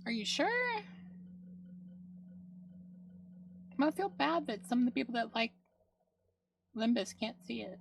Are you sure? I'm gonna feel bad that some of the people that like Limbus can't see it.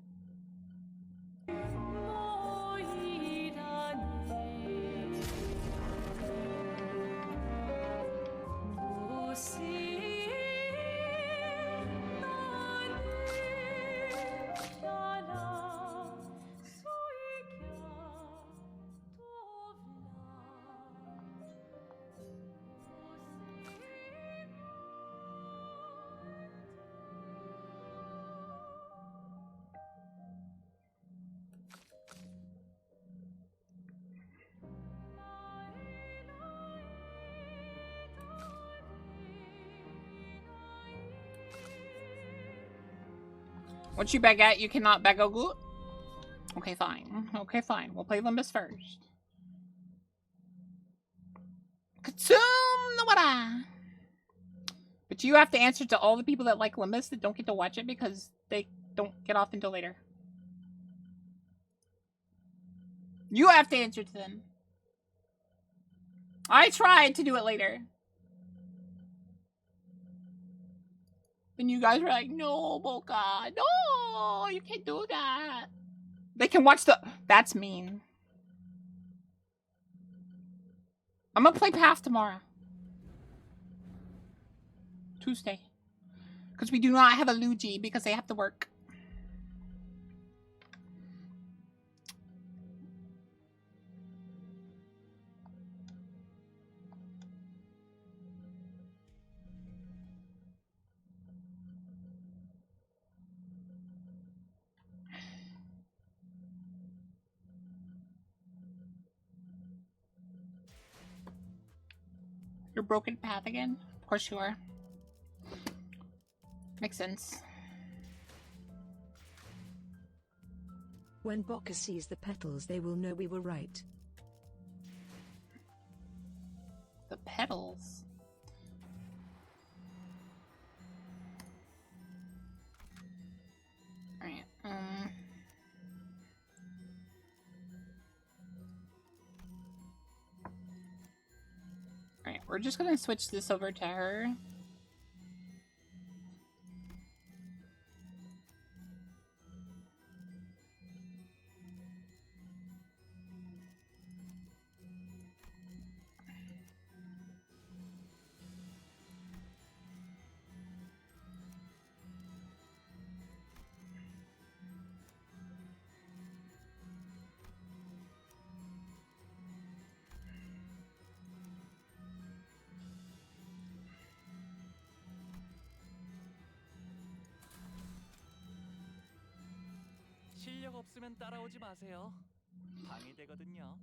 What you beg at, you cannot beg a good. Okay, fine. Okay, fine. We'll play Limbus first. Consume the water. But you have to answer to all the people that like Limbus that don't get to watch it because they don't get off until later. You have to answer to them. I tried to do it later. And you guys were like, no, Boka, no, you can't do that. They can watch the... That's mean. I'm gonna play Path tomorrow. Tuesday. Because we do not have a Luigi because they have to work. You're broken Path again? Of course you are. Makes sense. When Boka sees the petals, they will know we were right. The petals? Alright, Alright, we're just gonna switch this over to her. 실력 없으면 따라오지 마세요. 방해되거든요.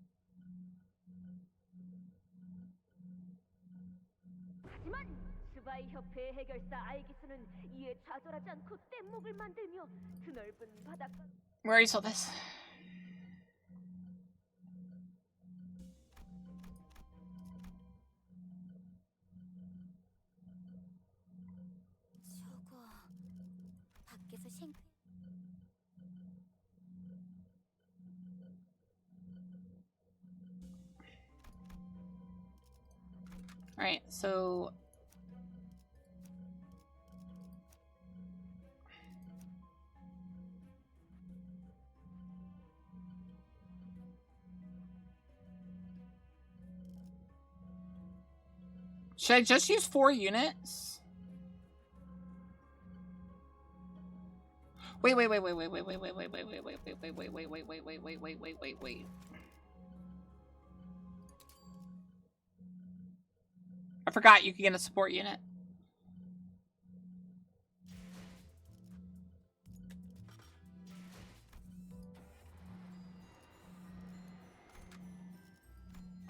하지만 스바이 협회의 해결사 아이기스는 이에 좌절하지 않고 뗏목을 만들며 드넓은 바닷가. Where is all this? 저거 밖에서 생. Alright, so... Should I just use 4 units? Wait. I forgot you can get a support unit.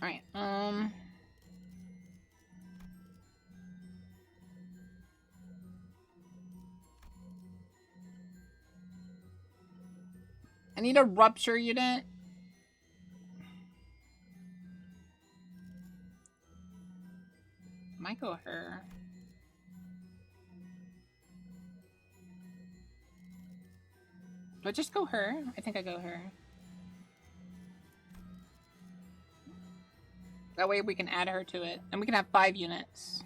Alright, I need a rupture unit. Might go her. Do I just go her? I think I go her. That way we can add her to it. And we can have 5 units.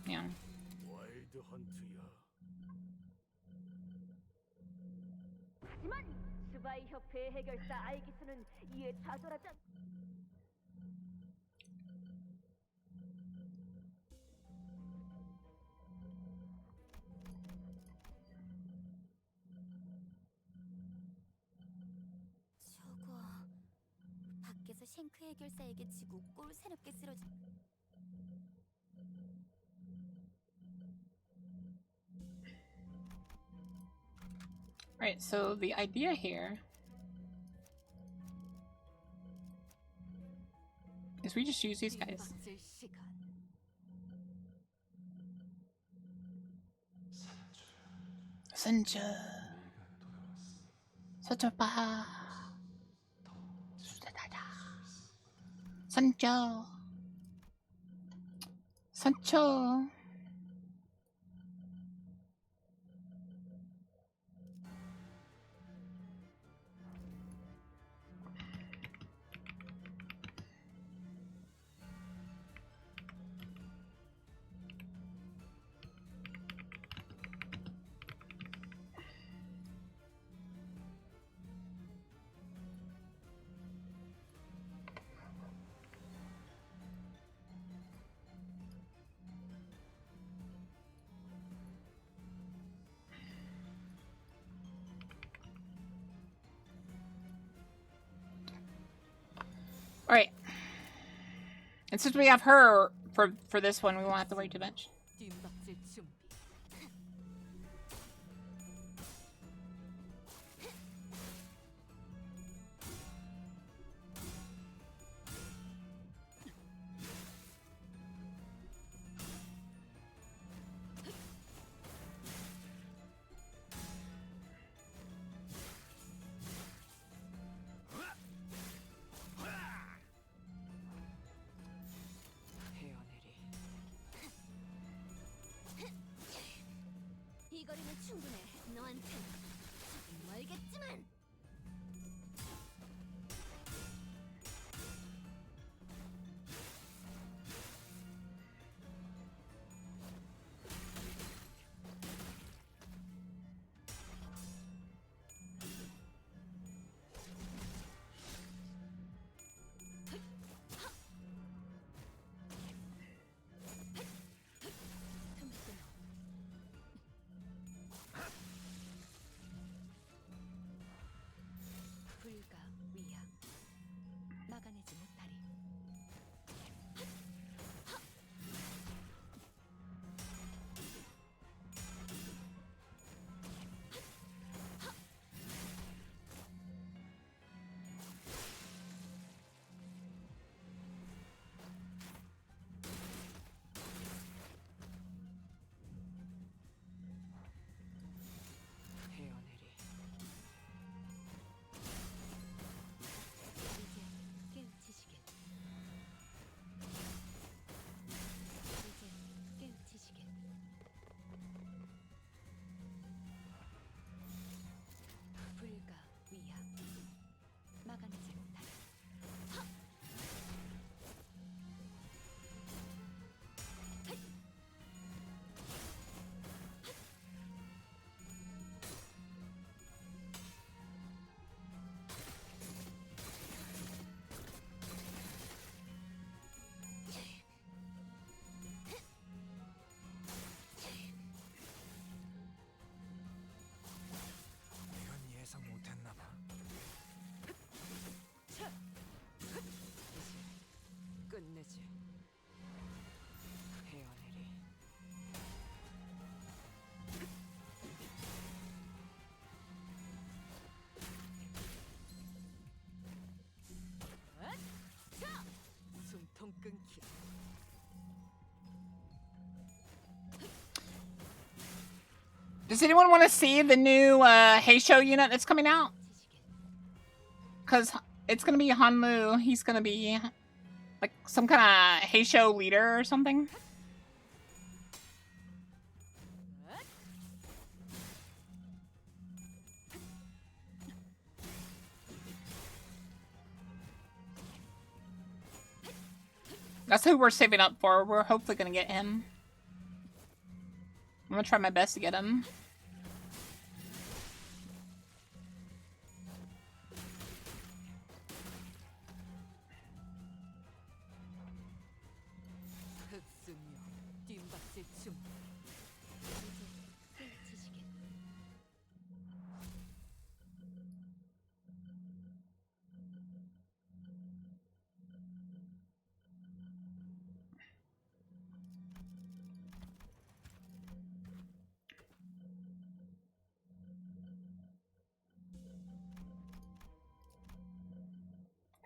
Yeah. 하지만 스바이 협회 해결사 아이기스는 이에 좌절하지 않... 저거 밖에서 쉔크 해결사에게 지고 꼴 새롭게 쓰러진. Right, so the idea here is we just use these guys. 선주 서줘봐 수다다다 선주 선초. Alright. And since we have her for this one, we won't have to worry too much. 이 거리는 충분해. 너한텐 멀겠지만. 막아내지 못하리. 막아내지 못하리. 이건 예상 못했나 봐. 끝내지. 헤어내리. 숨통 끊기. Does anyone want to see the new Heisho unit that's coming out? Because it's going to be Hanmu. He's going to be Like some kind of Heisho leader or something? That's who we're saving up for. We're hopefully gonna get him. I'm gonna try my best to get him. 흡수력, 뒷박질 춤. 이제 쓰러지시겠.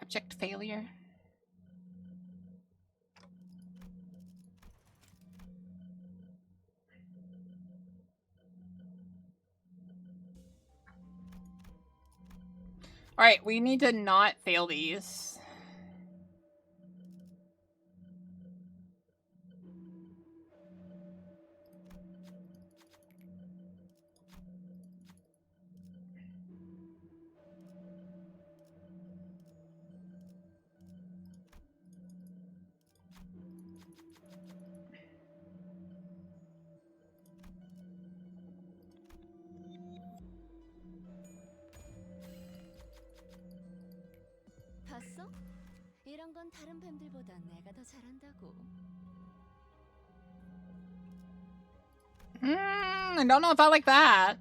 Abject failure. Alright, we need to not fail these. 봤어? 이런 건 다른 뱀들보다 내가 더 잘한다고. I don't know if I like that.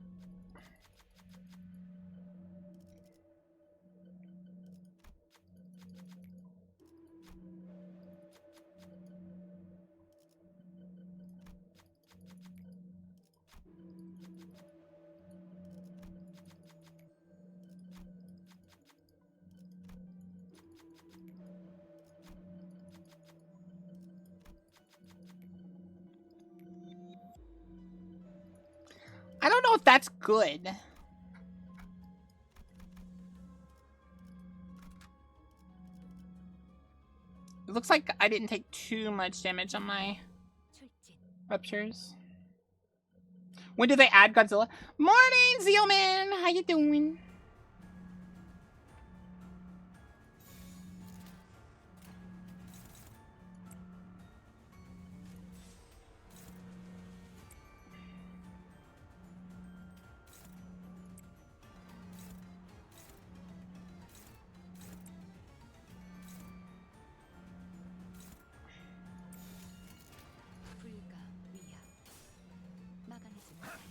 I don't know if that's good. It looks like I didn't take too much damage on my 출진. ruptures. When do they add Godzilla? Morning, Zealman! How you doing? 불가 위야. 막아내지 못하리.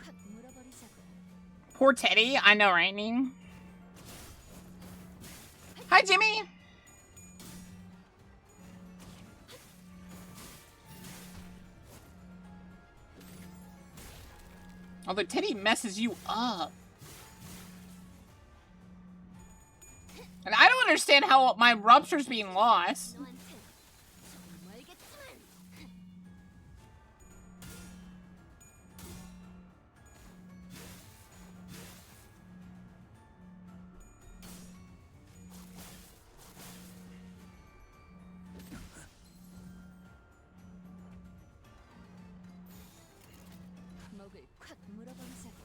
콱 물어버리자고. Poor Teddy. I know, right, Ning? Hi, Jimmy. Although Teddy messes you up. And I don't understand how my rupture's being lost. 너한텐 정말겠지만. 목을 콱 물어버리자고.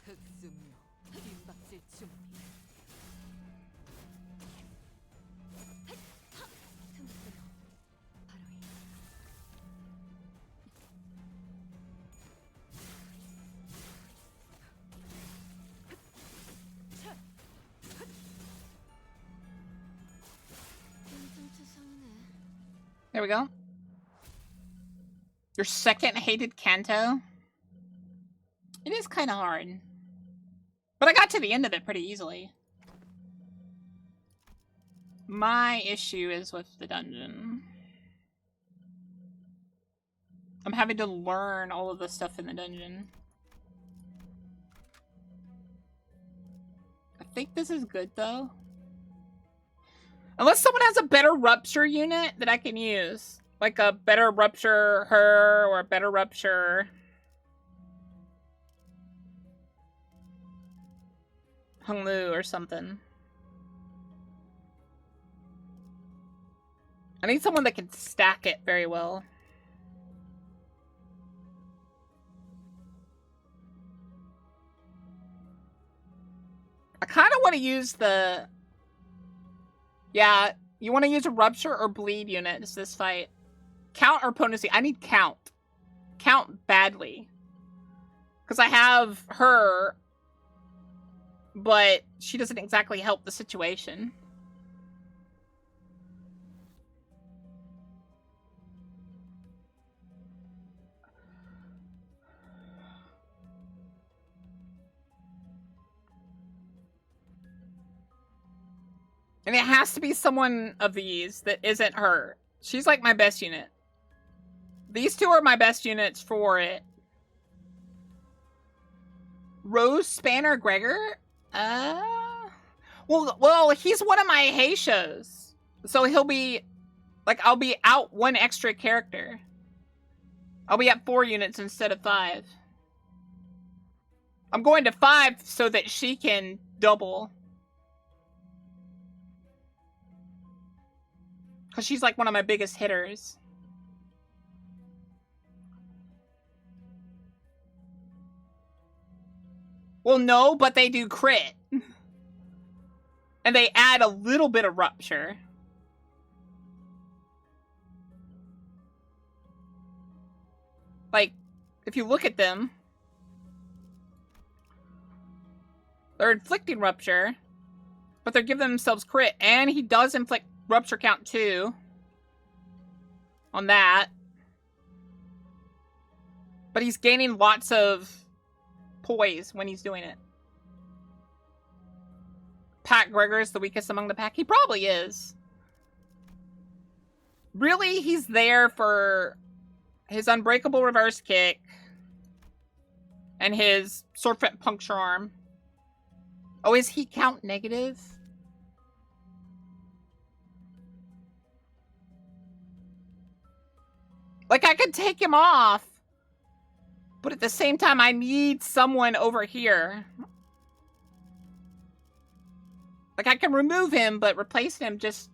흑수묘 뒷박질 준비. 틈새로 바로 이. 빈틈투성이네. There we go. Your second hated Kanto? It is kind of hard. But I got to the end of it pretty easily. My issue is with the dungeon. I'm having to learn all of the stuff in the dungeon. I think this is good, though. Unless someone has a better rupture unit that I can use. Like a better rupture her or a better rupture Honglu or something. I need someone that can stack it very well. I kind of want to use the... Yeah, you want to use a rupture or bleed unit in this fight. Count or potency? I need count. Count badly. Because I have her, but she doesn't exactly help the situation. And it has to be someone of these that isn't her. She's like my best unit. These two are my best units for it. Rose, Spanner, Gregor? Well, he's one of my Heishos. So he'll be, like, I'll be out one extra character. I'll be at 4 units instead of 5. I'm going to 5 so that she can double. Because she's like one of my biggest hitters. Well, no, but they do crit. And they add a little bit of rupture. Like, if you look at them, they're inflicting rupture, but they're giving themselves crit, and he does inflict rupture count 2 on that. But he's gaining lots of poise when he's doing it. Pat Gregor is the weakest among the pack. He probably is. Really, he's there for his unbreakable reverse kick and his swordfoot puncture arm. Oh, is he count negative? Like, I could take him off, but at the same time, I need someone over here. Like, I can remove him, but replace him just...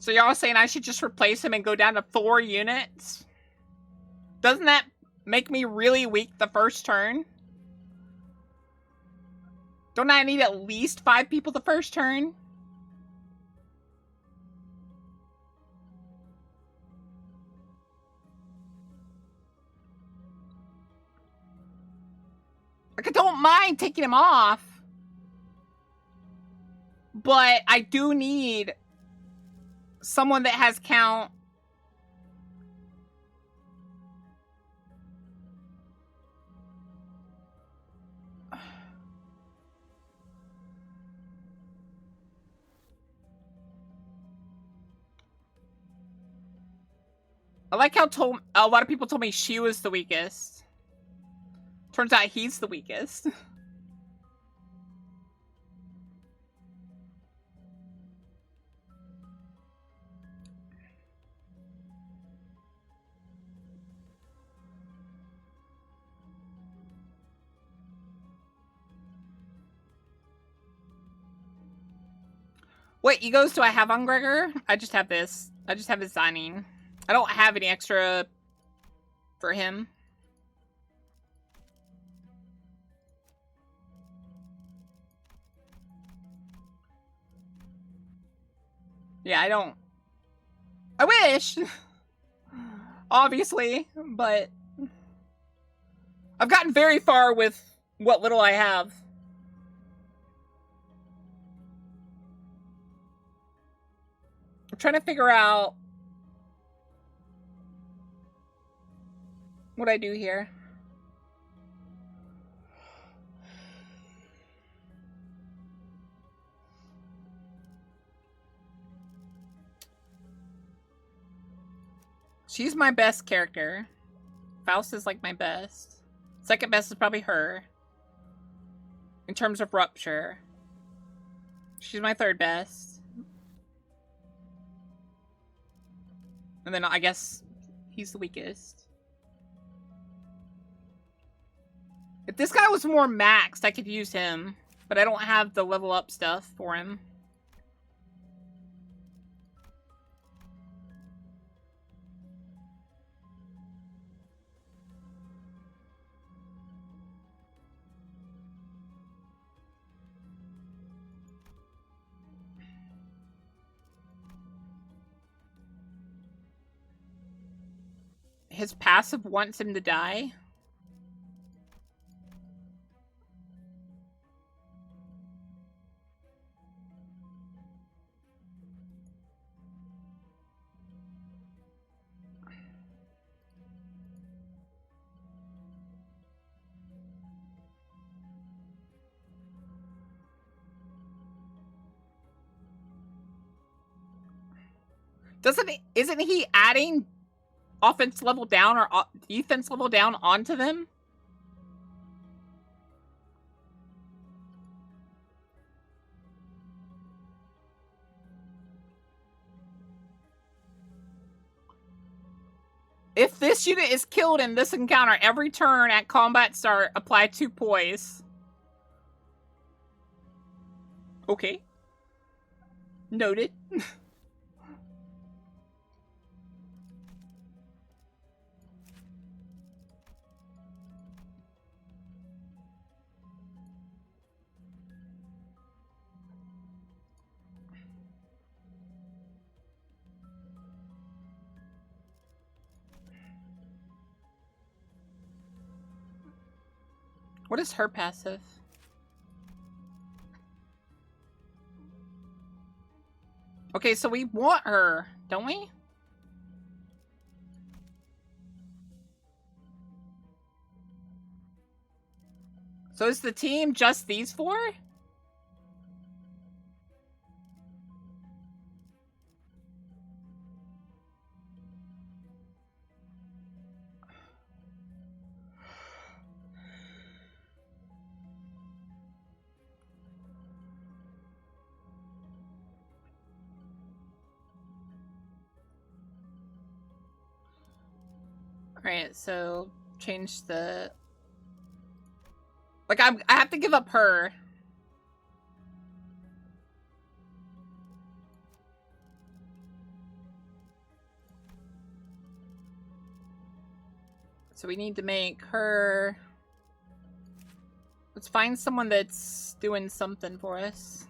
So y'all saying I should just replace him and go down to 4 units? Doesn't that make me really weak the first turn? Don't I need at least 5 people the first turn? Like, I don't mind taking him off. But I do need someone that has count. I like how a lot of people told me she was the weakest. Turns out he's the weakest. What egos do I have on Gregor? I just have this. I just have his signing. I don't have any extra for him. Yeah, I don't. I wish! Obviously, but I've gotten very far with what little I have. I'm trying to figure out what I do here. She's my best character. Faust is like my best. Second best is probably her. In terms of rupture. She's my third best. And then I guess he's the weakest. If this guy was more maxed, I could use him. But I don't have the level up stuff for him. His passive wants him to die. Isn't he adding offense level down or defense level down onto them? If this unit is killed in this encounter, every turn at combat start, apply 2 poise. Okay. Noted. What is her passive? Okay, so we want her, don't we? So is the team just these 4? Alright, so change the... Like, I have to give up her. So we need to make her... Let's find someone that's doing something for us.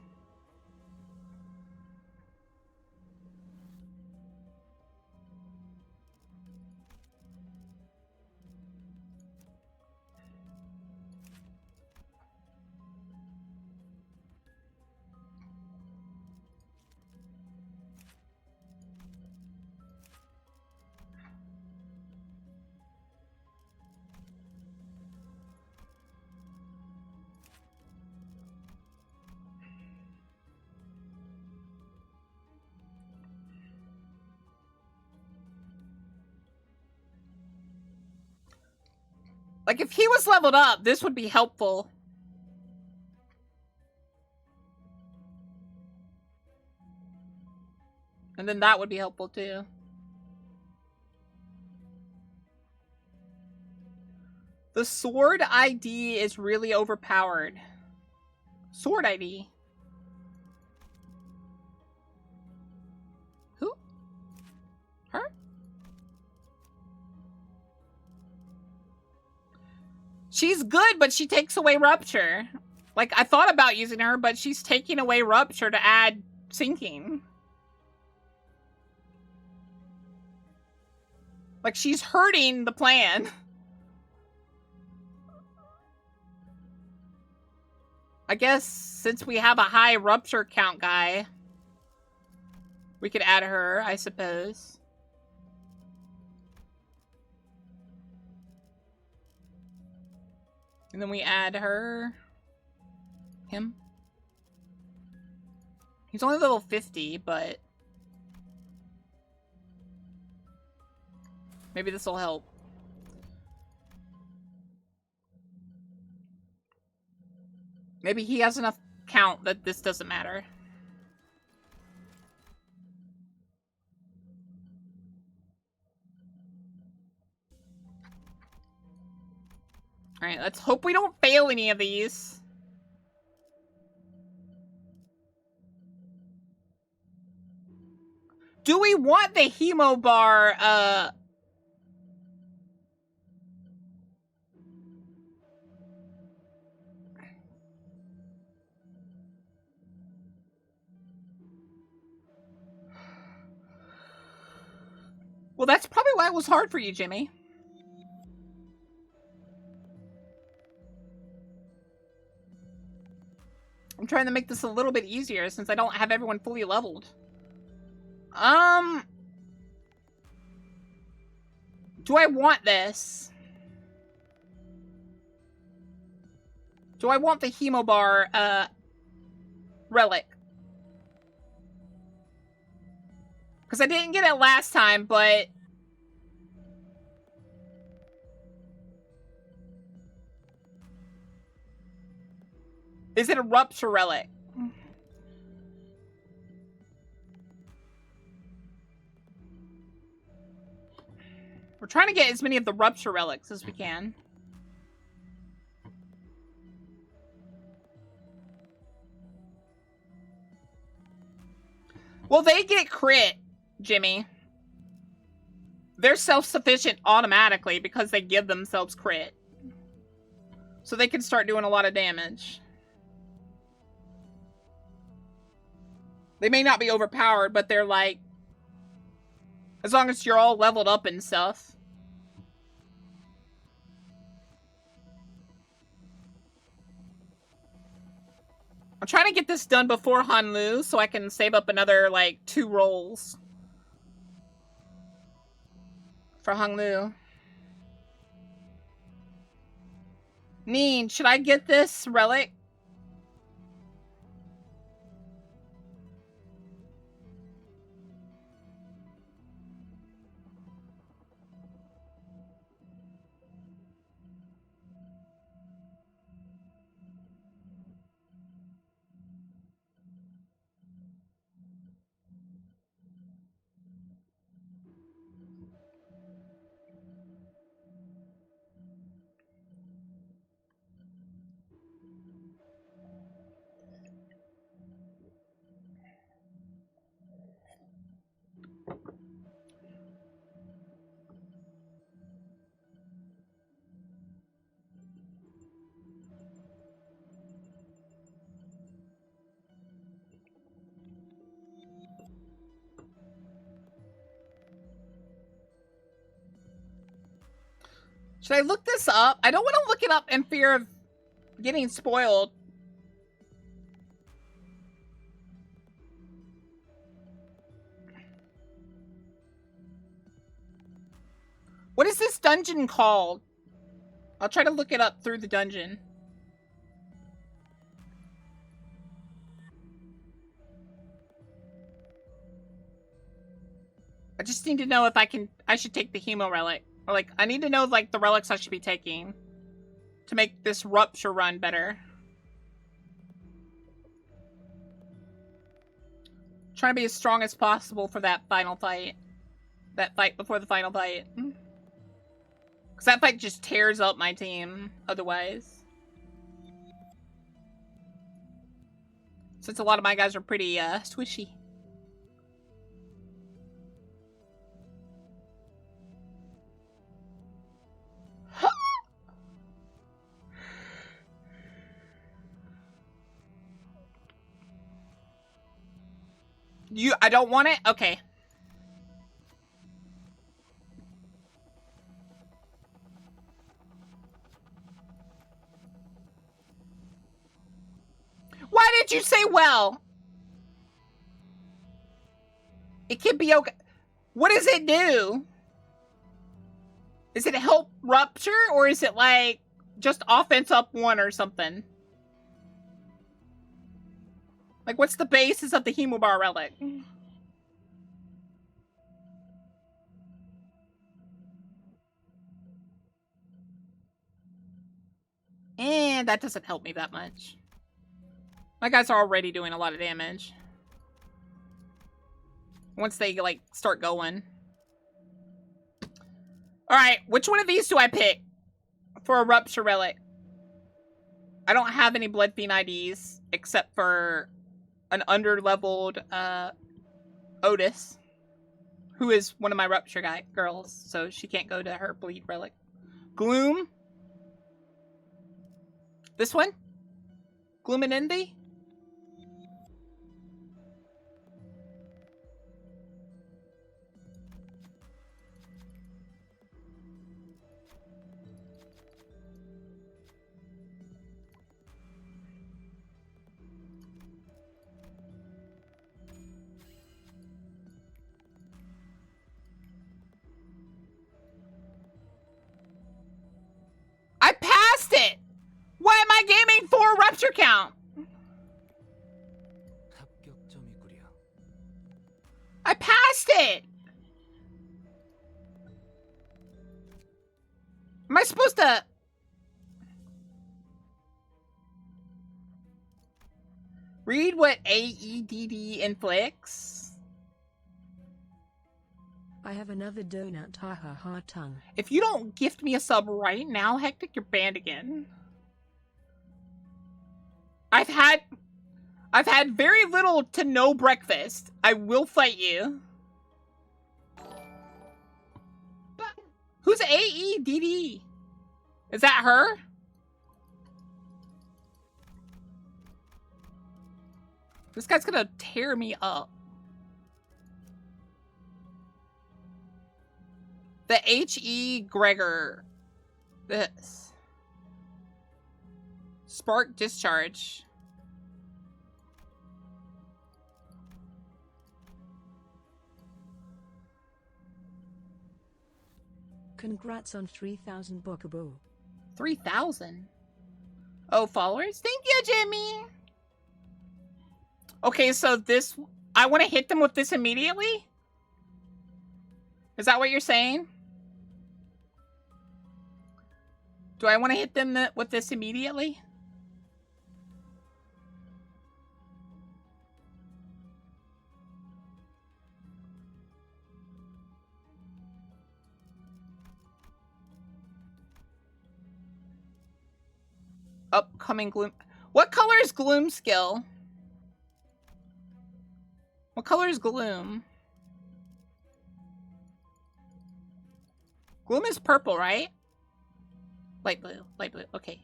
Like, if he was leveled up, this would be helpful. And then that would be helpful, too. The sword ID is really overpowered. Sword ID? Who? Her? She's good, but she takes away Rupture. Like, I thought about using her, but she's taking away Rupture to add Sinking. Like, she's hurting the plan. I guess since we have a high Rupture count guy, we could add her, I suppose. And then we add her. Him. He's only level 50, but maybe this will help. Maybe he has enough count that this doesn't matter. Alright, let's hope we don't fail any of these. Do we want the hemo bar, Well, that's probably why it was hard for you, Jimmy. I'm trying to make this a little bit easier since I don't have everyone fully leveled. Do I want this? Do I want the hemo bar, relic? Because I didn't get it last time, but... Is it a Rupture relic? We're trying to get as many of the Rupture relics as we can. Well, they get crit, Jimmy. They're self-sufficient automatically because they give themselves crit. So they can start doing a lot of damage. They may not be overpowered, but they're like... As long as you're all leveled up and stuff. I'm trying to get this done before Hanlu so I can save up another, like, 2 rolls. For Hanlu. Neen, should I get this relic? Should I look this up? I don't want to look it up in fear of getting spoiled. What is this dungeon called? I'll try to look it up through the dungeon. I just need to know if I should take the hemo relic. Or like, I need to know like the relics I should be taking to make this rupture run better. Trying to be as strong as possible for that final fight. That fight before the final fight. Because that fight just tears up my team otherwise. Since a lot of my guys are pretty swishy. I don't want it? Okay. Why did you say well? It could be okay. What does it do? Is it help rupture or is it like just offense up 1 or something? Like what's the basis of the Hemobar relic? And that doesn't help me that much. My guys are already doing a lot of damage. Once they, like, start going. Alright, which one of these do I pick for a Rupture Relic? I don't have any Blood Fiend IDs, except for an under-leveled, Otis, who is one of my Rupture girls, so she can't go to her Bleed Relic. Gloom? This one? Gloom and Envy? I passed it! Why am I gaming 4 Rupture count? I passed it! Am I supposed to... read what AEDD inflicts? I have another donut, ha ha ha tongue. If you don't gift me a sub right now, Hectic, you're banned again. I've had very little to no breakfast. I will fight you. Who's AEDD? Is that her? This guy's gonna tear me up. The H.E. Gregor. This. Spark discharge. Congrats on 3,000 Bokabu. 3,000? Oh, followers? Thank you, Jimmy! Okay, so this... I want to hit them with this immediately? Is that what you're saying? Do I want to hit them with this immediately? Upcoming Gloom. What color is Gloom skill? What color is Gloom? Gloom is purple, right? Light blue. Light blue. Okay.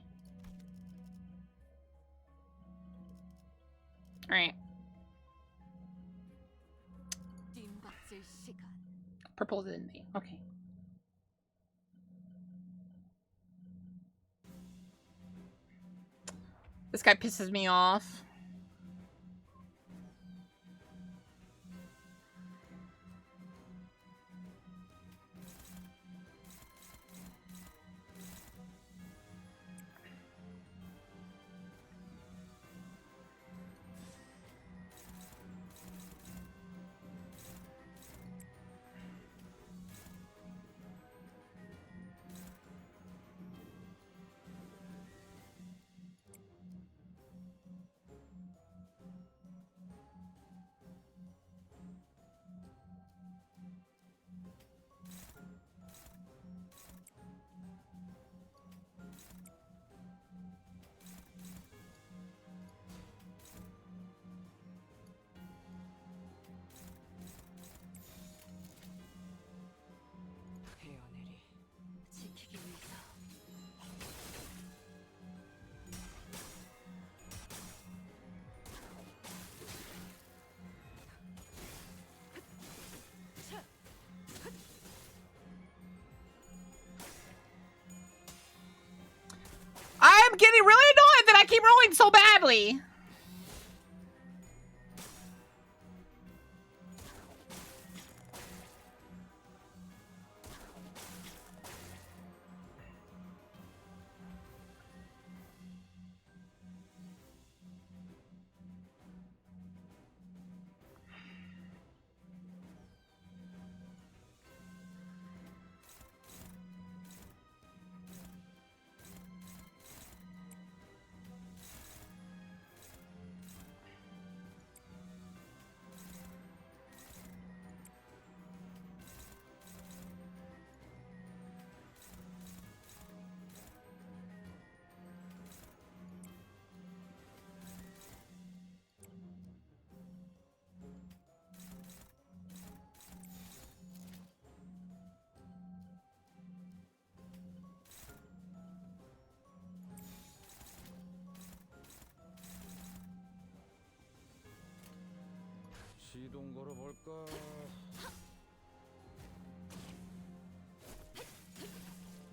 Alright. 뒷받칠 시간. Purple is in me. Okay. This guy pisses me off. 헤어내리. 지키기 위해서. I'm getting really annoyed that I keep rolling so badly. 시동 걸어볼까?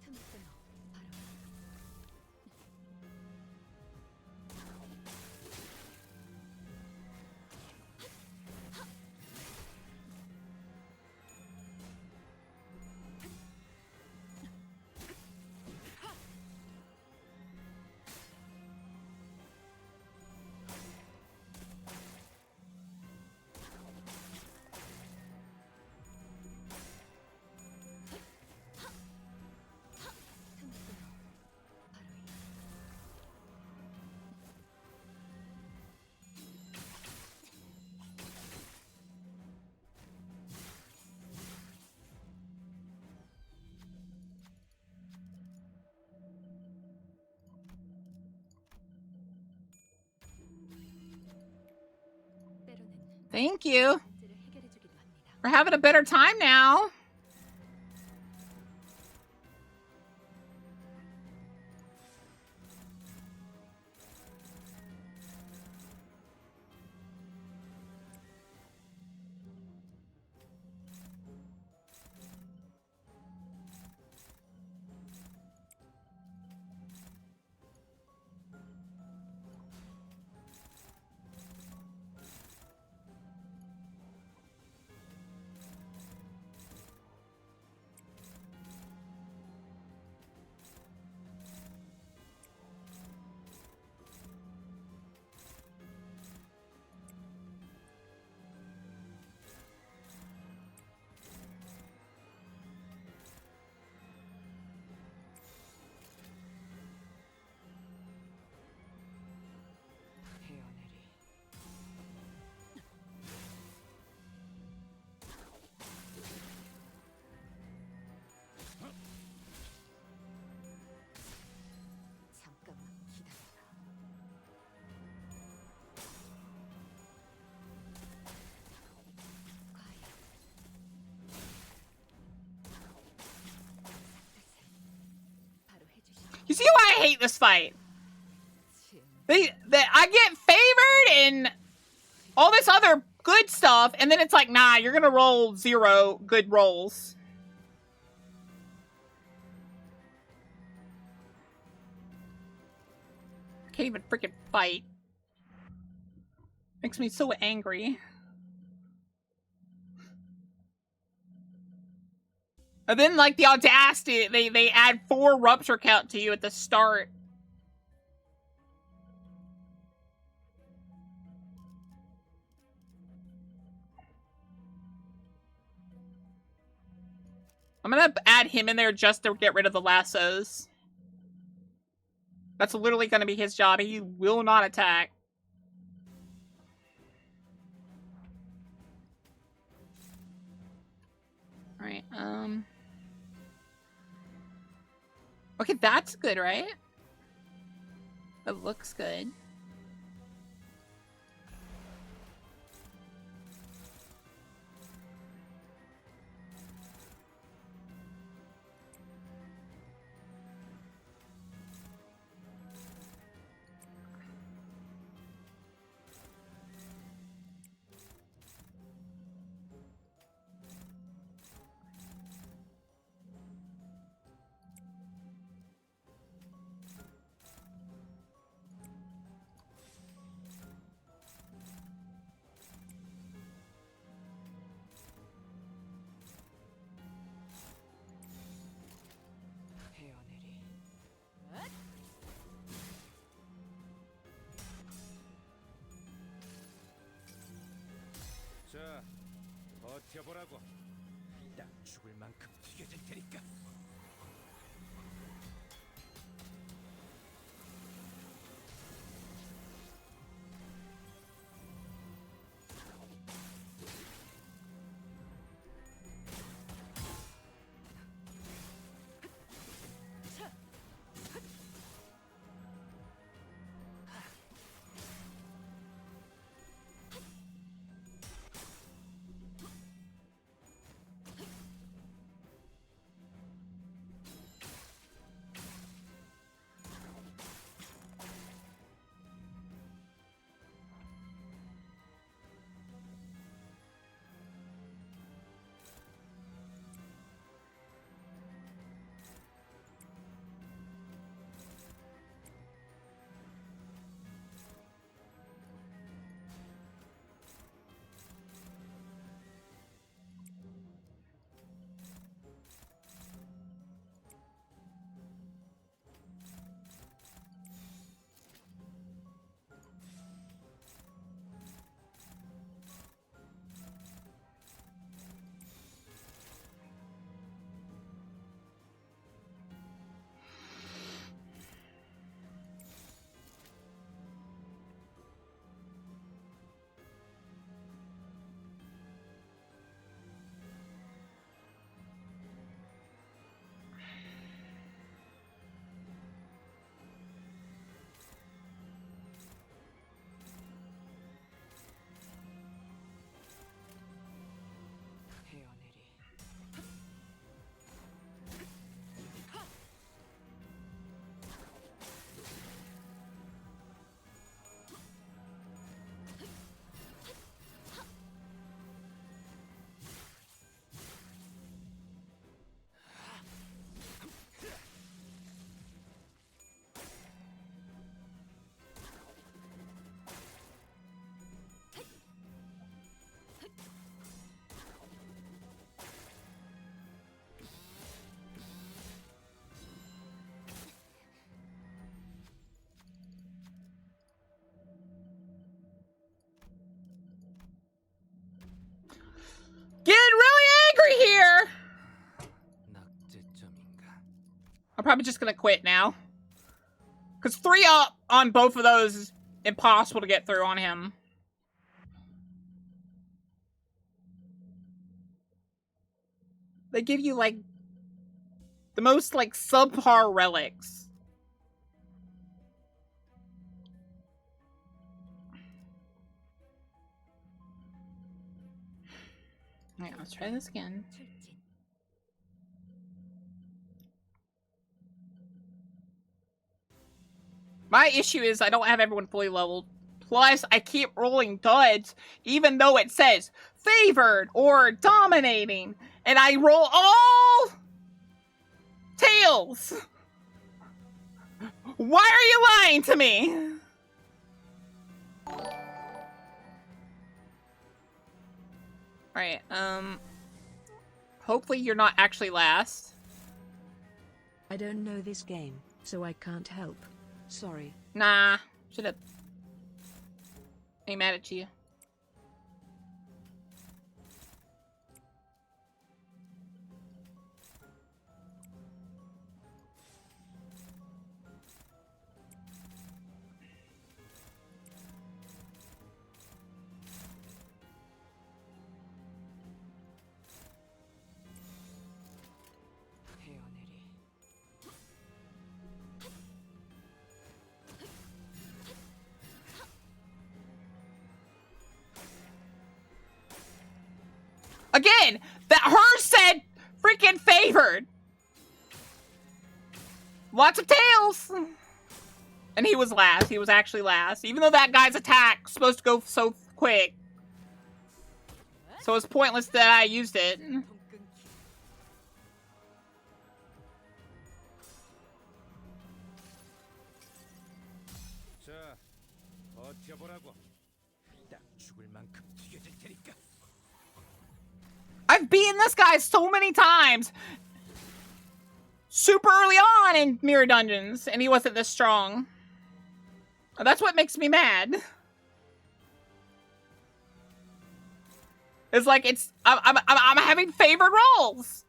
틈새로 바로 틈새로 바로 때로는 Thank you. 문제를 해결해 주기도 합니다. We're having a better time now. 헤어내리. 잠깐만 기다려라. 과연 뜻을 바로 해주시죠. You see why I hate this fight? I get favored in all this other good stuff, and then it's like, nah, you're gonna roll 0 good rolls. Can't even freaking fight. Makes me so angry. And then, like, the audacity, they add 4 rupture count to you at the start. I'm gonna add him in there just to get rid of the lassos. That's literally gonna be his job. He will not attack. Alright, okay, that's good, right? That looks good. 헤어내리. 자, 버텨보라고. 딱 죽을 만큼 튀겨질 테니까. 헤어내리. Getting really angry here! 낙제점인가? I'm probably just gonna quit now. Because 3 up on both of those is impossible to get through on him. They give you, like, the most, like, subpar relics. Alright, let's try this again. 출진. My issue is I don't have everyone fully leveled. Plus, I keep rolling duds, even though it says favored or dominating. And I roll all tails. Why are you lying to me? Alright, hopefully you're not actually last. I don't know this game, so I can't help. Sorry. Nah, should've. Ain't mad at you. 헤어내리. Again, that her said freaking favored. Lots of tails. And he was last. He was actually last. Even though that guy's attack was supposed to go so quick. So it's pointless that I used it. 통 끊기. 자, 버텨보라고. 딱 죽을 만큼 튀겨질 테니까. I've beaten this guy so many times. Super early on in Mirror Dungeons. And he wasn't this strong. That's what makes me mad. It's like I'm having favored rolls.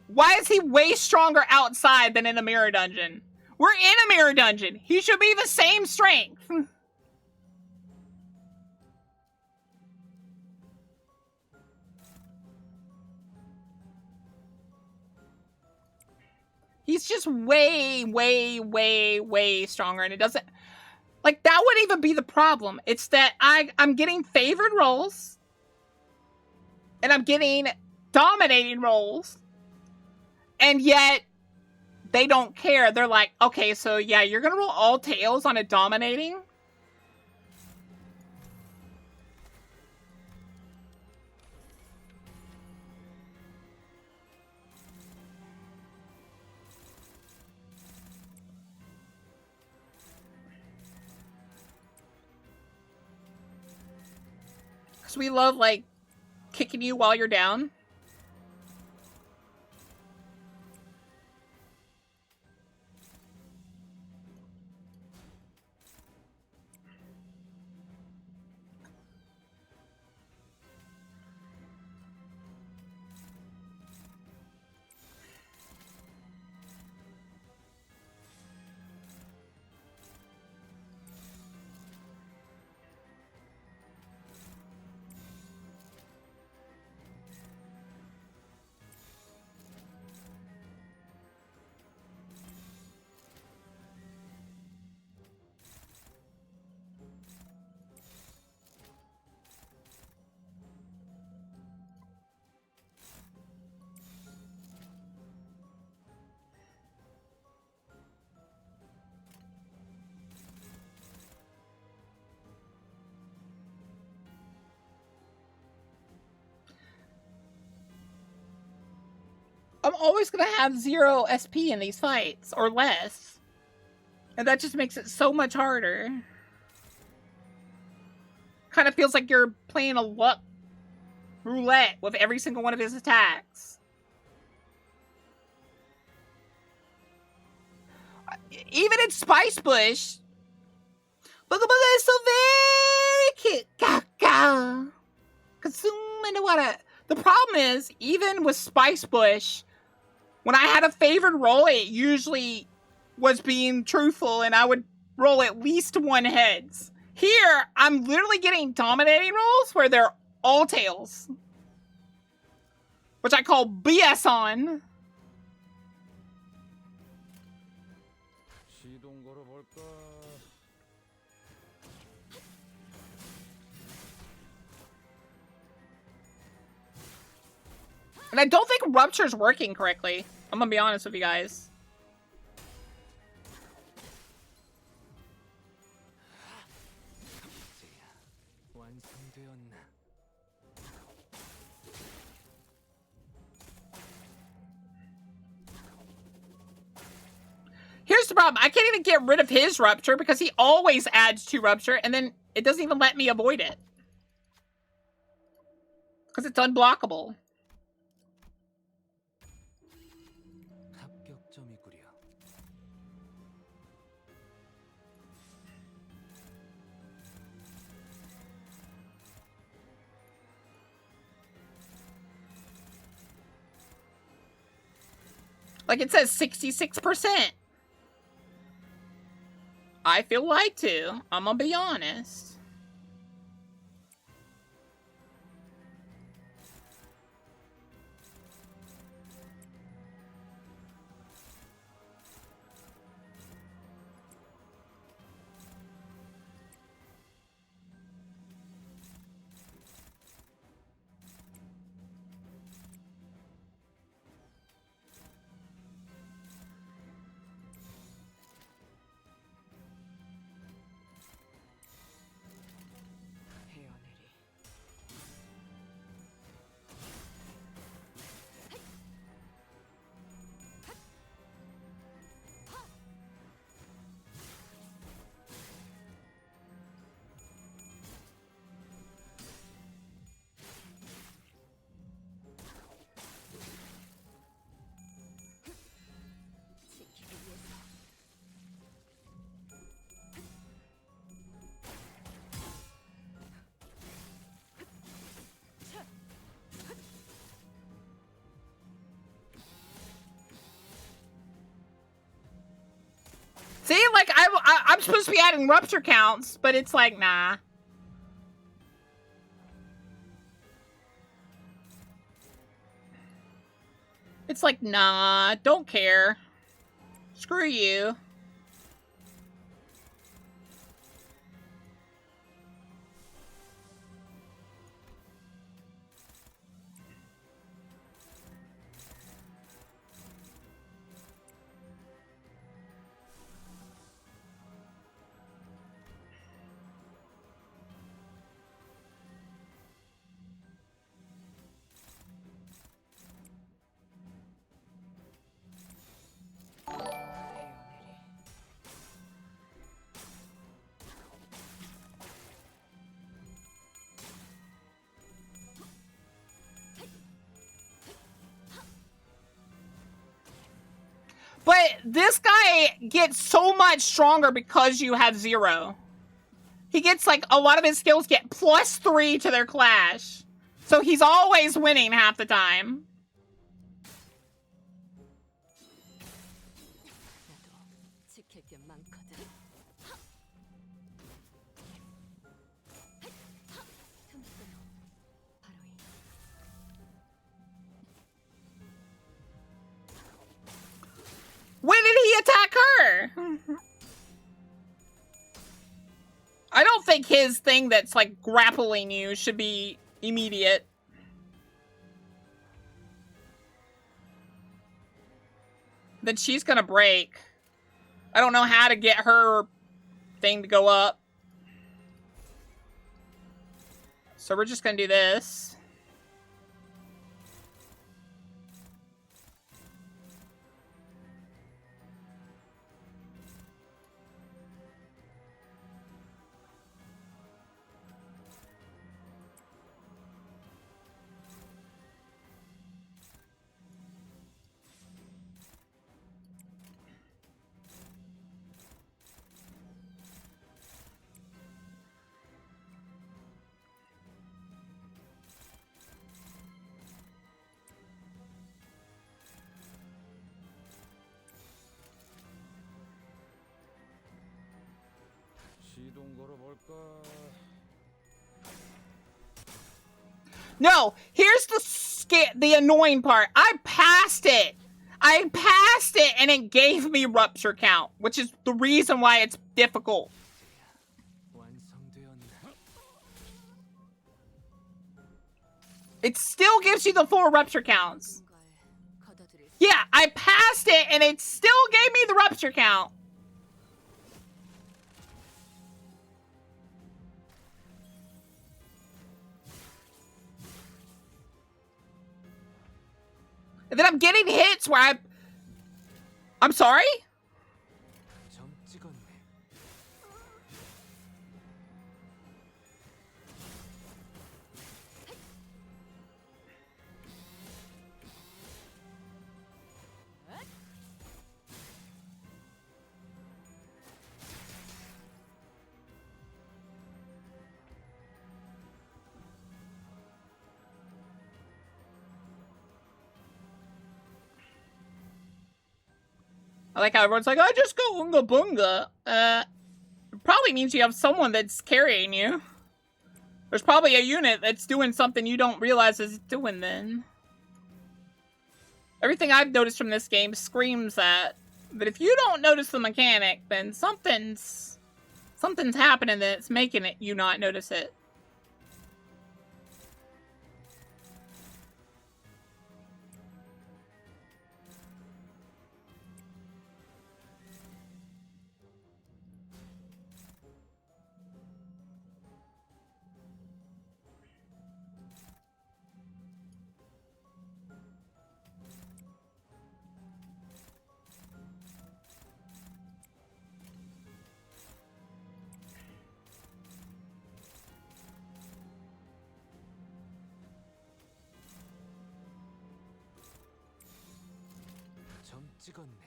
Why is he way stronger outside than in a mirror dungeon? We're in a mirror dungeon. He should be the same strength. He's just way, way, way, way stronger, and it doesn't... Like, that wouldn't even be the problem. It's that I'm getting favored rolls, and I'm getting dominating rolls, and yet they don't care. They're like, okay, so yeah, you're gonna roll all tails on a dominating? Because we love, like, kicking you while you're down. I'm always gonna have 0 SP in these fights, or less. And that just makes it so much harder. Kind of feels like you're playing a luck roulette with every single one of his attacks. Even in Spice Bush, Booga is so very cute. Gaga. Consume the water. The problem is, even with Spice Bush, when I had a favored roll, it usually was being truthful, and I would roll at least 1 heads. Here, I'm literally getting dominating rolls where they're all tails. Which I call BS on. 시동 걸어볼까? And I don't think Rupture's working correctly. I'm gonna be honest with you guys. 완성되었나? here's the problem. I can't even get rid of his rupture because he always adds 2 rupture, and then it doesn't even let me avoid it. Because it's unblockable. 합격점이구려. Like it says 66%. I feel lied to. I'm gonna be honest. 헤어내리. 지키기 위해서. See, like I'm supposed to be adding rupture counts, but it's like nah. It's like nah, don't care. Screw you. 헤어내리. But this guy gets so much stronger because you have 0. He gets like a lot of his skills get +3 to their clash. So he's always winning half the time. 나도 지킬 게 많거든. 바로 이. When did he attack her? I don't think his thing that's like grappling you should be immediate. Then she's gonna break. I don't know how to get her thing to go up. So we're just gonna do this. 시동 걸어볼까? No, here's the annoying part. I passed it. I passed it and it gave me rupture count, which is the reason why it's difficult. 완성되었나? It still gives you the 4 rupture counts. 뭔가에 걷어들일 수. Yeah, I passed it and it still gave me the rupture count. And then I'm getting hits where I'm sorry? I like how everyone's like, oh, just go Unga Bunga. It probably means you have someone that's carrying you. There's probably a unit that's doing something you don't realize is doing then. Everything I've noticed from this game screams that. But if you don't notice the mechanic, then something's happening that's making it you not notice it. 점 찍었네.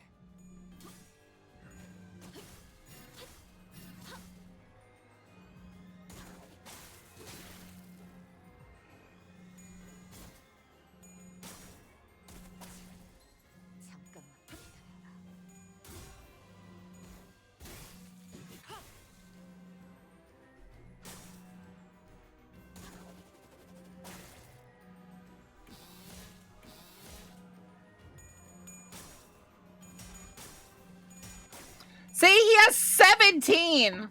잠깐만 기다려라. See, he has 17!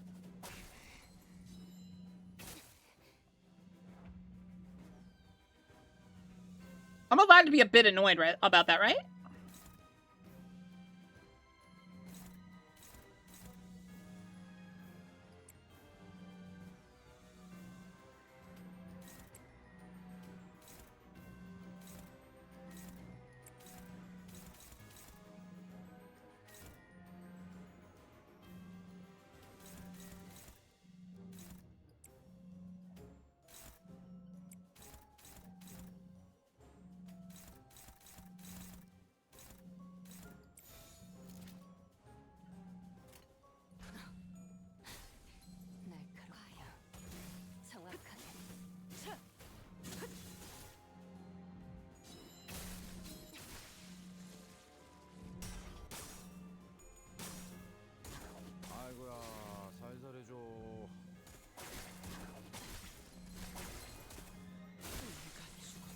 I'm allowed to be a bit annoyed about that, right? 날카로워요. 정확하게. 아이고야, 살살 해줘.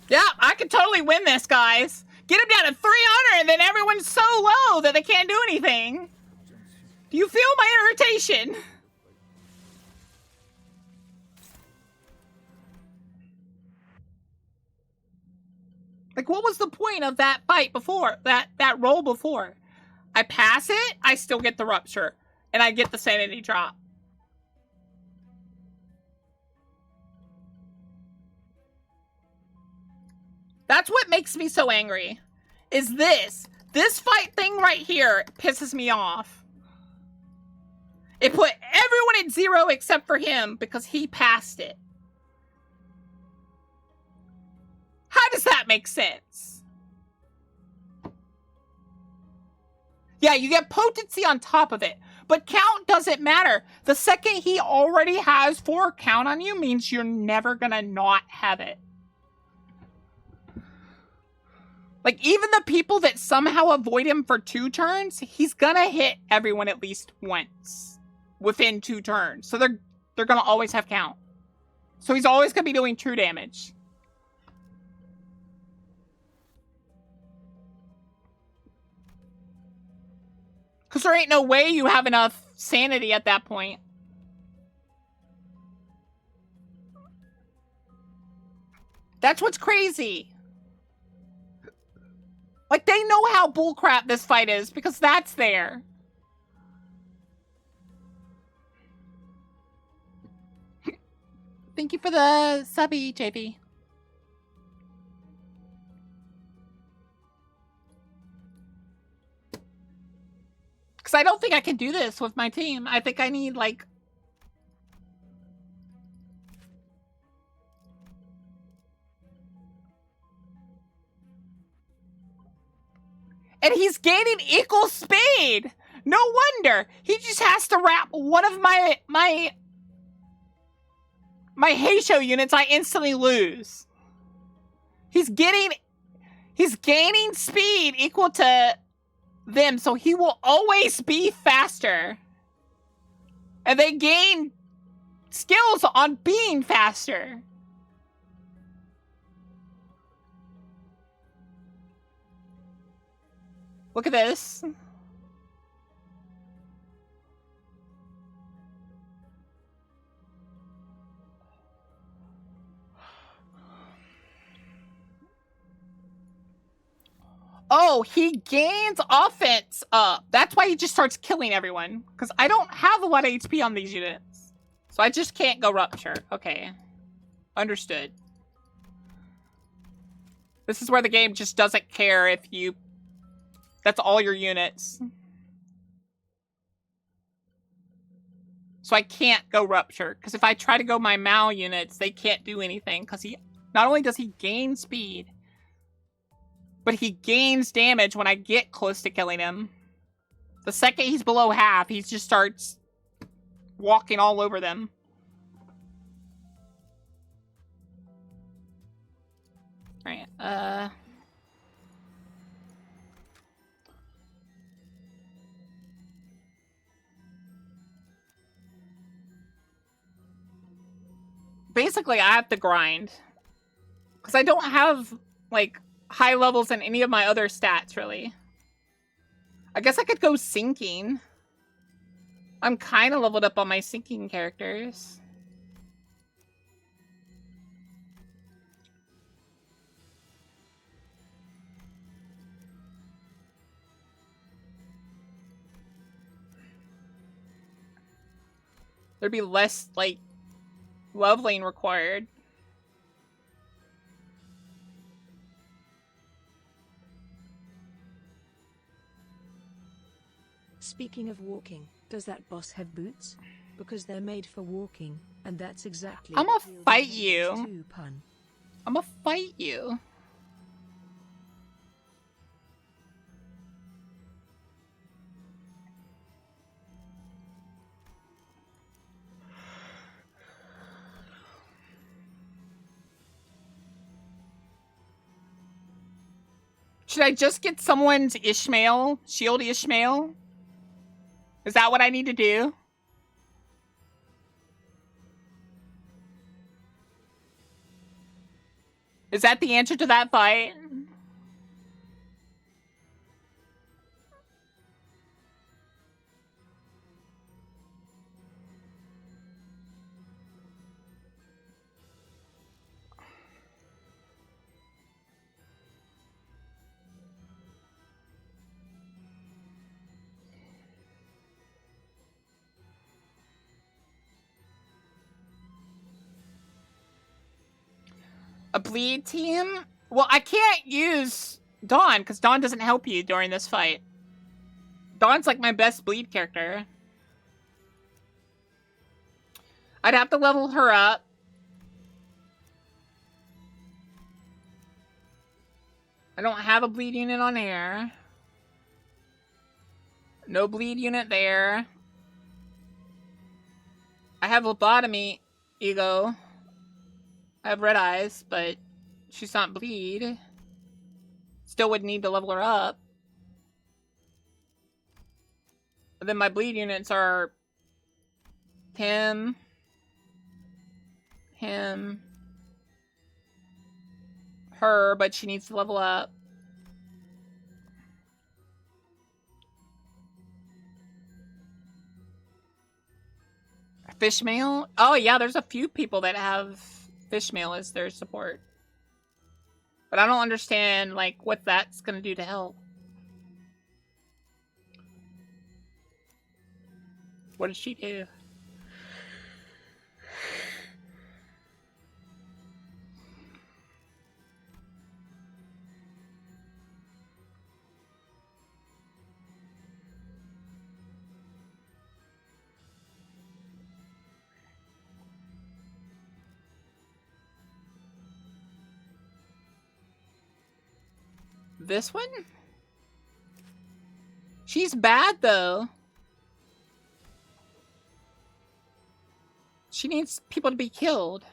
Yeah, I could totally win this, guys. Get him down to 300, and then everyone's so low that they can't do anything. Do you feel my irritation? Like, what was the point of that fight before? That roll before? I pass it, I still get the rupture. And I get the sanity drop. That's what makes me so angry. Is this. This fight thing right here pisses me off. It put everyone at 0 except for him because he passed it. How does that make sense? Yeah, you get potency on top of it. But count doesn't matter. The second he already has 4 count on you means you're never gonna not have it. Like, even the people that somehow avoid him for 2 turns, he's gonna hit everyone at least once within 2 turns. So they're gonna always have count. So he's always gonna be doing true damage. Because there ain't no way you have enough sanity at that point. That's what's crazy. Like, they know how bullcrap this fight is because that's there. Thank you for the subby, JV. Because I don't think I can do this with my team. I think I need, like... And he's gaining equal speed! No wonder! He just has to wrap one of my Heisho units I instantly lose. He's gaining speed equal to them, so he will always be faster. And they gain skills on being faster. Look at this. Oh, he gains offense up. That's why he just starts killing everyone. Because I don't have a lot of HP on these units. So I just can't go Rupture. Okay. Understood. This is where the game just doesn't care if you... That's all your units. So I can't go Rupture. Because if I try to go my Mao units, they can't do anything. Because he... Not only does he gain speed... But he gains damage when I get close to killing him. The second he's below half, he just starts walking all over them. Alright, basically, I have to grind. Because I don't have, like... high levels in any of my other stats, really. I guess I could go sinking. I'm kind of leveled up on my sinking characters. There'd be less, like, leveling required. Speaking of walking, does that boss have boots? Because they're made for walking, and that's exactly... I'ma what the fight Limbus you. 2 pun. I'ma fight you. Should I just get someone's Ishmael? Shield Ishmael? Is that what I need to do? Is that the answer to that fight? A bleed team? Well, I can't use Dawn, because Dawn doesn't help you during this fight. Dawn's like my best bleed character. I'd have to level her up. I don't have a bleed unit on air. No bleed unit there. I have lobotomy ego. I have red eyes, but she's not bleed. Still would need to level her up. But then my bleed units are him, her, but she needs to level up. Fishmail? Oh yeah, there's a few people that have Fishmail as their support. But I don't understand, like, what that's gonna do to help. What did she do? This one? She's bad, though. She needs people to be killed.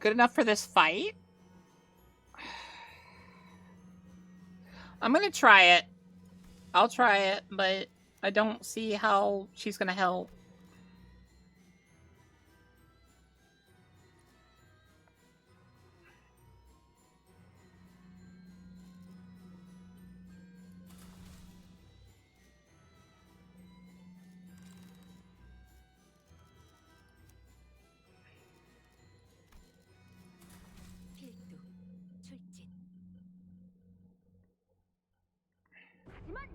good enough for this fight? I'm gonna try it. I'll try it, but I don't see how she's gonna help. 필두 출진. 하지만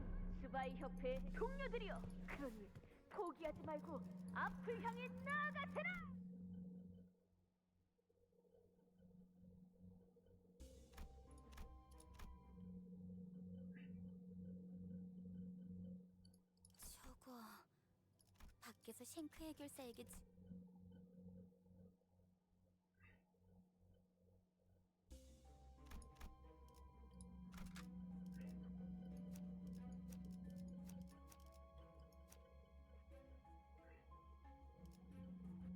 스바이 협회의 동료들이여, 그러니 포기하지 말고 앞을 향해 나아가세라. 저거 밖에서 싱크 해결사에게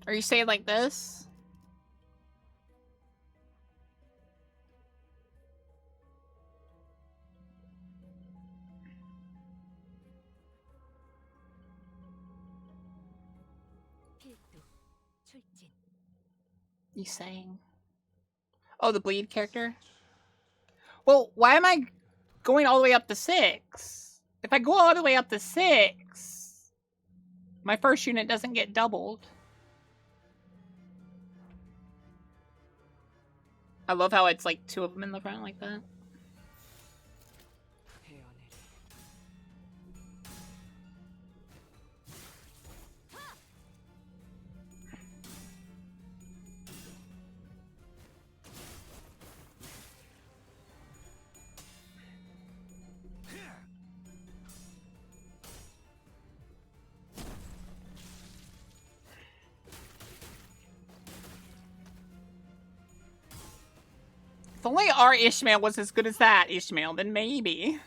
Are you saying like this? 필두 출진. You saying? Oh, the bleed character? Well, why am I going all the way up to 6? If I go all the way up to 6, my first unit doesn't get doubled. I love how it's like 2 of them in the front like that. If only our Ishmael was as good as that Ishmael, then maybe.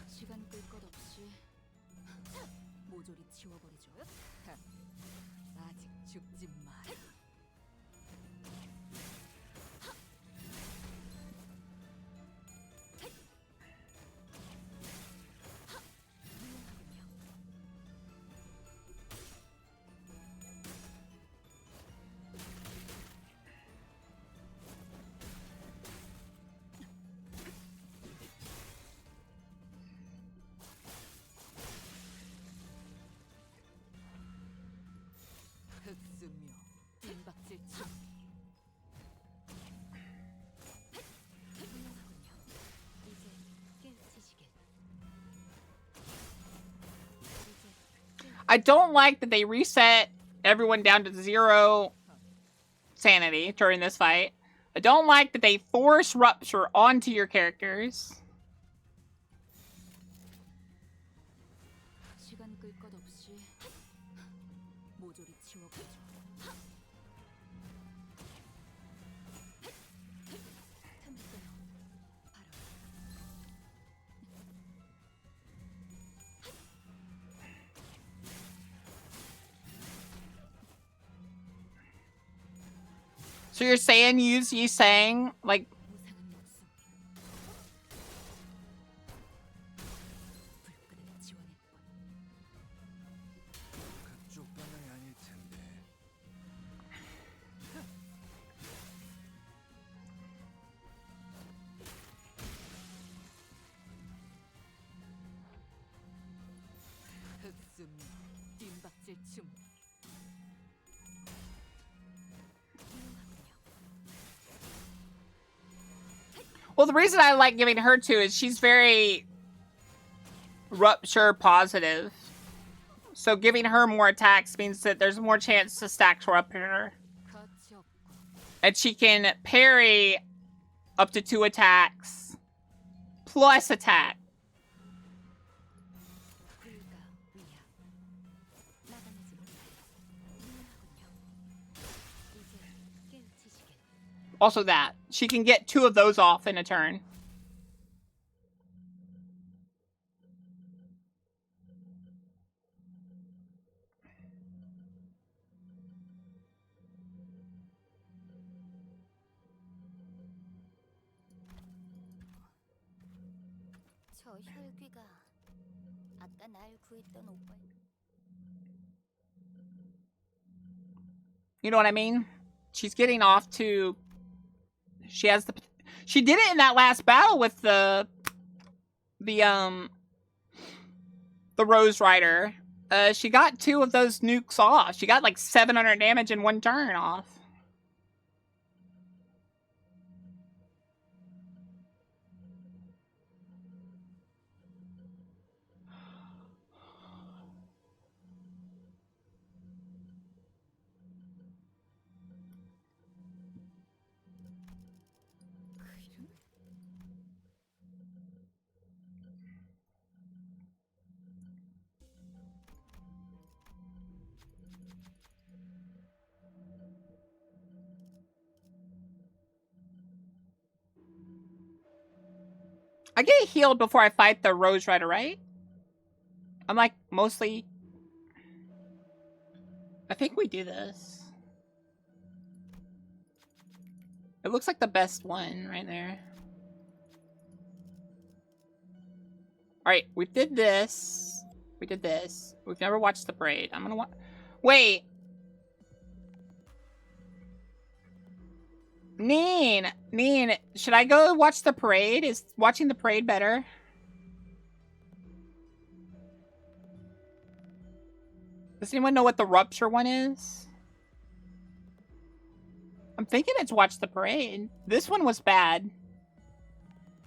시간 끌 것 없이 모조리 치워버리죠. 아직 죽지 마. 흑수묘 빈박질 중. 훌륭하군요. 이제 깨우치시길. I don't like that they reset everyone down to 0 sanity during this fight. I don't like that they force Rupture onto your characters. 시간 끌 것 없이 모조리 치워버리죠. 틈새요. 바로. So you're saying use Yi Sang like 무상한 목숨. 불끈을 지원할 뿐. 그쪽 방향이 아닐 텐데. 흑수묘 빈박질 중. well, the reason I like giving her to is she's very Rupture positive. So giving her more attacks means that there's more chance to stack Rupture. 가치 없고 And she can parry up to 2 attacks plus attack. 불가 위야. 나가내지 못하여. 훌륭하군요. 이제 깨우치시길. Also that. She can get 2 of those off in a turn. 저 혈귀가 아까 날 구했던 오빠. You know what I mean? She's getting off to... She has the... She did it in that last battle with the Rose Rider. She got 2 of those nukes off. She got like 700 damage in 1 turn off. I get healed before I fight the Rose Rider, right? I'm like, mostly... I think we do this. It looks like the best one right there. Alright, we did this. We did this. We've never watched the parade. I'm gonna watch... Wait! Neen! Neen, should I go watch the parade? Is watching the parade better? Does anyone know what the rupture one is? I'm thinking it's watch the parade. This one was bad.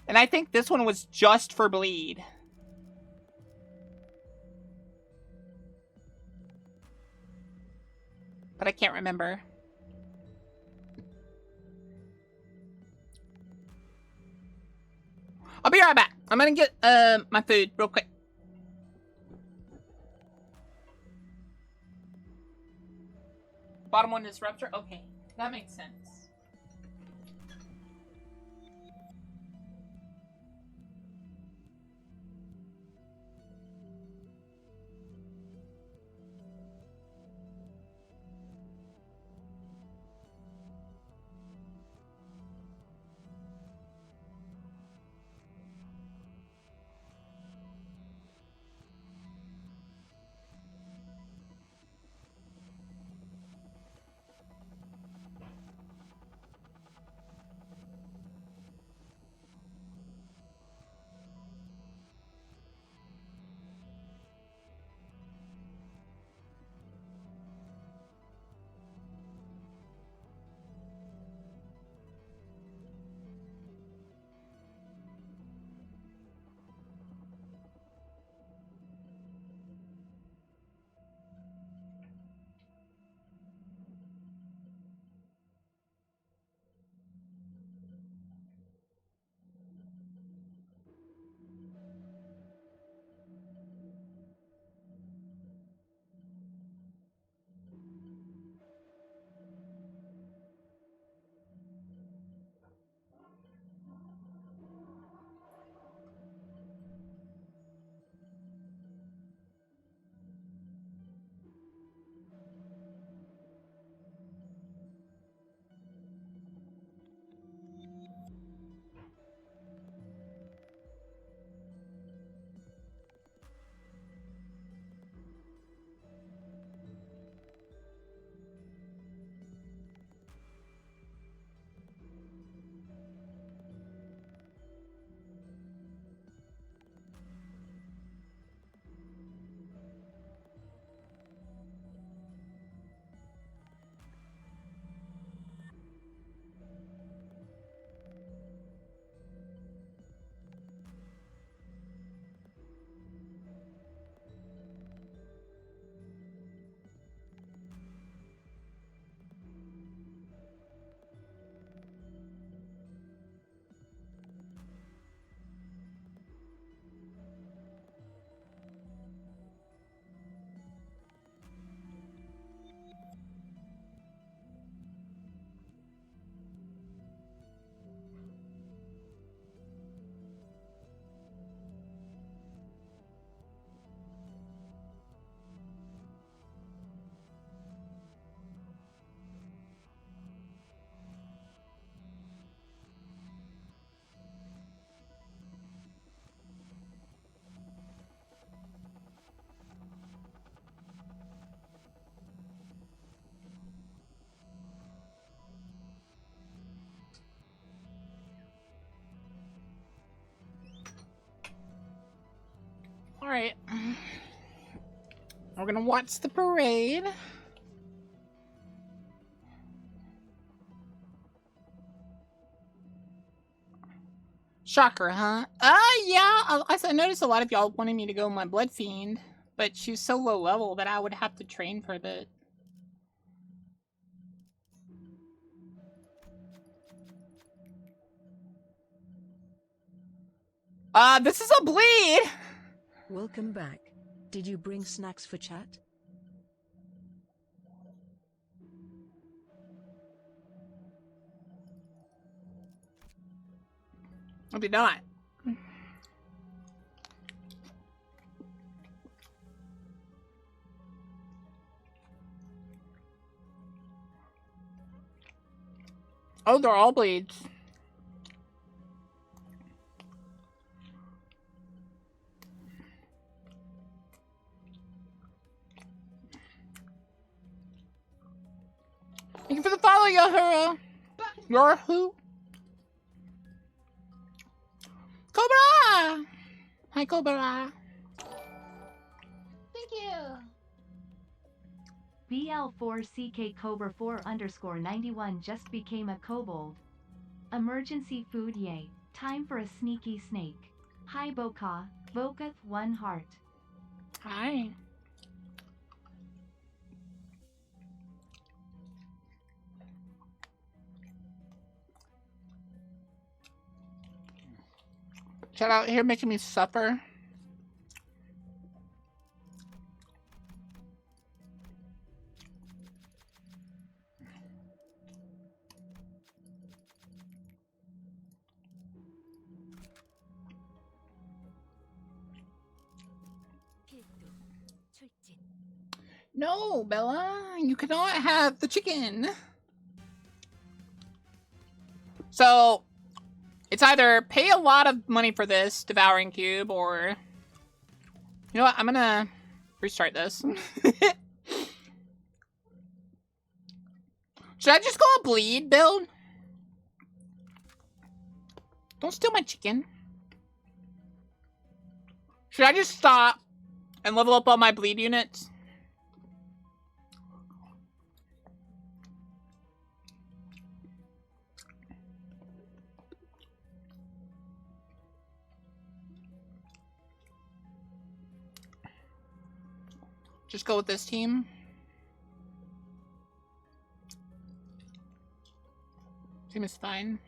And I think this one was just for bleed. But I can't remember. I'll be right back. I'm gonna get my food real quick. Bottom one is rupture? Okay, that makes sense. Alright. We're gonna watch the parade. Shocker, huh? Yeah. I noticed a lot of y'all wanted me to go my Blood Fiend, but she's so low level that I would have to train for a bit. This is a bleed! Welcome back. Did you bring snacks for chat? I did not. Oh, they're all bleeds. Thank you for the follow, Yahura. You're who? Cobra! Hi, Cobra. Thank you. BL4CK Cobra 4_91 just became a kobold. Emergency food, yay. Time for a sneaky snake. Hi Bokath 1 heart. Hi. Shout out here making me suffer. No, Bella, you cannot have the chicken. So, it's either pay a lot of money for this Devouring Cube, or... You know what, I'm gonna restart this. Should I just go a bleed build? Don't steal my chicken. Should I just stop and level up all my bleed units? Just go with this team. Team is fine.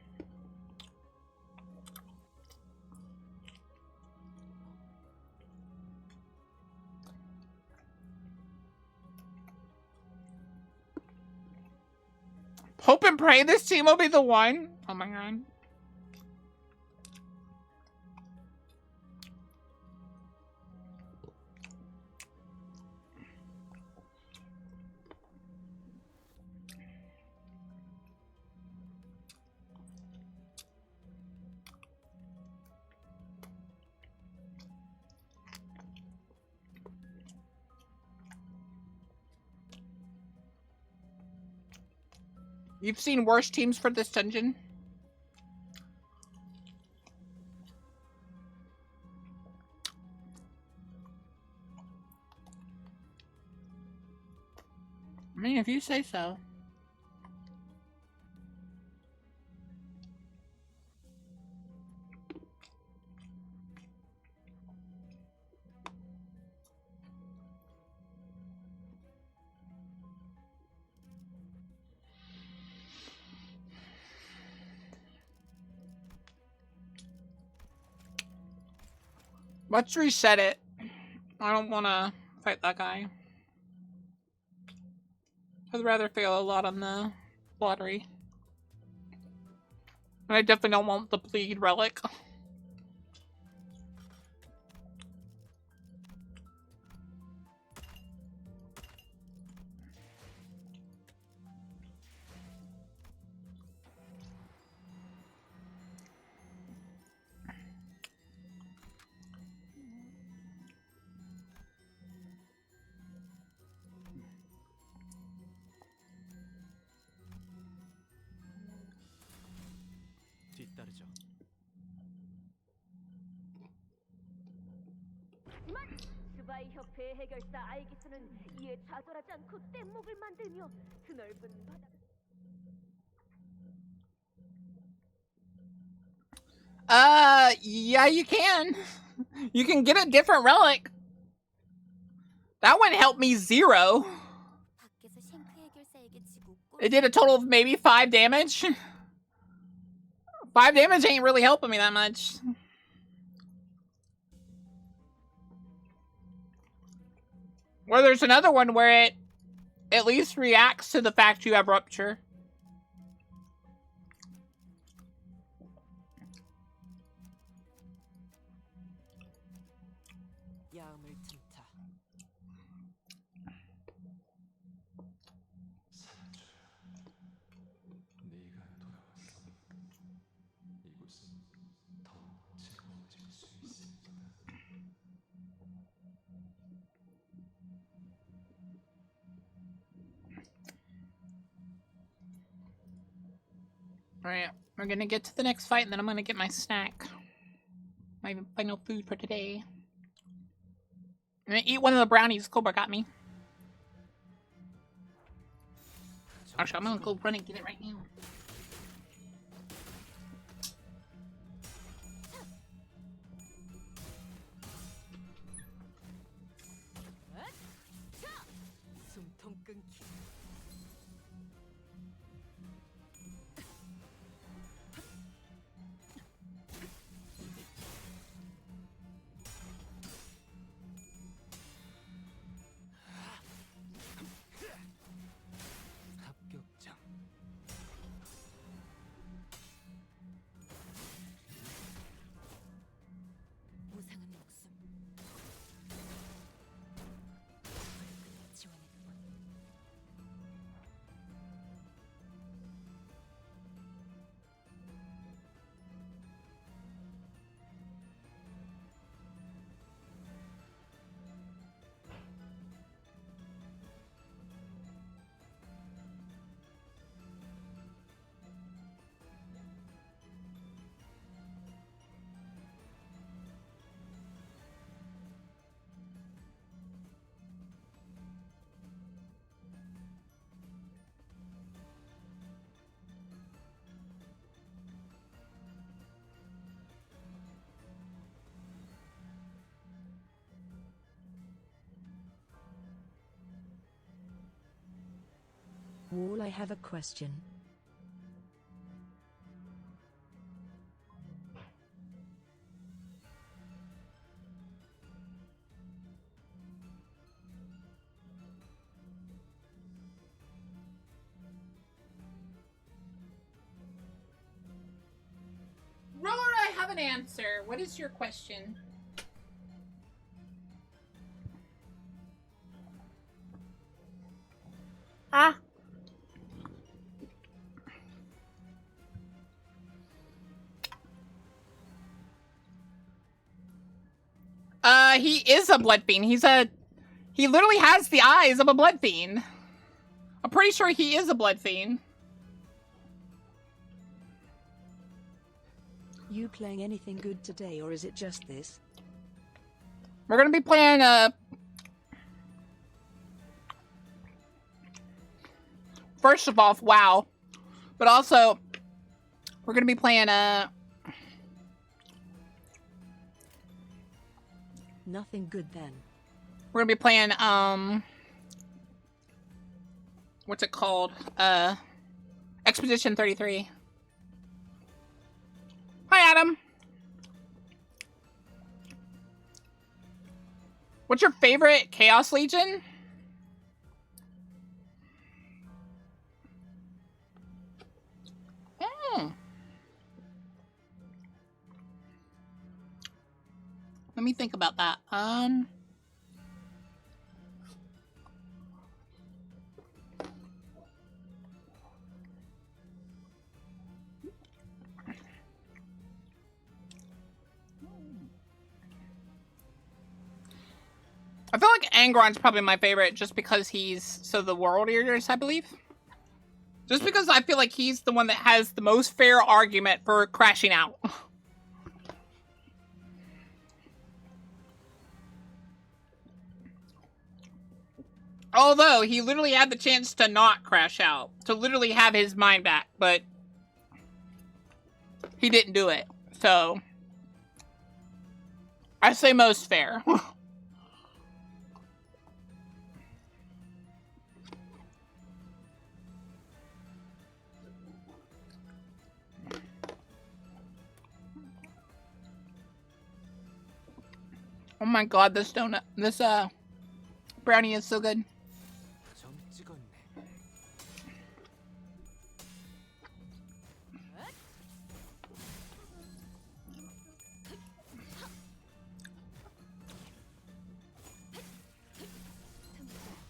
Hope and pray this team will be the one. Oh my god. You've seen worse teams for this dungeon? I mean, if you say so. Let's reset it. I don't want to fight that guy. I'd rather fail a lot on the lottery. And I definitely don't want the bleed relic. 하지만 스바이 협회 해결사 아이기스는 이에 좌절하지 않고 뗏목을 만들며 드넓은 바다. Yeah, you can. You can get a different relic. That one helped me 0. 밖에서 싱크 해결사에게 지고 It did a total of maybe 5 damage. 5 damage ain't really helping me that much. Well, there's another one where it at least reacts to the fact you have rupture. 야음을 틈타. 네가 돌아왔어. 이곳은 더욱 즐거워질 수 있습니다. Alright, we're gonna get to the next fight and then I'm gonna get my snack. My final food for today. I'm gonna eat one of the brownies Cobra got me. Actually, I'm gonna go run and get it right now. 숨통 끊기. 합격장. 무상한 목숨. 지원의 분. Wall, I have a question. Roar, I have an answer. What is your question? Ah. He is a blood fiend. He literally has the eyes of a blood fiend. I'm pretty sure he is a blood fiend. You playing anything good today, or is it just this? We're gonna be playing, first of all, WoW. But also, we're gonna be playing, Nothing good then. we're gonna be playing, what's it called? Expedition 33. Hi, Adam. What's your favorite Chaos Legion? Let me think about that. I feel like Angron's probably my favorite just because he's the World Eaters, I believe. Just because I feel like he's the one that has the most fair argument for crashing out. Although he literally had the chance to not crash out, to literally have his mind back, but he didn't do it. So I say most fair. Oh my god, this donut, this brownie is so good. 점 찍었네.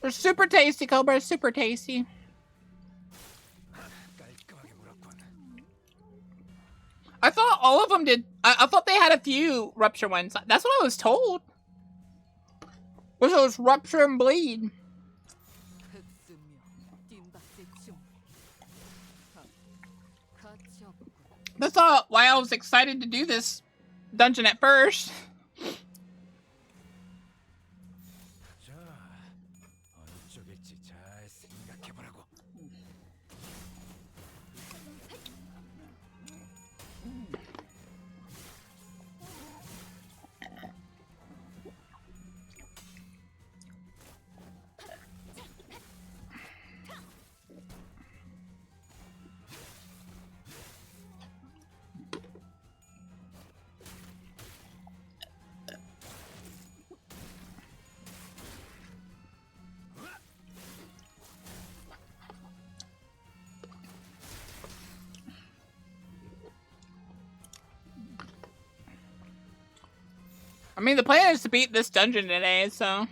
They're super tasty, Cobra. Super tasty. 깔끔하게 물었군. I thought all of them did. I thought they had a few rupture ones. That's what I was told. Was those rupture and bleed? 흑수며 뜀박질 중. 가치 없군. That's why I was excited to do this dungeon at first. 자, 어느 쪽일지 잘 생각해보라고. I mean, the plan is to beat this dungeon today, so.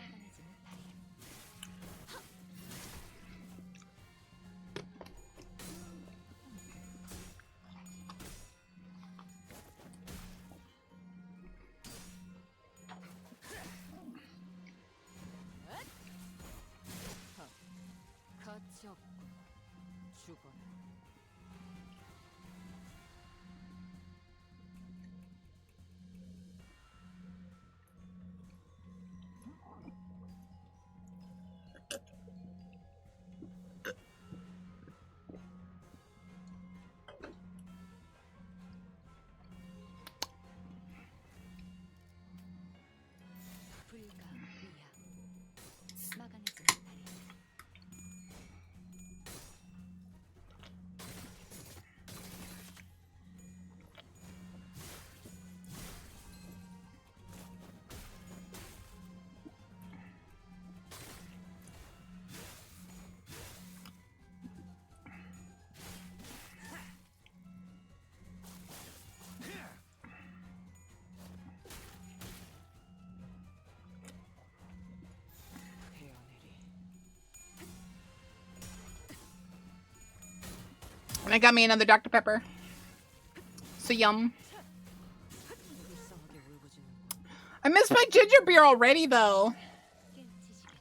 가치 없군. 죽어라. 불가위야. 막아내지 못하리. 헤어내리. And I got me another Dr. Pepper. So yum. 불쌍하게 울부짖는군. I missed my ginger beer already, though. 깨우치 시간.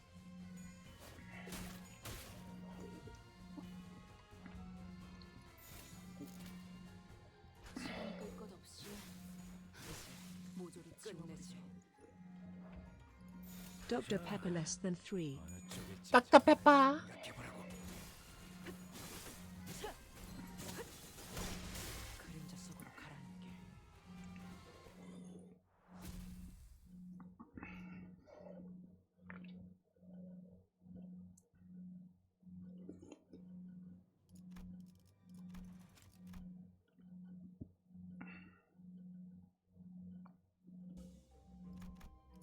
끌 것 없이 모조리 끝내지. Dr. Pepper less than 3. 어느 쪽일지 Dr. Pepper. 생각해보라고. 그림자 속으로 가라는 길. 그 이름은 내게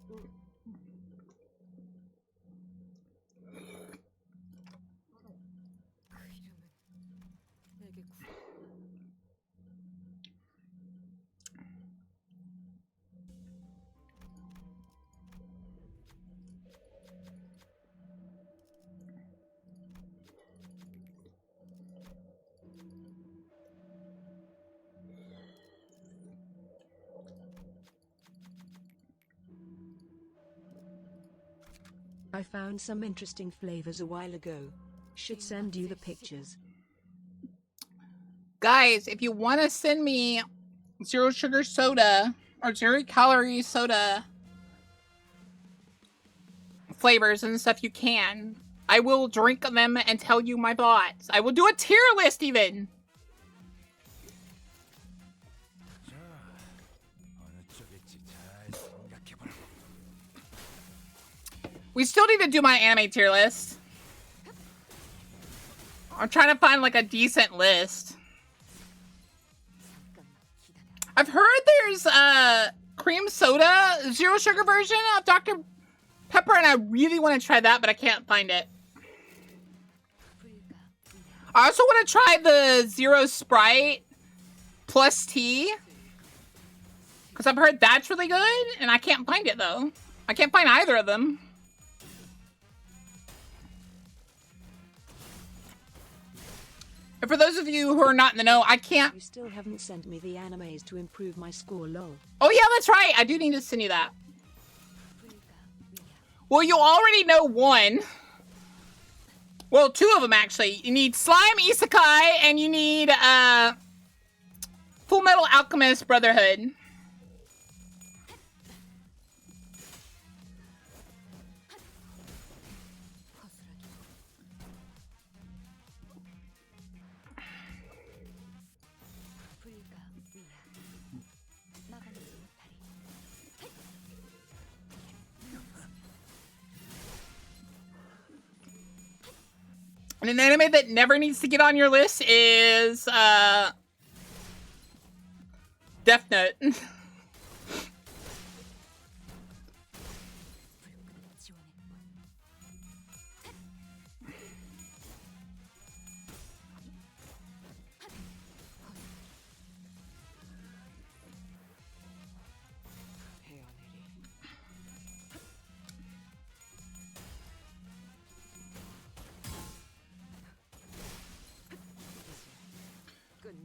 구. I found some interesting flavors a while ago. Should send you the pictures. Guys, if you want to send me zero sugar soda or 0 calorie soda flavors and stuff, you can. I will drink them and tell you my thoughts. I will do a tier list even. 자, 어느 쪽일지 잘 생각해보라고. We still need to do my anime tier list. I'm trying to find like a decent list. I've heard there's a cream soda, zero sugar version of Dr. Pepper, and I really want to try that, but I can't find it. I also want to try the zero Sprite plus tea, because I've heard that's really good, and I can't find it though. I can't find either of them. And for those of you who are not in the know, I can't... You still haven't sent me the animes to improve my score, lol. Oh yeah, that's right. I do need to send you that. Well, you already know one. Well, two of them actually. You need Slime Isekai and you need Full Metal Alchemist Brotherhood. And an anime that never needs to get on your list is Death Note.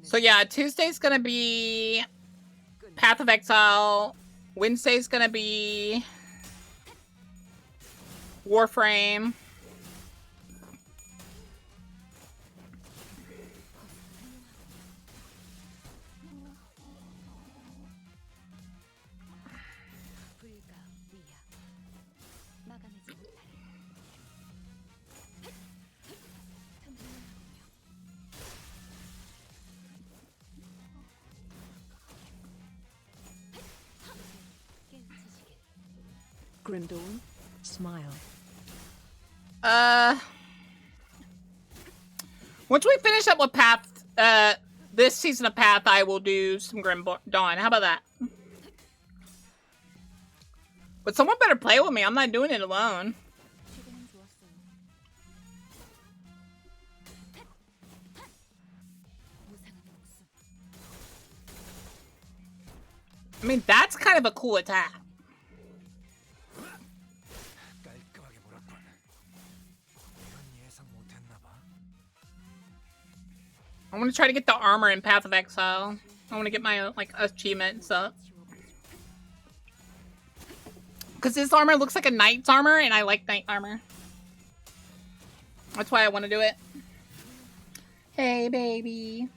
So yeah, Tuesday's gonna be Path of Exile. Wednesday's gonna be Warframe. Grimdawn, smile. Once we finish up with Path, this season of Path, I will do some Grim Dawn. How about that? But someone better play with me. I'm not doing it alone. I mean, that's kind of a cool attack. 깔끔하게 몰았군. 이건 예상 못했나 봐. I want to try to get the armor in Path of Exile. I want to get my, like, achievements up. Because this armor looks like a knight's armor, and I like knight armor. That's why I want to do it. Hey, baby.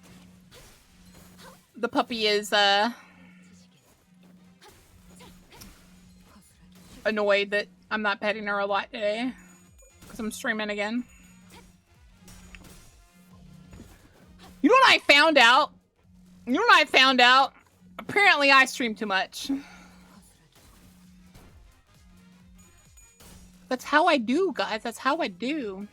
The puppy is, annoyed that I'm not petting her a lot today. Because I'm streaming again. You know what I found out? You know what I found out? Apparently I stream too much. That's how I do, guys. That's how I do.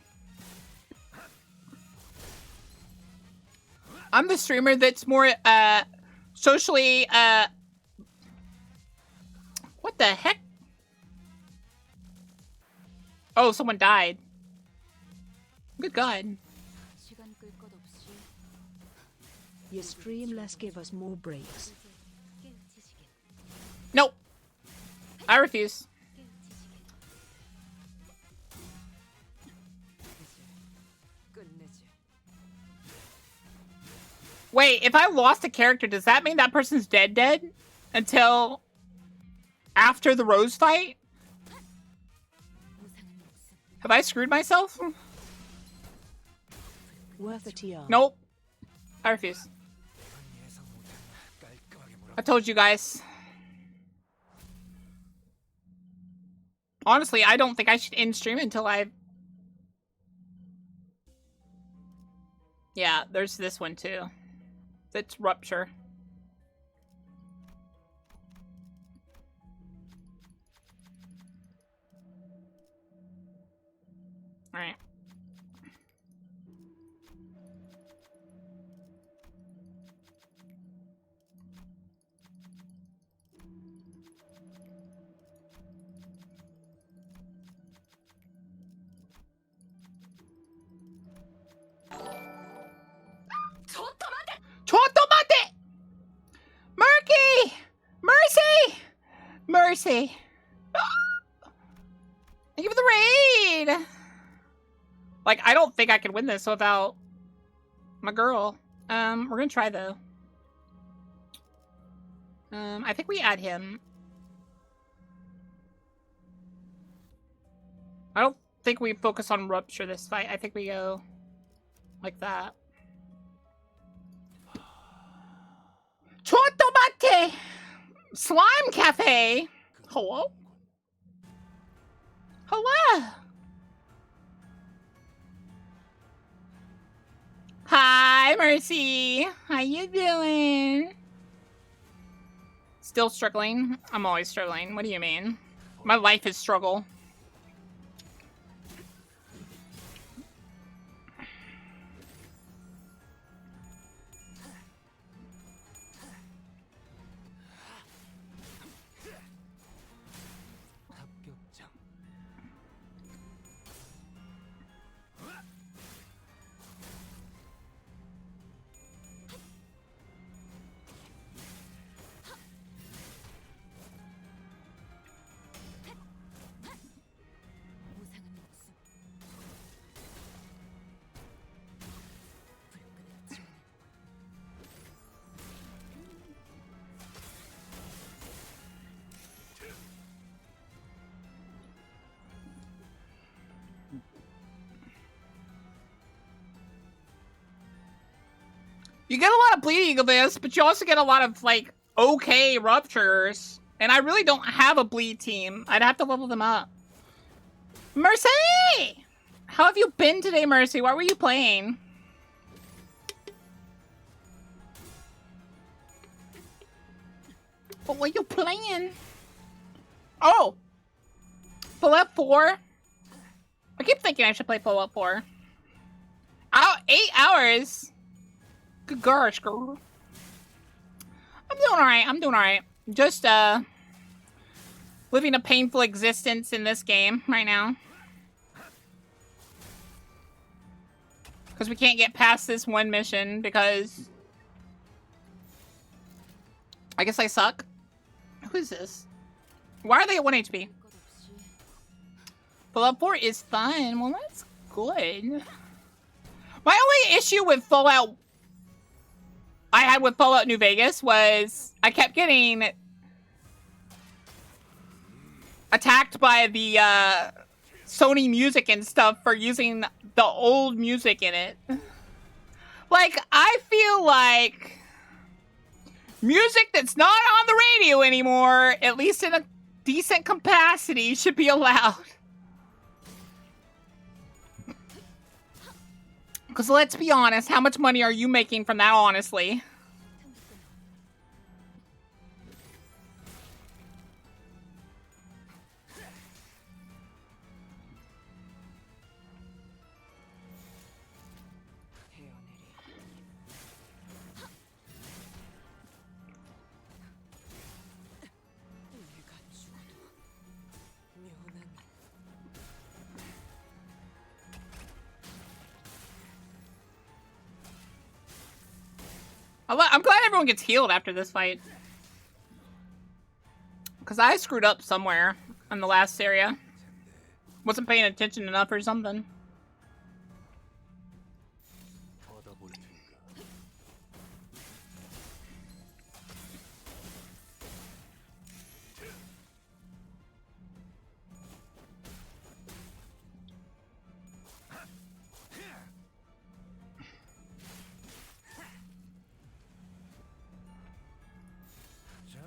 I'm the streamer that's more, socially, what the heck? Oh, someone died. Good God. You stream less, give us more breaks. Nope. I refuse. Wait, if I lost a character, does that mean that person's dead until after the Rose fight? Have I screwed myself? Worth a TR. Nope. I refuse. I told you guys. Honestly, I don't think I should end stream until I Yeah, there's this one too. It's rupture. All right. Chotomate! Murky! Mercy! Mercy. Thank you for the raid! Like, I don't think I could win this without my girl. We're gonna try, though. I think we add him. I don't think we focus on Rupture this fight. I think we go like that. Chotomate! Slime Cafe! Hello? Hello? Hi, Mercy. How you doing? Still struggling? I'm always struggling. What do you mean? My life is struggle. 합격장. 무상은 없음. 불끈한 지원을 You get a lot of bleeding of this, but you also get a lot of, like, okay ruptures. And I really don't have a bleed team. I'd have to level them up. Mercy! How have you been today, Mercy? What were you playing? What were you playing? Oh! Fallout 4? I keep thinking I should play Fallout 4. Oh, 8 hours? Good gosh, girl. I'm doing alright. I'm doing alright. Just, living a painful existence in this game right now. Because we can't get past this one mission because... I guess I suck. Who is this? Why are they at 1 HP? 것 없이 Fallout 4 is fun. Well, that's good. My only issue with Fallout I had with Fallout New Vegas was I kept getting attacked by the Sony music and stuff for using the old music in it. Like, I feel like music that's not on the radio anymore, at least in a decent capacity, should be allowed. Because let's be honest, how much money are you making from that, honestly? 내가 죽어도 묘는 I'm glad everyone gets healed after this fight. Because I screwed up somewhere in the last area. Wasn't paying attention enough or something. 받아볼 테니까. 자,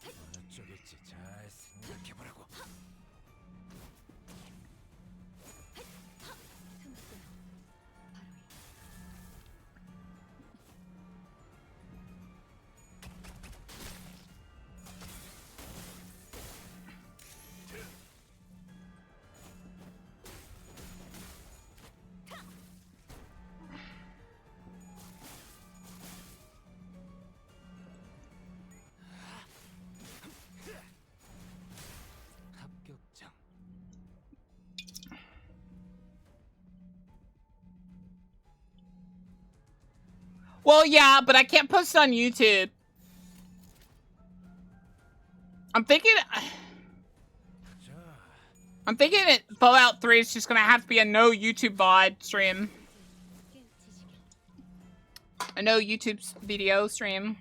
어느 쪽일지 잘 생각해보라고. Well, yeah, but I can't post it on YouTube. I'm thinking Fallout 3 is just gonna have to be a no YouTube VOD stream. A no YouTube video stream.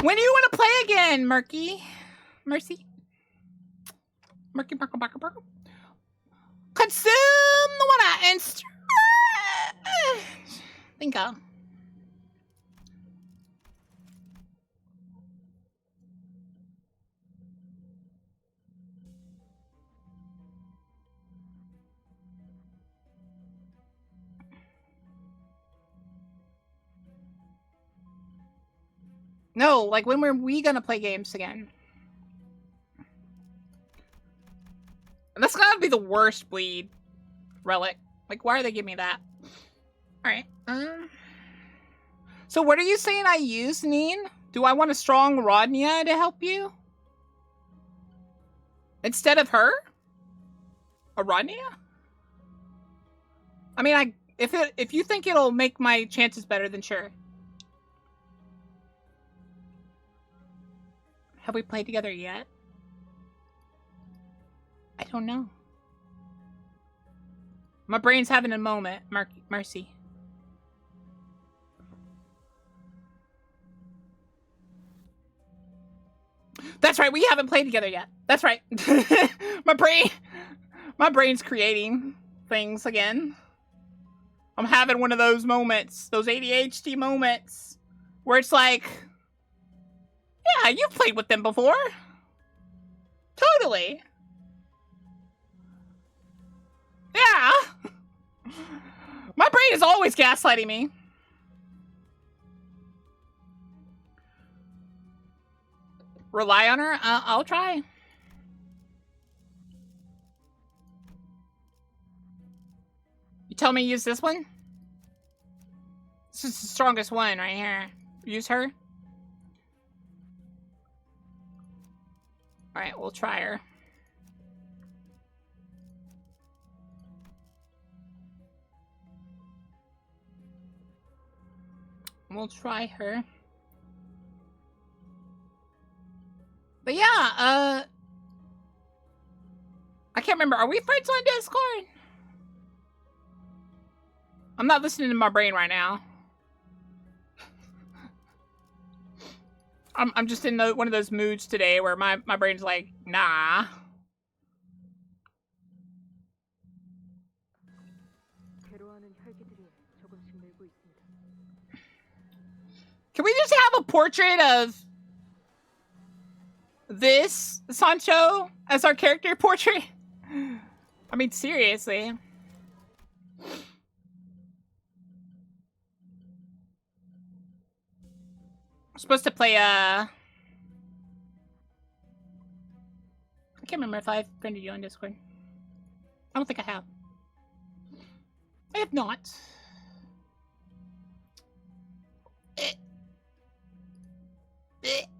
When do you want to play again, Murky? Mercy? Murky, Marco, Marco, Marco. Consume the water and think of. No, like when were we gonna play games again? That's gotta be the worst bleed relic. Like, why are they giving me that? Alright. So what are you saying I use, Neen? Do I want a strong Rodnia to help you? Instead of her? A Rodnia? I mean, if you think it'll make my chances better, then sure. Have we played together yet? I don't know. My brain's having a moment, Mercy. That's right, we haven't played together yet. That's right. my brain's creating things again. I'm having one of those moments, those ADHD moments, where it's like, yeah, you've played with them before. Totally. Yeah. My brain is always gaslighting me. Rely on her? I'll try. You tell me to use this one? This is the strongest one right here. Use her? Alright, we'll try her. We'll try her. But yeah, I can't remember. Are we friends on Discord? I'm not listening to my brain right now. I'm just in one of those moods today where my brain's like, nah. Can we just have a portrait of this Sancho as our character portrait? I mean, seriously. I'm supposed to play, I can't remember if I've friended you on Discord. I don't think I have. I have not.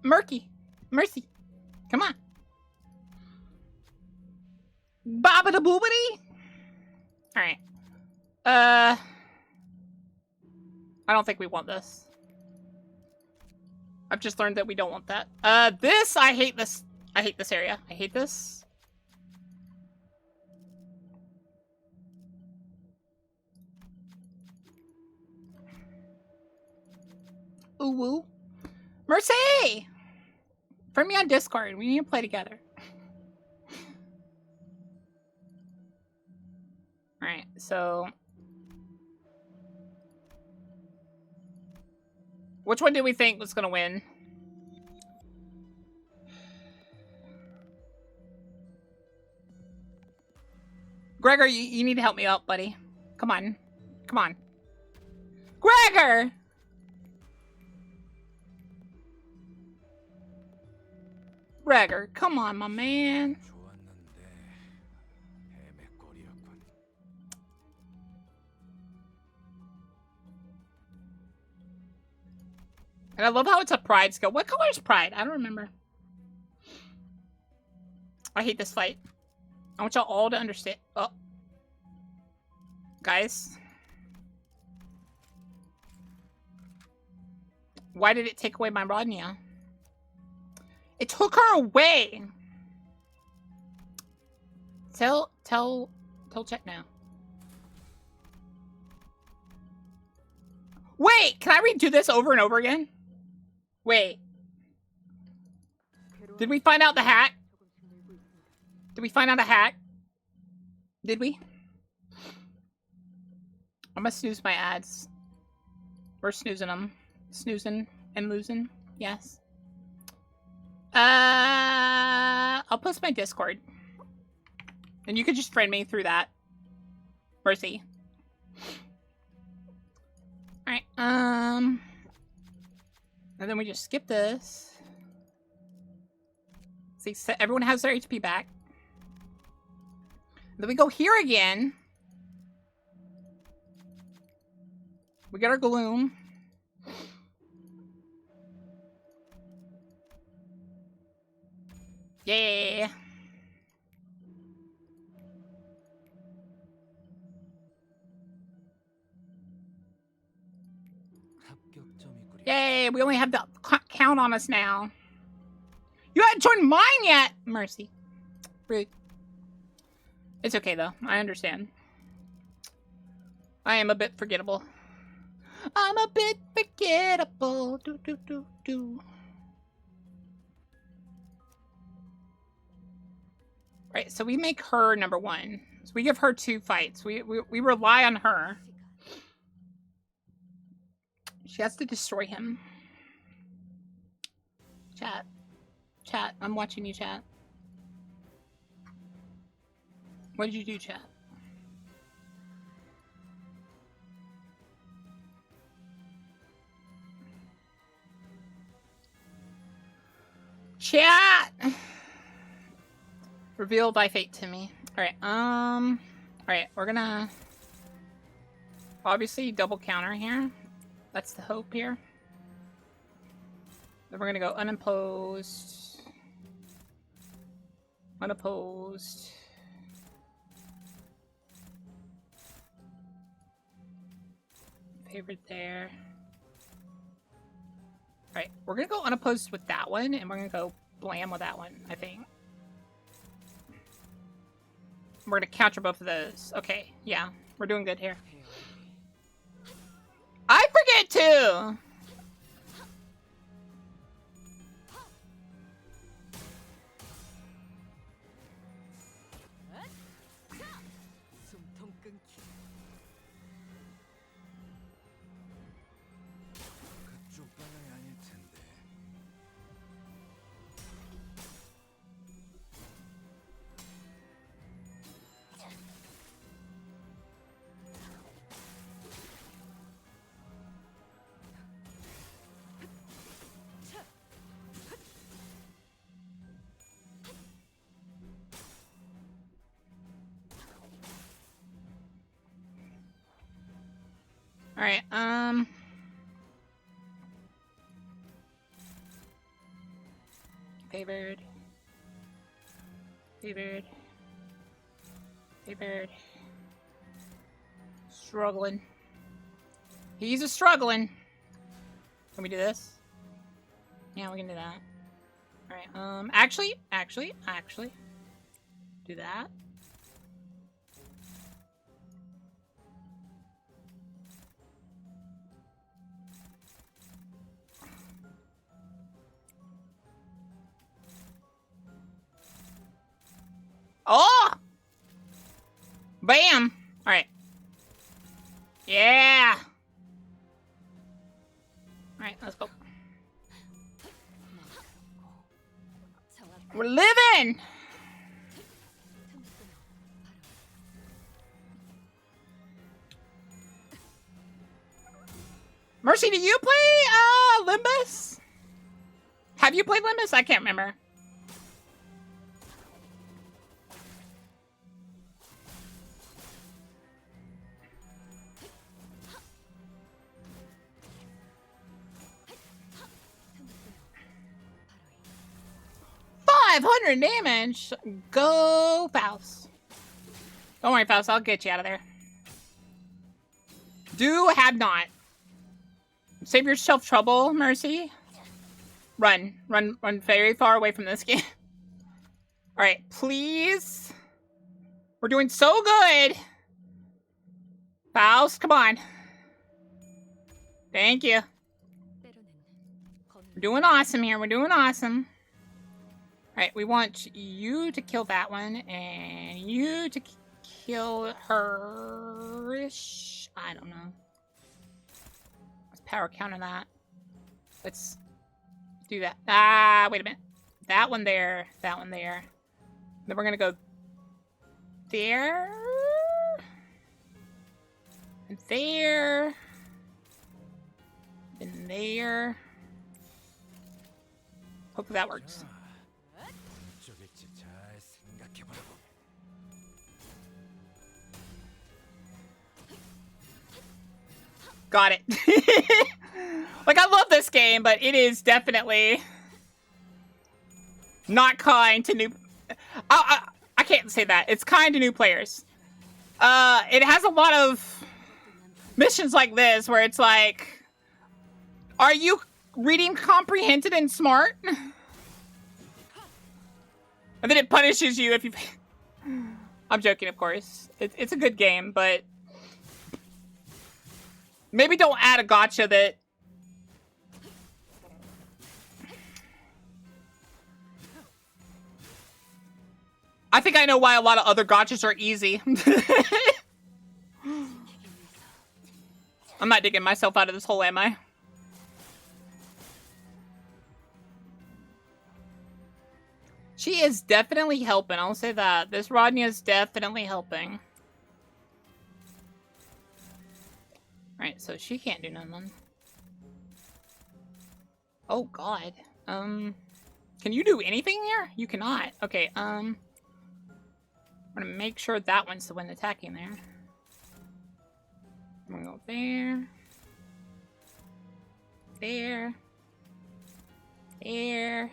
Murky. Mercy. Come on. Bobbida boobity. Alright. I don't think we want this. I've just learned that we don't want that. This, I hate this. I hate this area. I hate this. Ooh woo. Mercy! Friend me on Discord. We need to play together. Alright, so... which one do we think was gonna win? Gregor, you need to help me out, buddy. Come on. Come on. Gregor! Gregor, come on, my man. And I love how it's a pride skill. What color is pride? I don't remember. I hate this fight. I want y'all all to understand. Oh. Guys. Why did it take away my Rodnia? It took her away. Tell Chet now. Wait, can I redo this over and over again? Wait. Did we find out the hack? Did we find out a hack? Did we? I'm gonna snooze my ads. We're snoozing them. Snoozing and losing. Yes. I'll post my Discord. And you could just friend me through that. Mercy. Alright, and then we just skip this. See, so everyone has their HP back. Then we go here again. We get our gloom. Yeah. Yay, we only have the count on us now. You haven't joined mine yet! Mercy. Rude. It's okay, though. I understand. I am a bit forgettable. I'm a bit forgettable. Right, so we make her number one. So we give her 2 fights. We rely on her. She has to destroy him. Chat. Chat. I'm watching you, chat. What did you do, chat? Chat! Reveal thy fate to me. Alright, alright, we're gonna obviously double counter here. That's the hope here. Then we're gonna go unopposed. Unopposed. Favorite there. Alright, we're gonna go unopposed with that one, and we're gonna go blam with that one, I think. We're gonna counter both of those. Okay, yeah, we're doing good here. I forget too! 숨통 끊기. 그쪽 방향이 아닐 텐데. Alright, Favored. Favored. Favored. Struggling. He's a struggling. Can we do this? Yeah, we can do that. Alright, actually. Do that. Oh! Bam! Alright. Yeah! Alright, let's go. We're living! Mercy, do you play, Limbus? Have you played Limbus? I can't remember. $500 damage. Go, Faust. Don't worry, Faust. I'll get you out of there. Do have not. Save yourself trouble, Mercy. Run very far away from this game. All right, please. We're doing so good. Faust, come on. Thank you. We're doing awesome here. We're doing awesome. All right, we want you to kill that one and you to kill her-ish. I don't know. Let's power counter that. Let's do that. Ah, wait a minute. That one there. That one there. Then we're going to go there. And there. And there. Hopefully that works. 어쩌겠지 잘 생각해보라고. Got it. Like, I love this game, but it is definitely not kind to new... I can't say that. It's kind to new players. It has a lot of missions like this where it's like, are you reading comprehended and smart? And then it punishes you if you... I'm joking, of course. It's a good game, but maybe don't add a gotcha that... I think I know why a lot of other gotchas are easy. I'm not digging myself out of this hole, am I? She is definitely helping, I'll say that. This Rodney is definitely helping. Alright, so she can't do nothing. Oh god. Can you do anything here? You cannot. Okay, I'm gonna make sure that one's the one attacking there. I'm gonna go there. There. There.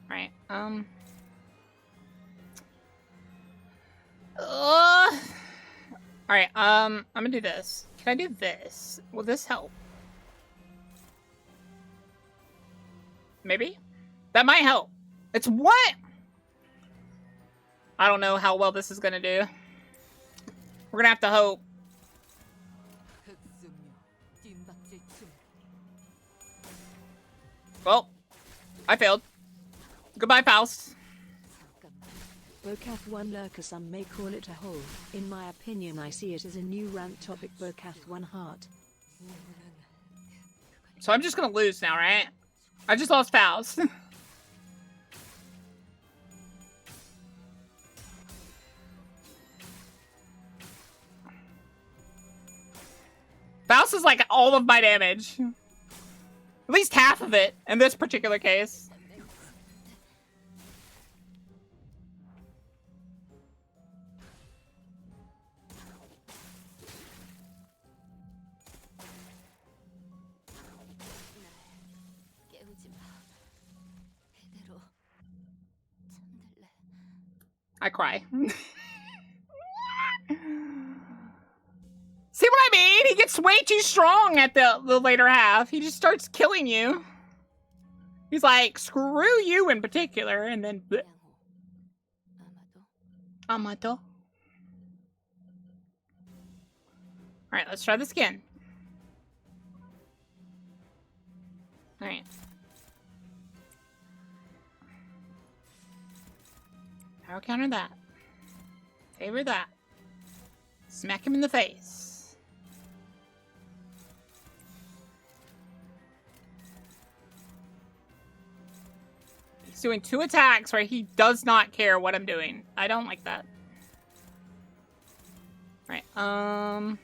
Right, Alright, I'm gonna do this. Can I do this? Will this help? Maybe? That might help. It's what? I don't know how well this is gonna do. We're gonna have to hope. Well, I failed. Goodbye, Faust. Bokath 1 lurker, some may call it a hole. In my opinion, I see it as a new rant topic. Bokath 1 heart. So I'm just gonna lose now, right? I just lost Faust. Faust is like all of my damage. At least half of it in this particular case. I cry. See what I mean? He gets way too strong at the later half. He just starts killing you. He's like, screw you in particular, and then... bleh. Amato. Alright, let's try this again. Alright. Power counter that. Favor that. Smack him in the face. He's doing 2 attacks where he does not care what I'm doing. I don't like that. Alright, Alright,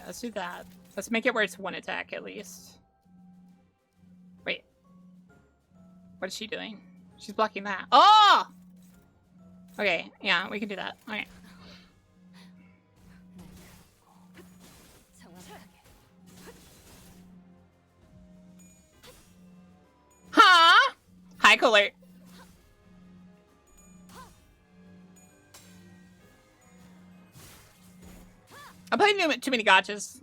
let's do that. Let's make it where it's 1 attack at least. Wait. What is she doing? She's blocking that. Oh! Okay, yeah, we can do that. Okay. cooler. I played too many gotchas.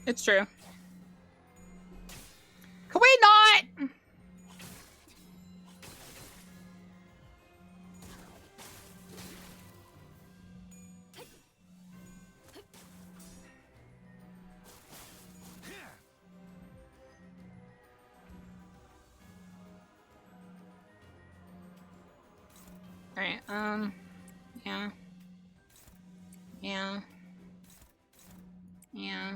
It's true. Can we not? Alright, yeah. Yeah. Yeah.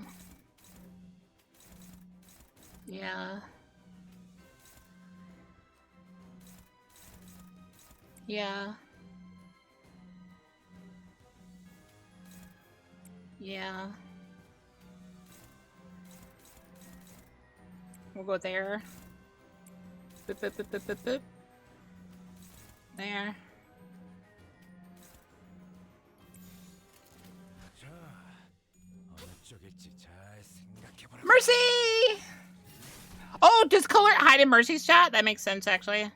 Yeah. Yeah. Yeah. We'll go there. Boop, boop, boop, boop, boop, boop. There. 자, 어느 쪽일지 잘 생각해보라고. Mercy! Oh, does color hide in Mercy's chat? That makes sense, actually.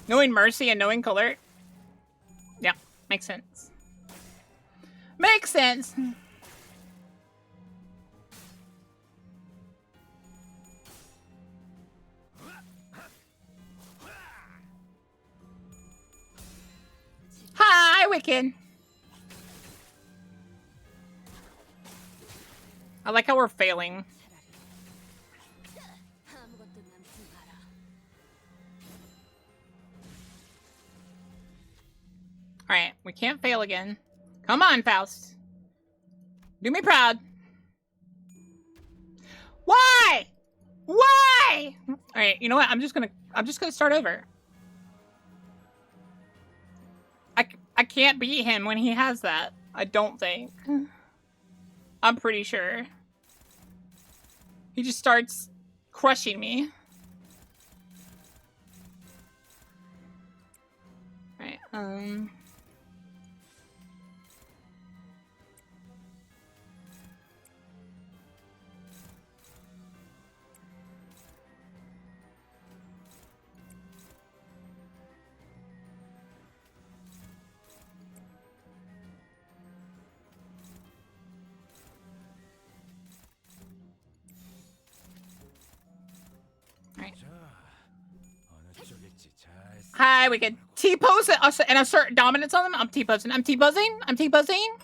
Knowing Mercy and knowing color. Yeah, makes sense. Makes sense. Hi, Wicked. I like how we're failing. 아무것도 남지 마라. Alright, we can't fail again. Come on, Faust. Do me proud. Why? Why? Alright, you know what? I'm just gonna start over. I can't beat him when he has that. I don't think. I'm pretty sure. He just starts crushing me. Alright, 자, 어느 쪽일지 잘 hi, we can T-pose and assert dominance on them. I'm T-posing. I'm T-posing. I'm T-posing.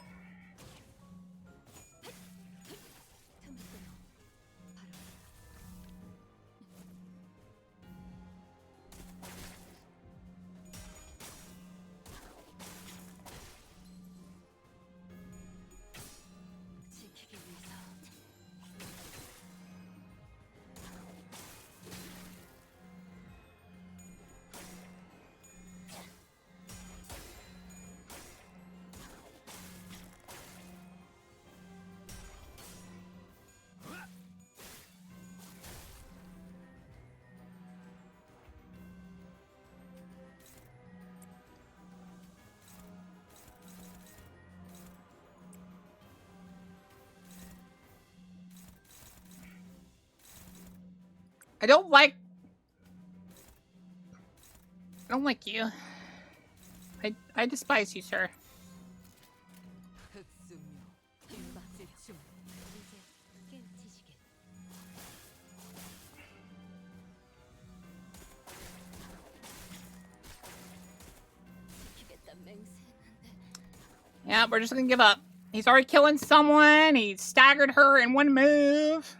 지키기 위해서. I don't like you. I despise you, sir. 흑수묘. 빗맞을 춤. 이제 깨우치시길. 지키겠다 맹세했는데. Yeah, we're just gonna give up. He's already killing someone. He staggered her in one move.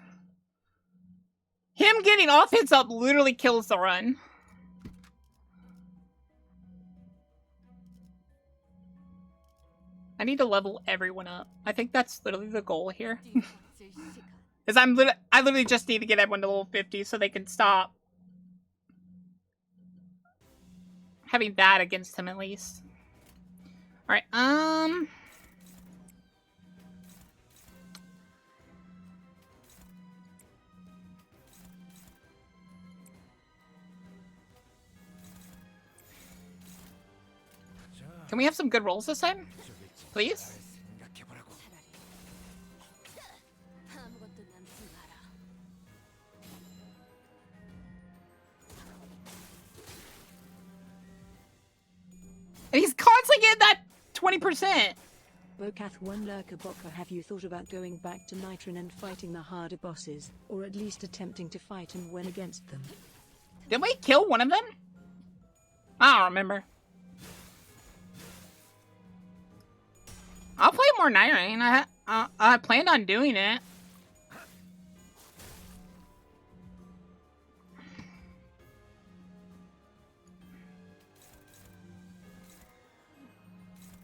Him getting off hits up literally kills the run. I need to level everyone up. I think that's literally the goal here. 뒤집질 시간. Is I literally just need to get everyone to level 50 so they can stop having that against him at least. All right. Can we have some good rolls this time? Please? 잘 생각해보라고. 차라리 아무것도 남지 마라. He's constantly getting that 20%. Bokath 1 Lurker Boka, have you thought about going back to Nitron and fighting the harder bosses, or at least attempting to fight and win against them? Did we kill one of them? I don't remember. I'll play more Nitron. I planned on doing it.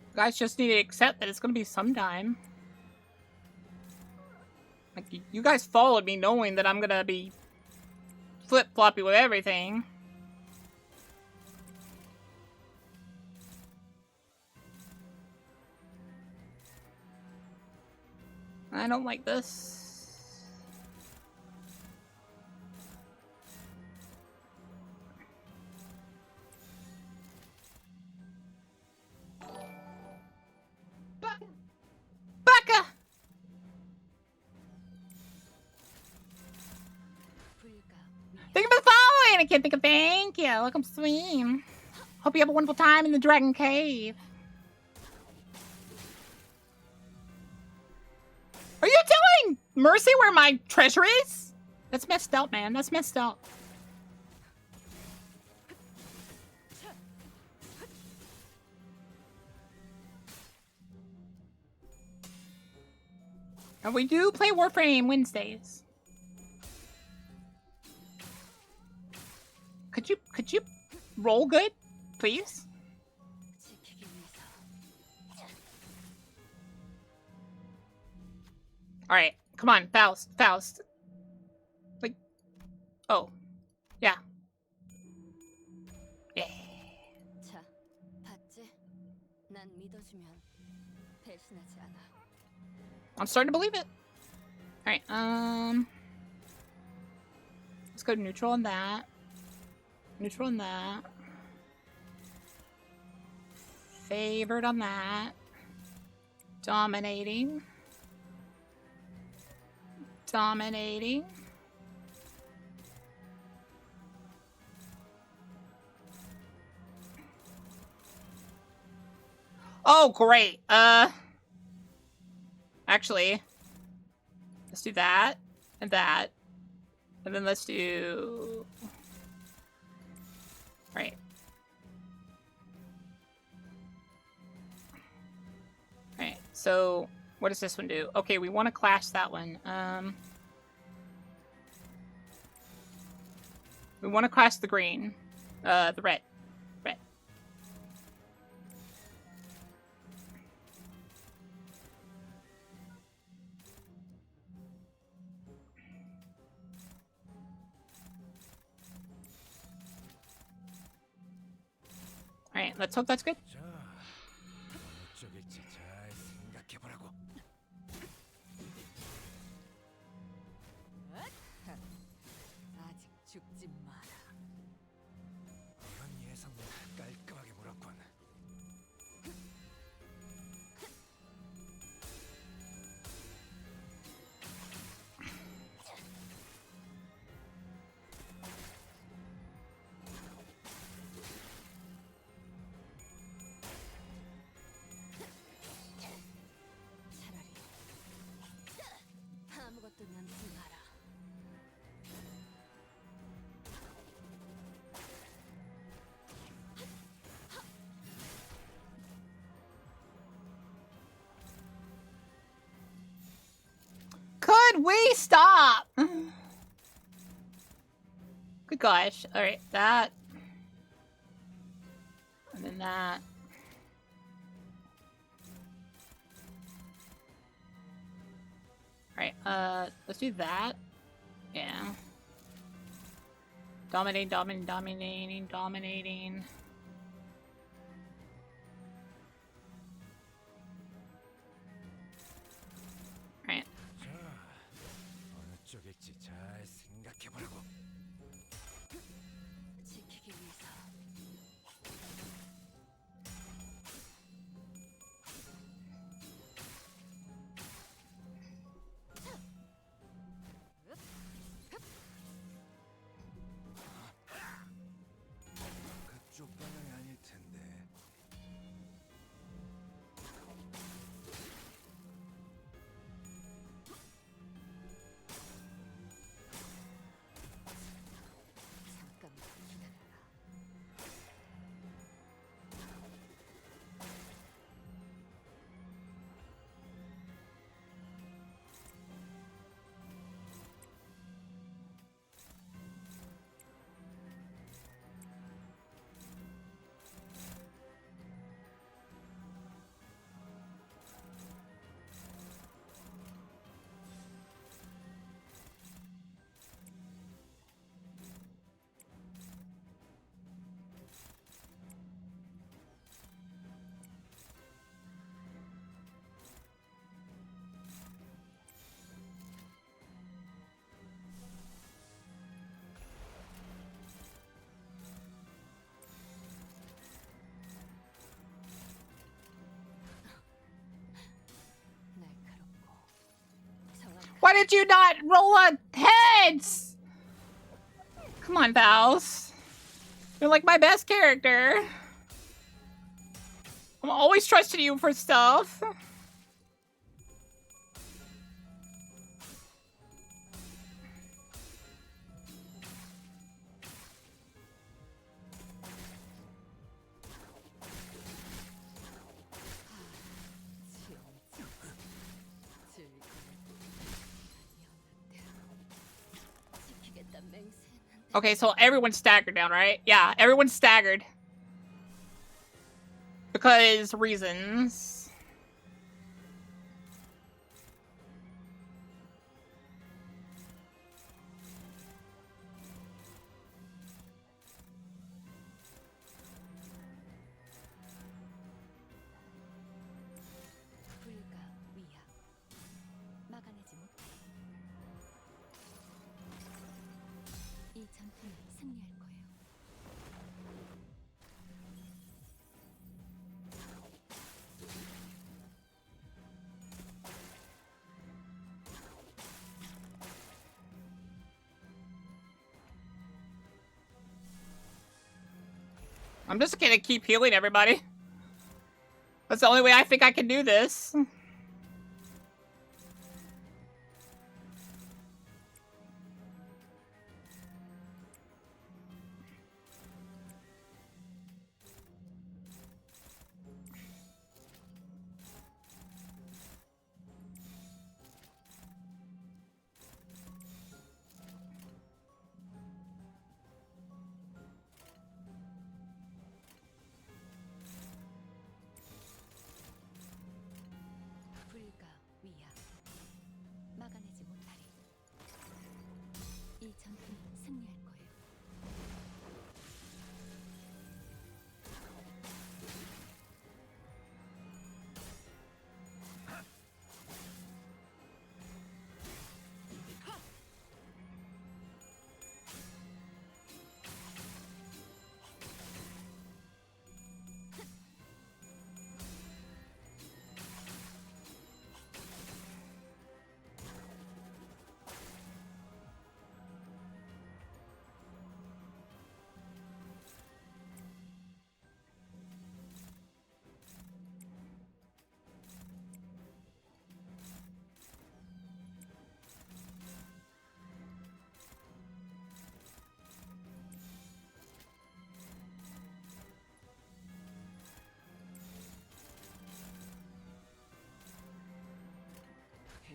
You guys just need to accept that it's gonna be sometime. Like, you guys followed me knowing that I'm gonna be flip-floppy with everything. I don't like this. Baka! Thank you for the following! I can't think of thank you. Welcome, stream. Hope you have a wonderful time in the Dragon Cave. Are you telling Mercy where my treasure is? That's messed up, man. That's messed up. And we do play Warframe Wednesdays. Could you roll good, please? All right, come on, Faust. Like, oh, yeah. Yeah. 자, 봤지? 난 믿어주면 배신하지 않아. I'm starting to believe it. All right, let's go neutral on that. Neutral on that. Favored on that. Dominating. Dominating. Oh, great. Actually, let's do that and that. And then let's do... Right. Right, so what does this one do? Okay, we want to clash that one. We want to clash the green. The red. Red. Alright, let's hope that's good. 자, 어느 쪽일지 잘 생각해보라고. 아직 죽지 마라. 이런 예상은 깔끔하게 물었군. 차라리 아무것도 남지 마라. Could we stop? Good gosh. Alright, that. And then that. Alright, let's do that. Yeah. Dominating. Alright. 자, 어느 쪽일지 잘 생각해보라고. 지키기 위해서. 그쪽 did you not roll a heads? Come on, Vals. You're like my best character. I'm always trusting you for stuff. Okay, so everyone's staggered down, right? Yeah, everyone's staggered. Because reasons. I'm just gonna keep healing everybody. That's the only way I think I can do this.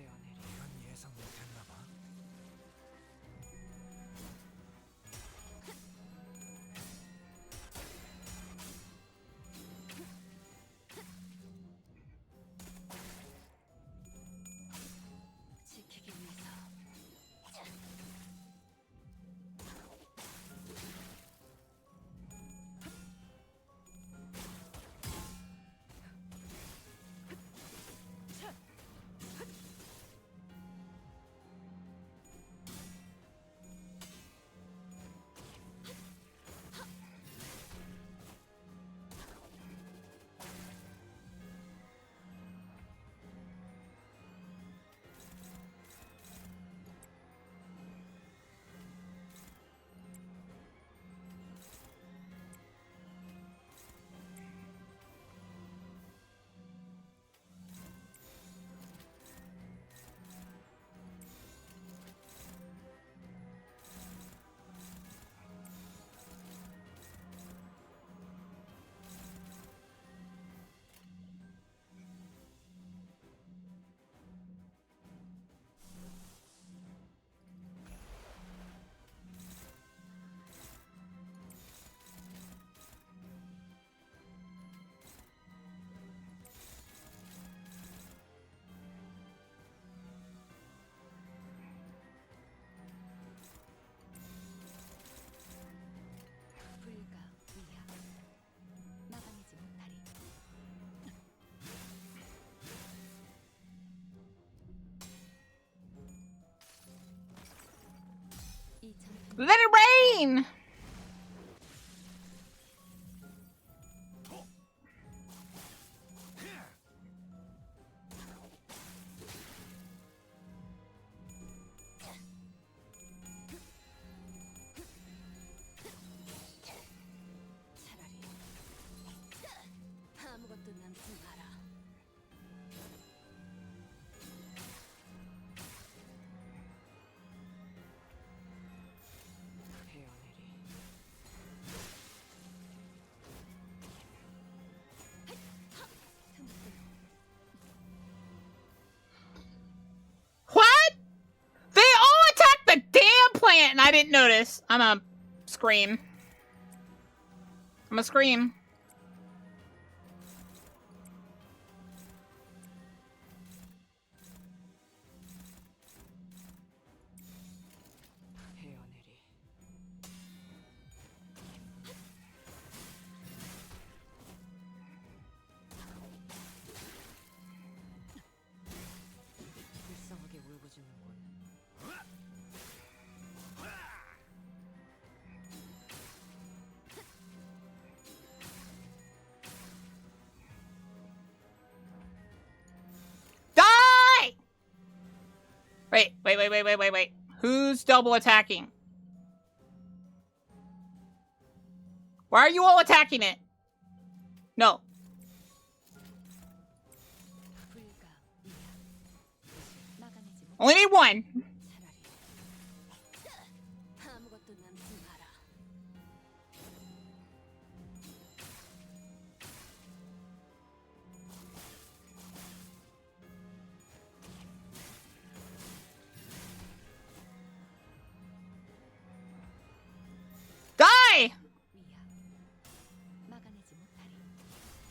이건 예상 못했나 봐. 지키기 위해서. Let it rain! it and I didn't notice. I'm a scream. I'm a scream. 불쌍하게 울부짖는군. Die! Wait. Who's double attacking? Why are you all attacking it? No. 불가 이야. 대신 막아내지 못. Only need one. 차라리 아무것도 남지 마라. Die! 위야. 막아내지 못하리. 나도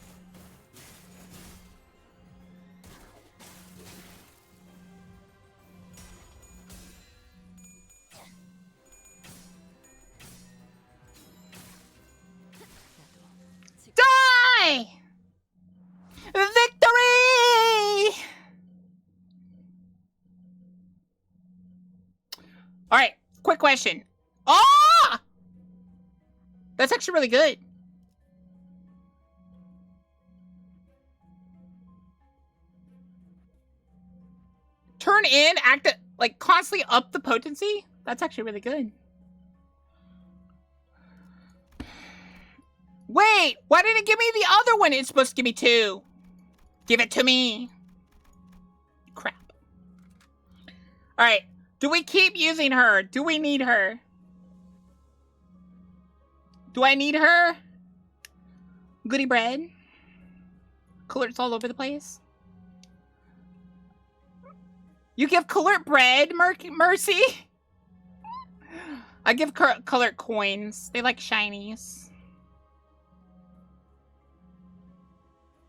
지금 Die! Victory! Alright, quick question. Oh! That's actually really good. Turn in, like constantly up the potency? That's actually really good. Wait, why didn't it give me the other one? It's supposed to give me two. Give it to me. Crap. Alright, do we keep using her? Do we need her? Do I need her? Goody bread. Color's all over the place. You give color bread, Mercy? I give color coins. They like shinies.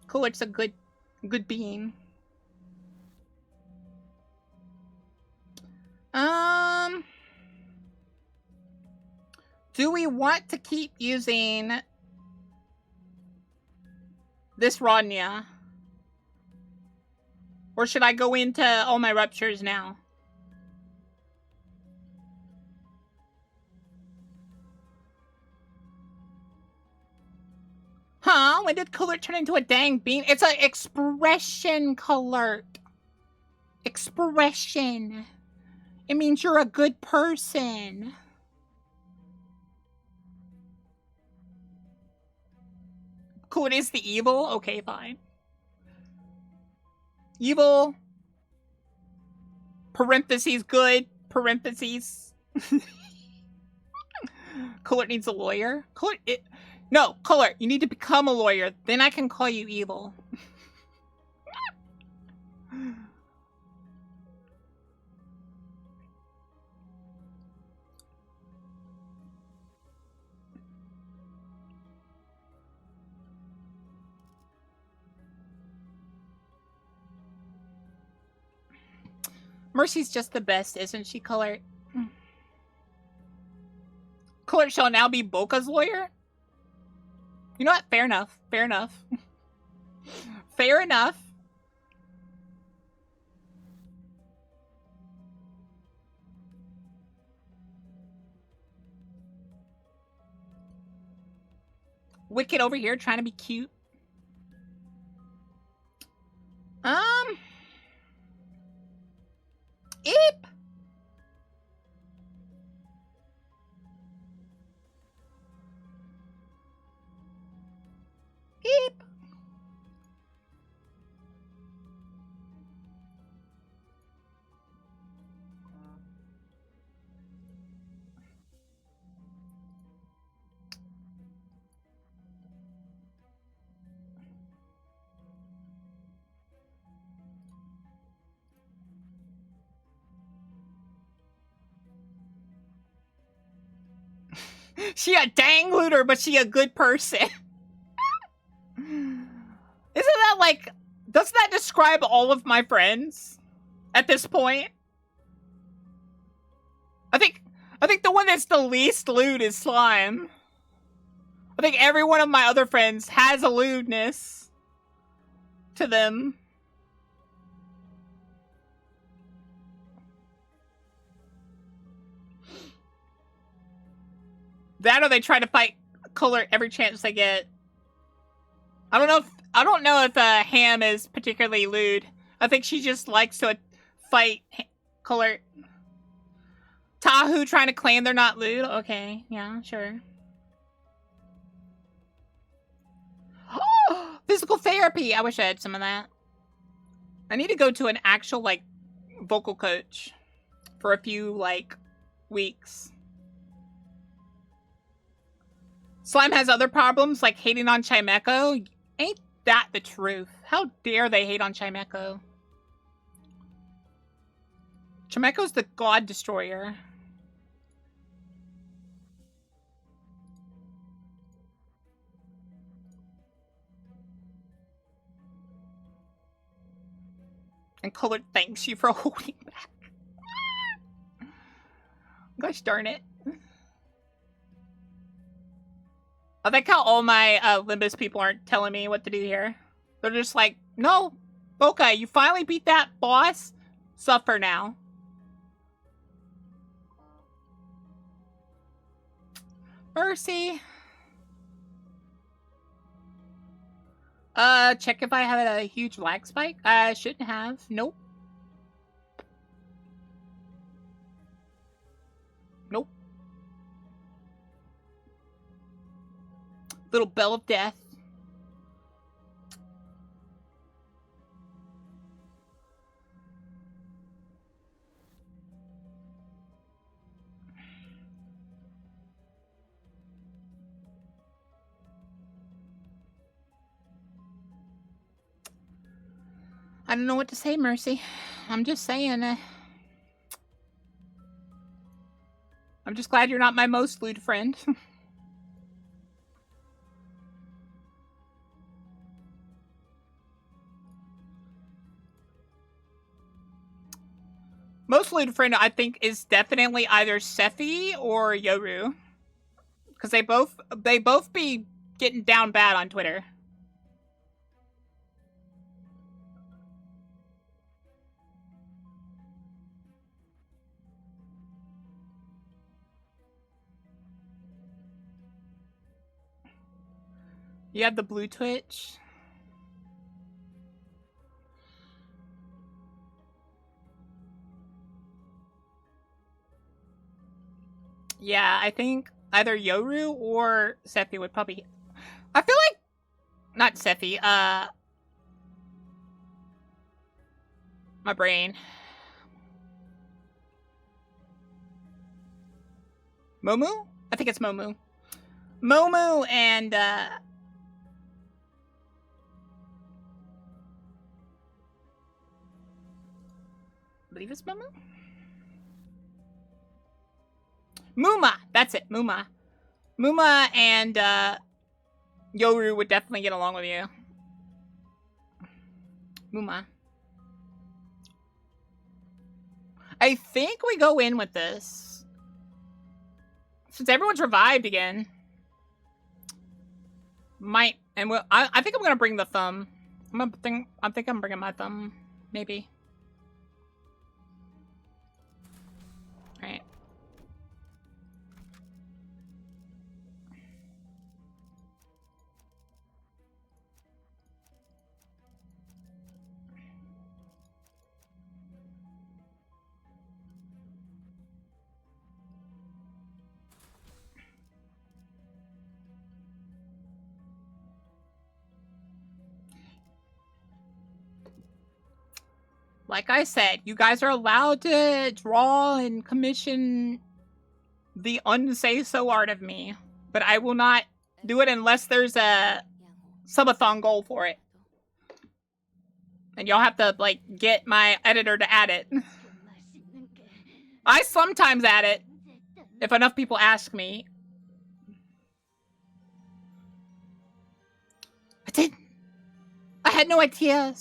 Color's a good bean. Do we want to keep using this Rodnia? Or should I go into all my ruptures now? Huh? When did color turn into a dang bean? It's an expression color. Expression. It means you're a good person. Cool, it is the evil? Okay, fine. Evil. Parentheses good. Parentheses. Color needs a lawyer. No, Color, you need to become a lawyer. Then I can call you evil. Mercy's just the best, isn't she, Color? Color shall now be Boka's lawyer? You know what? Fair enough. Fair enough. Fair enough. Wicked over here trying to be cute. Eep. Eep. She a dang looter, but she a good person. Isn't that like... Doesn't that describe all of my friends at this point? I think the one that's the least lewd is Slime. I think every one of my other friends has a lewdness to them. That or they try to fight Color every chance they get. I don't know if Ham is particularly lewd. I think she just likes to fight Color. Tahu trying to claim they're not lewd. Okay, yeah, sure. Physical therapy. I wish I had some of that. I need to go to an actual like vocal coach for a few like weeks. Slime has other problems, like hating on Chimeco. Ain't that the truth? How dare they hate on Chimeco? Chimeco's the god destroyer. And Colored thanks you for holding back. Gosh darn it. I like how all my Limbus people aren't telling me what to do here. They're just like, no, Boka, you finally beat that boss. Suffer now. Mercy. Check if I have a huge lag spike. I shouldn't have. Nope. Nope. Little bell of death. I don't know what to say, Mercy. I'm just saying, I'm just glad you're not my most lewd friend. Most lewd friend, I think, is definitely either Sephi or Yoru. Because they both be getting down bad on Twitter. You have the blue Twitch. Yeah, I think either Yoru or Sephi would probably... I feel like... Not Sephi, my brain. Momu? I think it's Momu. Momu and, I believe it's Momu? Muma! That's it, Muma. Muma and, Yoru would definitely get along with you. Muma. I think we go in with this. Since everyone's revived again. Might, and we'll, I think I'm gonna bring the thumb. I think I'm bringing my thumb, maybe. Alright. Like I said, you guys are allowed to draw and commission the unsay-so art of me. But I will not do it unless there's a subathon goal for it. And y'all have to, like, get my editor to add it. I sometimes add it, if enough people ask me. had no idea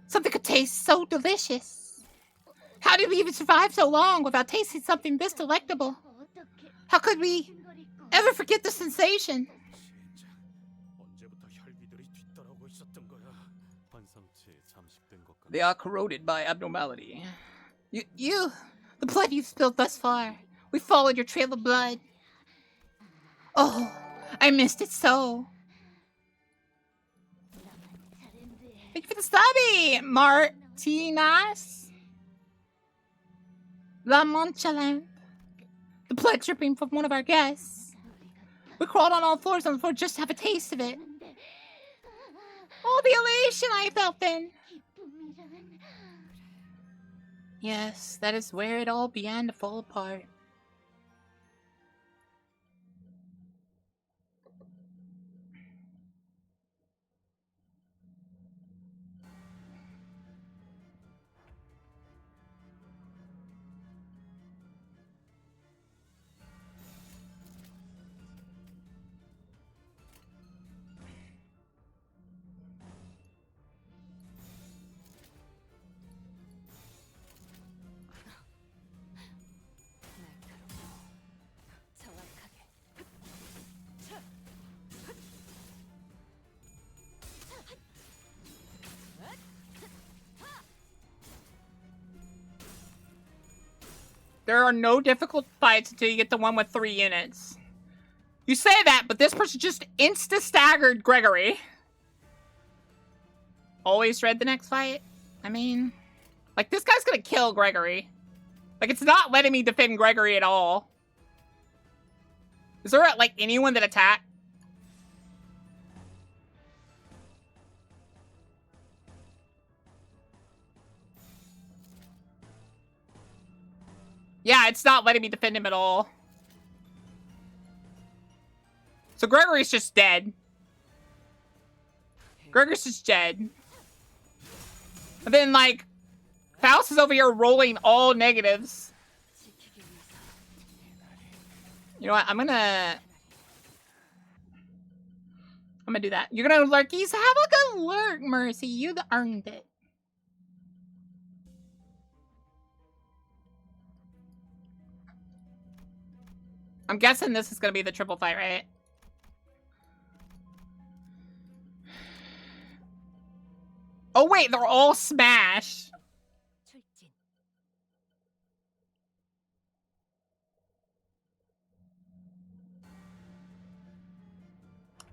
something could taste so delicious. How did we even survive so long without tasting something this delectable? How could we ever forget the sensation? 진짜 언제부터 혈기들이 뒤따라오고 있었던 거야. 환상체에 잠식된 것 같아. They are corroded by abnormality. The blood you've spilled thus far. We followed your trail of blood. Oh, I missed it so. Thank you for the stubby, Martinas. La Monchalant. The blood dripping from one of our guests. We crawled on all fours on the floor just to have a taste of it. Oh, the elation I felt then. Yes, that is where it all began to fall apart. 정확하게. There are no difficult fights until you get the one with 3 units. You say that, but this person just insta-staggered Gregory. Always dread the next fight? I mean, like, this guy's gonna kill Gregory. Like, it's not letting me defend Gregory at all. Is there, like, anyone that attacked? Yeah, it's not letting me defend him at all. So Gregory's just dead. Gregory's just dead. And then, like, Faust is over here rolling all negatives. You know what? I'm gonna do that. You're gonna lurkies? Have a good lurk, Mercy. You earned it. I'm guessing this is gonna be the triple fight, right? Oh wait, they're all smashed. 출진.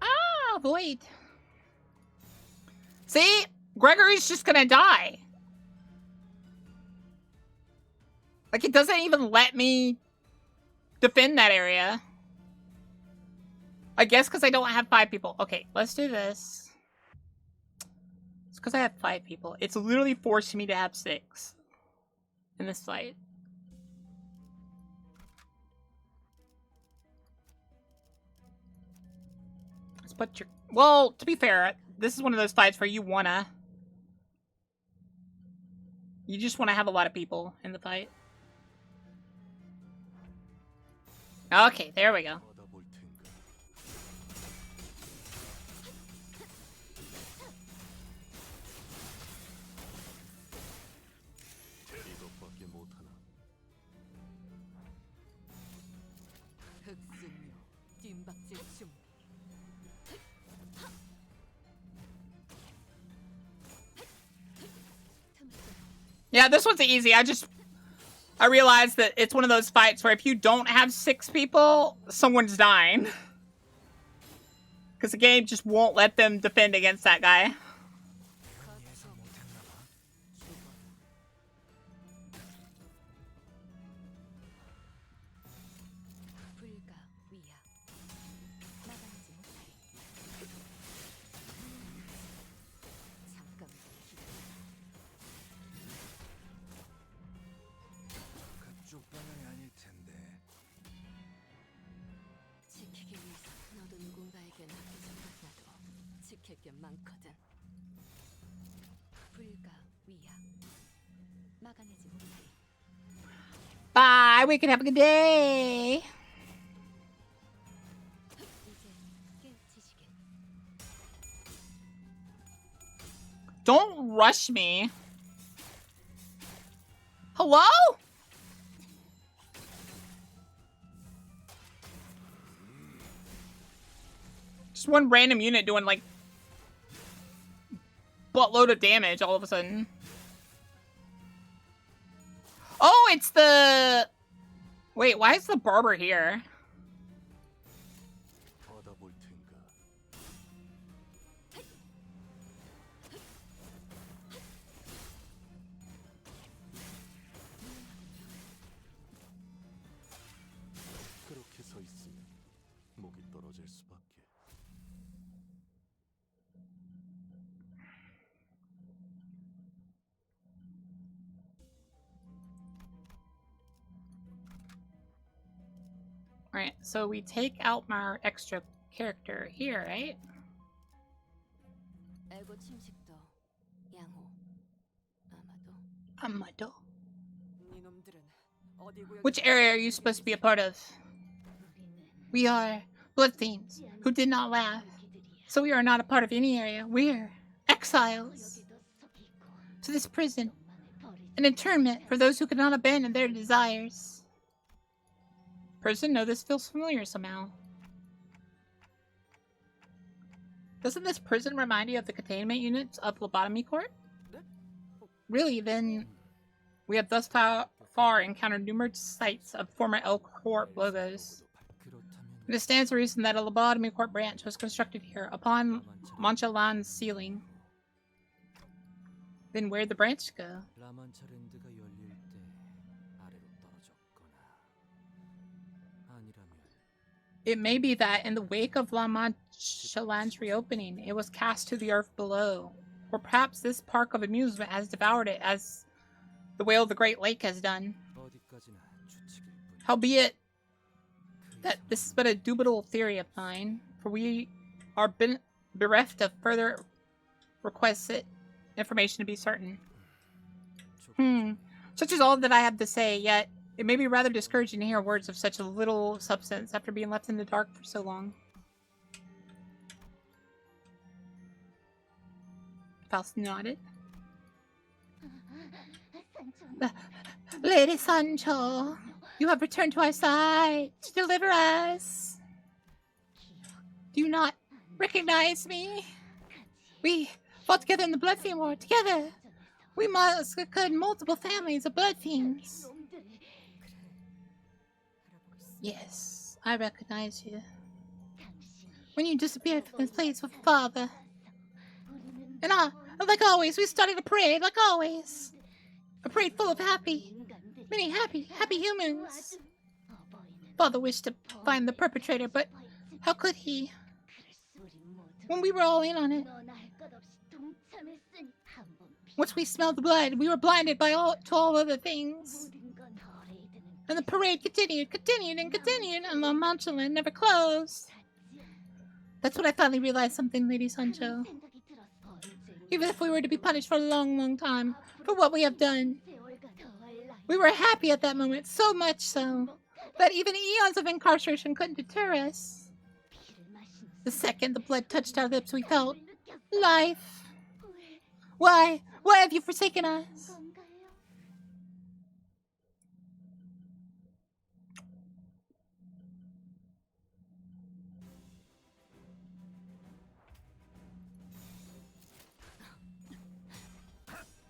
Ah, void. See? Gregory's just gonna die. Like, it doesn't even let me defend that area. I guess because I don't have 5 people. Okay, let's do this. It's because I have 5 people. It's literally forcing me to have 6 in this fight. Let's put your... Well, to be fair, this is one of those fights where you wanna... You just want to have a lot of people in the fight. Okay, there we go. 받아볼 텐가. 이것밖에 못하나. 흑승료. 뒷박질 중. Yeah, this one's easy. I realized that it's one of those fights where if you don't have 6 people, someone's dying. Because the game just won't let them defend against that guy. 예상 못했나 봐. 불가 위야. 나가지 못하리. 잠깐만 기다려. 그쪽 방향이 아닐 텐데. 지키기 위해서 너도 누군가에게 맡기지 않아도 지킬 게 많거든. 불가 위야. 막아내지 못하리. Bye. We can have a good day. 이제 깨우치시길. Don't rush me. Hello? Just one random unit doing like buttload of damage all of a sudden. Oh, it's the... Wait, why is the barber here? 받아볼 텐가. 그렇게 서 있으면 목이 떨어질 수밖에. Alright, so we take out our extra character here, right? 애고 침식도 양호. 아마도 Amado. 니놈들은 어디 구역 Which area are you supposed to be a part of? We are blood fiends who did not laugh. So we are not a part of any area. We're exiles to this prison. An internment for those who could not abandon their desires. Person, no, this feels familiar somehow. Doesn't this prison remind you of the containment units of lobotomy court? Really, then we have thus far encountered numerous sites of former L Corp logos. It stands to reason that a lobotomy court branch was constructed here upon Manchalan's ceiling. Then where'd the branch go? 라만차랜드가 열릴 때 아래로 떨어졌거나 아니라면 It may be that in the wake of La Manchalan's reopening, it was cast to the earth below. Or perhaps this park of amusement has devoured it as the whale of the Great Lake has done. 어디까지나 추측일 뿐. Howbeit that this is but a dubitable theory of mine, for we are bereft of further requisite information to be certain. Such is all that I have to say, yet it may be rather discouraging to hear words of such little substance after being left in the dark for so long. Faust nodded. Lady Sancho, you have returned to our side to deliver us. Do you not recognize me? We fought together in the Blood Fiend War, together. We massacred multiple families of Blood Fiends. Yes, I recognize you. When you disappeared from this place with Father. And like always, we started a parade, like always. A parade full of many happy humans. Father wished to find the perpetrator, but how could he? When we were all in on it. Once we smelled the blood, we were blinded by to all other things. And the parade continued, and La Manchaland never closed. That's when I finally realized something, Lady Sancho. Even if we were to be punished for a long, long time for what we have done, we were happy at that moment, so much so that even eons of incarceration couldn't deter us. The second the blood touched our lips, we felt life. Why have you forsaken us?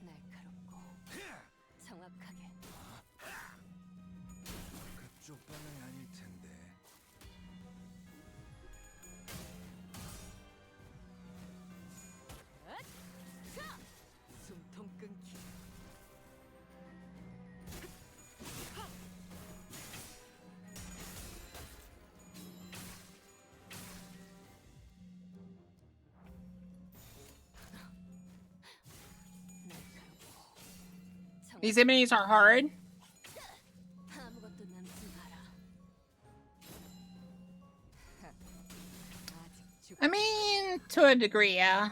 날카롭고 정확하게. 그쪽 방향이 아닐 텐데. 숨통 끊기. These enemies are hard. 아무것도 남지 마라. 아직 죽. I mean, to a degree, yeah.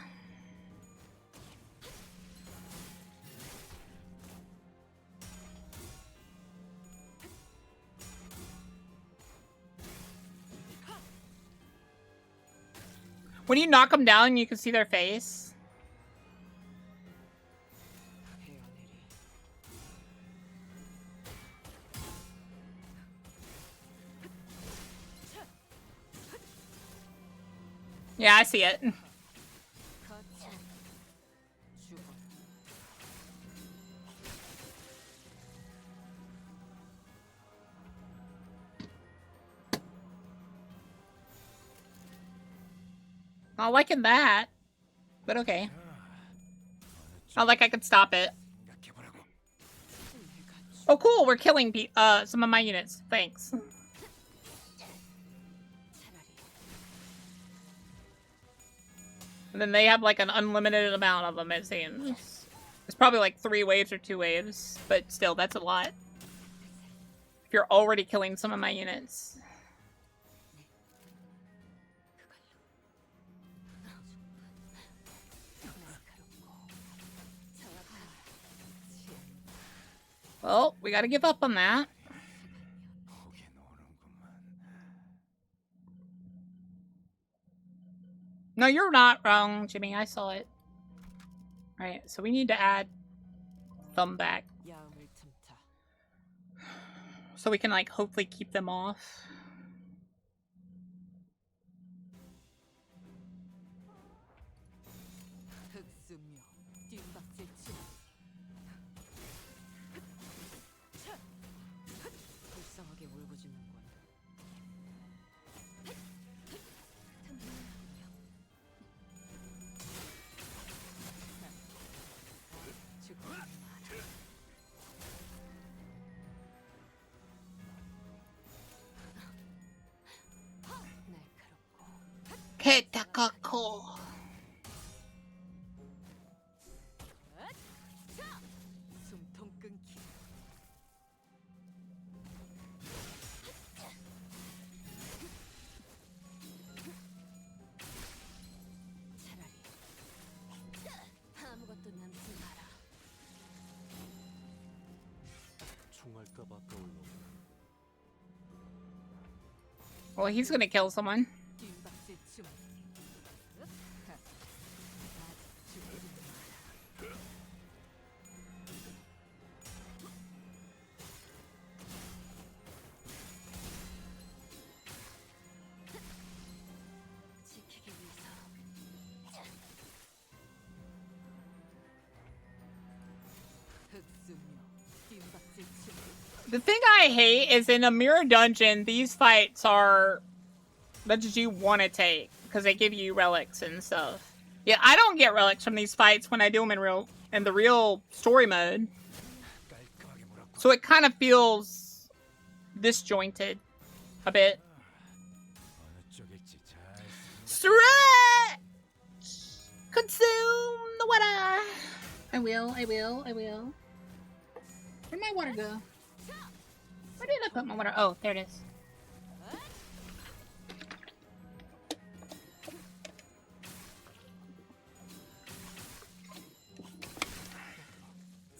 When you knock them down, you can see their face. Yeah, I see it. 거쳐. 죽어. Not liking that, but okay. Not like I could stop it. 생각해보라고. Oh, cool. We're killing some of my units. Thanks. 차라리 And then they have like an unlimited amount of them, it seems. It's probably like 3 waves or 2 waves, but still, that's a lot. If you're already killing some of my units. Well, we gotta give up on that. 보긴 오는구만. No, you're not wrong, Jimmy. I saw it. Alright, so we need to add thumb back. 야음을 틈타. So we can, like, hopefully keep them off. 흑수묘. 뒷박질치. 불쌍하게 울부짖는군. 죽어. 날카롭고. Ketakaku. 숨통 끊기. 차라리 아무것도 남지 마라. 총알값 아까울로. Well, he's gonna kill someone. 뒷박질 춤. 아직 죽지 마라. 지키기 위해서. 흑수묘. 뒷박질 춤. The thing I hate is in a mirror dungeon, these fights are that you want to take because they give you relics and stuff. Yeah, I don't get relics from these fights when I do them in the real story mode. 깔끔하게 물었고. So it kind of feels disjointed a bit. 어느 쪽일지 잘 Stretch! Consume the water! I will. Where'd my water go? Where did I put my water? Oh, there it is.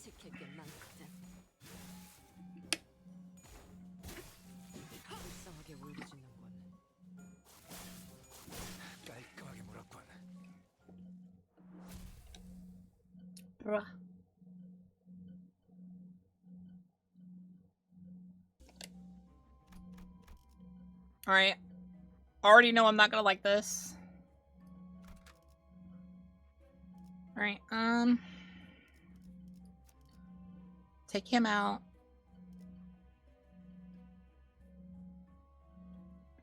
지킬 게 많거든. 불쌍하게 울부짖는군. 깔끔하게 물었군. Bruh. Alright. Already know I'm not gonna like this. Alright, take him out.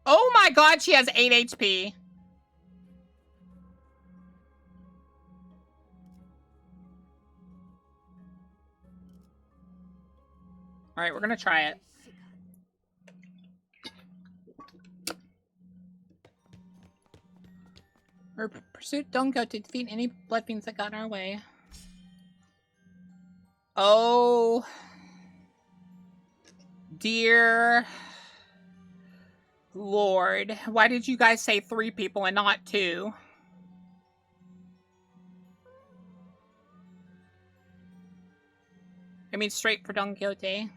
Oh my god, she has 8 HP. Alright, we're gonna try it. Our pursuit don't go to defeat any blood fiends that got in our way. Oh. Dear Lord. Why did you guys say 3 people and not 2? I mean straight for Don Quixote.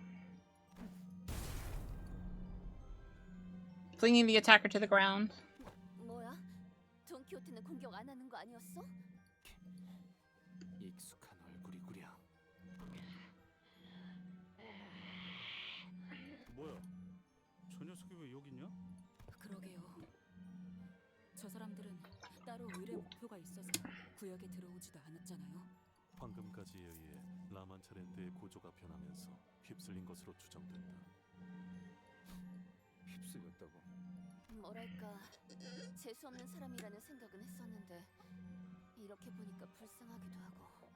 Flinging the attacker to the ground. 뭐야? 돈키호테는 공격 안 하는 거 아니었어? 익숙한 얼굴이구려. 뭐야? 저 녀석이 왜 여기 있냐? 그러게요. 저 사람들은 따로 의뢰 목표가 있어서 구역에 들어오지도 않았잖아요. 황금가지에 의해 라만차랜드의 구조가 변하면서 휩쓸린 것으로 추정된다. 휩쓸렸다고. 뭐랄까 재수 없는 사람이라는 생각은 했었는데 이렇게 보니까 불쌍하기도 하고.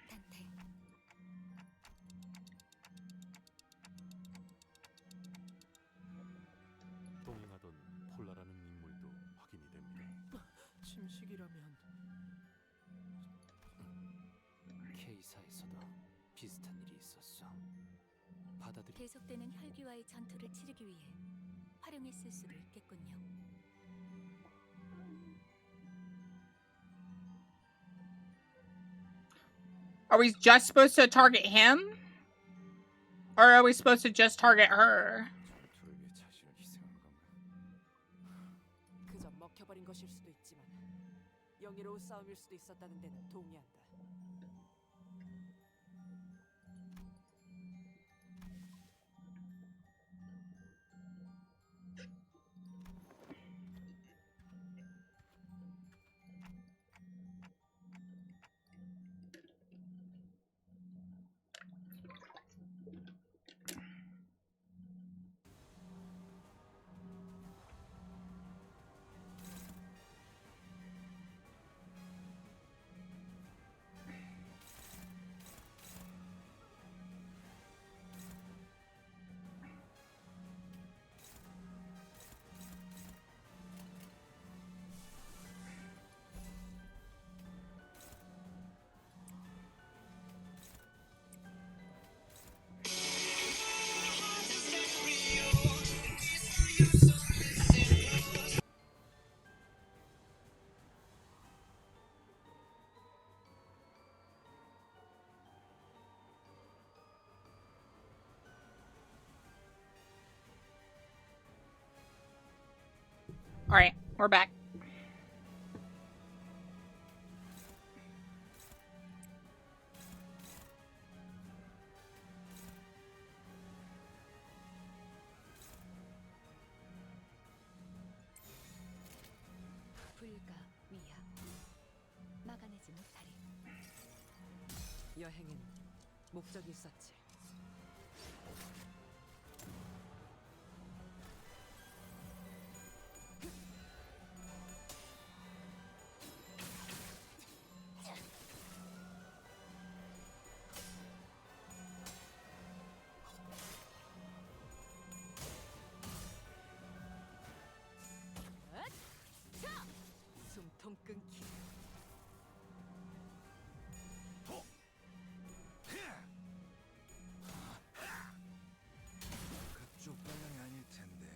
단테. 동행하던 폴라라는 인물도 확인이 됩니다. 침식이라면 K사에서도 비슷한 일이 있었어. 받아들이. 계속되는 혈귀와의 전투를 치르기 위해 활용했을 수도 있겠군요. Are we just supposed to target him? Or are we supposed to just target her? 전투를 위해 자신을 희생한 건가? 그저 먹혀버린 것일 수도 있지만 영예로운 싸움일 수도 있었다는 데는 동의한다. Alright, we're back. 불가 위야 막아내지 못하리. 여행엔 목적이 있었지. 숨통 끊기. 그쪽 방향이 아닐 텐데.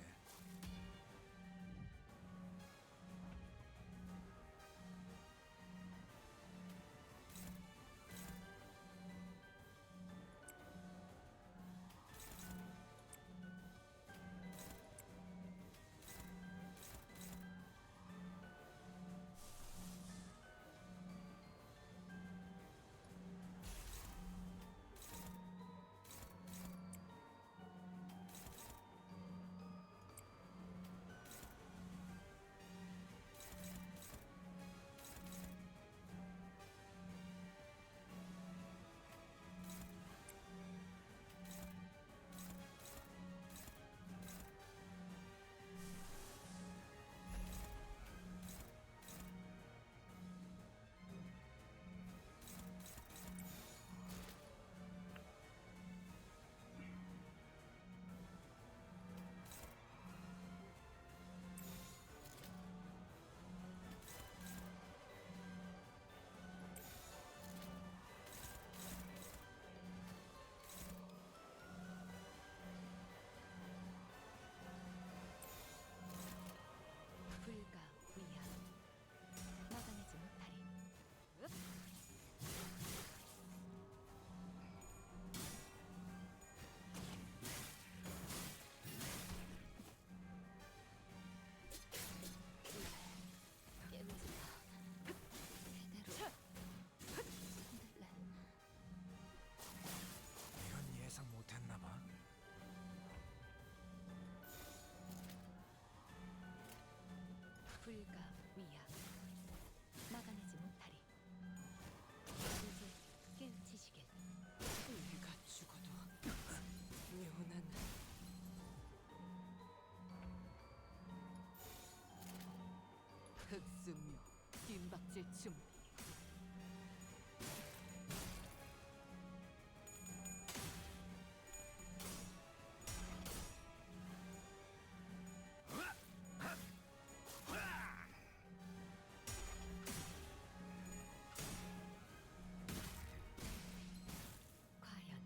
불가 위야 막아내지 못하리. 깨우지 마. 제대로 흔들래. 이건 예상 못했나 봐. 불가 위야 부닥칠 준비. 과연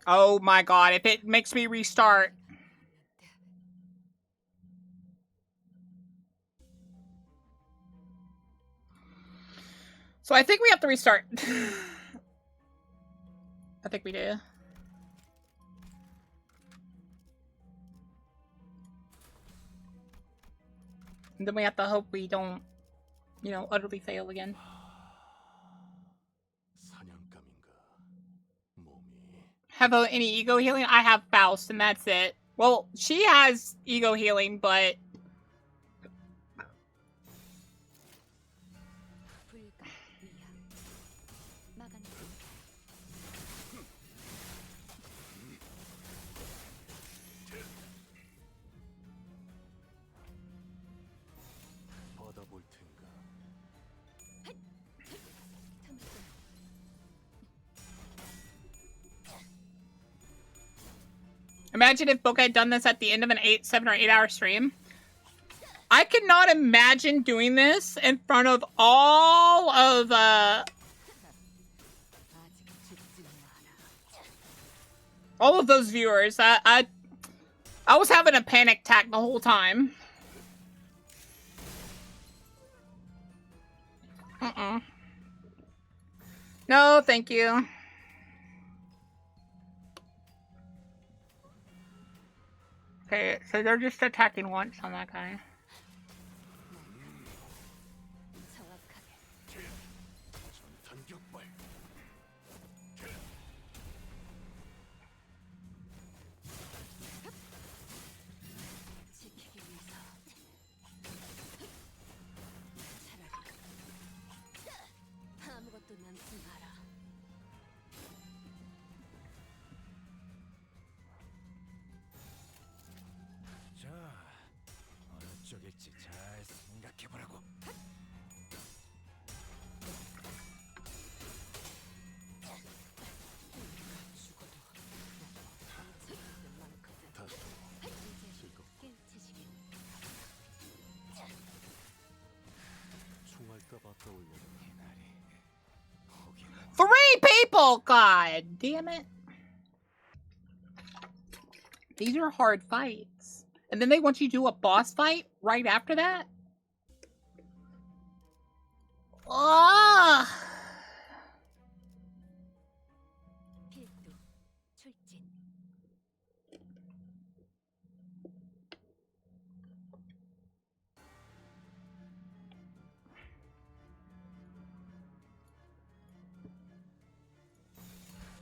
Oh my god, if it makes me restart. So I think we have to restart. I think we do. And then we have to hope we don't, you know, utterly fail again. 사냥감인가? 몸이 Have any ego healing? I have Faust, and that's it. Well, she has ego healing, but 불가 위야. 막아내. 받아볼 텐가? imagine if Boka had done this at the end of an 7 or 8 hour stream. I could not imagine doing this in front of all of, 아직 죽지 마라. all of those viewers. I was having a panic attack the whole time. No, thank you. Okay, so they're just attacking once on that guy. 정확하게. 전탄격발. 지키기 위해서. 차라리 아무것도 남지 마라. 자, 어느 쪽일지 잘 생각해보라고. 죽어도 나도 책임질 만큼 다소 이제 즐겁고 깨우치시길. 총알값 아까울려나? 이날이 혹이나 3 people! God damn it. These are hard fights. And then they want you to do a boss fight right after that? Ugh. 필두 출진.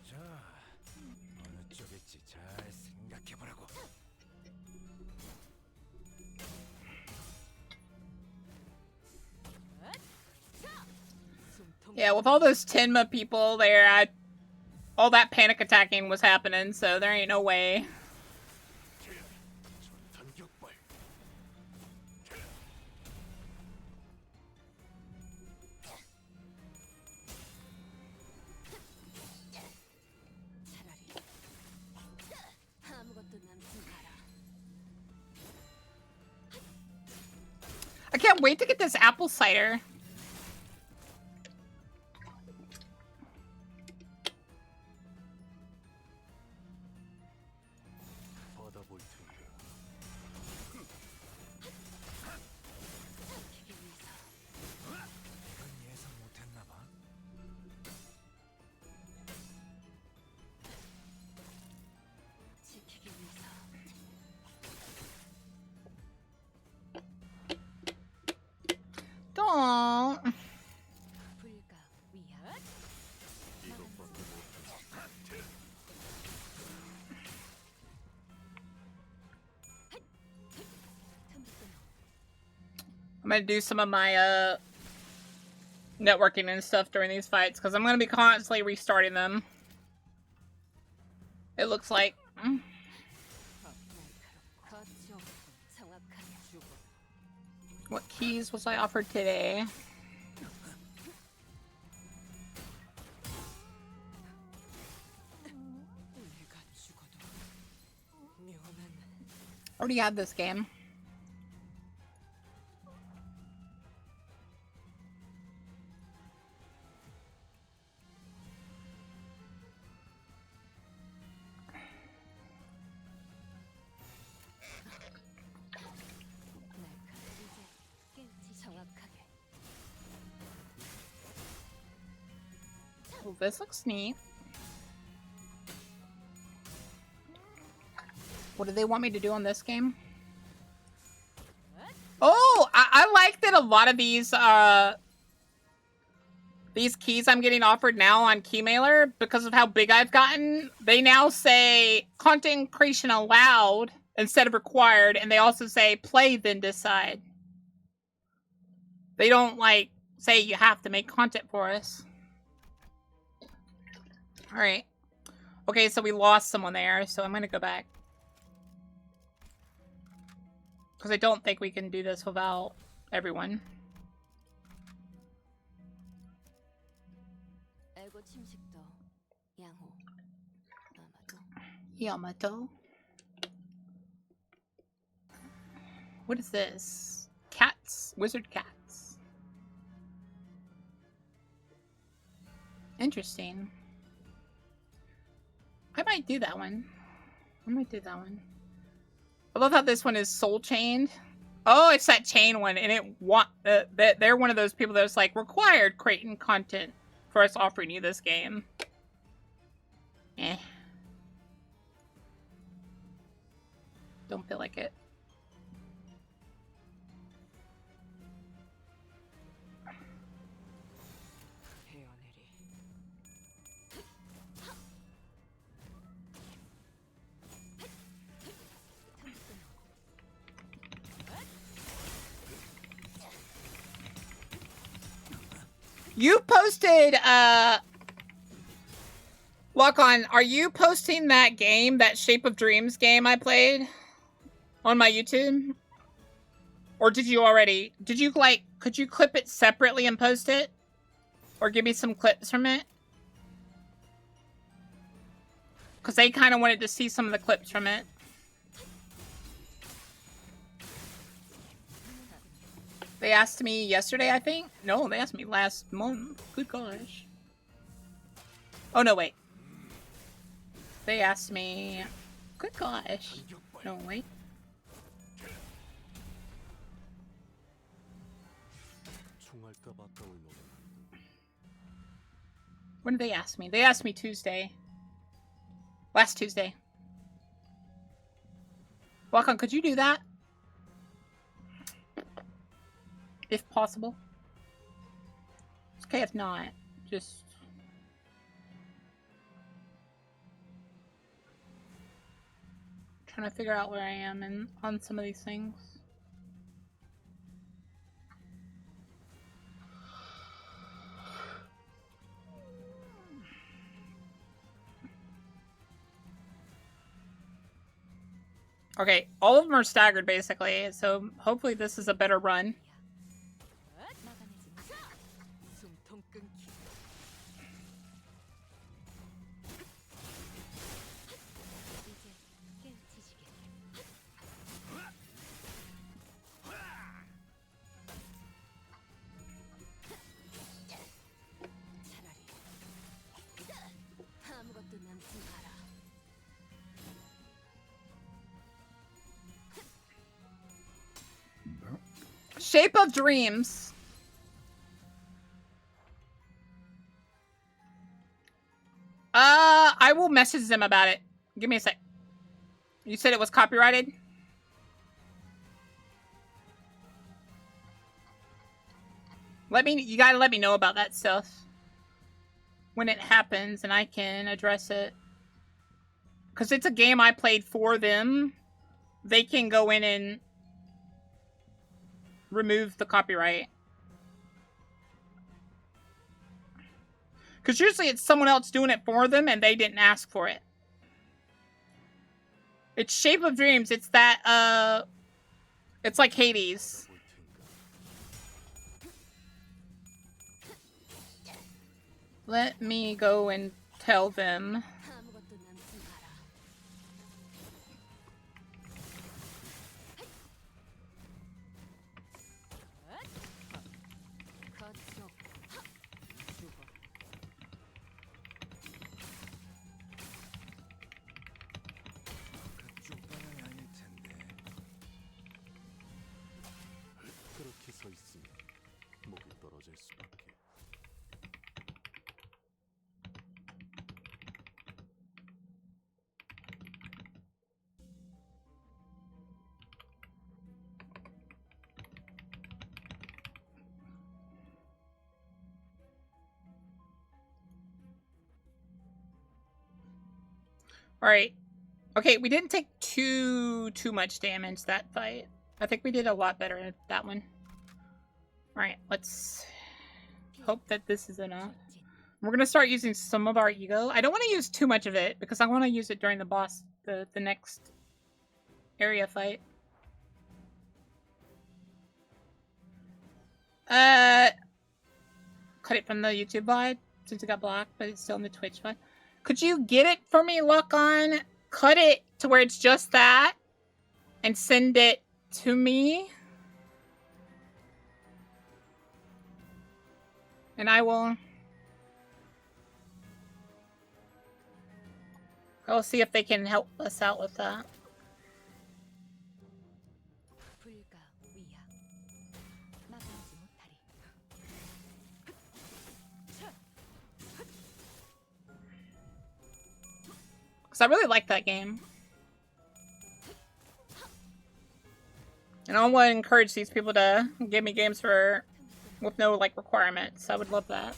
자, 어느 쪽일지 잘 생각해보라고. 숨통. Yeah, with all those Tenma people there, all that panic attacking was happening, so there ain't no way. 전탄격발. 차라리 아무것도 남지 마라. I can't wait to get this apple cider. 받아볼 텐가? 지키기 위해서. 이건 예상 못했나봐. 지키기 위해서. Don't. 불가 위야. 이것밖에 못해. I'm gonna do some of my, networking and stuff during these fights, because I'm gonna be constantly restarting them. It looks like. 더 날카롭고 정확하게 죽어. What keys was I offered today? 내가 죽어도 묘는 Already had this game. 정확하게. Well, this looks neat. What do they want me to do on this game? Oh, I like that a lot of these keys I'm getting offered now on Keymailer, because of how big I've gotten, they now say content creation allowed instead of required, and they also say play then decide. They don't, like, say you have to make content for us. Alright. Okay, so we lost someone there, so I'm gonna go back. Because I don't think we can do this without everyone. 알고 침식도 양호. 아마도 Yamato. What is this? Cats. Wizard cats. Interesting. I might do that one. I might do that one. I love how this one is soul chained. Oh, it's that chain one, and they're one of those people that's like required creating content for us offering you this game. Eh. Don't feel like it. 헤어내리. You posted, Lock on, are you posting that game, that Shape of Dreams game I played on my YouTube? Or did you already, could you clip it separately and post it? Or give me some clips from it? Because they kind of wanted to see some of the clips from it. They asked me yesterday, I think? No, they asked me last month. Good gosh. Oh, no, wait. They asked me... Good gosh. No, wait. When did they ask me? They asked me Tuesday. Last Tuesday. Welcome, could you do that? If possible. It's okay if not. Just... trying to figure out where I am on some of these things. Okay, all of them are staggered basically, so hopefully this is a better run. 숨통 끊기. 이제 깨우치시게. 차라리 아무것도 남지 마라. Shape of Dreams. I will message them about it. Give me a sec. You said it was copyrighted? You gotta let me know about that stuff. When it happens and I can address it. Because it's a game I played for them. They can go in and remove the copyright. Because usually it's someone else doing it for them and they didn't ask for it. It's Shape of Dreams. It's that, it's like Hades. 볼 텐가. Let me go and tell them. 아무것도 남지 마라. 거쳐. 죽어. 그쪽 방향이 아닐 텐데. 그렇게 서 있으면 목이 떨어질 수밖에. Alright. Okay, we didn't take too much damage that fight. I think we did a lot better at that one. Alright, let's hope that this is enough. We're gonna start using some of our ego. I don't want to use too much of it because I want to use it during the boss, the next area fight. Cut it from the YouTube VOD since it got blocked, but it's still in the Twitch VOD. Could you get it for me, Lock On? Cut it to where it's just that and send it to me. And I will see if they can help us out with that. 불가 위야. 막지 못하리. Because I really like that game. And I want to encourage these people to give me games with no like requirements. I would love that.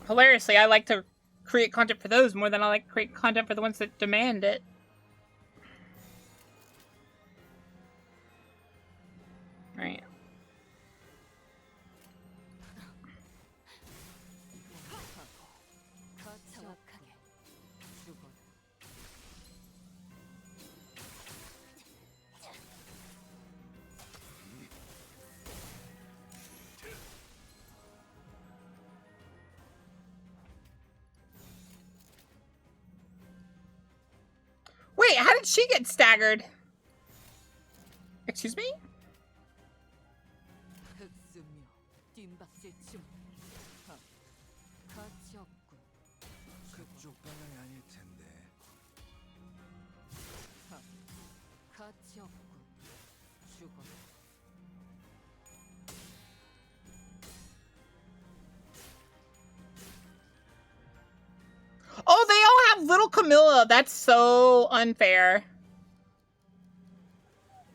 Hilariously, I like to create content for those more than I like to create content for the ones that demand it. Right. 정확하게 죽어. Wait, how did she get staggered? Excuse me? 흑수묘 뒷박질 중. 가치 없군. 그쪽 방향이 아닐 텐데. 가치 없군. 죽어. Oh, they all have Little Camilla. That's so unfair.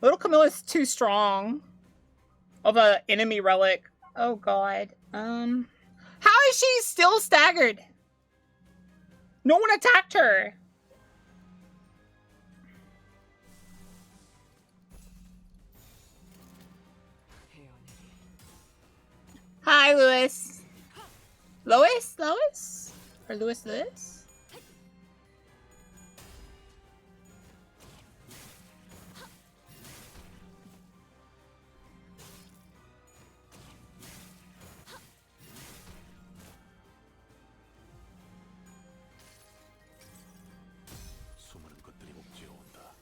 Little Camilla's too strong of a enemy relic. Oh god. How is she still staggered? No one attacked her. Hi, Lewis. Lois? Lois? Or Lewis Lewis? 수많은 것들이 목지어 온다.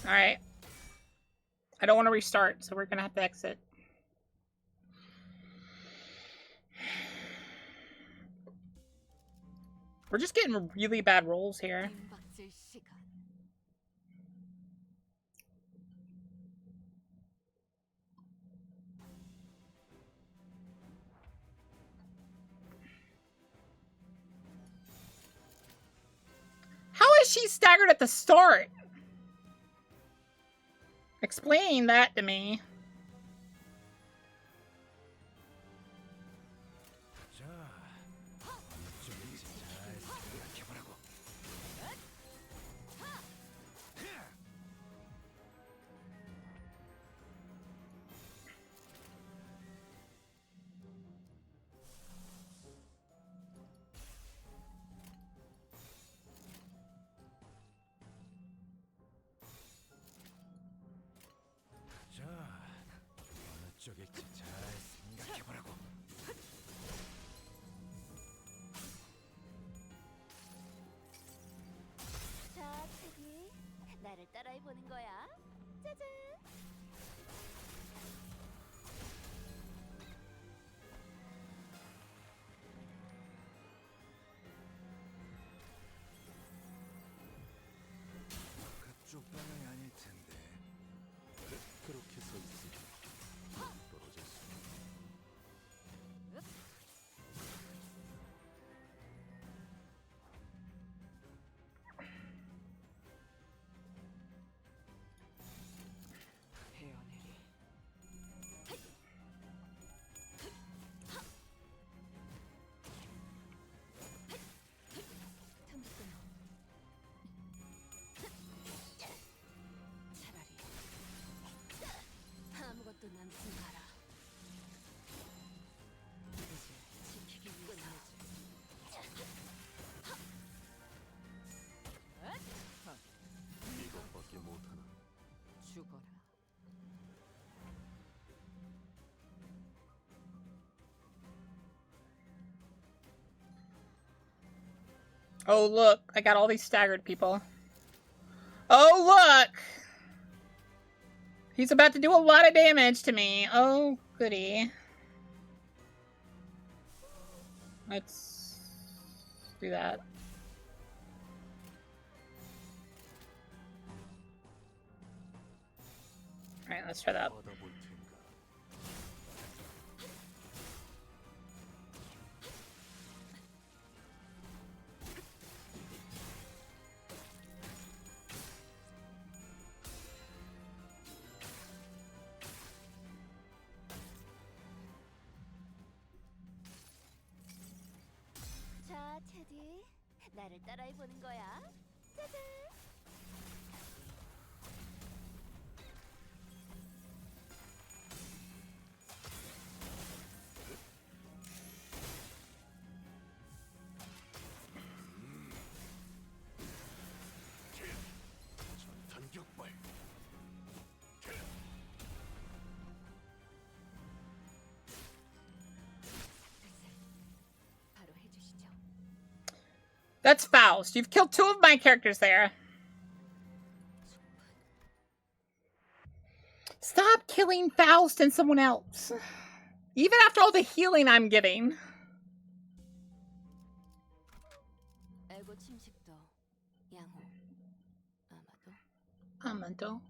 Alright. I don't want to restart, so we're gonna have to exit. We're just getting really bad rolls here. 뒷박질 시간. How is she staggered at the start? Explain that to me. 자, 어느 쪽인지 잘 생각해보라고. 나를 따라해 보는 거야. 짜잔. 그쪽 방향이 아닐 텐데. 그렇게 서 있으면 떨어질 수. 헤어내리. 틈도 끊어. 차라리 아무것도 남지 마라. 이제 지키기 위해서. 이것밖에 못하나. 죽어라. Oh, look. I got all these staggered people. Oh, look! He's about to do a lot of damage to me. Oh, goody. Let's do that. Alright, let's try that. 받아볼 텐가. 자, 테디. 나를 따라해 보는 거야. 짜잔. 전탄격발. 바로 해주시죠. That's Faust. You've killed 2 of my characters there. Stop killing Faust and someone else. Even after all the healing I'm giving. 애고 침식도 양호. 아마도. Amado.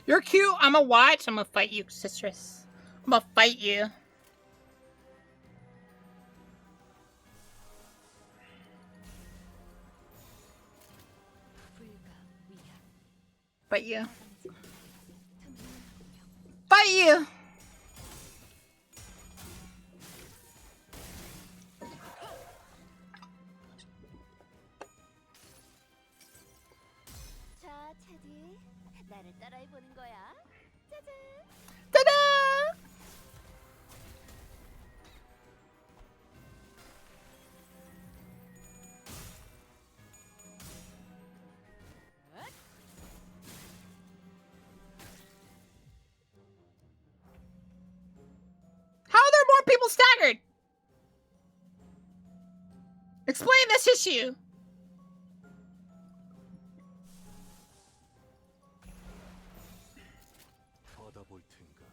You're cute. I'm gonna watch. I'm gonna fight you, sistress. I'm gonna fight you. Fight you. Fight you. 자, 테디. 나를 따라해 보는 거야. 짜잔. Ta-da! How are there more people staggered? Explain this issue. 받아볼 텐가.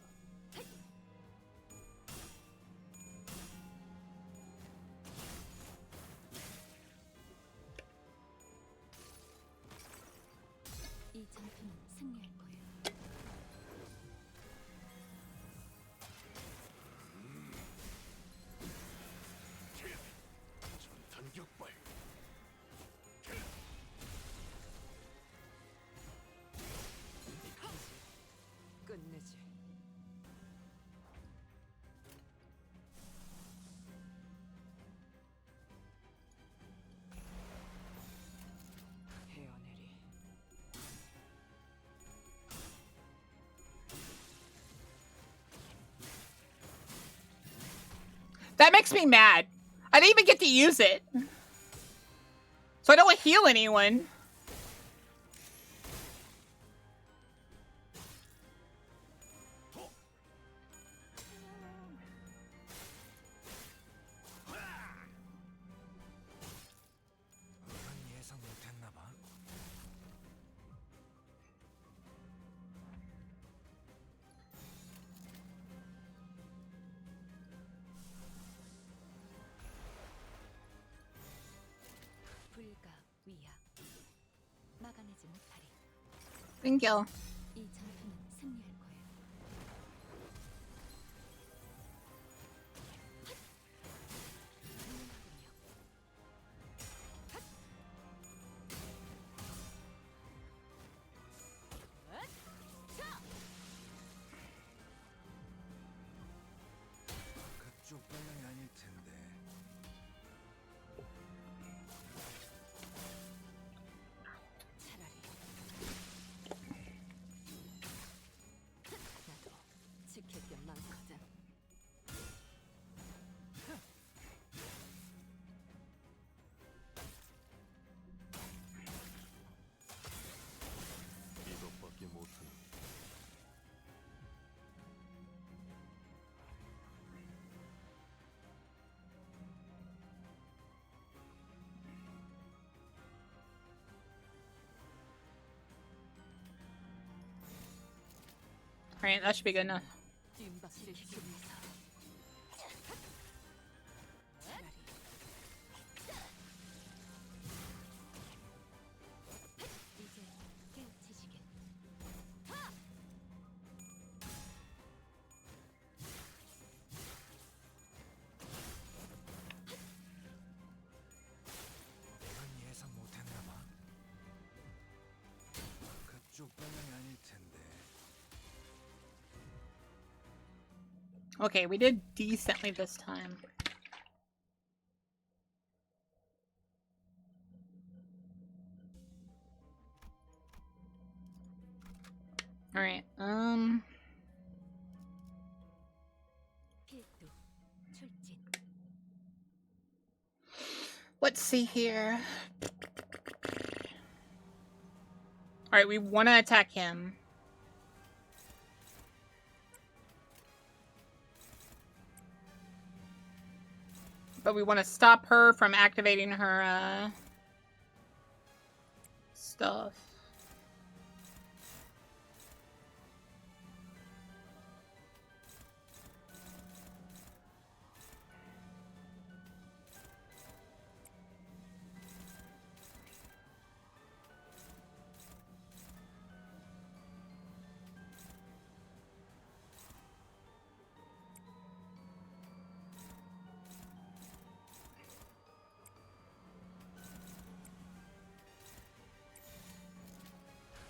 이 전투는 승리할 거예요. 전탄 격발. 끝내지. 헤어내리. That makes me mad. I didn't even get to use it. So I don't heal anyone. 그건 예상 못했나 봐. 불가 위야. 막아내지 못하리. 땡겨. 이 전투는 승리할 거예요. 그쪽 방향이 아닐 텐데. 차라리 나도 지킬 게 많거든. 이것밖에 못하는. Alright, that should be good enough. 뒷박질을 주면서 차라리 이제 깨우치시겠. 그건 예상 못했나 봐. 그쪽 방향이 아닐 텐데. Okay, we did decently this time. Alright, 필두 출진. let's see here. Alright, we want to attack him. But we want to stop her from activating her, stuff.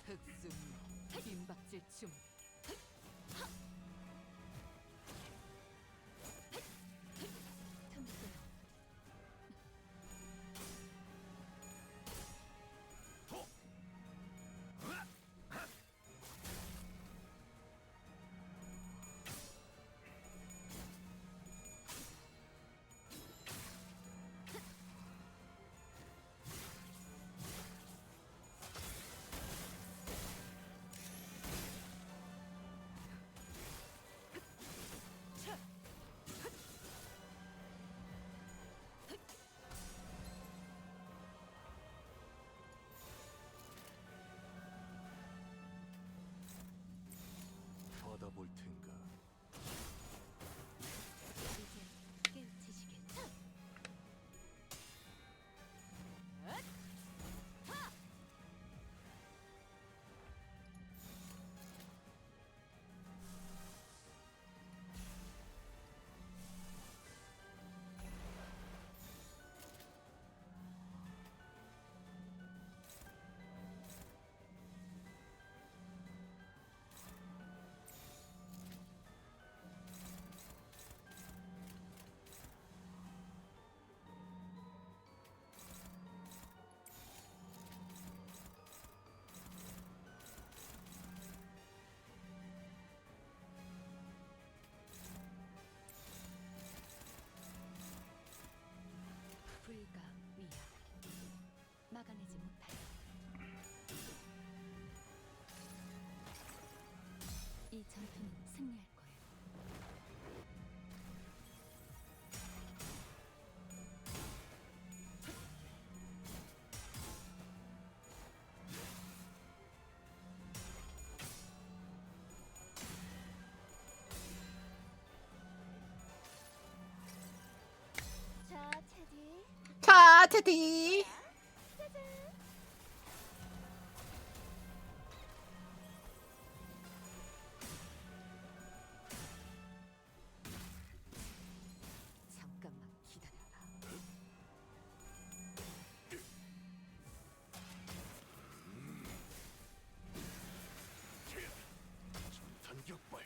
흑순 뒷박질 중. 틈새요. 볼 텐가. 이제 깨우치시겠죠? 불가 위약 막아내지 못하여 이 전투는 승리할 거예요. 자, 테디. 자, 테디. 잠깐만 기다려라. 전탄격발.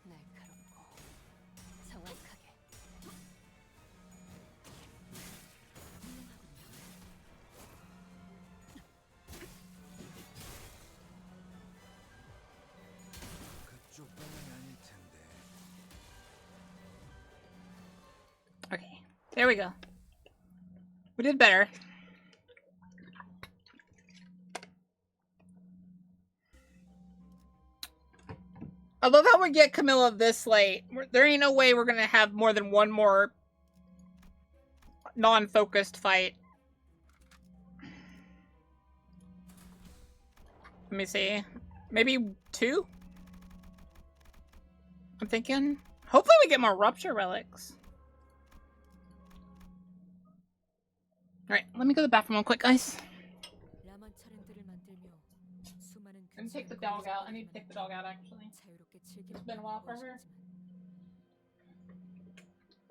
날카롭고 정확하게 그쪽 방향이 아닐 텐데. Okay, there we go. We did better. I love how we get Camilla this late. There ain't no way we're gonna have more than one more non-focused fight. Let me see. Maybe 2? I'm thinking. Hopefully we get more Rupture Relics. Alright, let me go to the bathroom real quick, guys. 라만 차량들을 만들며 수많은 Let me take the dog out. I need to take the dog out, actually. 자유롭게 즐기는 It's been a while for her.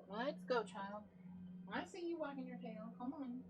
Let's go, child. I see you wagging your tail. Come on.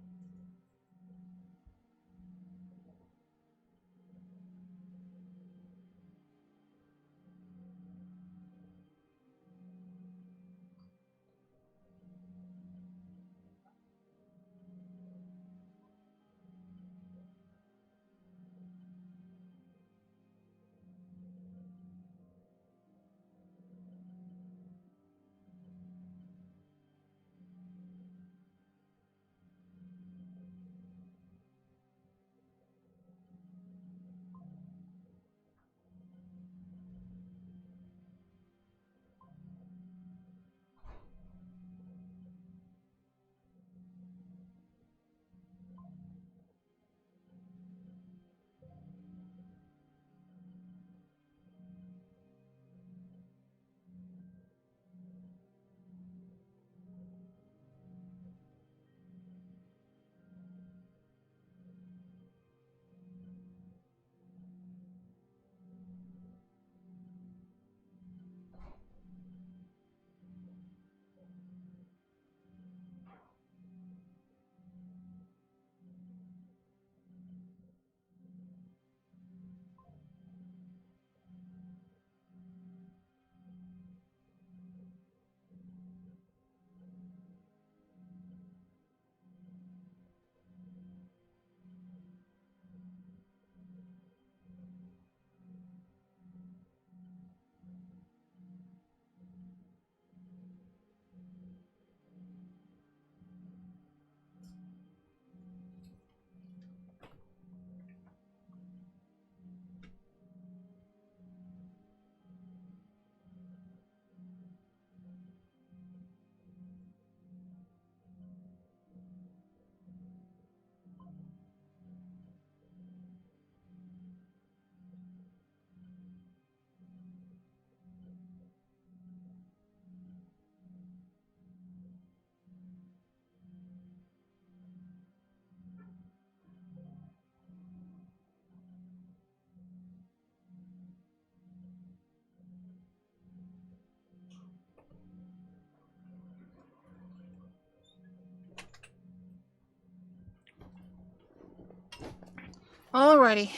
Alrighty.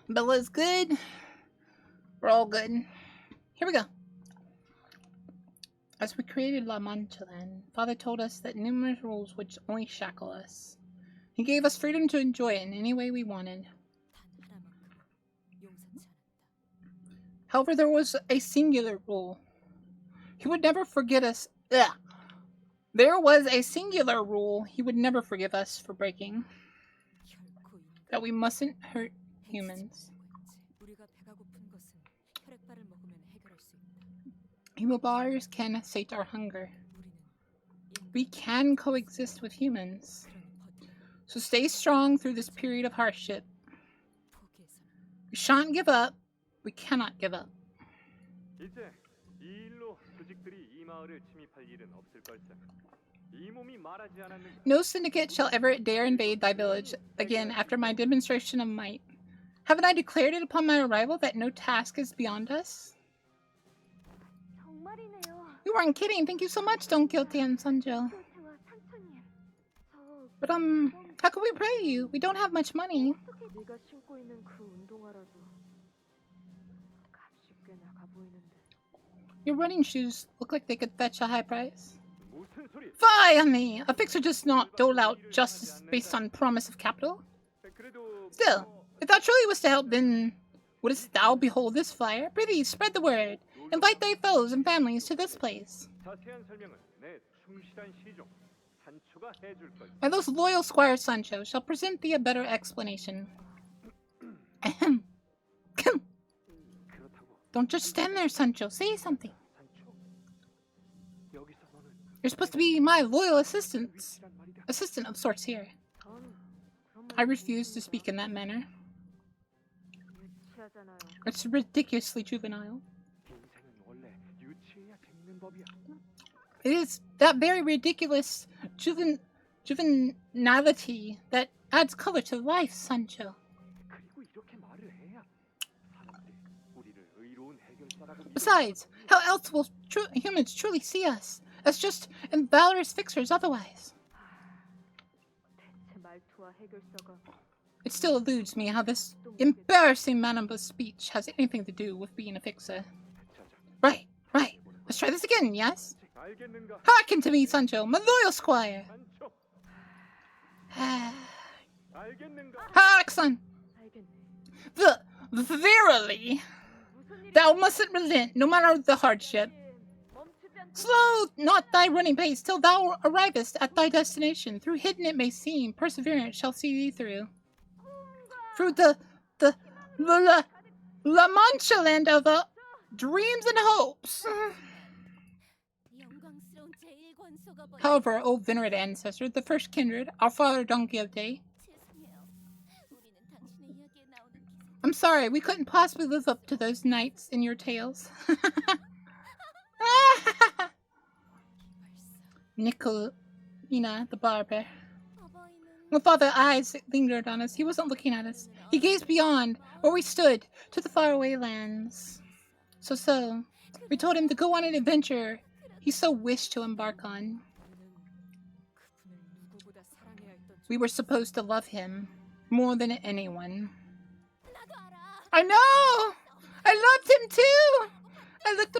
Bella's good. We're all good. Here we go. As we created La Manchaland, Father told us that numerous rules would only shackle us. He gave us freedom to enjoy it in any way we wanted. 단 하나만큼 용서치 않았다. However, there was a singular rule. He would never forget us. Ugh. There was a singular rule he would never forgive us for breaking. 결코 That we mustn't hurt humans. 우리가 배가 고픈 것은 혈액발을 먹으면 해결할 수 있다. Human bodies can sate our hunger. 우리는 We can coexist with humans. 그러니 버텨. So stay strong through this period of hardship. 포기해서는 We shan't give up. We cannot give up. 이제 이 일로 조직들이 이 마을을 침입할 일은 없을 걸세. 이 몸이 말하지 않았는가? No syndicate shall ever dare invade thy village again after my demonstration of might. Haven't I declared it upon my arrival that no task is beyond us? 정말이네요. You weren't kidding. Thank you so much, Don Quixote and Sancho. 교수와 산초님. 저 But how can we pray you? We don't have much money. 어떻게 네가 신고 있는 그 운동화라도 값이 꽤 나가 보이는데. Your running shoes look like they could fetch a high price. 무슨 소리? Fie on thee! A fixer does not dole out justice based on promise of capital. 그래도 Still, if thou truly wast to help, then wouldst thou behold this flyer? Prithee, spread the word. Invite thy foes and families to this place. 자세한 설명은 내 충실한 시종 산초가 해줄 걸. And those loyal squire Sancho shall present thee a better explanation. Ahem. 그렇다고 Don't just stand there, Sancho. Say something. 산초. 여기서 너는 You're supposed to be my loyal assistant 위치란 말이다. of sorts here. 전 그런 말 I refuse to speak in that manner. 유치하잖아요. It's ridiculously juvenile. 인생은 원래 유치해야 재밌는 법이야. It is that very ridiculous juvenility that adds color to life, Sancho. 그리고 이렇게 말을 해야 사람들이 우리를 의로운 해결사라고 믿어. Besides, how else will humans truly see us? As just and valorous fixers otherwise. 대체 말투와 해결사가 It still eludes me how this embarrassing manner of speech has anything to do with being a fixer. Right. Let's try this again, yes? 알겠는가? Hearken to me, Sancho, my loyal squire. 산초. 알겠는가? Hark, son. 알겠네. Verily, 무슨 일이 thou mustn't relent, no matter the hardship. 멈추지 않고 Slow not thy running pace till thou arrivest at thy destination. Through hidden it may seem, perseverance shall see thee through. Through the La Mancha land of dreams and hopes. 영광스러운 제1권소가 버린 However, O venerate ancestor, the first kindred, our father Don Quixote, 죄송해요. 우리는 당신의 이야기에 나오는 기사 I'm sorry, we couldn't possibly live up to those knights in your tales. Nicolina, the barber. 어버이는 When Father's eyes lingered on us, he wasn't looking at us. He gazed beyond, where we stood, to the faraway lands. So, we told him to go on an adventure he so wished to embark on. 그분을 누구보다 사랑해야 했던 We were supposed to love him more than anyone. 나도 알아. I know! I loved him too! I looked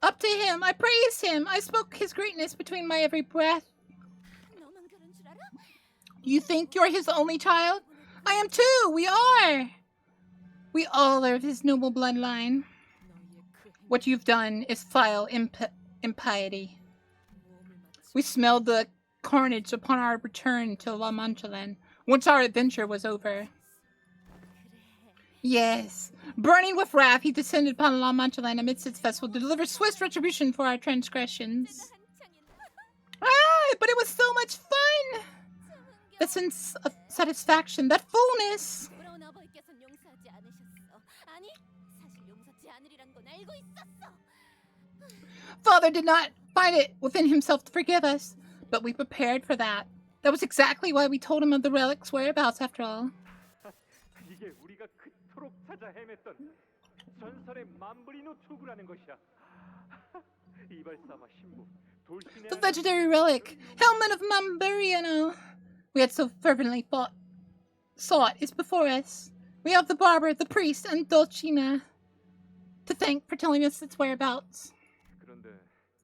up to him, I praised him, I spoke his greatness between my every breath. 너만 그런 줄 알아? You think you're his only child? I am too! We are! We all are of his noble bloodline. 너희의 그 행동 What you've done is vile impiety. 모험을 마치 We smelled the carnage upon our return to La Manchaland, once our adventure was over. Yes. Burning with wrath, he descended upon La Manchaland amidst its festival to deliver swift retribution for our transgressions. But it was so much fun! The sense of satisfaction, that fullness! 부러운 아버지께서는 용서하지 않으셨어. 아니, 사실 용서치 않으리란 건 알고 있었어. Father did not find it within himself to forgive us, but we prepared for that. That was exactly why we told him of the relic's whereabouts, after all. 이게 우리가 그토록 찾아 헤맸던 전설의 만브리노 투구라는 것이야. 이발사마 신부 돌신의 The legendary relic, Helmet of Mamburiano. We had so fervently fought sought is before us. We have the barber, the priest, and Dulcina to thank for telling us its whereabouts. 그런데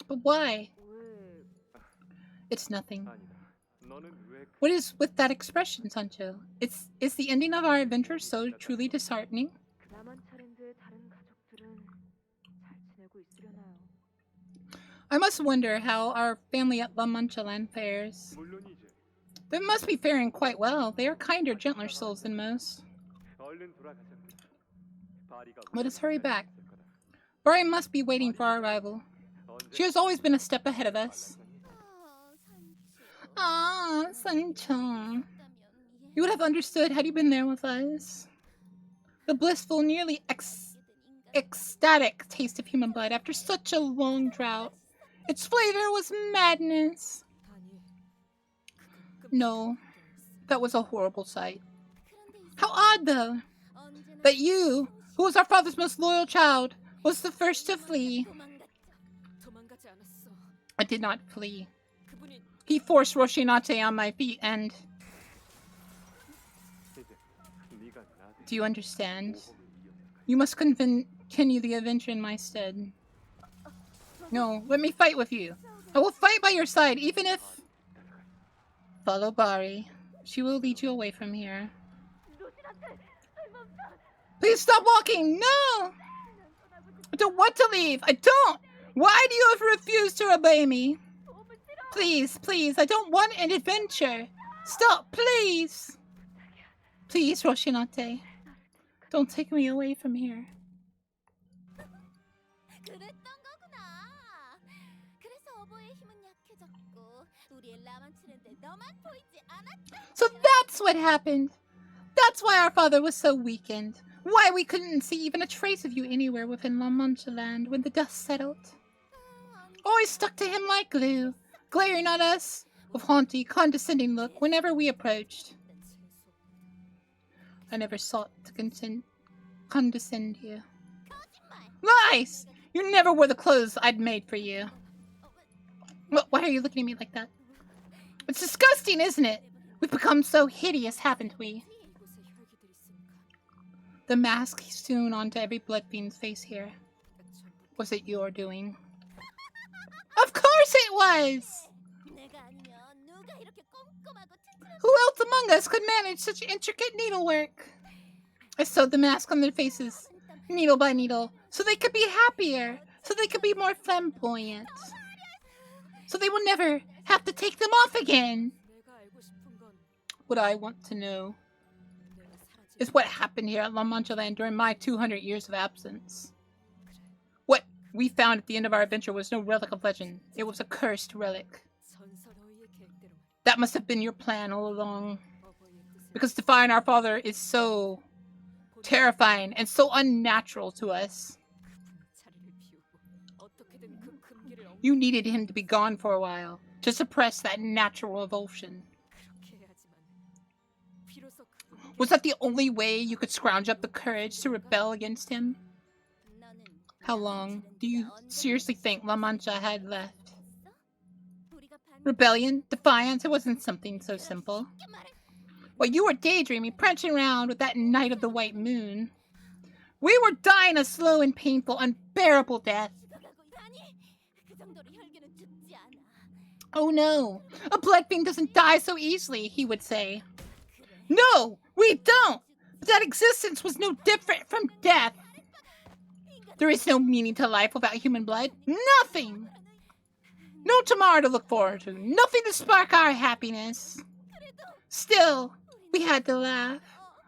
But why? 왜 It's nothing. 아니다. 너는 왜 What is with that expression, Sancho? Is the ending of our adventure so truly disheartening? 라만차랜드의 다른 가족들은 잘 지내고 있으려나요? I must wonder how our family at La Mancha Land fares. 물론이지. They must be faring quite well. They are kinder, gentler souls than most. 얼른 돌아가자. 바리가 Let us hurry back. 있을 거다. Bari must be waiting for our arrival. She has always been a step ahead of us. Ah, Sancho. You would have understood had you been there with us. The blissful, nearly ecstatic taste of human blood after such a long drought. Its flavor was madness. No, that was a horrible sight. How odd, though, that you, who was our father's most loyal child, was the first to flee. 도망가지 않았어. I did not flee. 그분이 He forced Roshinate on my feet and... 이제 네가 나한테 Do you understand? 모험을 이어갈 You must continue the adventure in my stead. No, let me fight with you. I will fight by your side, even if... Follow Bari. She will lead you away from here. Please stop walking! No! I don't want to leave! I don't! Why do you refuse to obey me? Please, please, I don't want an adventure! Stop, please! Please, Roshinate. Don't take me away from here. 그랬던 거구나. 그래서 어버이의 힘은 약해졌고 우리의 라만치는데 너만 보이지 않았다. So that's what happened! That's why our father was so weakened. Why we couldn't see even a trace of you anywhere within La Mancha Land when the dust settled. Always stuck to him like glue, glaring at us with haughty, condescending look whenever we approached. I never sought to condescend you. Lies! You never wore the clothes I'd made for you. Why are you looking at me like that? It's disgusting, isn't it? We've become so hideous, haven't we? 이곳에 혈기들이 있으니까 The mask sewn onto every blood fiend's face here. 전부 Was it your doing? Of course it was! 내가 아니면 누가 이렇게 꼼꼼하고 튼튼한 Who else among us could manage such intricate needlework? I sewed the mask on their faces, needle by needle, so they could be happier, so they could be more flamboyant, so they will never have to take them off again. 내가 알고 싶은 건 What I want to know 내가 사라진 is what happened here at La Mancha Land during my 200 years of absence. What we found at the end of our adventure was no relic of legend. It was a cursed relic. 전설어의 계획대로 말이야. That must have been your plan all along. 어버이의 뜻을 Because defying our father is so terrifying and so unnatural to us. 자리를 비우고 어떻게든 그 금기를 You needed him to be gone for a while to suppress that natural revulsion. 그렇게 해야지만 비로소 그분께 Was that the only way you could scrounge up the courage to rebel against him? 너는 How long do you seriously think La Mancha had left? 우리가 반 Rebellion? Defiance? It wasn't something so simple. 말해. Well, you were daydreaming, prancing around with that night of the white moon. We were dying a slow and painful, unbearable death. 아니, 그 정도로 혈기는 죽지 않아. Oh no, a blood fiend doesn't die so easily, he would say. No, we don't! But that existence was no different from death. There is no meaning to life without human blood. Nothing! No tomorrow to look forward to. Nothing to spark our happiness. Still, we had to laugh.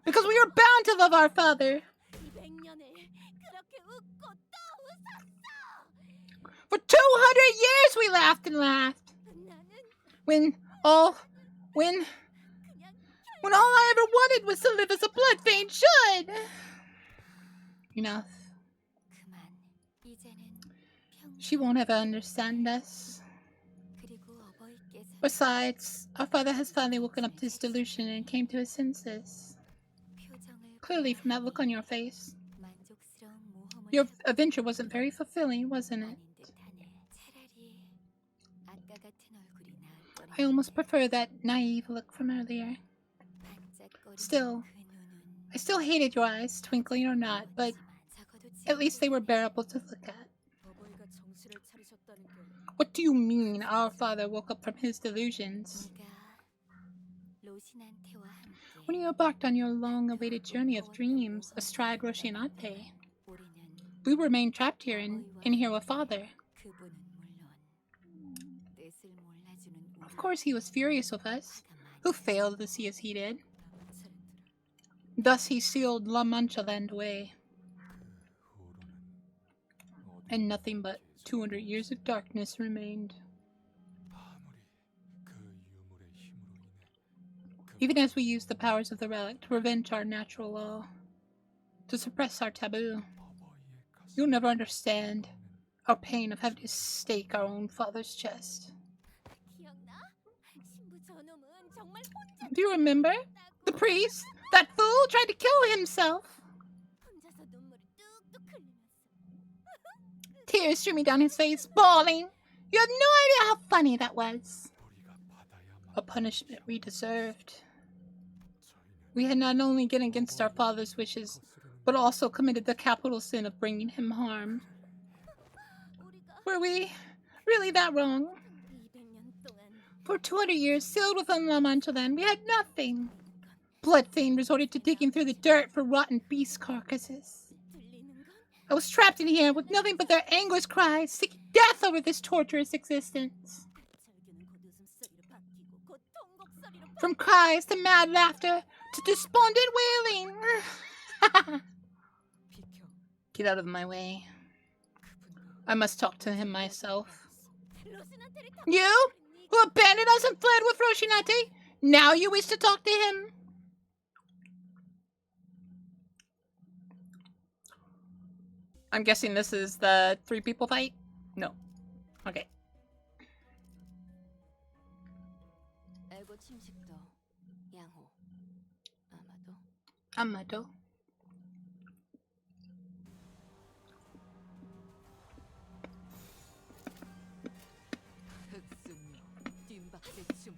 Because we were bound to love our father. 200년을 그렇게 웃고 또 웃었어. For 200 years we laughed and laughed. 나는 When all I ever wanted was to live as a blood fiend should. Enough. 그만. 이제는 평 She won't ever understand us. 그리고 어버이께서 Besides, our father has finally woken up to his delusion and came to his senses. 표정을 Clearly from that look on your face. 만족스러운 모험을 Your adventure wasn't very fulfilling, wasn't it? 하는 듯하네. 차라리 아까 같은 얼굴이 나을 I almost prefer that naive look from earlier. 반짝거리는 Still, I still hated your eyes, twinkling or not, but at least they were bearable to look at. 어버이가 정신을 차리셨다는 게 What do you mean our father woke up from his delusions? 로신한테와 함께 When you embarked on your long-awaited journey of dreams astride Roshinate, 우리는 we remained trapped here in here with father. 그분은 물론 뜻을 몰라주는 Of course he was furious with us, who failed to see as he did. Thus he sealed La Mancha land away, and nothing but 200 years of darkness remained. Even as we used the powers of the relic to revenge our natural law, to suppress our taboo, you'll never understand our pain of having to stake our own father's chest. Do you remember? The priest? That fool tried to kill himself! Tears streaming down his face, bawling. You have no idea how funny that was. A punishment we deserved. We had not only gone against our father's wishes, but also committed the capital sin of bringing him harm. Were we really that wrong? For 200 years, sealed within La Mancha land, we had nothing. Bloodthane resorted to digging through the dirt for rotten beast carcasses. I was trapped in here with nothing but their anguished cries, seeking death over this torturous existence. From cries to mad laughter to despondent wailing. Get out of my way. I must talk to him myself. You, who abandoned us and fled with Roshinate, now you wish to talk to him? I'm guessing this is the 3 people fight? No. Okay. 알고 침식도 양호 아마도. 흑승류 뒷박대 춤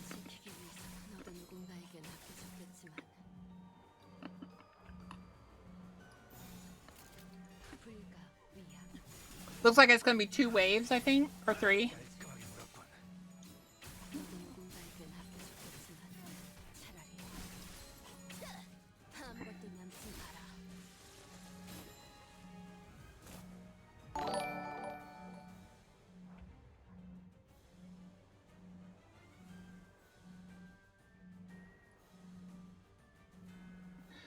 지키기 위해서 너도 누군가에게 맡겨졌겠지만 불가 위약 Looks like it's gonna be 2 waves, I think, or 3. 너도 누군가에게 맡겨졌겠지만 차라리 아무것도 남지 마라.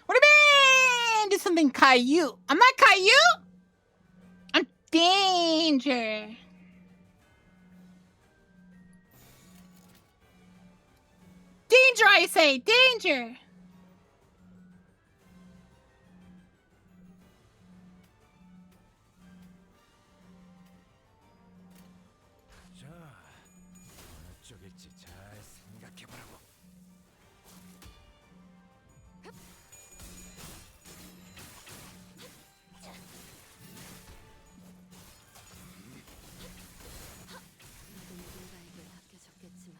What do you mean? Do something Caillou. I'm not Caillou! I'm danger. Danger, I say! Danger! 자, 어느 쪽일지 잘 생각해보라고. 너도 누군가에게 맡겨졌겠지만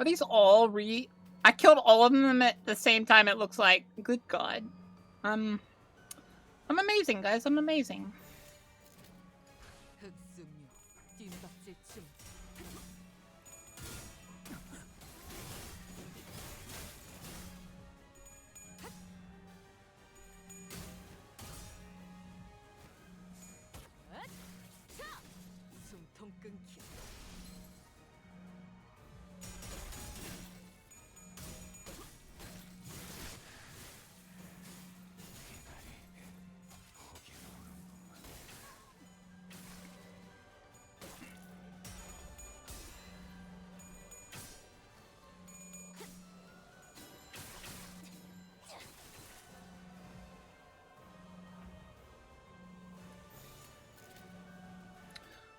Are these all I killed all of them at the same time, it looks like. Good God. I'm amazing, guys. I'm amazing. 흑수묘 뒷박질 중 숨통 끊기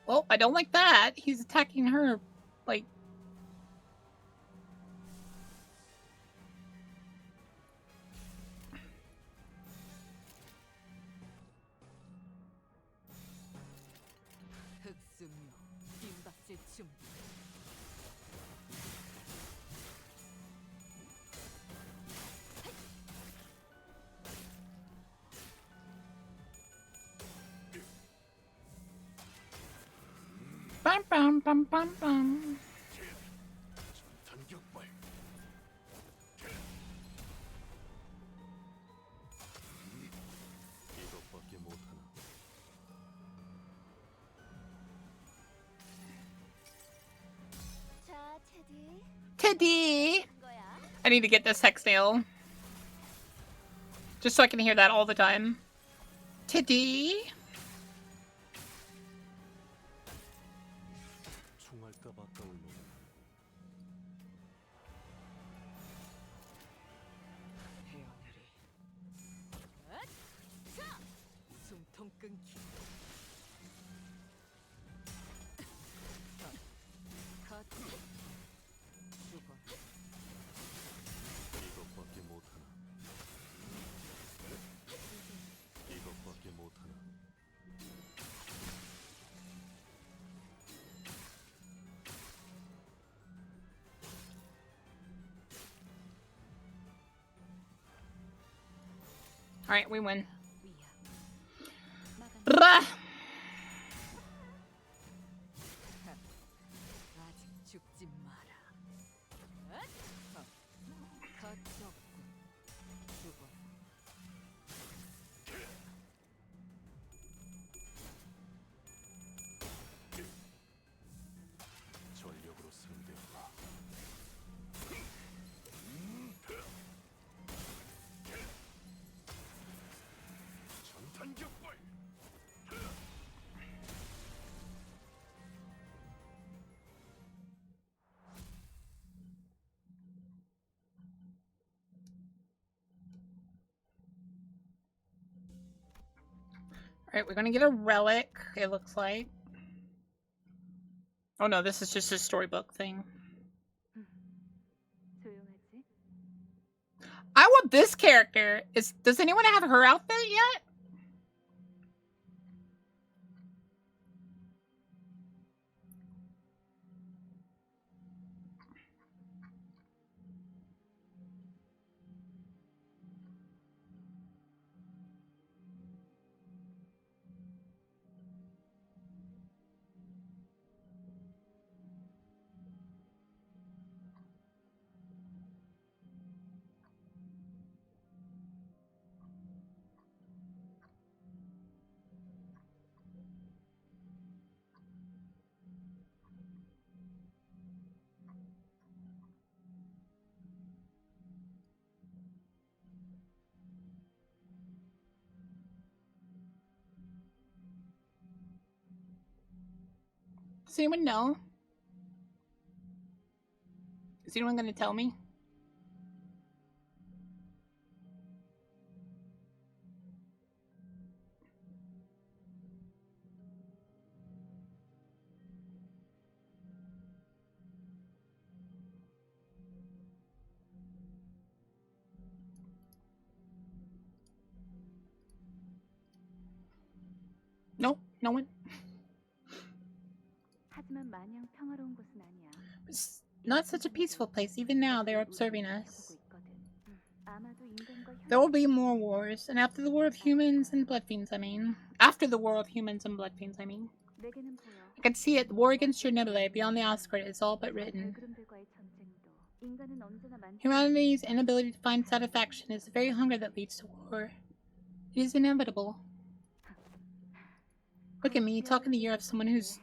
Well, I don't like that. He's attacking her, like... 흑수묘 뒷박질 중 빰빰빰빰빰. 전격발. 이것밖에 못하나. 자, 테디. Teddy! 거야. I need to get this hex nail. Just so I can hear that all the time. Teddy! 총알값 아까울 놈. 헤어내리 숨통 끊기 컷 죽어 이것밖에 못하나. 이것밖에 못하나. Alright, we win. 위야 Blah! 아직 죽지 마라 컷 적군 죽어 전력으로 상대하라. 전탄격발. Alright, we're gonna get a relic, it looks like. Oh no, this is just a storybook thing. 조용하지? I want this character. Does anyone have her outfit yet? Does anyone know? Is anyone gonna tell me? No? No one? 하지만 마냥 평화로운 곳은 아니야. Not such a peaceful place. Even now, they're observing us. There will be more wars, and after the war of humans and blood fiends, I mean. After the war of humans and blood fiends, I mean. I can see it. The war against your nebulae beyond the outskirts is all but written. Humanity's inability to find satisfaction is the very hunger that leads to war. It is inevitable. Look at me, talking the ear of someone who's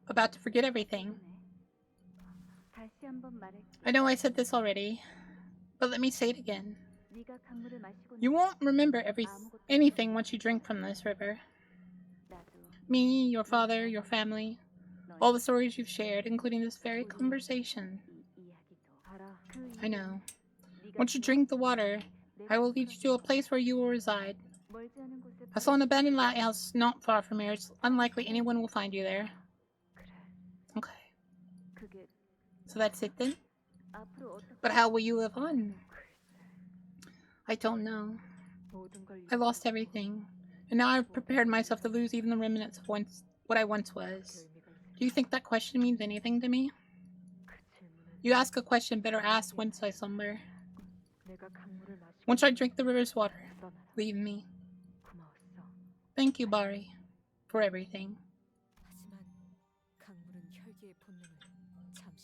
about to forget everything. I know I said this already, but let me say it again. You won't remember anything once you drink from this river. Me, your father, your family, all the stories you've shared, including this very conversation. I know. Once you drink the water, I will lead you to a place where you will reside. I saw an abandoned lighthouse not far from here. It's unlikely anyone will find you there. Okay. So that's it then? But how will you live on? I don't know. I lost everything. And now I've prepared myself to lose even the remnants of what I once was. Do you think that question means anything to me? You ask a question better asked once I slumber. Once I drink the river's water, leave me. Thank you, Bari, for everything.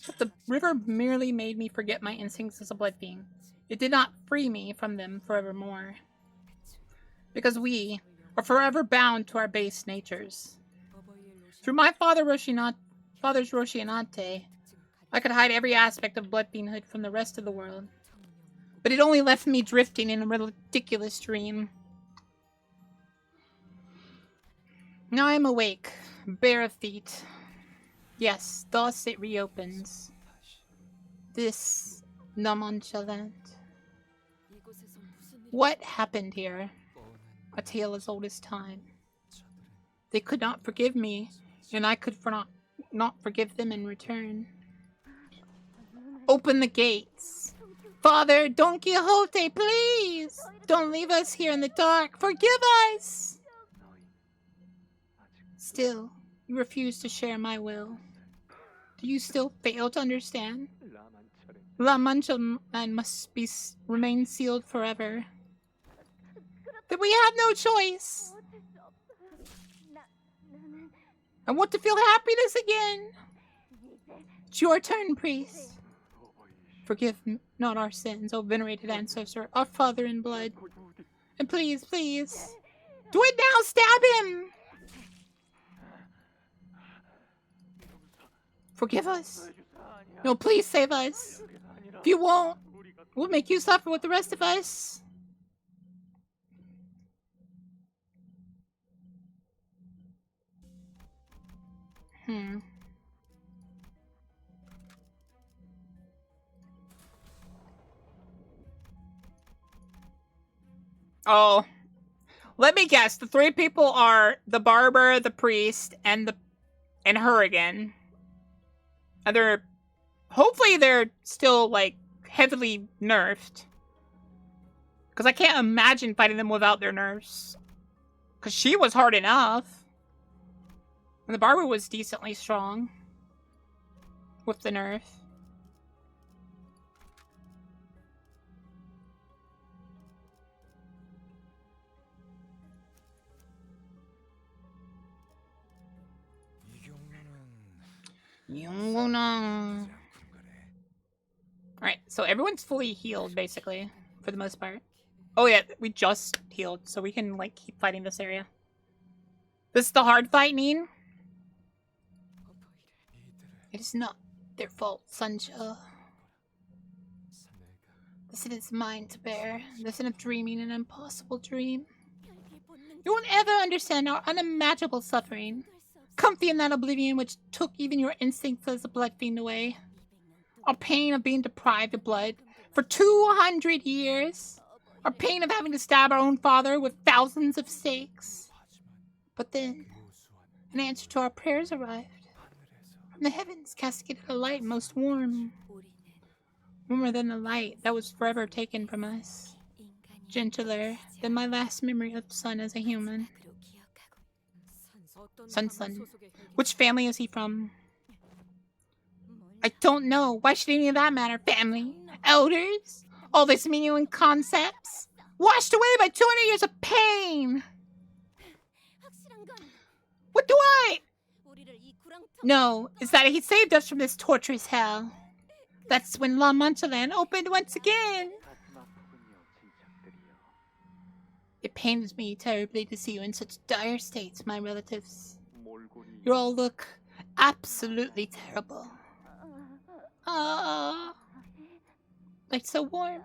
But the river merely made me forget my instincts as a blood fiend. It did not free me from them forevermore. Because we are forever bound to our base natures. Through my father's Roshinante, I could hide every aspect of blood fiendhood from the rest of the world. But it only left me drifting in a ridiculous dream. Now I am awake, bare of feet. Yes, thus it reopens. This nonchalant. What happened here? A tale as old as time. They could not forgive me, and I could not forgive them in return. Open the gates. Father Don Quixote, please! Don't leave us here in the dark. Forgive us! Still, you refuse to share my will. Do you still fail to understand? La Mancha Man must remain sealed forever. Then we have no choice. I want to feel happiness again. It's your turn, priest. Forgive not our sins, O venerated ancestor, our father in blood. And please, please, do it now, stab him! Forgive us. No, please save us. If you won't, we'll make you suffer with the rest of us. Oh. Let me guess. The three people are the barber, the priest, and her again. And hopefully they're still, like, heavily nerfed. Because I can't imagine fighting them without their nerfs. Because she was hard enough. And the barber was decently strong. With the nerf. Alright, so everyone's fully healed, basically. For the most part. Oh yeah, we just healed, so we can, like, keep fighting this area. This is the hard fight, Neen? It is not their fault, Sancho. The sin is mine to bear. The sin of dreaming an impossible dream. You won't ever understand our unimaginable suffering. Comfy in that oblivion which took even your instincts as a blood fiend away. Our pain of being deprived of blood for 200 years. Our pain of having to stab our own father with thousands of stakes. But then, an answer to our prayers arrived. From the heavens cascaded a light most warm. Warmer than the light that was forever taken from us. Gentler than my last memory of Sun as a human. Sun. Which family is he from? I don't know. Why should any of that matter? Family? Elders? All this meaningless concepts? Washed away by 200 years of pain! 확실한 건 What do I 우리를 이 구렁텅 know is that he saved us from this torturous hell. That's when La Mancha Land opened once again. 가슴 아프군요, 친척들이요. It pains me terribly to see you in such dire states, my relatives. 몰골이 You all look absolutely terrible. Ah, like so warm.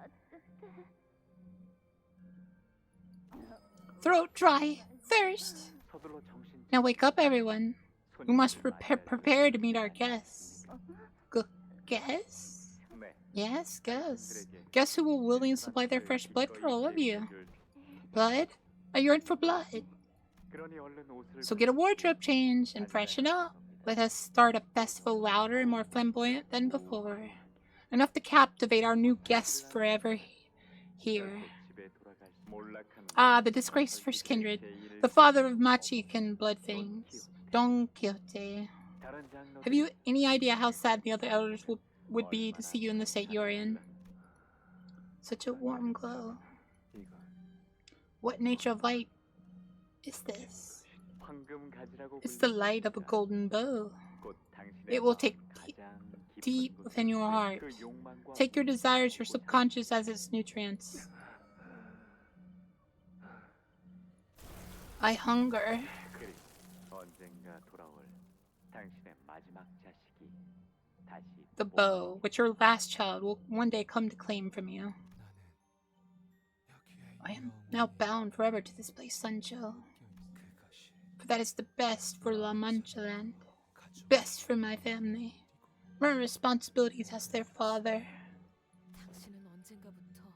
Throat dry, thirst. 서둘러 정신 Now wake up, everyone. We must prepare to meet our guests. Guests? 네. Yes, guests. Guests who will willingly supply their fresh blood for all of you. Blood? I yearn for blood. 그러니 얼른 옷을 So get a wardrobe change and freshen up. Let us start a festival louder and more flamboyant than before. Enough to captivate our new guests forever here. 집에 돌아갈 몰락한 Ah, the disgraced first kindred, the father of Machican blood fangs, Don Quixote. 다른 장로 Have you any idea how sad the other elders would be to see you in the state you're in? Such a warm glow. 이걸 What nature of light is this? 황금 가지라고 It's the light of a golden bow. 곧 당신의 It will take 가장 깊은 deep 곳에 within your heart. 그 욕망과 Take your desires, your subconscious as its nutrients. I hunger. 그리 언젠가 돌아올 당신의 마지막 자식이 다시 The bow, which your last child will one day come to claim from you. I am now bound forever to this place, Sancho. For that is the best for La Mancha Land. Best for my family. My responsibilities as their father. 당신은 언젠가부터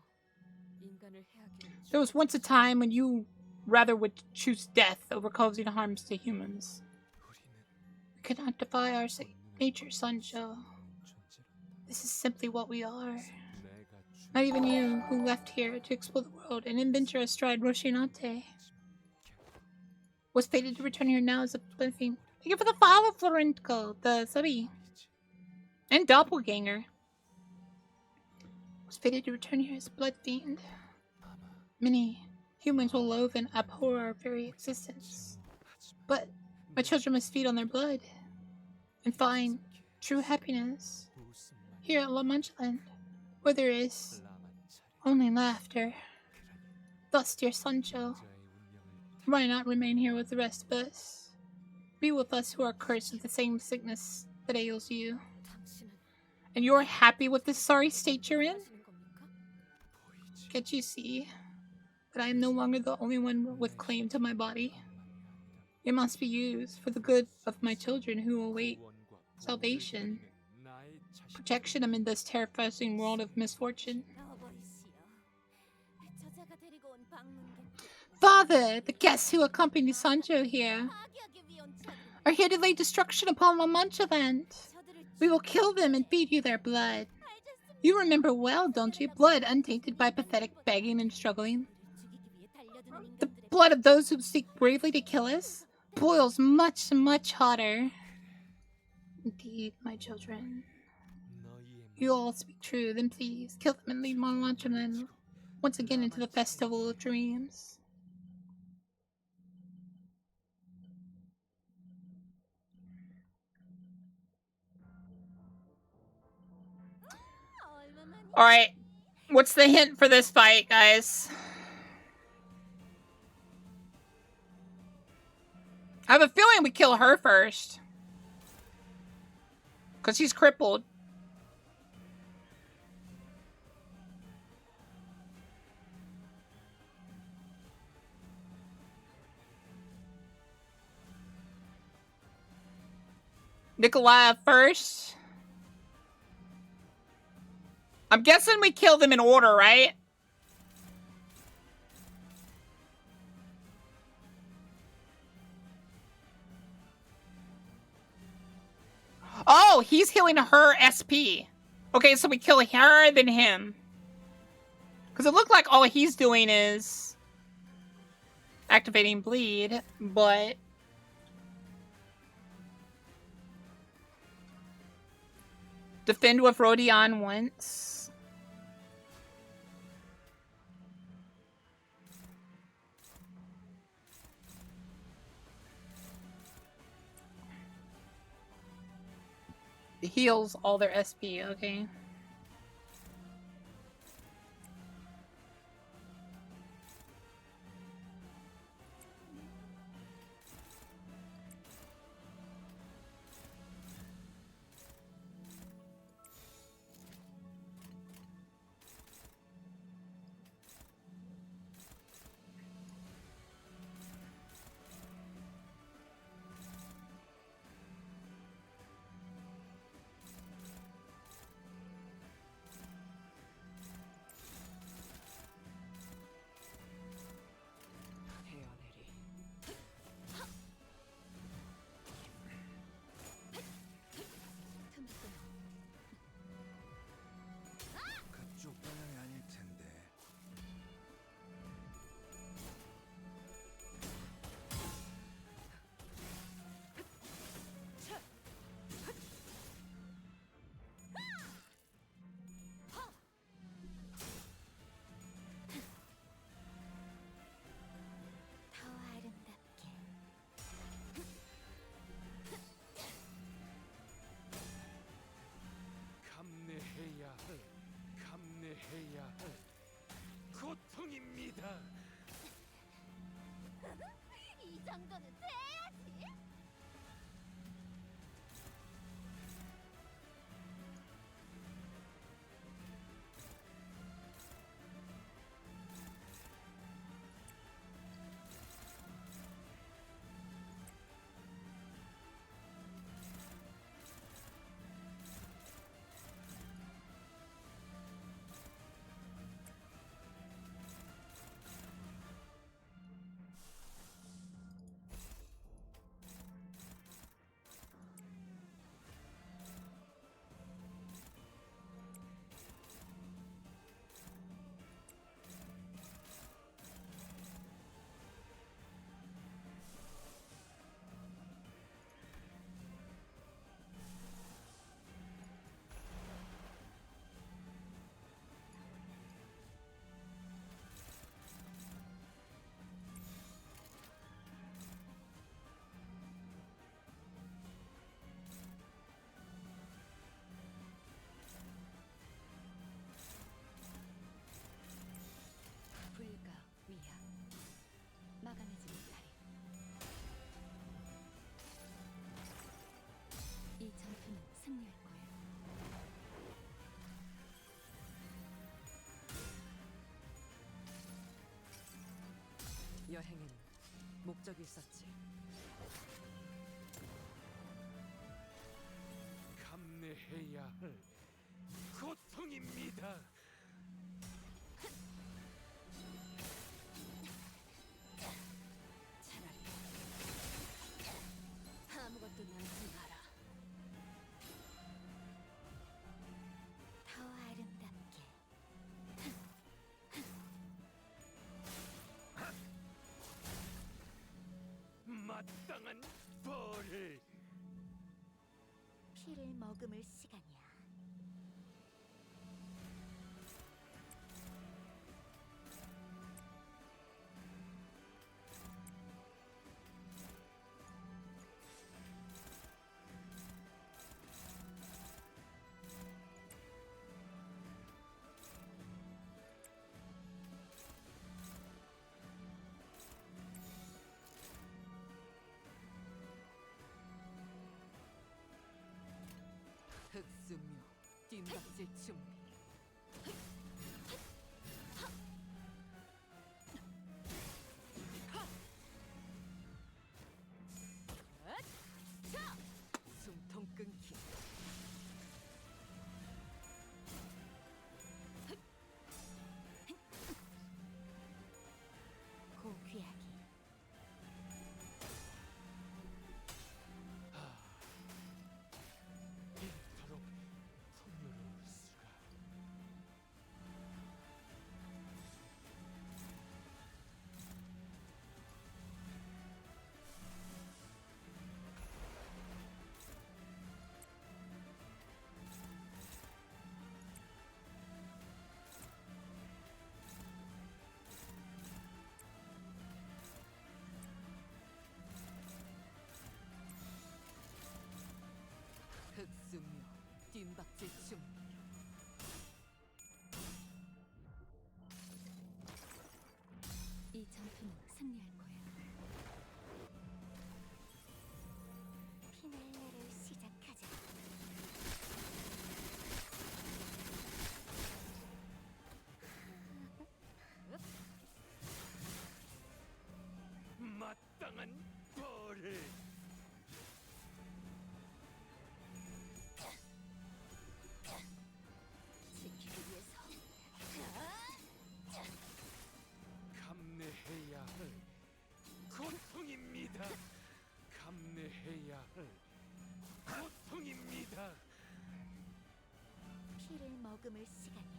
인간을 해하기로 There was once a time when you rather would choose death over causing harms to humans. We cannot defy our nature, Sancho. This is simply what we are. Not even you, who left here to explore the world and adventure astride Rocinante, was fated to return here now as a living. Thank you for the follow, Florentco, the subby. And doppelganger. Was fated to return here as a blood fiend. Many humans will loathe and abhor our very existence. But my children must feed on their blood and find true happiness here at La Mancha Land, where there is only laughter. Thus, dear Sancho, why not remain here with the rest of us? Be with us who are cursed with the same sickness that ails you. 당신은 And you're happy with the sorry state you're in? 하시는 겁니까? Can't you see? But I am no longer the only one with claim to my body. It must be used for the good of my children who await salvation, protection amid this terrifying world of misfortune. 나와버리시오. 저자가 데리고 온 방문객 Father, the guests who accompany Sancho here 파괴하기 위한 자들 are here to lay destruction upon La Mancha Land. 저들을 We will kill them and feed you their blood. You remember well, don't you? Blood untainted by pathetic begging and struggling. 죽이기 위해 달려드는 The 인간들의 blood of those who seek bravely to kill us boils much, much hotter. Indeed, my children. You all speak true, then please kill them and lead La Mancha Land once again into the festival of dreams. Alright, what's the hint for this fight, guys? I have a feeling we kill her first. Because she's crippled. Nikolai first. I'm guessing we kill them in order, right? Oh, he's healing her SP. Okay, so we kill her, then him. Because it looked like all he's doing is activating bleed, but... Defend with Rodion once. It heals all their SP, okay. 헤어내리. 그쪽 방향이 아닐 텐데. 더 아름답게. 감내해야 할 고통입니다. 이 정도는 돼야지. 불가 위야. 막아내지 못하리. 이 전투는 승리할 거야. 여행에는 목적이 있었지. 감내해야 할 고통입니다. 차라리 아무것도 남지 마라. 더 아름답게. 마땅한 벌을. 피를 머금을 시간이야. 흑수묘 뜀박질 준비. 숨통 끊기. 고귀하기. 이토록 풍요로울 수가. 뒷박질 중. 이 전투는 승리할 거야. 피날레를 시작하자. 마땅한 벌을. 지키기 위해서. 감내해야 할 고통입니다. 감내해야 할 고통입니다. 피를 머금을 시간이야.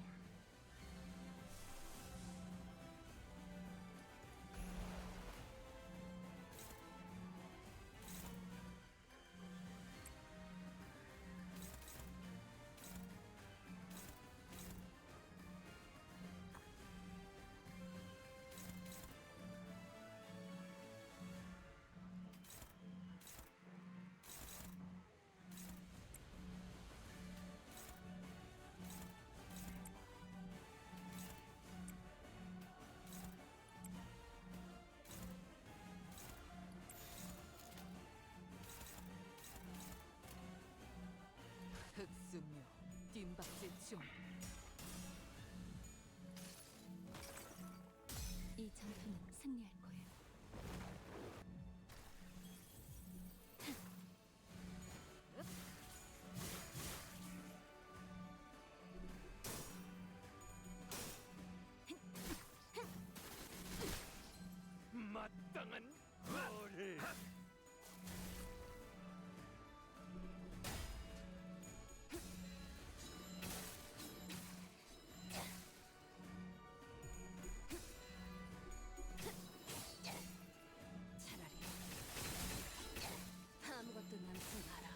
흑수묘 뒷박질 중. 이 전투는 승리할 거야. 마땅한 벌을. 차라리 아무것도 남지 마라.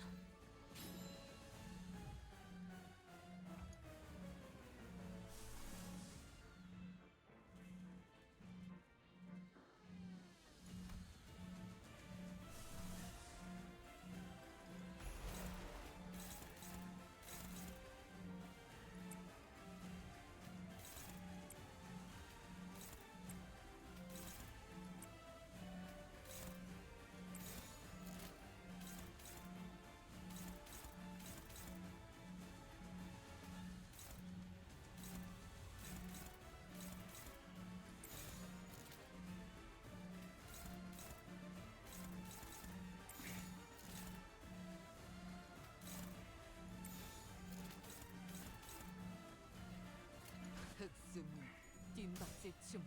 흑수묘 뒷박질 중.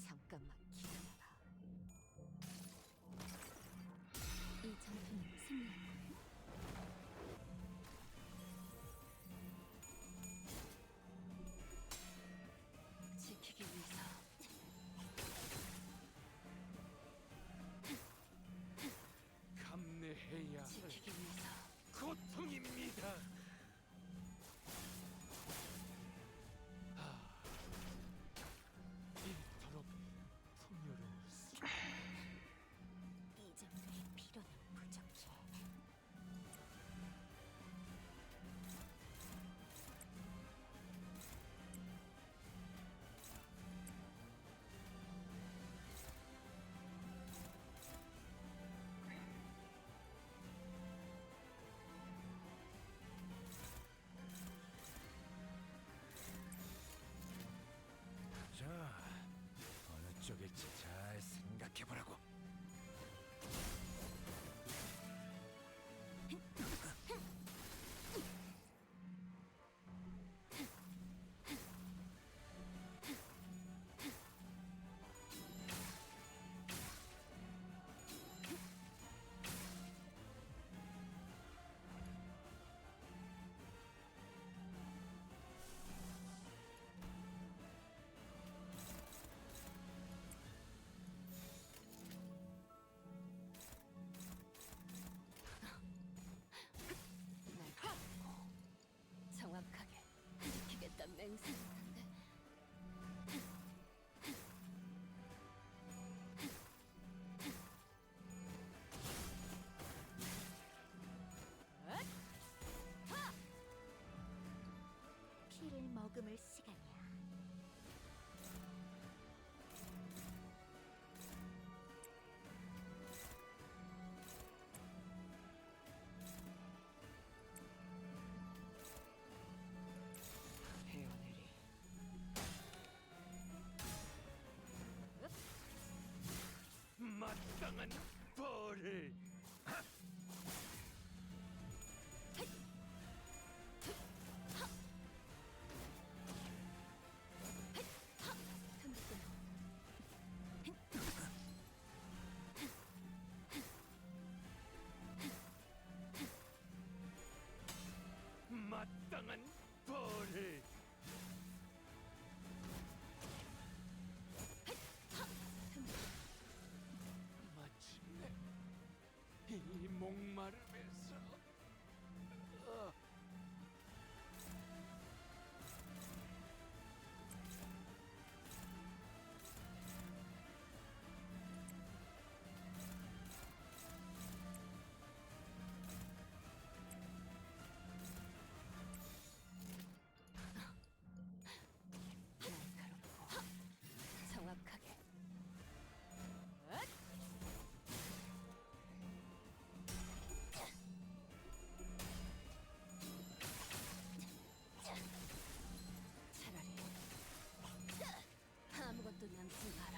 잠깐만 기다려라. 이 전투는 승리할 거야. 지키기 위해서. 감내해야 할 지키기 위해서. 고통입니다. 이토록 풍요로울 수. 이 정도의 피로는 부족해. 머금을 시간이야. 헤어내리. 마땅한 벌을. 마땅한 벌을. 마침내 이 목마름에서 날카롭고 정확하게. 차라리 아무것도 남지 마라.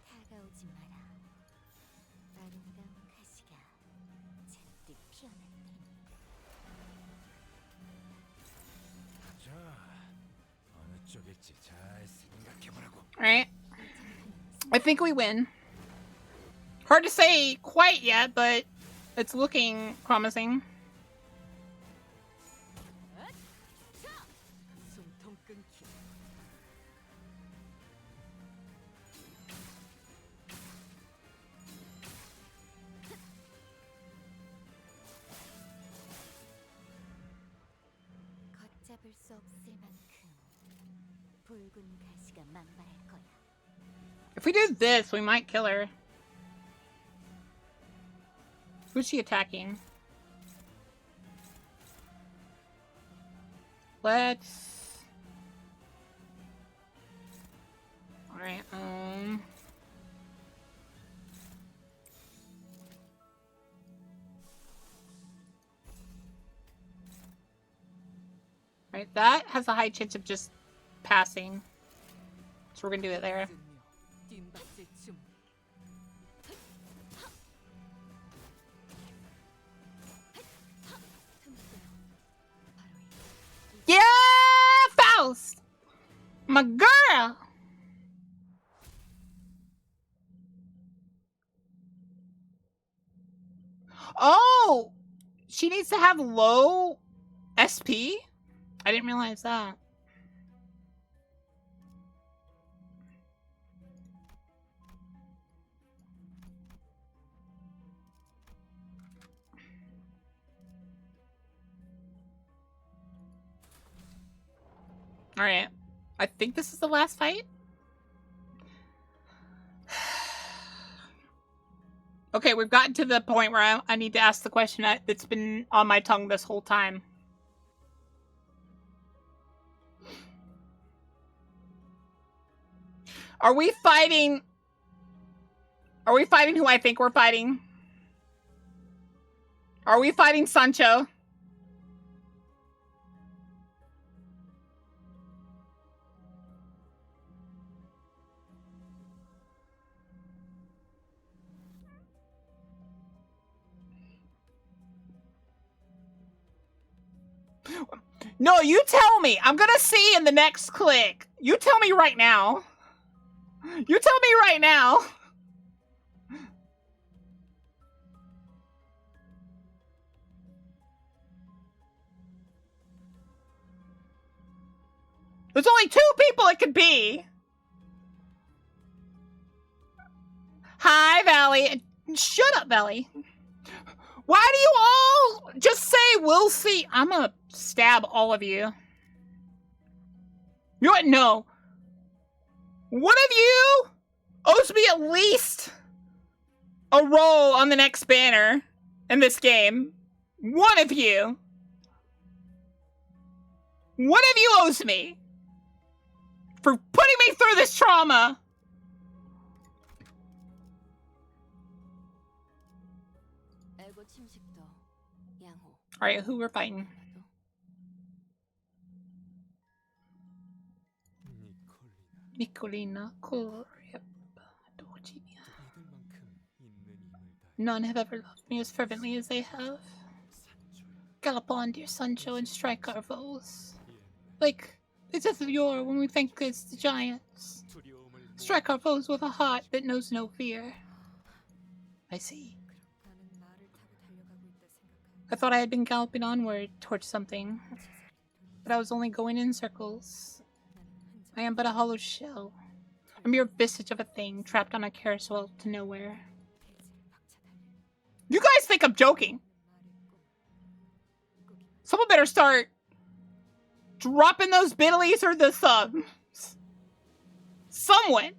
다가오지 마라. 아름다운 가시가 잔뜩 피어날 테니. 자, 어느 쪽일지 잘 생각해보라고. Alright. I think we win. Hard to say quite yet, but it's looking promising. 숨통 끊기. 걷잡을 수 없을 만큼 붉은 가시가 만발할 거야. If we do this, we might kill her. Who's she attacking? Let's... Alright, Right, that has a high chance of just passing. So we're gonna do it there. 뒷박질 춤. Yeah, Faust! My girl! Oh! She needs to have low SP? I didn't realize that. Alright. I think this is the last fight? Okay, we've gotten to the point where I need to ask the question that's been on my tongue this whole time. Are we fighting who I think we're fighting? Are we fighting Sancho? No, you tell me. I'm gonna see in the next click. You tell me right now. You tell me right now. There's only 2 people it could be. Hi, Valley. Shut up, Valley. Why do you all just say we'll see? I'm gonna stab all of you. You know what? No. One of you owes me at least a role on the next banner in this game. One of you owes me for putting me through this trauma. Alright, who we're fighting? Nicolina, none have ever loved me as fervently as they have. Gallop on, dear Sancho, and strike our foes. Like the death of yore when we vanquished the giants. Strike our foes with a heart that knows no fear. I see. I thought I had been galloping onward towards something, but I was only going in circles. I am but a hollow shell, a mere vestige of a thing trapped on a carousel to nowhere. You guys think I'm joking? Someone better start dropping those biddies or the thumbs. Someone.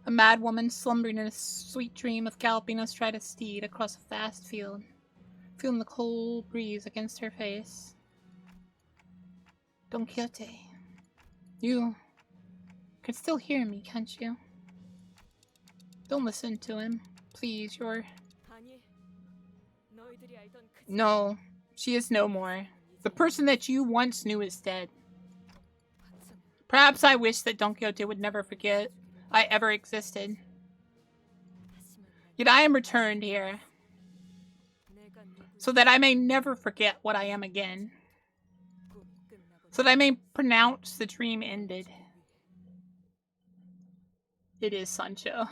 A mad woman slumbering in a sweet dream of galloping astride a steed across a vast field, feeling the cold breeze against her face. Don Quixote, you can still hear me, can't you? Don't listen to him. Please, you're... No, she is no more. The person that you once knew is dead. Perhaps I wish that Don Quixote would never forget I ever existed. Yet I am returned here, so that I may never forget what I am again. So that I may pronounce the dream ended. It is Sancho.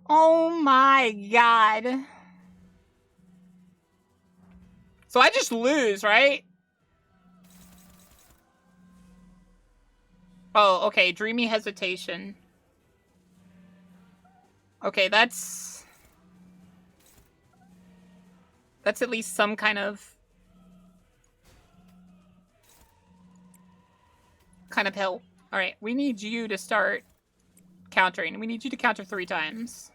Oh my god. So I just lose, right? Oh, okay. Dreamy hesitation. Okay, that's at least some kind of help. Alright, we need you to start countering. We need you to counter 3 times.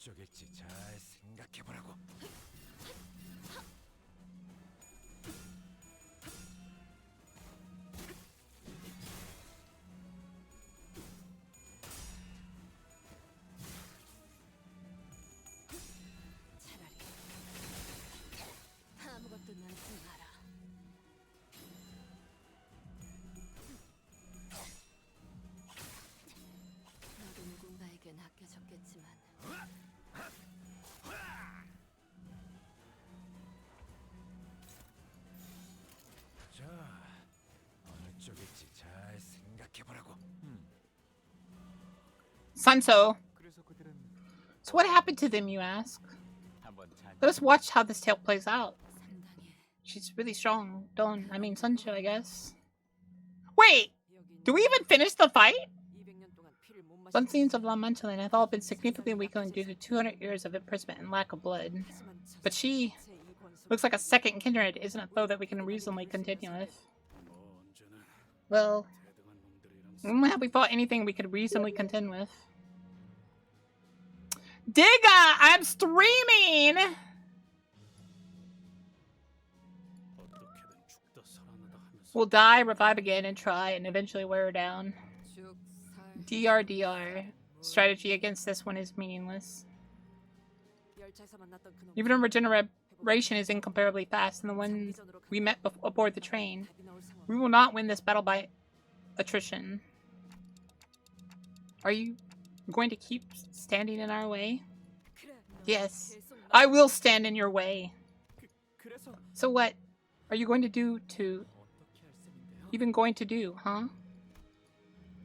쪽일지 잘 생각해보라고. 아무것도 남지 마라. 나도 누군가에겐 아껴졌겠지만 자, 어느 쪽일지 잘 생각해보라고. Sancho. So what happened to them, you ask? Let us watch how this tale plays out. She's really strong. Sancho, I guess. Wait! Do we even finish the fight? Some scenes of La Mancha have all been significantly weakened due to 200 years of imprisonment and lack of blood. But she Looks like a second kindred isn't a foe that we can reasonably continue with. Well, when have we fought anything we could reasonably contend with? Digga! I'm streaming! We'll die, revive again, and try, and eventually wear her down. DRDR. Strategy against this one is meaningless. Even our regeneration is incomparably fast than the one we met aboard the train. We will not win this battle by attrition. Are you going to keep standing in our way? Yes. I will stand in your way. So what are you going to do to... Even going to do, huh?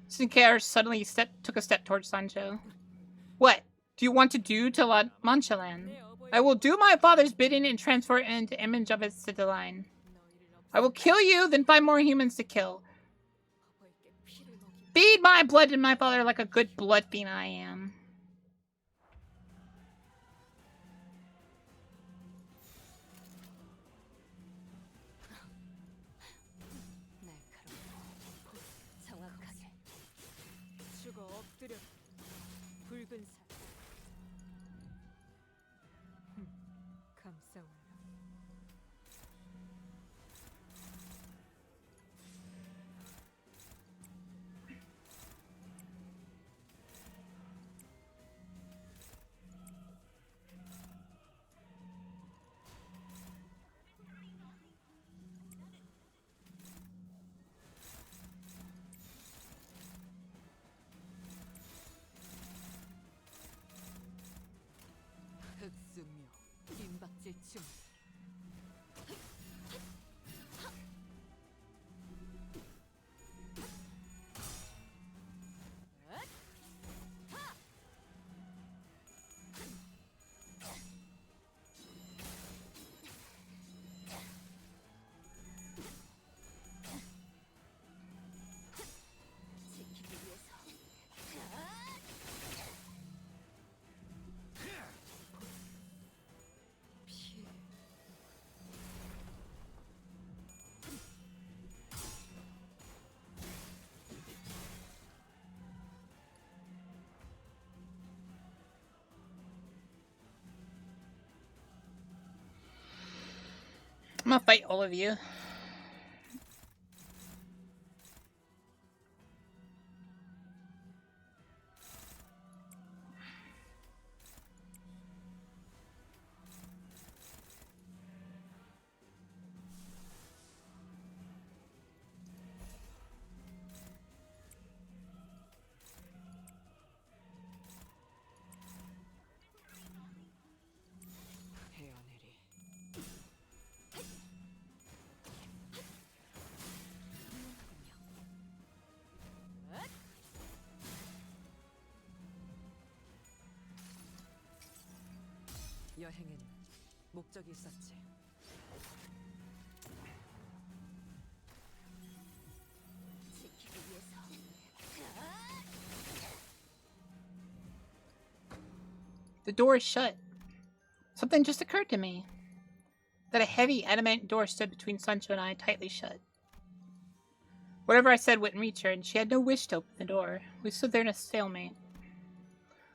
Sinclair suddenly took a step towards Sancho. What do you want to do to La Manchalan? I will do my father's bidding and transfer it into image of its line. I will kill you, then find more humans to kill. Feed my blood to my father like a good blood fiend I am. I'm gonna fight all of you. 여행에는 목적이 있었지. The door is shut. Something just occurred to me. That a heavy, adamant door stood between Sancho and I, tightly shut. Whatever I said wouldn't reach her, and she had no wish to open the door. We stood there in a stalemate.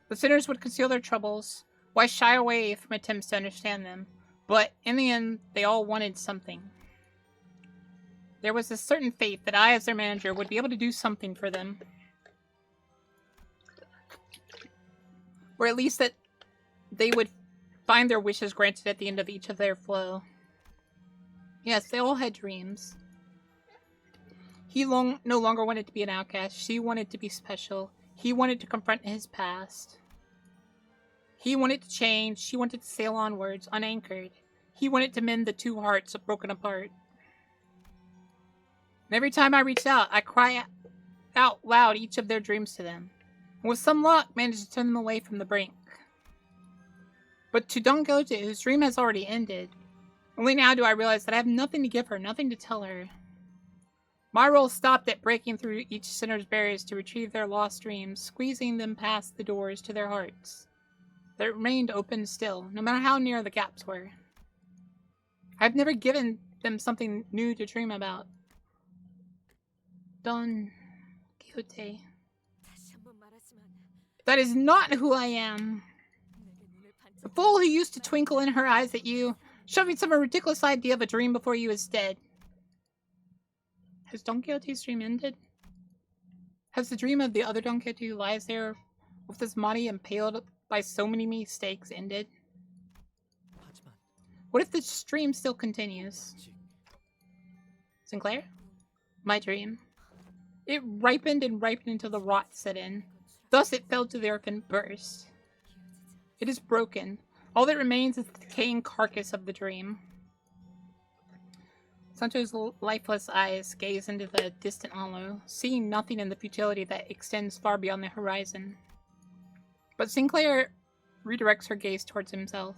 The sinners would conceal their troubles. Why shy away from attempts to understand them? But, in the end, they all wanted something. There was a certain faith that I, as their manager, would be able to do something for them. Or at least that they would find their wishes granted at the end of each of their flow. Yes, they all had dreams. He no longer wanted to be an outcast. She wanted to be special. He wanted to confront his past. He wanted to change. She wanted to sail onwards, unanchored. He wanted to mend the two hearts broken apart. And every time I reached out, I cry out loud each of their dreams to them. And with some luck, managed to turn them away from the brink. But to Don Quixote, whose dream has already ended, only now do I realize that I have nothing to give her, nothing to tell her. My role stopped at breaking through each sinner's barriers to retrieve their lost dreams, squeezing them past the doors to their hearts. That remained open still, no matter how near the gaps were. I've never given them something new to dream about. Don Quixote. 다시 한번 말하지만 That is not who I am. 내게 눈을 The 반짝. fool who used to twinkle in her eyes at you, shoving some ridiculous idea of a dream before you is dead. Has Don Quixote's dream ended? Has the dream of the other Don Quixote who lies there with his body impaled by so many mistakes ended? 하지만 What if the dream still continues? 아직 Sinclair? My dream. It ripened and ripened until the rot set in. Thus it fell to the earth and burst. It is broken. All that remains is the decaying carcass of the dream. Sancho's lifeless eyes gaze into the distant hollow, seeing nothing in the futility that extends far beyond the horizon. But Sinclair redirects her gaze towards himself.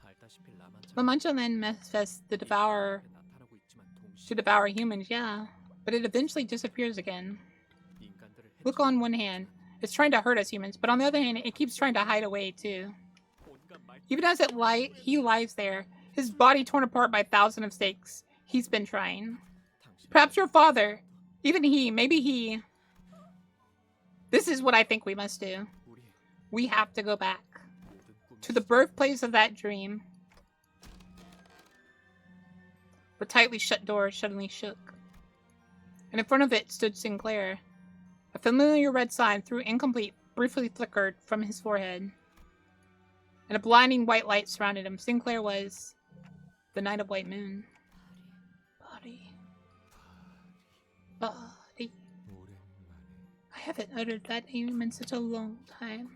알다시피 라만차 La Mancha then manifests the devourer 나타나고 있지만 to 동시에 devour humans, yeah. But it eventually disappears again. 인간들을 Look, on one hand, it's trying to hurt us humans, but on the other hand, it keeps trying to hide away too. 온갖 말 Even as he lies there, his body torn apart by thousands of stakes. He's been trying. 당신 Perhaps your father, even he, maybe he. This is what I think we must do. 우리 We have to go back 모든 꿈이 to the birthplace of that dream. The tightly shut door suddenly shook, and in front of it stood Sinclair. A familiar red sign, through incomplete, briefly flickered from his forehead, and a blinding white light surrounded him. Sinclair was the Knight of White Moon. Body. 오랜만에 I haven't uttered that name in such a long time.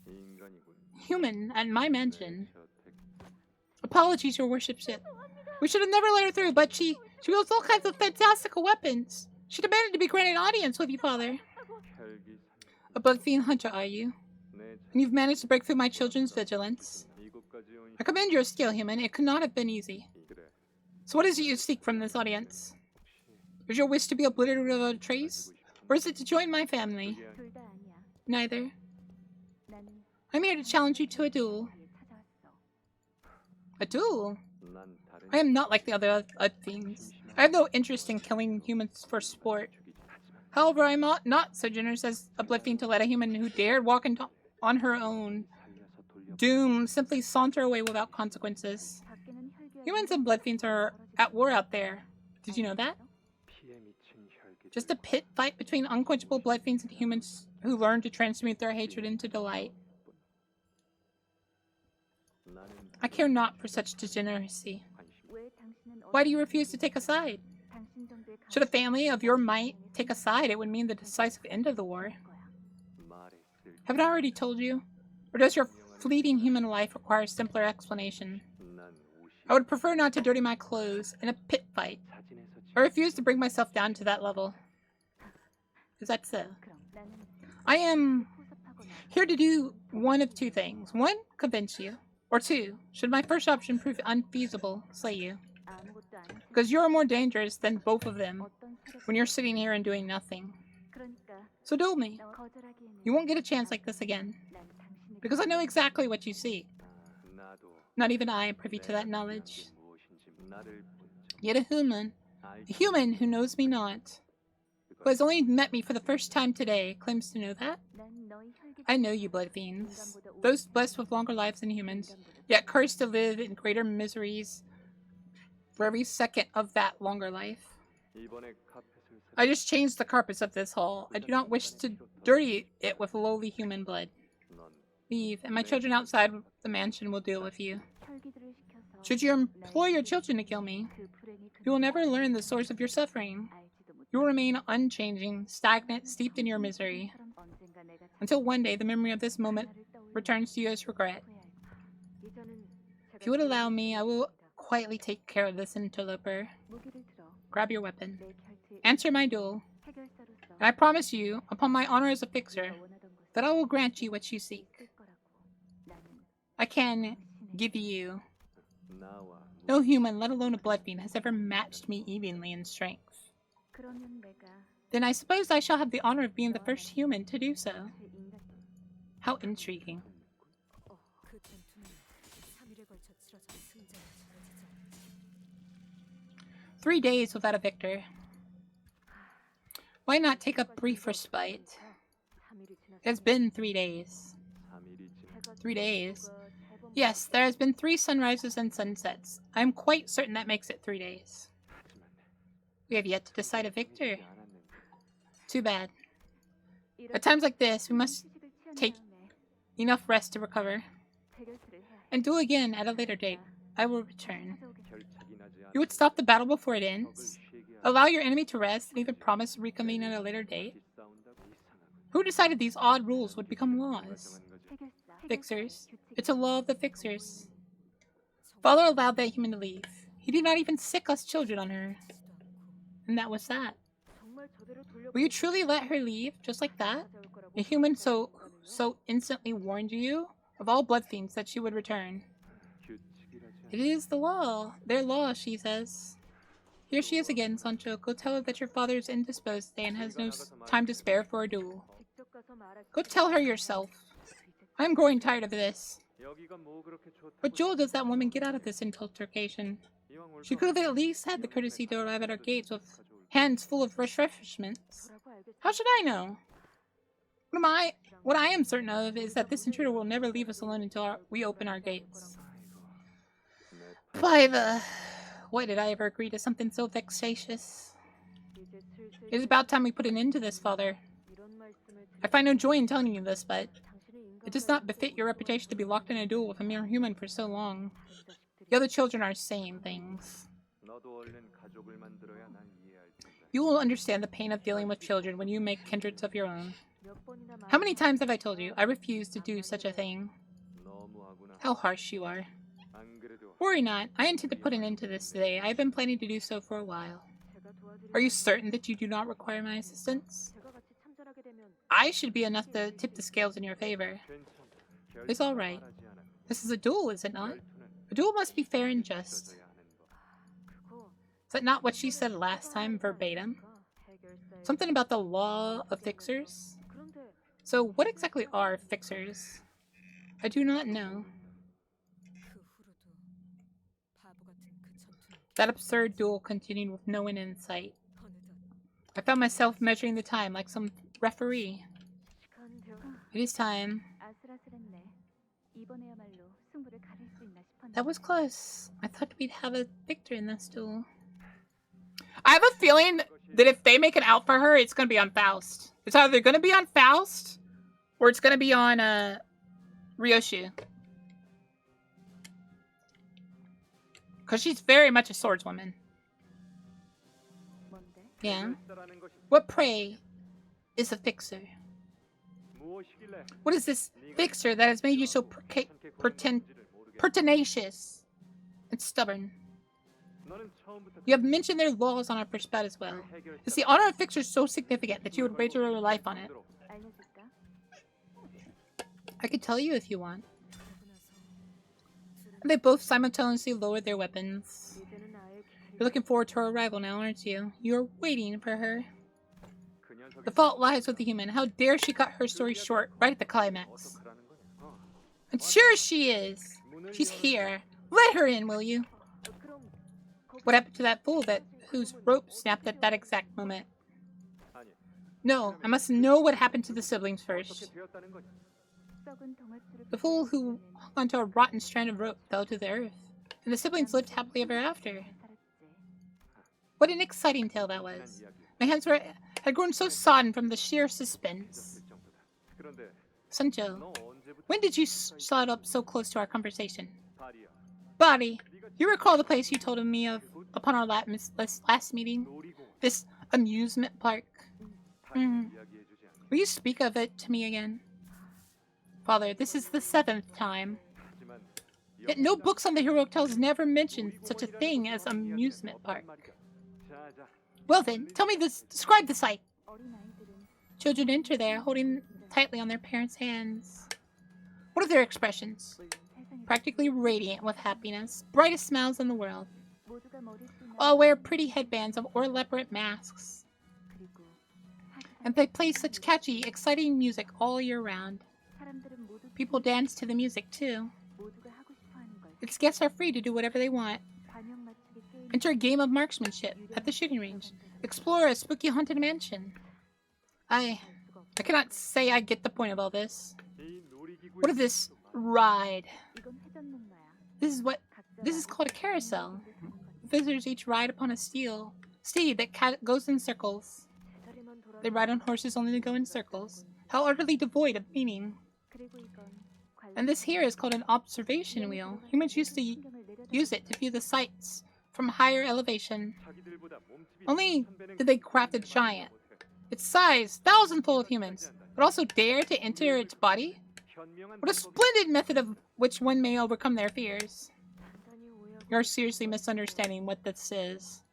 인간이군. Human, at my mention. 곁에 Apologies, your worshipship. We should have never let her through, but she wields all kinds of fantastical weapons. She demanded to be granted audience with you, father. 혈기 A blood fiend hunter, are you? 내 And you've managed to break through my children's vigilance. 이곳까지 온 I commend your skill, human. It could not have been easy. 그래. So what is it you seek from this audience? Is your wish to be obliterated without a trace? Or is it to join my family? 둘 다 아니야. Neither. 나는 I'm here to challenge you to a duel. 찾아왔어. A duel? 난 다른 I am not like the other fiends. I have no interest in killing humans for sport. However, I am not so generous as a blood fiend to let a human who dared walk on her own doom simply saunter away without consequences. 밖에는 혈기와 Humans and blood fiends are at war out there. Did you know that? 피에 미친 혈기. Just a pit fight between unquenchable blood fiends and humans who learn to transmute their hatred into delight. 나는 I care not for such degeneracy. 관심. 왜 당신은 Why do you refuse to take a side? 당신 정도의 Should a family of your might take a side, it would mean the decisive end of the war. 말에 쓸. Haven't I already told you? Or does your fleeting human life require simpler explanation? 난 우시. I would prefer not to dirty my clothes in a pit fight. 사진에서 I refuse to bring myself down to that level. Is that so? 그럼 나는 I am 포섭하거나 here to do one of two things. One, convince you. Or two, should my first option prove unfeasible, slay you. 아무것도 안 해. Because you're more dangerous than both of them 어떤 세력 when you're sitting here and doing nothing. 그러니까 So duel me. 너 거절하기에는 You won't get a chance like this again. 난 당신에게 Because I know exactly what you seek. 나도 Not even I am privy to that knowledge. 무엇인지 나를 본적. Yet a human who knows me not, who has only met me for the first time today, claims to know that. 난 너희 혈기 I know you, blood fiends. Those blessed with longer lives than humans, yet cursed to live in greater miseries for every second of that longer life. 이번에 카펫을 I just changed the carpets of this hall. I do not wish to dirty it with lowly human blood. 넌 Leave, and my children outside the mansion will deal with you. 혈기들을 시켜서 Should you employ your children to kill me, 그 불행이 you will never learn the source of your suffering. 알지도 못해. You will remain unchanging, stagnant, steeped in your misery, 언젠가 내가 until one day the memory of this moment 나를 떠올려 returns to you as regret. 이제는 If you would allow me, I will quietly take care of this interloper. 무기를 들어 Grab your weapon. 내 곁에 Answer my duel, 해결사로서 and I promise you, upon my honor as a fixer, 네가 원하던 것을 that I will grant you what you seek. 쓸 거라고. 나는 I can give you. 나와 No human, let alone a blood fiend, has ever matched me evenly in strength. 그러면 내가 Then I suppose I shall have the honor of being the first human to do so. 그 인간 How intriguing. 그 전투는 3일에 걸쳐 치러져 승자가 정해지지 않지. 3 days without a victor. Why not take a brief respite? It's been 3 days. 3 days? Yes, there has been 3 sunrises and sunsets. I'm quite certain that makes it 3 days. We have yet to decide a victor. Too bad. At times like this, we must take enough rest to recover. And duel again at a later date. I will return. You would stop the battle before it ends? Allow your enemy to rest and even promise to reconvene at a later date? Who decided these odd rules would become laws? Fixers. It's a law of the fixers. Father allowed that human to leave. He did not even sick us children on her. And that was that. Will you truly let her leave, just like that? A human so instantly warned you of all blood fiends that she would return. It is the law. Their law, she says. Here she is again, Sancho. Go tell her that your father is indisposed today and has no time to spare for a duel. Go tell her yourself. I am growing tired of this. What jewel does that woman get out of this altercation? She could have at least had the courtesy to arrive at our gates with hands full of refreshments. How should I know? What I am certain of is that this intruder will never leave us alone until we open our gates. By the... Why did I ever agree to something so vexatious? It is about time we put an end to this, Father. I find no joy in telling you this, but it does not befit your reputation to be locked in a duel with a mere human for so long. The other children are saying things. You will understand the pain of dealing with children when you make kindreds of your own. How many times have I told you I refuse to do such a thing? How harsh you are. Worry not. I intend to put an end to this today. I have been planning to do so for a while. Are you certain that you do not require my assistance? I should be enough to tip the scales in your favor. It's all right. This is a duel, is it not? A duel must be fair and just. Is that not what she said last time, verbatim? Something about the law of fixers? So what exactly are fixers? I do not know. That absurd duel continued with no one in sight. I found myself measuring the time like some referee. It is time. That was close. I thought we'd have a victor in this duel. I have a feeling that if they make it out for her, it's going to be on Faust. It's either going to be on Faust or it's going to be on Ryoshu. Because she's very much a swordswoman. Yeah. What, pray, is a fixer? What is this fixer that has made you so pertinacious and stubborn? You have mentioned their laws on our first bout as well. Is the honor of fixers so significant that you would wager your life on it? I could tell you if you want. And they both simultaneously lowered their weapons. You're looking forward to her arrival now, aren't you? You're waiting for her. The fault lies with the human. How dare she cut her story short right at the climax? And sure she is. She's here. Let her in, will you? What happened to that fool whose rope snapped at that exact moment? No, I must know what happened to the siblings first. The fool who hung onto a rotten strand of rope fell to the earth, and the siblings lived happily ever after. What an exciting tale that was. My hands had grown so sodden from the sheer suspense. Sancho, when did you slide up so close to our conversation? Body, you recall the place you told me of upon our last meeting? This amusement park? Will you speak of it to me again? Father, this is the 7th time. Yet no books on the heroic tales never mention such a thing as amusement park. Well then, tell me this. Describe the sight. Children enter there, holding tightly on their parents' hands. What are their expressions? Practically radiant with happiness, brightest smiles in the world. All wear pretty headbands or elaborate masks. And they play such catchy, exciting music all year round. People dance to the music too. Its guests are free to do whatever they want. Enter a game of marksmanship at the shooting range. Explore a spooky haunted mansion. I cannot say I get the point of all this. What is this ride? This is called a carousel. Visitors each ride upon a steed that goes in circles. They ride on horses only to go in circles. How utterly devoid of meaning. And this here is called an observation wheel. Humans used to use it to view the sights from higher elevation. Only did they craft a giant. Its size, thousandfold of humans, but also dare to enter its body? What a splendid method of which one may overcome their fears. You're seriously misunderstanding what this is.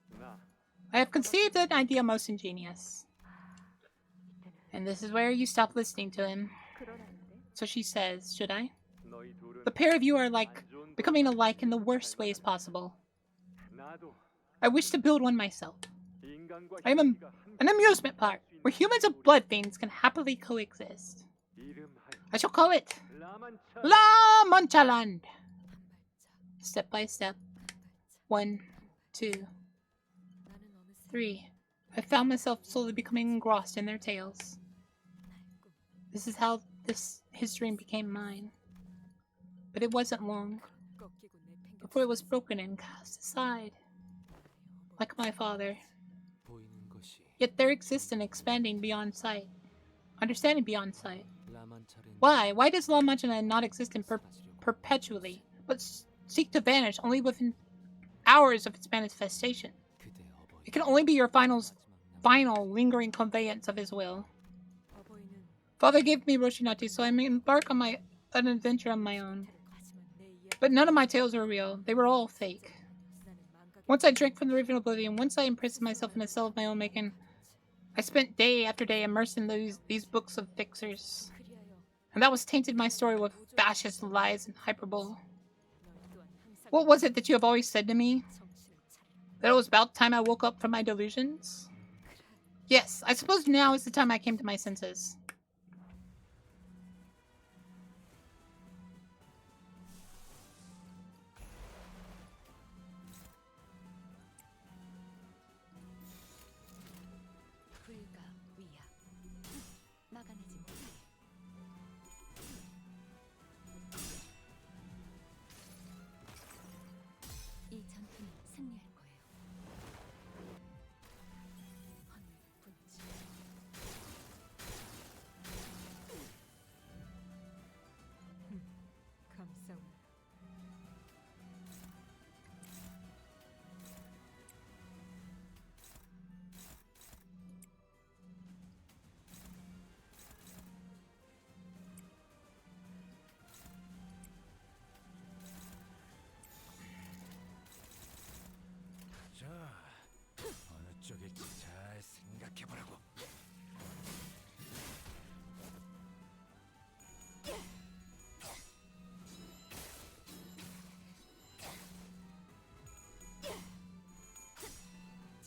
I have conceived an idea most ingenious. And this is where you stop listening to him. So she says, should I? The pair of you are becoming alike in the worst ways possible. I wish to build one myself. I am an amusement park where humans and blood fiends can happily coexist. I shall call it La Mancha Land. Step by step. 1, 2, 3. I found myself slowly becoming engrossed in their tales. This is how his dream became mine. But it wasn't long before it was broken and cast aside. Like my father. Yet there exists an expanding beyond sight. Understanding beyond sight. Why? Why does La Mancha Land not exist perpetually, but seek to vanish only within hours of its manifestation? It can only be your final lingering conveyance of his will. Father gave me Roshinati, so I may embark on an adventure on my own. But none of my tales were real. They were all fake. Once I drank from the river of oblivion, once I imprisoned myself in a cell of my own making, I spent day after day immersed in these books of fixers. And that was tainted my story with fascist lies and hyperbole. What was it that you have always said to me? That it was about time I woke up from my delusions? Yes, I suppose now is the time I came to my senses. 이 전투는 승리할 거예요. 감사합니다. 자, 어느 쪽일지 잘 생각해보라고.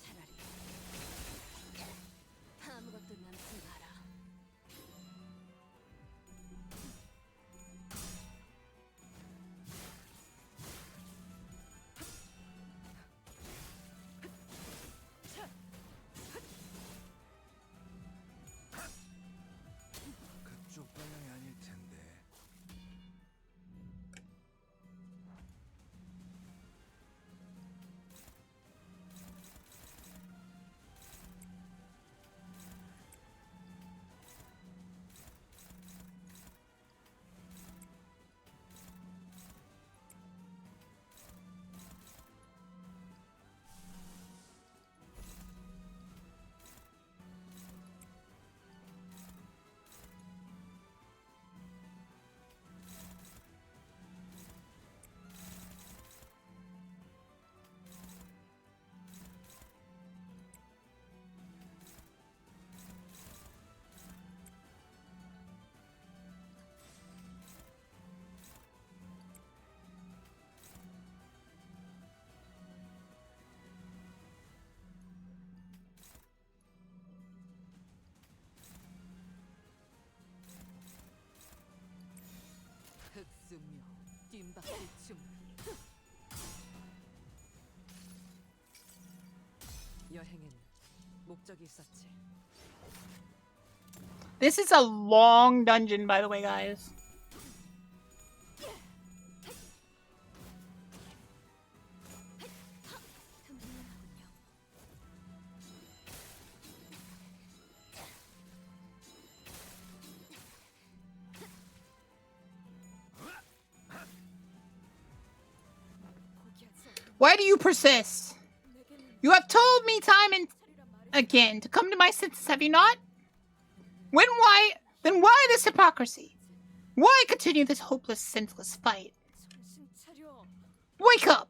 차라리 아무것도 남지 마라. 그쪽 방향이 아닐 텐데. 흑수묘 뜀박질 중. 여행엔 목적이 있었지. This is a long dungeon, by the way, guys. Why do you persist? You have told me time and again to come to my senses, have you not? Then why this hypocrisy? Why continue this hopeless, senseless fight? Wake up!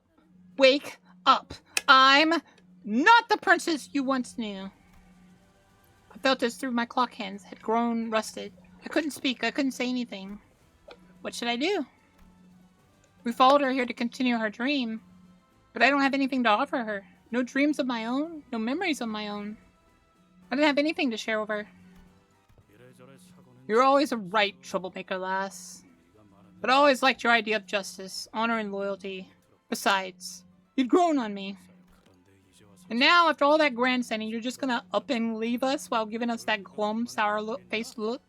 Wake up! I'm not the princess you once knew. I felt as through my clock hands had grown rusted. I couldn't speak, I couldn't say anything. What should I do? We followed her here to continue her dream, but I don't have anything to offer her. No dreams of my own, no memories of my own. I didn't have anything to share with her. You're always a right troublemaker, lass. But I always liked your idea of justice, honor, and loyalty. Besides, you'd grown on me. And now, after all that grandstanding, you're just gonna up and leave us while giving us that glum, sour-faced look?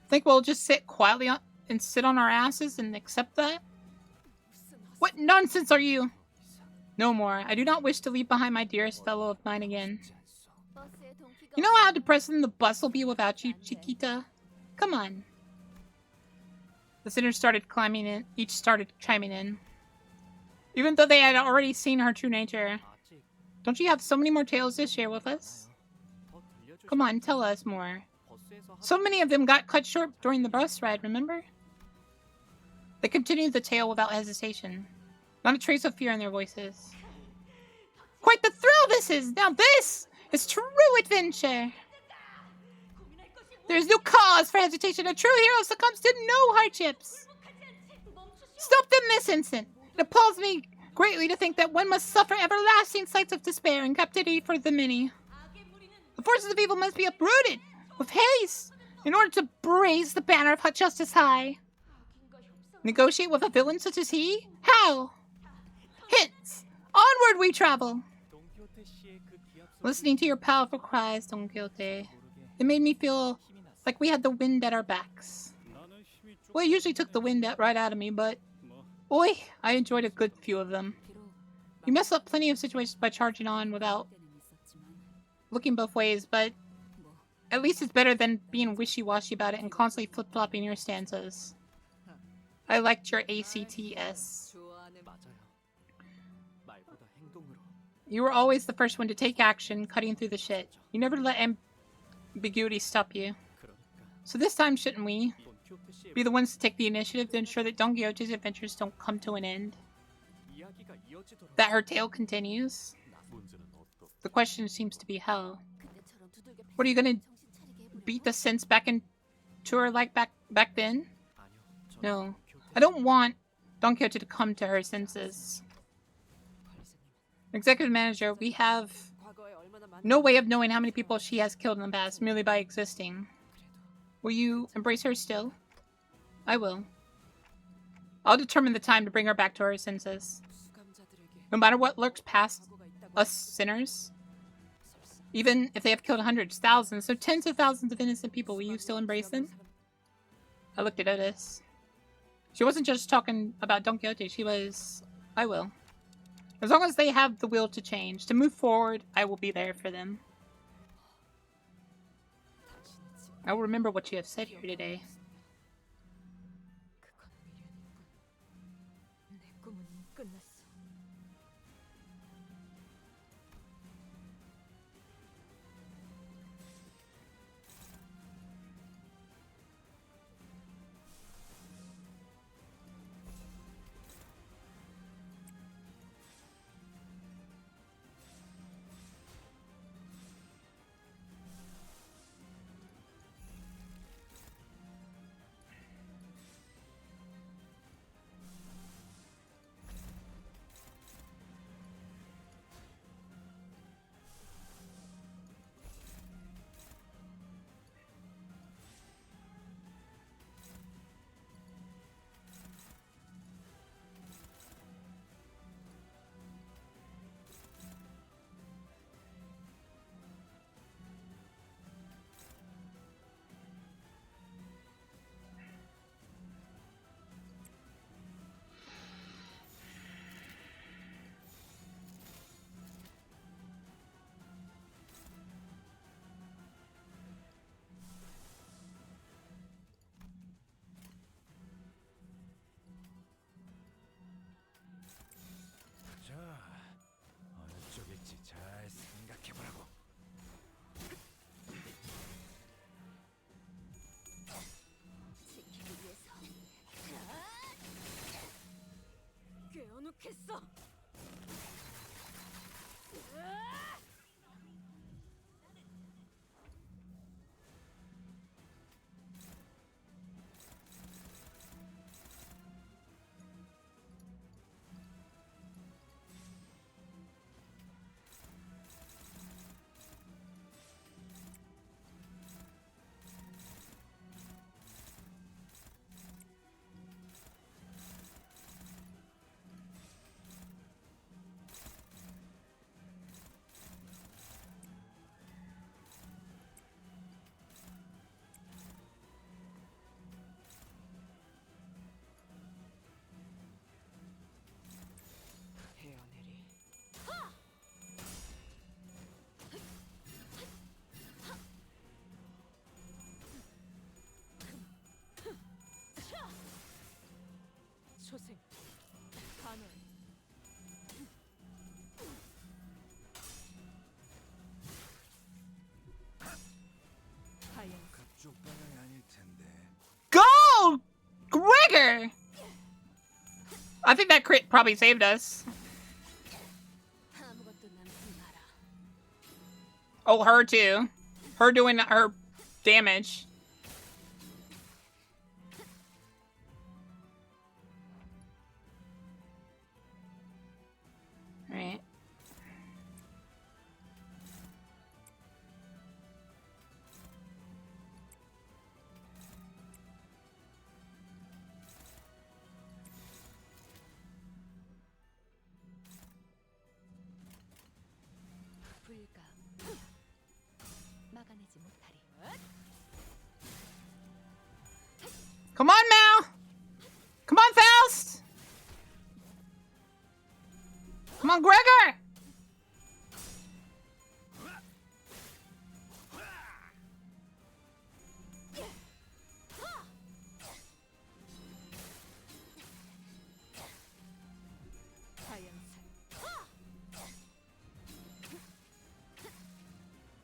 Think we'll just sit quietly and sit on our asses and accept that? What nonsense are you? No more. I do not wish to leave behind my dearest fellow of mine again. You know how depressing the bus will be without you, Chiquita? Come on. The sinners started climbing in. Each started chiming in. Even though they had already seen her true nature. Don't you have so many more tales to share with us? Come on, tell us more. So many of them got cut short during the bus ride, remember? They continued the tale without hesitation. Not a trace of fear in their voices. Quite the thrill this is! Now this is true adventure! There is no cause for hesitation. A true hero succumbs to no hardships. Stop them this instant. It appalls me greatly to think that one must suffer everlasting sights of despair and captivity for the many. The forces of evil must be uprooted with haste in order to raise the banner of justice high. Negotiate with a villain such as he? How? Hence, onward we travel. Listening to your powerful cries, Don Quixote, it made me feel like we had the wind at our backs. Well, it usually took the wind right out of me, but boy, I enjoyed a good few of them. You mess up plenty of situations by charging on without looking both ways, but at least it's better than being wishy-washy about it and constantly flip-flopping your stances. I liked your ACTS. You were always the first one to take action, cutting through the shit. You never let ambiguity stop you. So this time, shouldn't we be the ones to take the initiative to ensure that Don Quixote's adventures don't come to an end? That her tale continues? The question seems to be how. What, are you gonna beat the sense back into her like back then? No. I don't want Don Quixote to come to her senses. Executive manager, we have no way of knowing how many people she has killed in the past merely by existing. Will you embrace her still? I will. I'll determine the time to bring her back to her senses. No matter what lurks past us sinners, even if they have killed hundreds, thousands, so tens of thousands of innocent people, will you still embrace them? I looked at Otis. She wasn't just talking about Don Quixote, she was... I will. As long as they have the will to change, to move forward, I will be there for them. I will remember what you have said here today. 않겠어. 헤어내리. 초생. 간헐. 하얀. 그쪽 방향이 아닐 텐데. Go! Gregor! I think that crit probably saved us. 아무것도 남지 마라. Oh, her too. Her doing her damage. Alright. 불가. 막아내지 못하리. Come on, Mal! Come on, Faust! Come on, Gregor! 하얀색.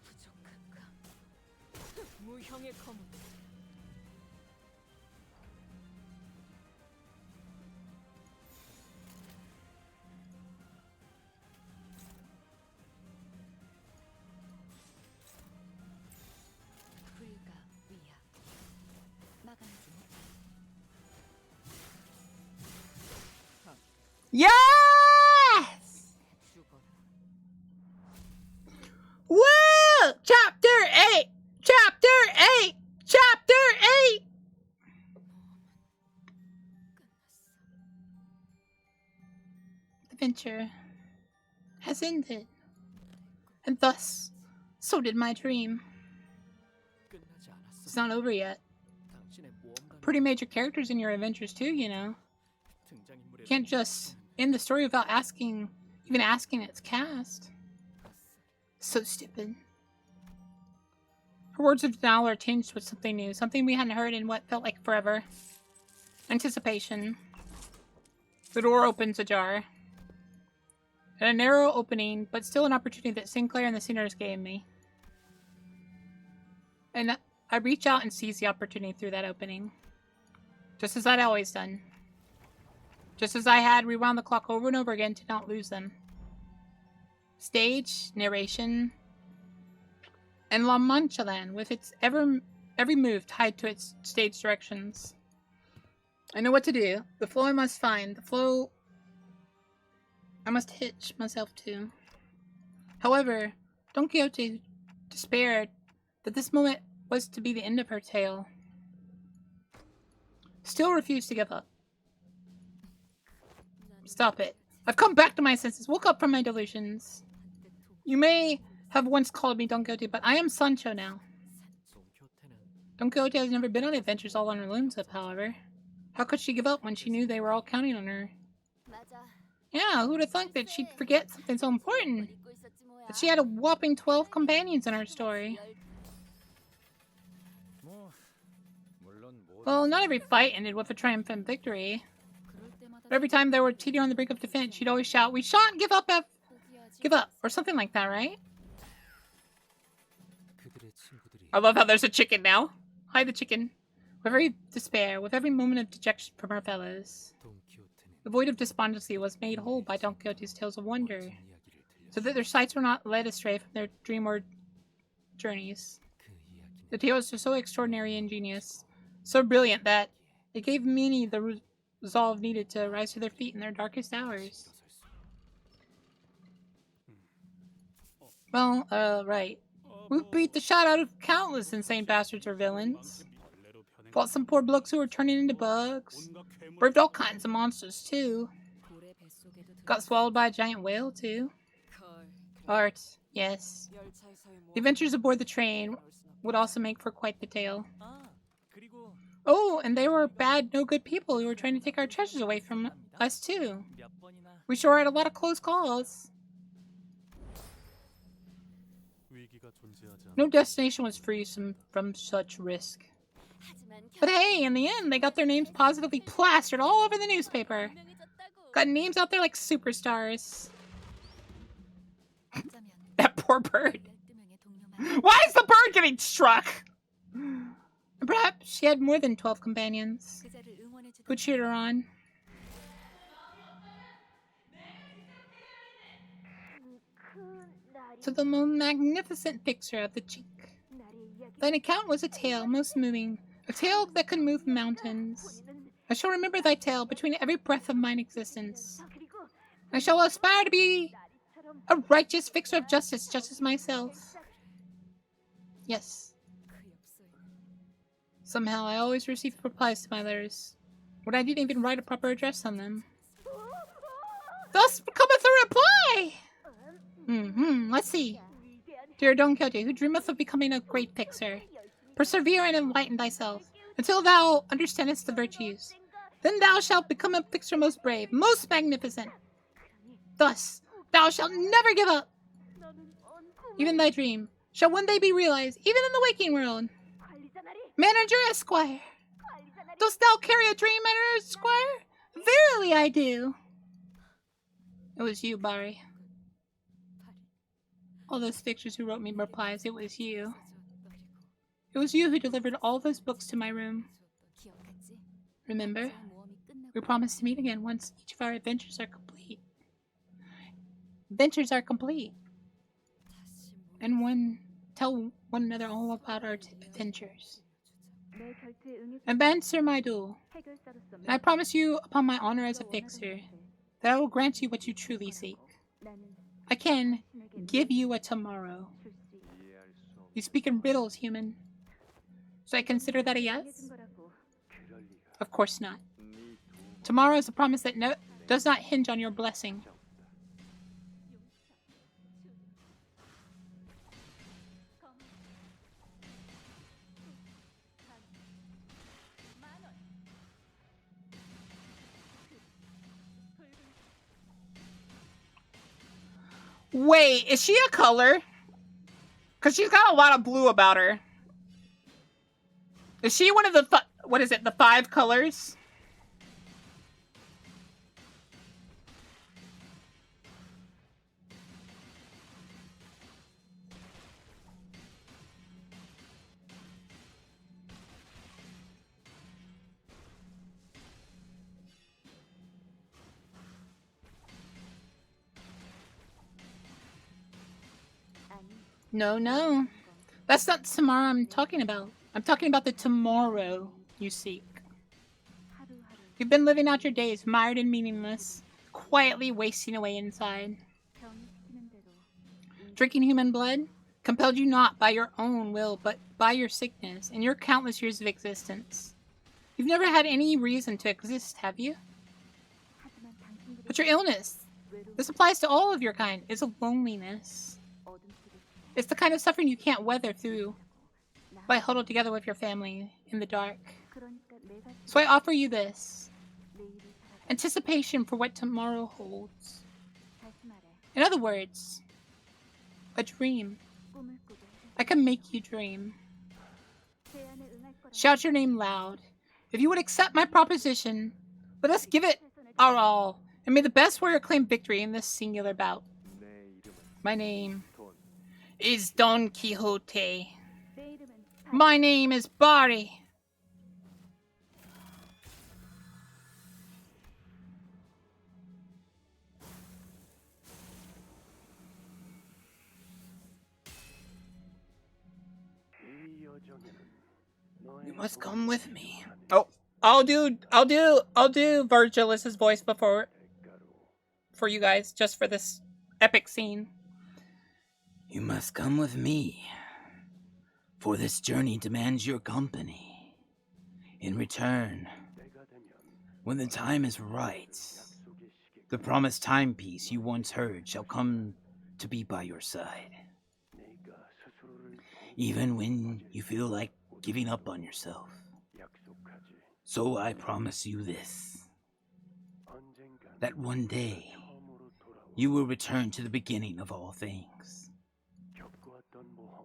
부족한가? 무형의 검은. 불가 위약. 막아내지 못하리. Yes! 죽어라. Woo! Chapter 8! Chapter 8! Chapter 8! The adventure has ended. And thus, so did my dream. 끝나지 않았어. It's not over yet. 당신의 모험가는 Pretty major characters in your adventures too, you know. 등장인물의 You can't just end the story without even asking its cast. So stupid. Her words of denial are tinged with something new, something we hadn't heard in what felt like forever. Anticipation. The door opens ajar. And a narrow opening, but still an opportunity that Sinclair and the Singers gave me. And I reach out and seize the opportunity through that opening. Just as I'd always done. Just as I had rewound the clock over and over again to not lose them. Stage, narration, and La Mancha Land with its every move tied to its stage directions. I know what to do. The flow I must find. The flow I must hitch myself to. However, Don Quixote despaired that this moment was to be the end of her tale. Still refused to give up. Stop it. I've come back to my senses, woke up from my delusions. You may have once called me Don Quixote, but I am Sancho now. Don Quixote has never been on adventures all on her lonesome, however. How could she give up when she knew they were all counting on her? 맞아. Yeah, who'd have thought that she'd forget something so important? That she had a whopping 12 companions in her story. 뭐 물론 뭐 Well, not every fight ended with a triumphant victory. But every time they were teetering on the brink of defense, she'd always shout, "We shan't give up, give up," or something like that, right? 그들의 친구들이 I love how there's a chicken now. Hi, the chicken. With every despair, with every moment of dejection from our fellows. 돈 키호테는 The void of despondency was made whole by Don Quixote's tales of wonder, so that their sights were not led astray from their dreamward journeys. The tales were so extraordinary and ingenious, so brilliant that it gave many the resolve needed to rise to their feet in their darkest hours. Well, right. We beat the shot out of countless insane bastards or villains. Fought some poor blokes who were turning into bugs. Braved all kinds of monsters, too. Got swallowed by a giant whale, too. Art, yes. The adventures aboard the train would also make for quite the tale. Oh, and they were bad, no good people who were trying to take our treasures away from us, too. We sure had a lot of close calls. No destination was free from such risk. But hey, in the end, they got their names positively plastered all over the newspaper. Got names out there like superstars. That poor bird. Why is the bird getting struck? Perhaps she had more than 12 companions who cheered her on. To the most magnificent fixer of the cheek. Thine account was a tale most moving, a tale that could move mountains. I shall remember thy tale between every breath of mine existence. I shall aspire to be a righteous fixer of justice, just as myself. Yes. Somehow I always received replies to my letters, when I didn't even write a proper address on them. Thus cometh a reply! Let's see. Dear Don Quixote, who dreameth of becoming a great fixer, persevere and enlighten thyself, until thou understandest the virtues. Then thou shalt become a fixer most brave, most magnificent. Thus, thou shalt never give up. Even thy dream shall one day be realized, even in the waking world. Manager Esquire, dost thou carry a dream, Manager Esquire? Verily I do. It was you, Barry. All those fixers who wrote me replies, it was you. It was you who delivered all those books to my room. Remember? We promised to meet again once each of our adventures are complete. Adventures are complete. And tell one another all about our adventures. And answer my duel. And I promise you, upon my honor as a fixer, that I will grant you what you truly seek. I can give you a tomorrow. You speak in riddles, human. Should I consider that a yes? Of course not. Tomorrow is a promise that does not hinge on your blessing. Wait, is she a color? Because she's got a lot of blue about her. Is she one of the, what is it, the 5 colors? No. That's not tomorrow I'm talking about. I'm talking about the tomorrow you seek. You've been living out your days, mired and meaningless, quietly wasting away inside. Drinking human blood compelled you not by your own will, but by your sickness and your countless years of existence. You've never had any reason to exist, have you? But your illness, this applies to all of your kind, is a loneliness. It's the kind of suffering you can't weather through by huddled together with your family in the dark. So I offer you this. Anticipation for what tomorrow holds. In other words, a dream. I can make you dream. Shout your name loud. If you would accept my proposition, let us give it our all, and may the best warrior claim victory in this singular bout. My name is Don Quixote. My name is Barry. You must come with me. Oh, I'll do Virgilus's voice before for you guys, just for this epic scene. You must come with me, for this journey demands your company. In return, when the time is right, the promised timepiece you once heard shall come to be by your side. Even when you feel like giving up on yourself. So I promise you this, that one day you will return to the beginning of all things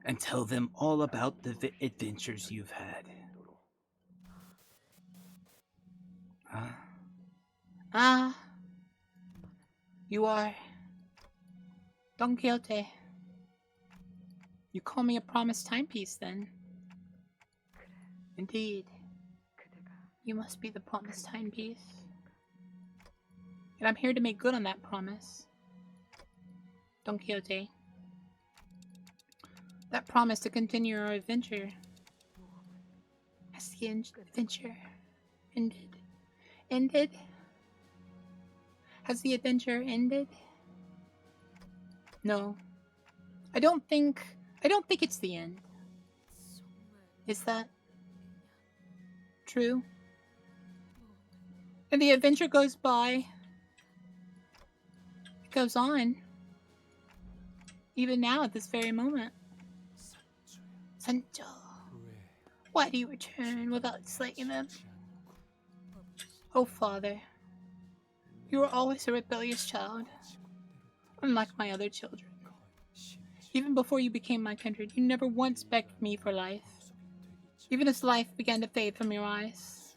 and tell them all about the adventures you've had. You are Don Quixote. You call me a promised timepiece, then? Indeed. You must be the promised timepiece. And I'm here to make good on that promise. Don Quixote. That promise to continue our adventure. Has the adventure ended? Ended? Has the adventure ended? No. I don't think it's the end. Is that true? And the adventure goes by. It goes on. Even now, at this very moment. Sancho, why do you return without slaying them? Oh, Father, you were always a rebellious child, unlike my other children. Even before you became my kindred, you never once begged me for life. Even as life began to fade from your eyes.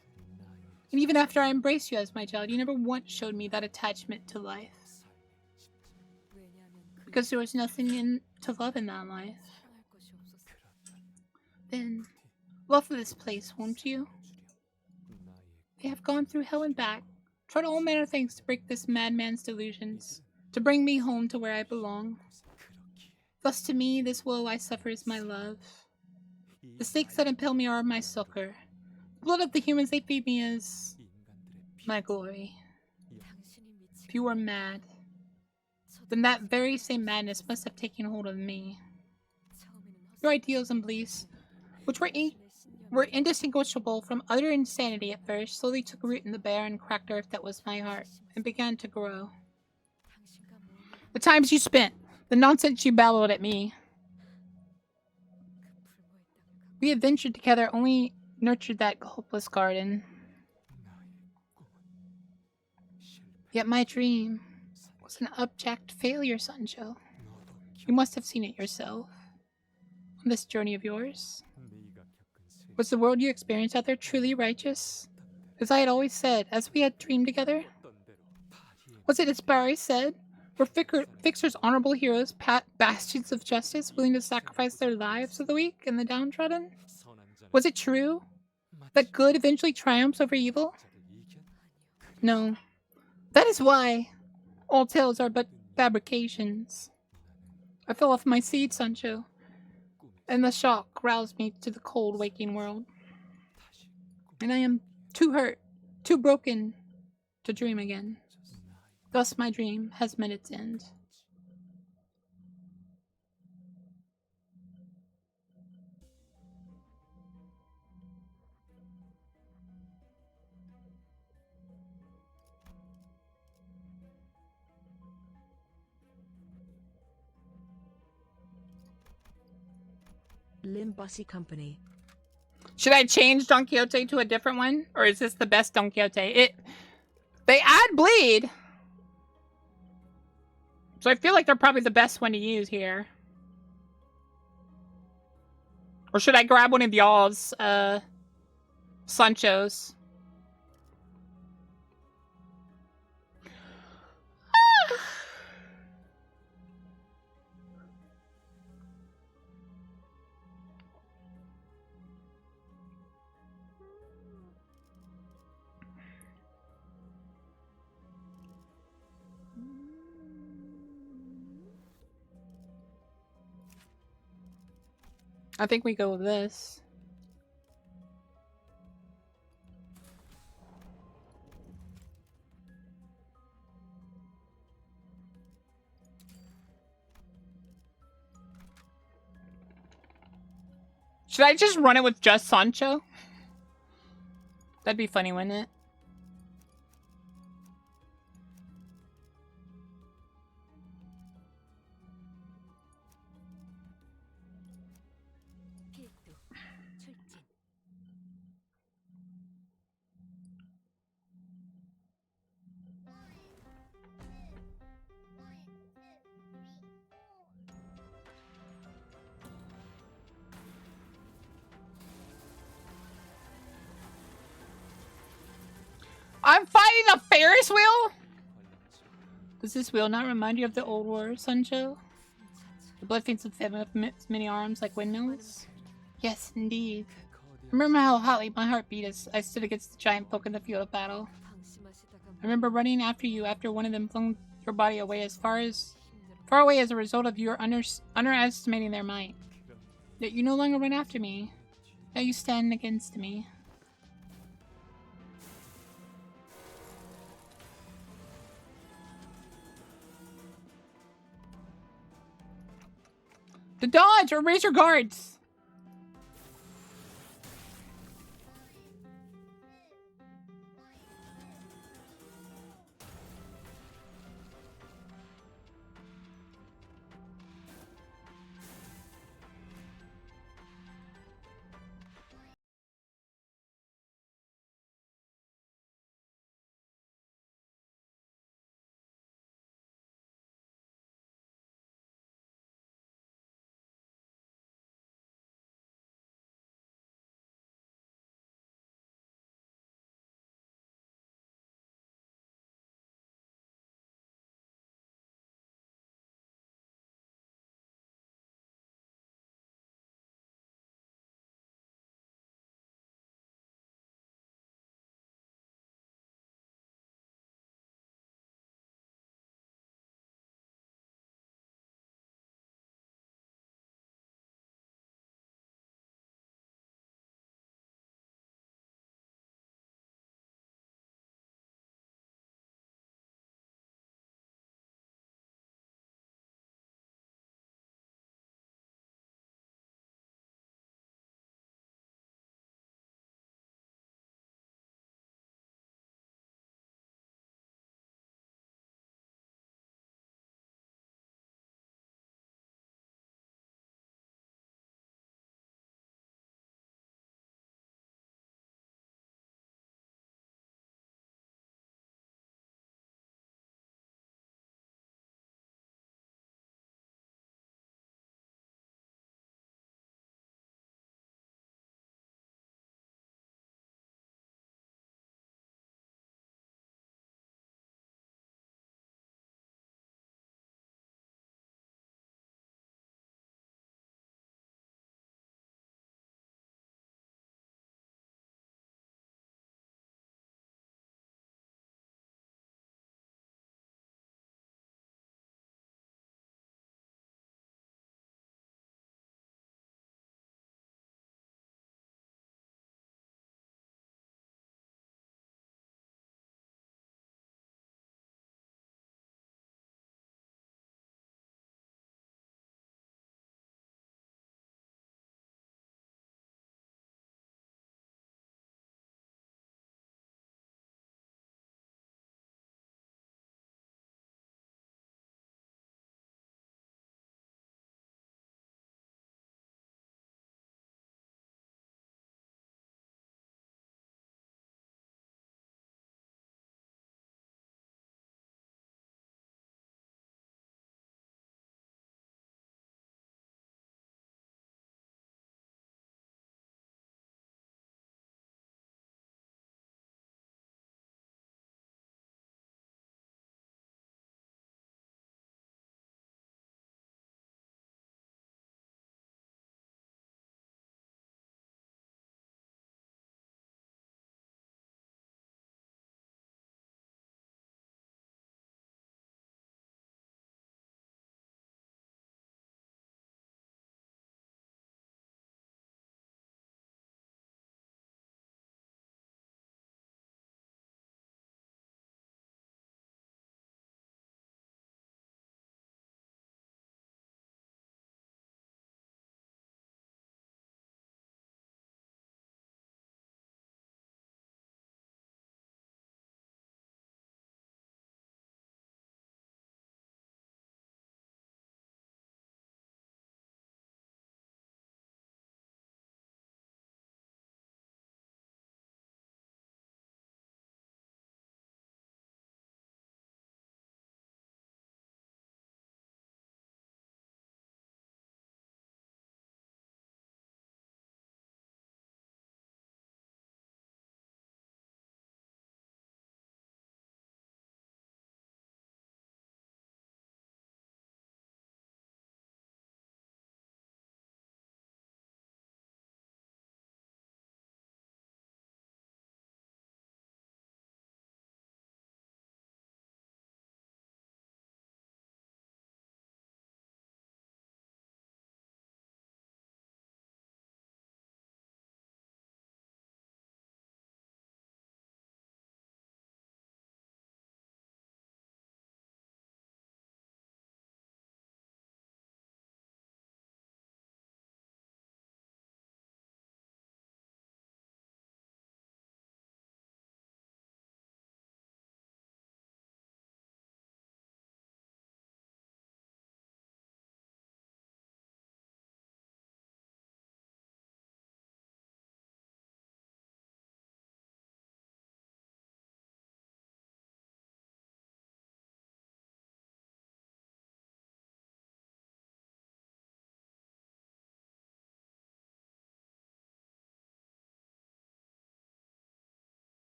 And even after I embraced you as my child, you never once showed me that attachment to life. Because there was nothing to love in that life. Then, love for this place, won't you? They have gone through hell and back, tried all manner of things to break this madman's delusions, to bring me home to where I belong. Thus to me, this woe I suffer is my love. The stakes that impel me are my succor. The blood of the humans they feed me is my glory. If you were mad, then that very same madness must have taken hold of me. Your ideals and beliefs, which were indistinguishable from utter insanity at first, slowly took root in the barren, cracked earth that was my heart, and began to grow. The times you spent, the nonsense you babbled at me. We adventured together, only nurtured that hopeless garden. Yet my dream was an abject failure, Sancho. You must have seen it yourself. On this journey of yours. Was the world you experienced out there truly righteous? As I had always said, as we had dreamed together? Was it as Barry said? Were Fixer's honorable heroes bastions of justice, willing to sacrifice their lives for the weak and the downtrodden? Was it true that good eventually triumphs over evil? No. That is why all tales are but fabrications. I fell off my seat, Sancho, and the shock roused me to the cold waking world. And I am too hurt, too broken to dream again. Thus my dream has met its end. Limbus Company. Should I change Don Quixote to a different one? Or is this the best Don Quixote? They add bleed. So I feel like they're probably the best one to use here. Or should I grab one of y'all's, Sancho's? I think we go with this. Should I just run it with just Sancho? That'd be funny, wouldn't it? I'm fighting a Ferris wheel? Does this wheel not remind you of the old war, Sancho? The blood veins of them with many arms like windmills? Yes, indeed. Remember how hotly my heart beat as I stood against the giant folk in the field of battle? I remember running after you after one of them flung your body away as far away as a result of your underestimating their might. Yet you no longer run after me. Now you stand against me. The dodge or raise your guards!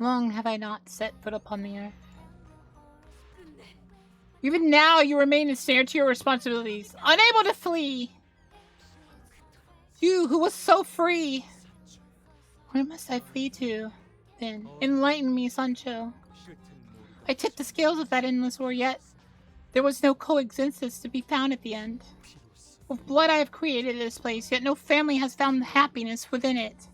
Long have I not set foot upon the earth. Even now you remain ensnared to your responsibilities, unable to flee. You who was so free. Where must I flee to, then? Enlighten me, Sancho. I tipped the scales of that endless war, yet there was no coexistence to be found at the end. With blood I have created this place, yet no family has found happiness within it.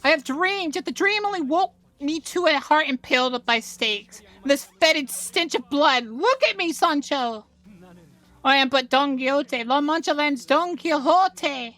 I have dreamed, yet the dream only woke me to a heart impaled by stakes. This fetid stench of blood. Look at me, Sancho! I am but Don Quixote, La Mancha Land's Don Quixote!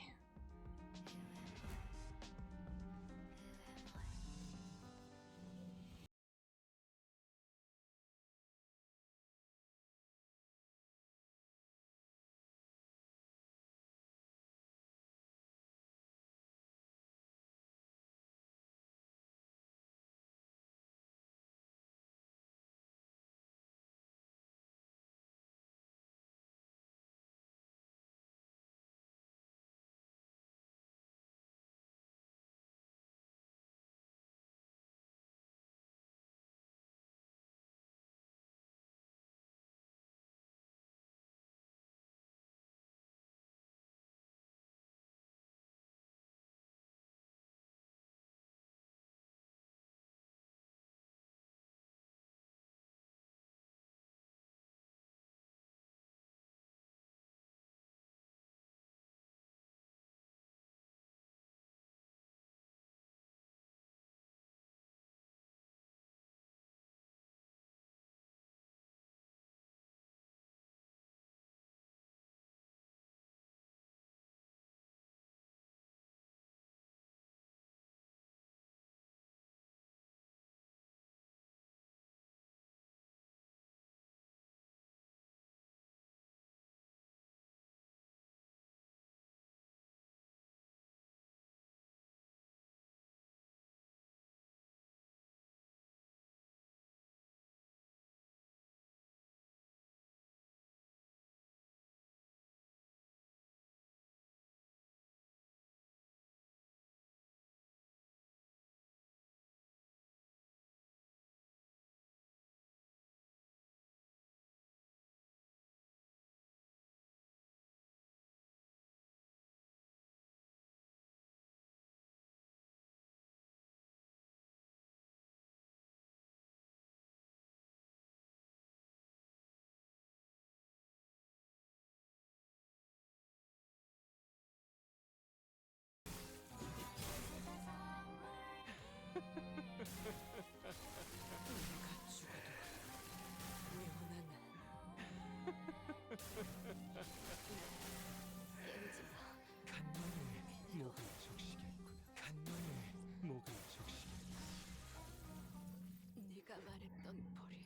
네가 말했던 벌이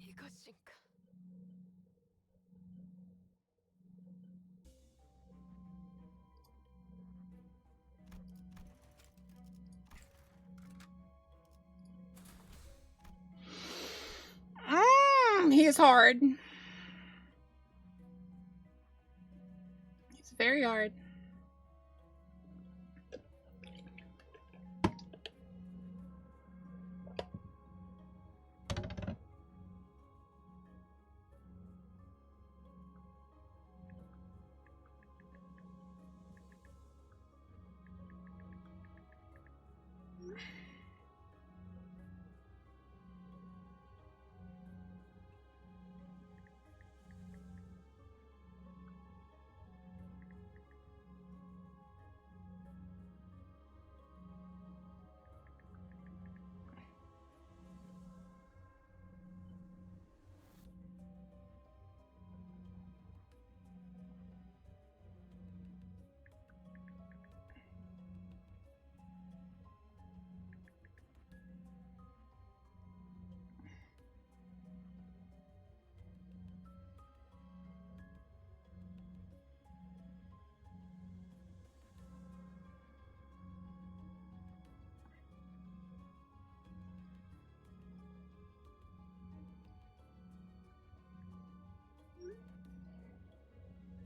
이것인가? He is hard. He's very hard.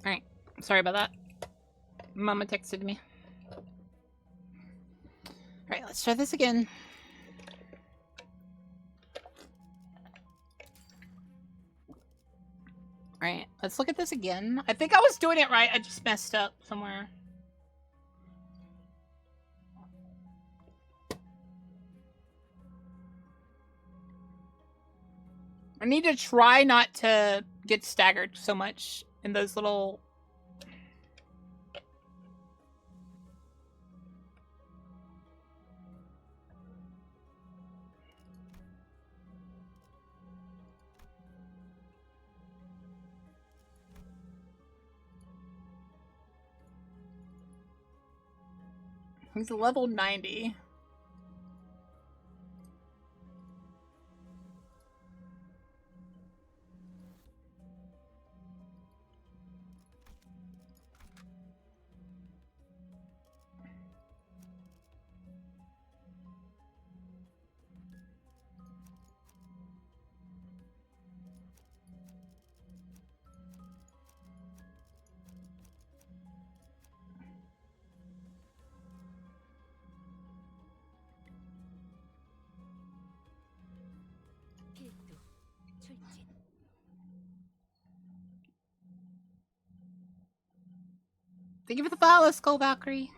Alright. Sorry about that. Mama texted me. Alright, let's try this again. Alright, let's look at this again. I think I was doing it right, I just messed up somewhere. I need to try not to get staggered so much in those little... He's level 90. 필두 출진. Thank you for the follow, Skull Valkyrie.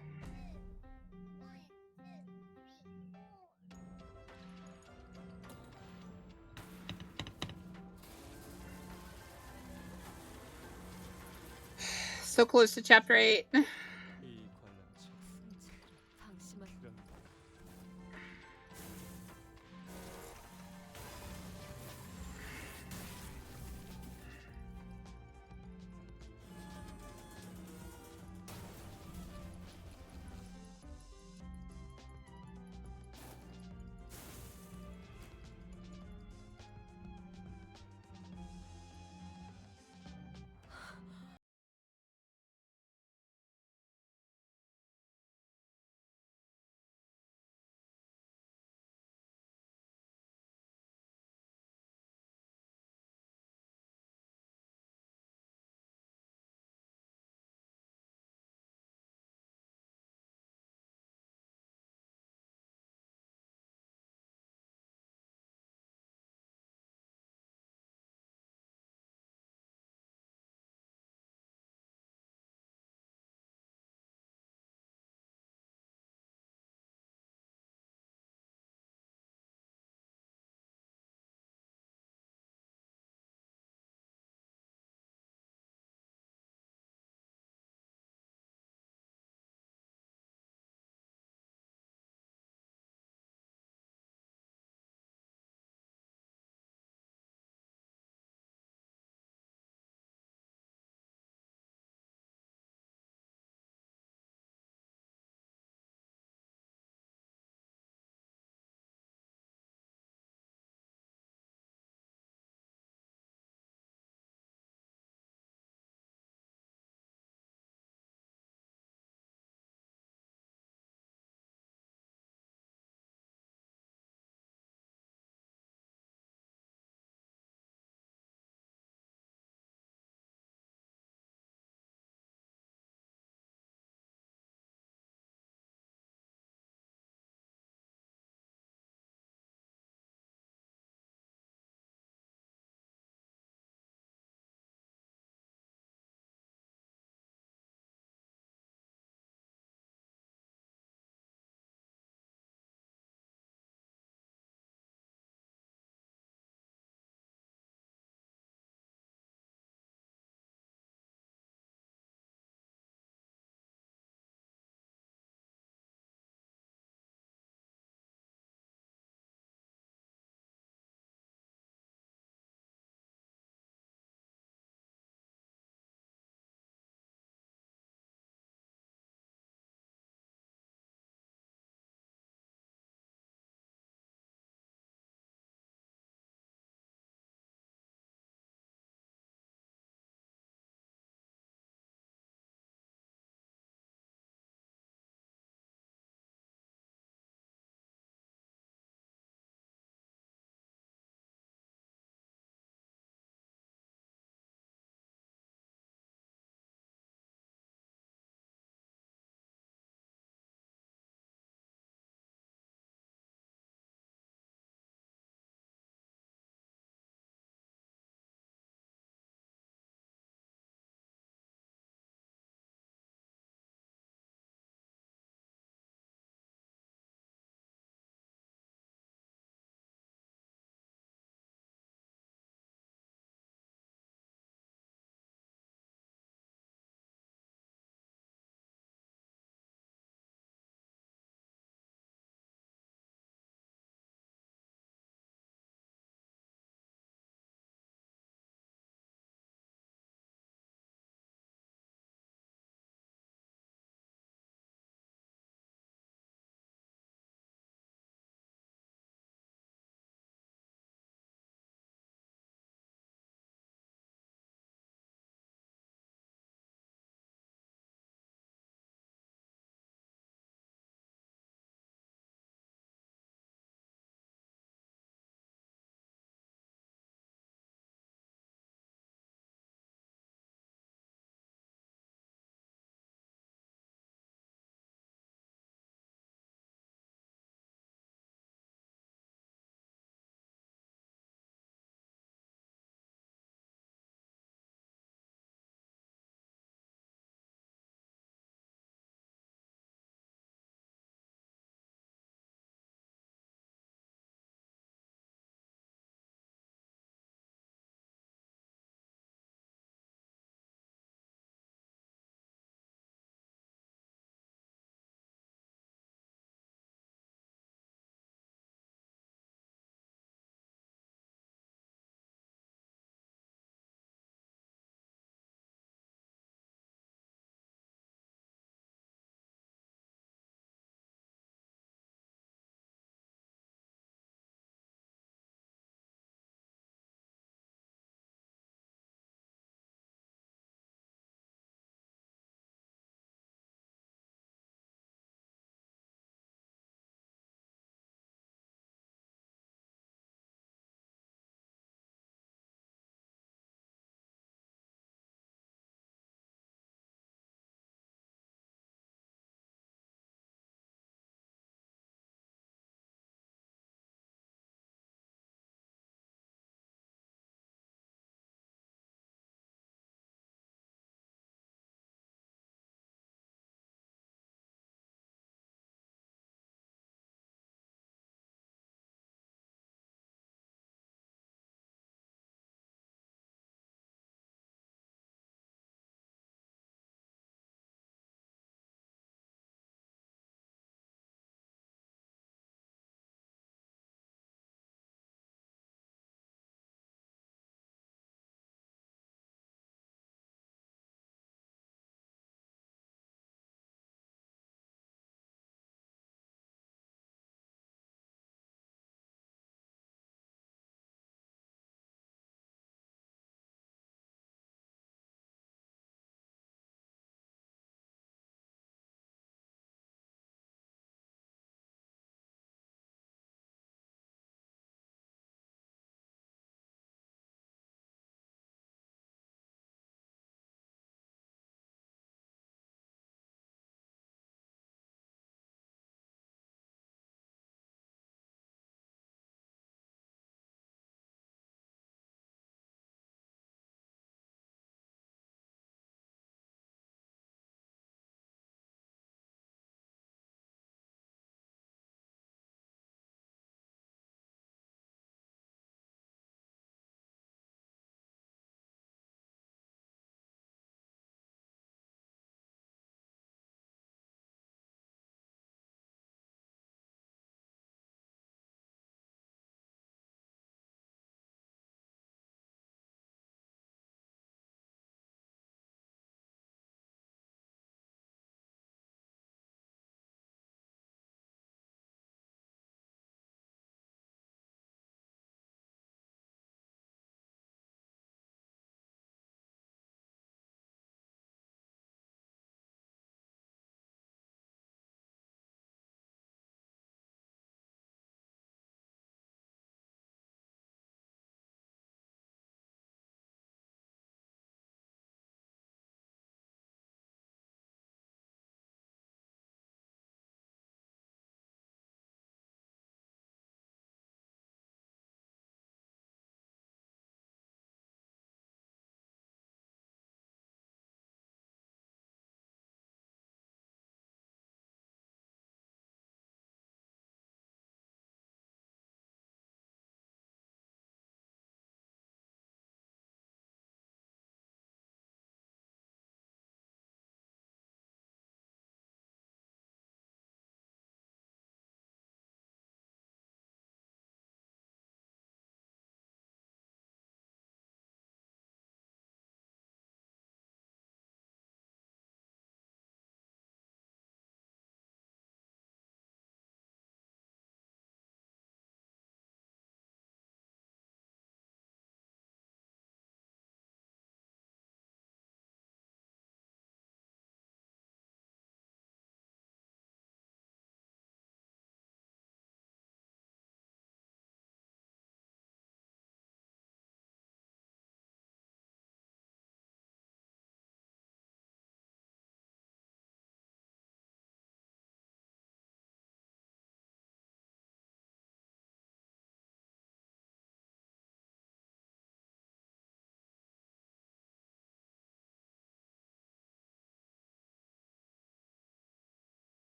So close to chapter 8.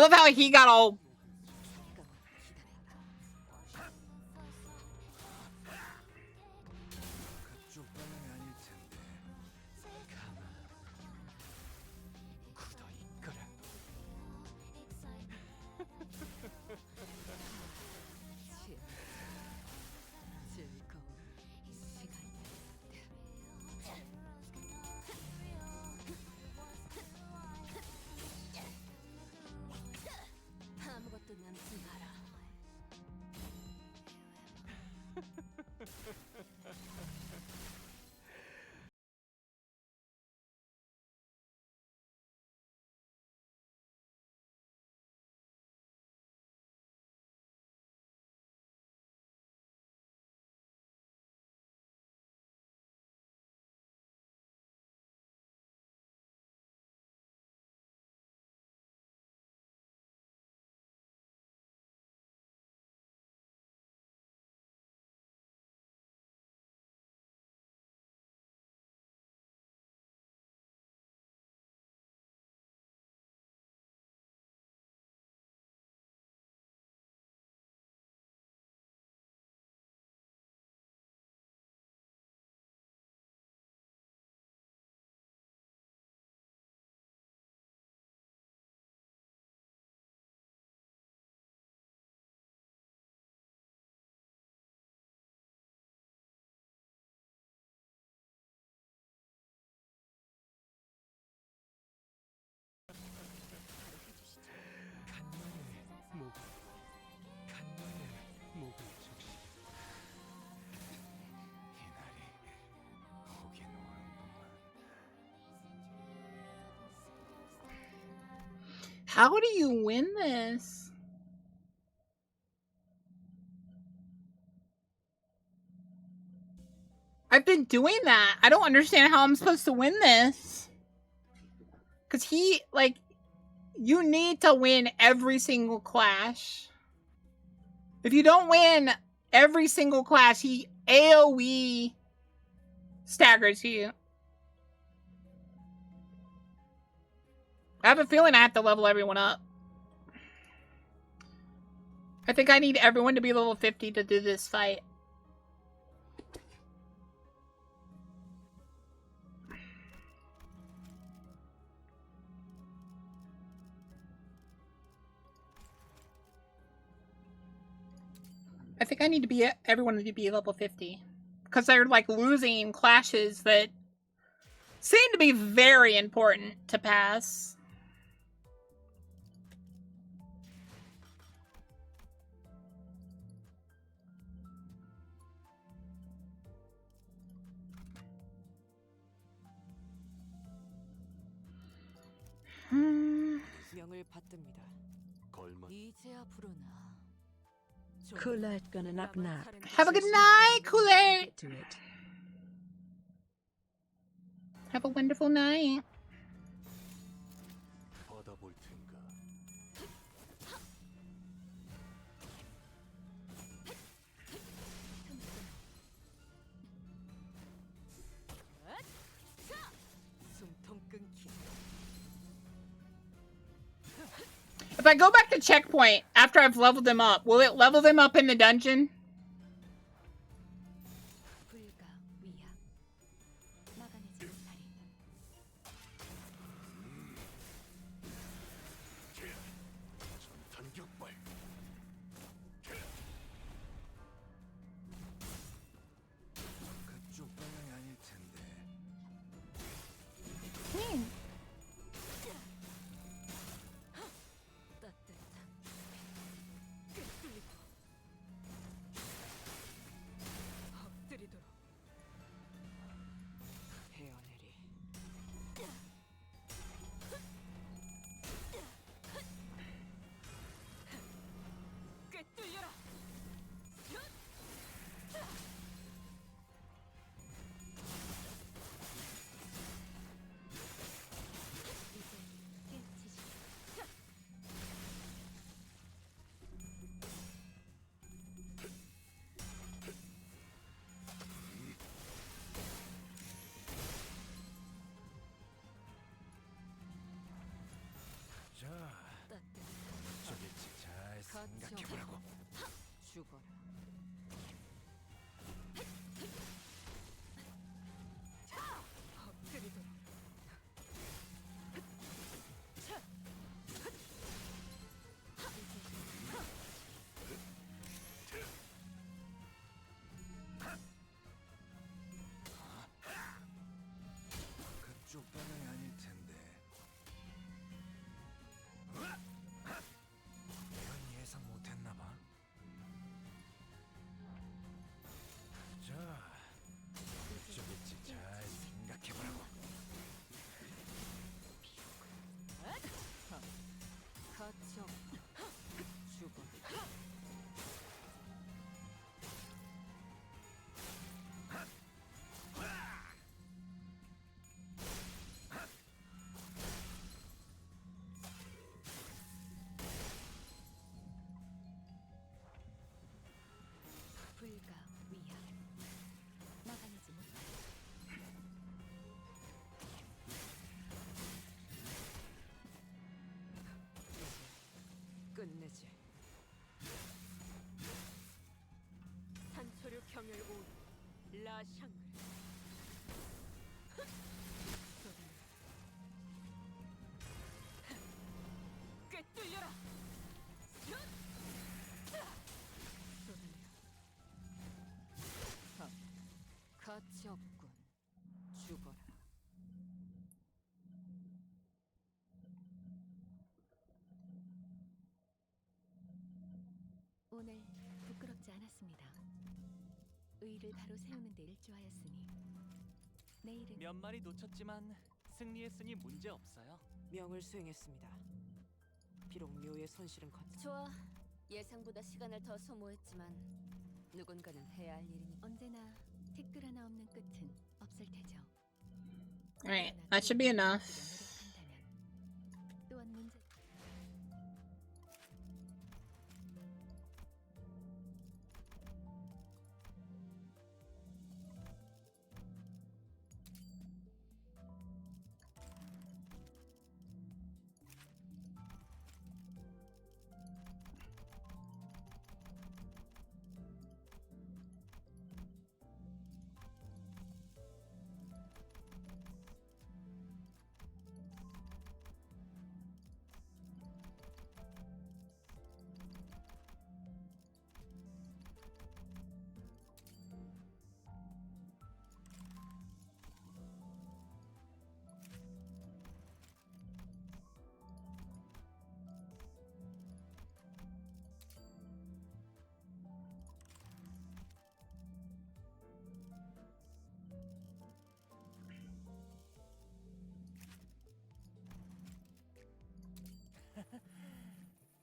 I love how he got all. 그쪽 방향이 아닐 텐데. 가만. 굳어 있거라. 즐거운 시간. 아무것도 남지 마라. 간만에 목을 적시. 이날이 오긴 오는구만. How do you win this? I've been doing that. I don't understand how I'm supposed to win this. Because he, like, you need to win every single clash. If you don't win every single clash, he AoE staggers you. I have a feeling I have to level everyone up. I think I need everyone to be level 50 to do this fight. I think I need to be everyone to be level 50. Because they're like losing clashes that seem to be very important to pass. 영을 받듭니다. 이제 앞으로나 Colette gonna nap nap. Have a good night, Colette. To it. Have a wonderful night. 받아볼 텐가. 숨통 끊기. If I go back to checkpoint after I've leveled them up, will it level them up in the dungeon? 불가 위야 막아내지 못하리. 전탄격발. 그쪽 방향이 아닐 텐데. 따뜻한 생각해보라고. 죽어라. 엎드리도록. 그쪽 방향이 아닐 텐데. 이건 예상 못했나 봐. 자, 그쪽일지 잘 생각해보라고. 가쳐. 죽어라. 불가 위협. 막아내지 못해. 끝내지. 산초류 경혈 온 라샹을. 꿰뚫려라. 가치 없군. 죽어라. 오늘 부끄럽지 않았습니다. 의를 바로 세우는 데 일조하였으니 내일은 몇 마리 놓쳤지만 승리했으니 문제 없어요. 명을 수행했습니다. 비록 묘의 손실은 컸. 좋아. 예상보다 시간을 더 소모했지만 누군가는 해야 할 일이니 언제나 티끌 하나 없는 끝은 없을 테죠. Alright, that should be enough. 노력한다면 또한 문제.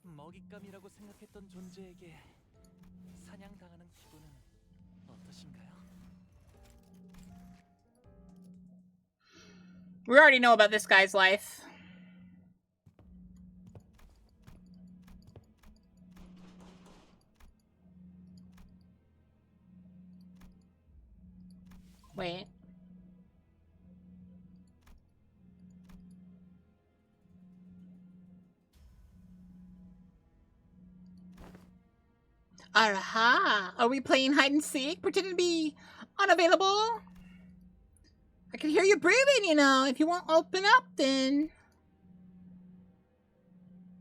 먹잇감이라고 생각했던 존재에게 사냥당하는 기분은 어떠신가요? We already know about this guy's life. Wait. Aha! Are we playing hide and seek? Pretending to be unavailable? I can hear you breathing, you know. If you won't open up, then...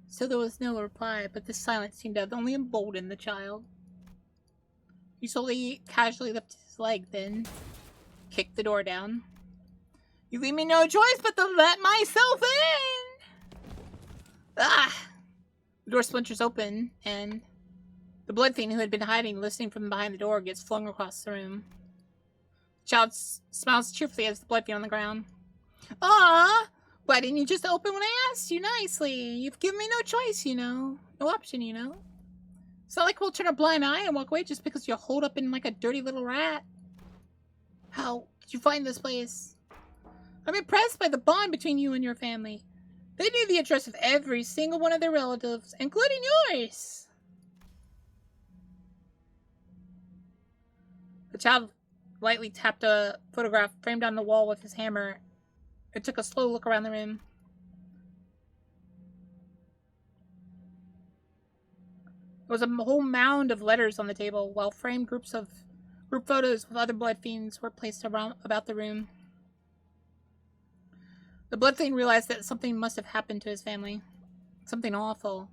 So there was no reply, but the silence seemed to have only emboldened the child. He slowly, casually lifted his leg, then kicked the door down. You leave me no choice but to let myself in! Ah! The door splinters open, and the blood fiend who had been hiding, listening from behind the door, gets flung across the room. The child smiles cheerfully as the blood fiend on the ground. Ah! Why didn't you just open when I asked you nicely? You've given me no choice, you know. No option, you know. It's not like we'll turn a blind eye and walk away just because you're holed up in like a dirty little rat. How did you find this place? I'm impressed by the bond between you and your family. They knew the address of every single one of their relatives, including yours. The child lightly tapped a photograph framed on the wall with his hammer and took a slow look around the room. There was a whole mound of letters on the table, while framed group photos with other blood fiends were placed around about the room. The blood fiend realized that something must have happened to his family. Something awful.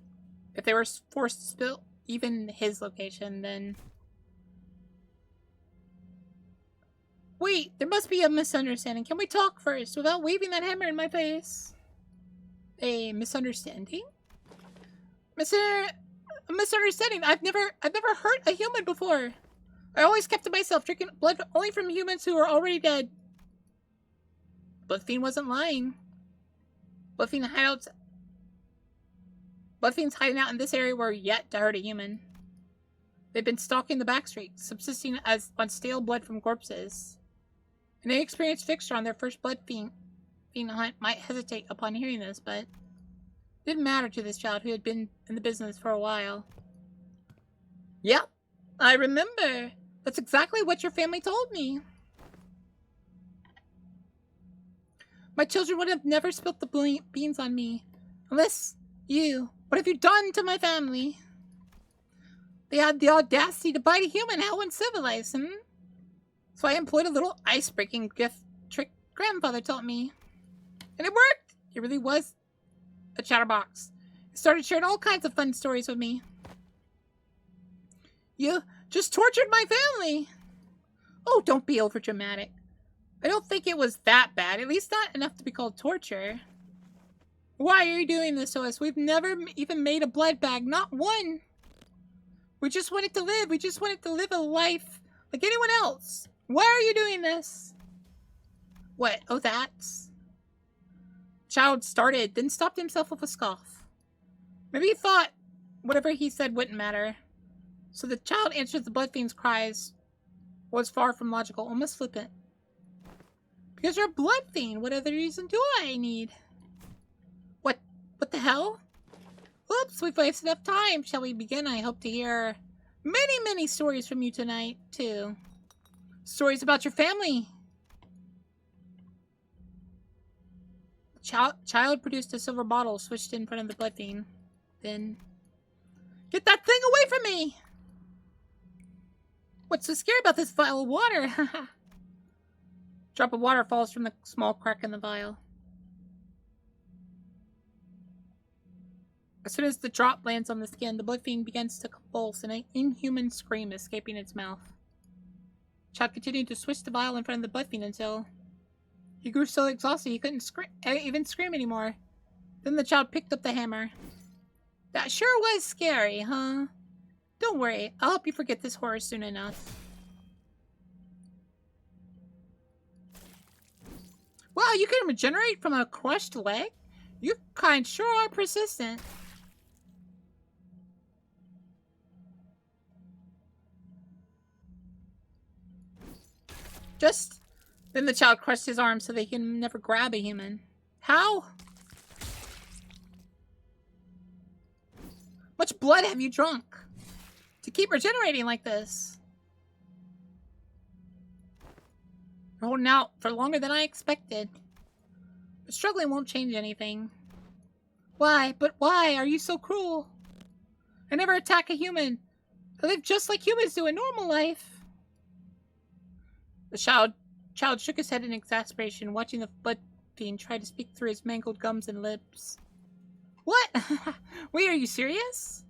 If they were forced to spill even his location, then... Wait, there must be a misunderstanding. Can we talk first without waving that hammer in my face? A misunderstanding? A misunderstanding. I've never hurt a human before. I always kept to myself, drinking blood only from humans who are already dead. Bloodfiend wasn't lying. Bloodfiend's hiding out in this area were yet to hurt a human. They've been stalking the back streets, subsisting on stale blood from corpses. An inexperienced fixture on their first blood fiend hunt might hesitate upon hearing this, but it didn't matter to this child who had been in the business for a while. Yep, I remember. That's exactly what your family told me. My children would have never spilt the beans on me. Unless you. What have you done to my family? They had the audacity to bite a human. How uncivilized, So I employed a little ice-breaking gift trick grandfather taught me. And it worked! He really was a chatterbox. He started sharing all kinds of fun stories with me. You just tortured my family! Oh, don't be overdramatic. I don't think it was that bad. At least not enough to be called torture. Why are you doing this to us? We've never even made a blood bag. Not one. We just wanted to live. We just wanted to live a life like anyone else. Why are you doing this? What? Oh, that's... Child started, then stopped himself with a scoff. Maybe he thought whatever he said wouldn't matter. So the child answered the blood fiend's cries was far from logical, almost flippant. Because you're a blood fiend, what other reason do I need? What the hell? Oops, we've wasted enough time. Shall we begin? I hope to hear many, many stories from you tonight, too. Stories about your family. Child produced a silver bottle, switched in front of the blood fiend. Then... Get that thing away from me! What's so scary about this vial of water? Drop of water falls from the small crack in the vial. As soon as the drop lands on the skin, the blood fiend begins to convulse, an inhuman scream escaping its mouth. Child continued to switch the vial in front of the blood fiend until he grew so exhausted he couldn't even scream anymore. Then the child picked up the hammer. That sure was scary, huh? Don't worry, I'll help you forget this horror soon enough. Wow, you can regenerate from a crushed leg? You kind sure are persistent. Then the child crushed his arm so that he can never grab a human. How? Much blood have you drunk to keep regenerating like this? You're holding out for longer than I expected. But struggling won't change anything. Why? But why are you so cruel? I never attack a human. I live just like humans do in normal life. The child shook his head in exasperation, watching the blood fiend try to speak through his mangled gums and lips. What? Wait, are you serious?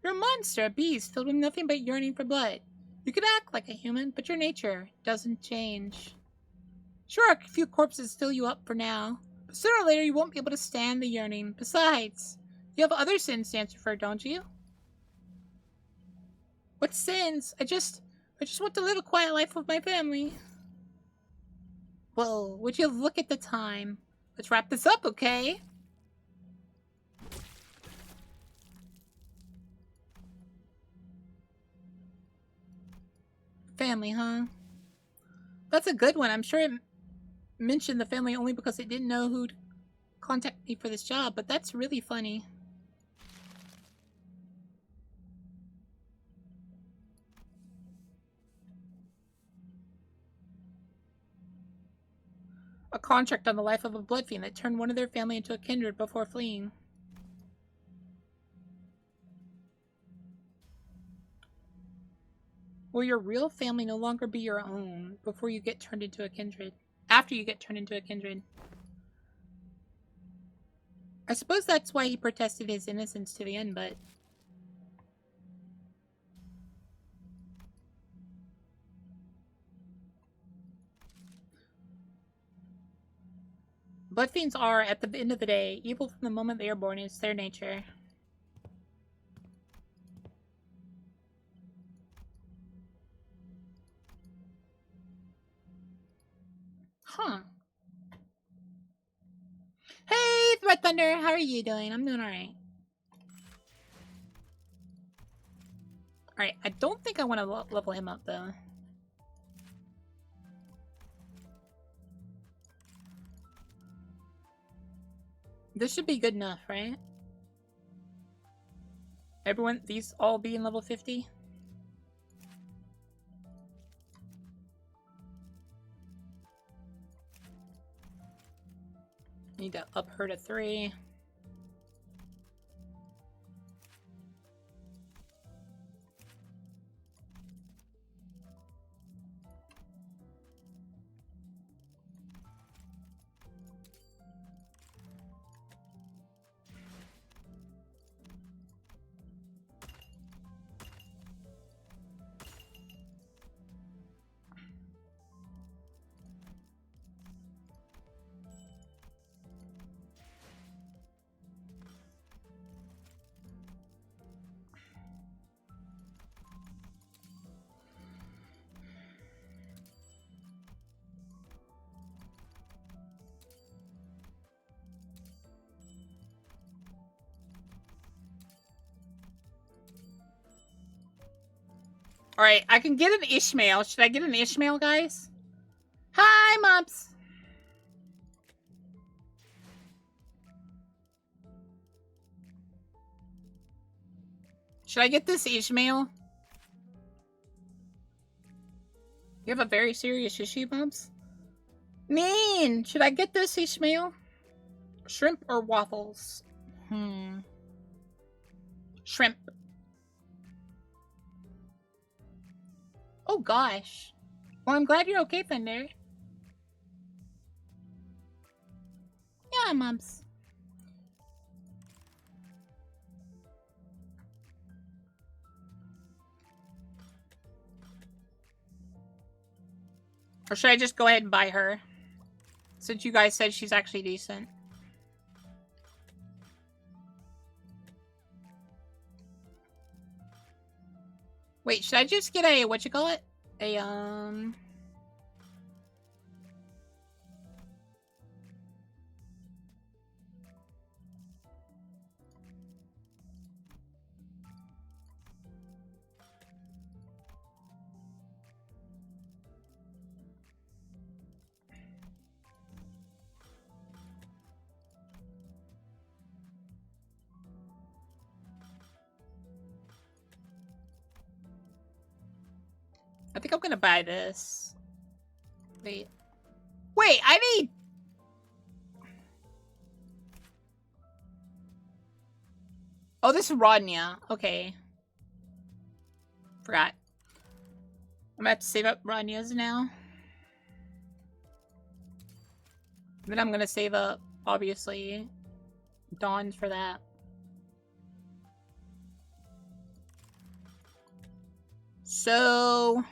You're a monster, a beast, filled with nothing but yearning for blood. You can act like a human, but your nature doesn't change. Sure, a few corpses fill you up for now, but sooner or later you won't be able to stand the yearning. Besides, you have other sins to answer for, don't you? What sins? I just want to live a quiet life with my family. Whoa, would you look at the time? Let's wrap this up, okay? Family, huh? That's a good one. I'm sure it mentioned the family only because it didn't know who'd contact me for this job, but that's really funny. A contract on the life of a blood fiend that turned one of their family into a kindred before fleeing. Will your real family no longer be your own before you get turned into a kindred? After you get turned into a kindred. I suppose that's why he protested his innocence to the end, but... Blood fiends are, at the end of the day, evil from the moment they are born. It's their nature. Huh. Hey, Threat Thunder, how are you doing? I'm doing alright. Alright, I don't think I want to level him up, though. This should be good enough, right? Everyone, these all being level 50? Need to up her to 3. Alright, I can get an Ishmael. Should I get an Ishmael, guys? Hi, Mops! Should I get this Ishmael? You have a very serious issue, Mops? Mean! Should I get this Ishmael? Shrimp or waffles? Shrimp. Oh gosh. Well, I'm glad you're okay, Thunder. Yeah, Mums. Or should I just go ahead and buy her? Since you guys said she's actually decent. Wait, should I just get a, what you call it? A, I think I'm gonna buy this. Wait. Wait, I need... Oh, this is Rodnia. Okay. Forgot. I'm gonna have to save up Rodnia's now. Then I'm gonna save up, obviously, Dawn's for that. So...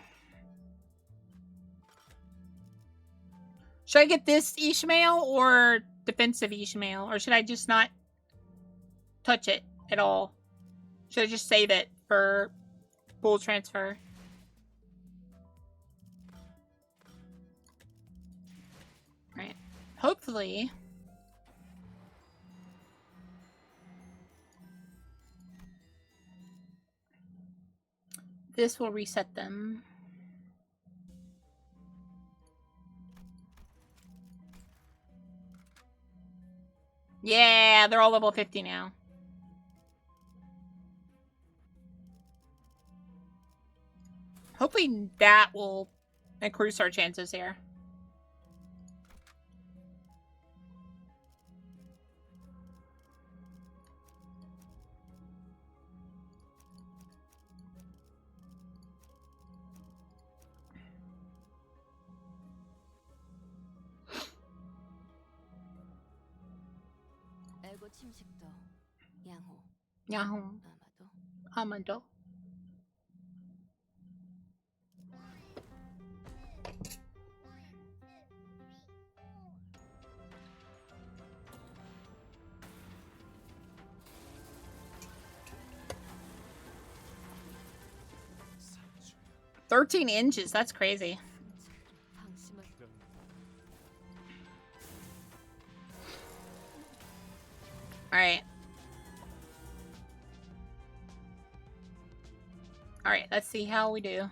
Should I get this Ishmael or defensive Ishmael? Or should I just not touch it at all? Should I just save it for full transfer? Right. Hopefully... this will reset them. Yeah, they're all level 50 now. Hopefully that will increase our chances here. 말고 침식도 양호. 야호. 아마도. 아마도. 산주야. 13 inches. That's crazy. 방심할 Alright. Alright, let's see how we do.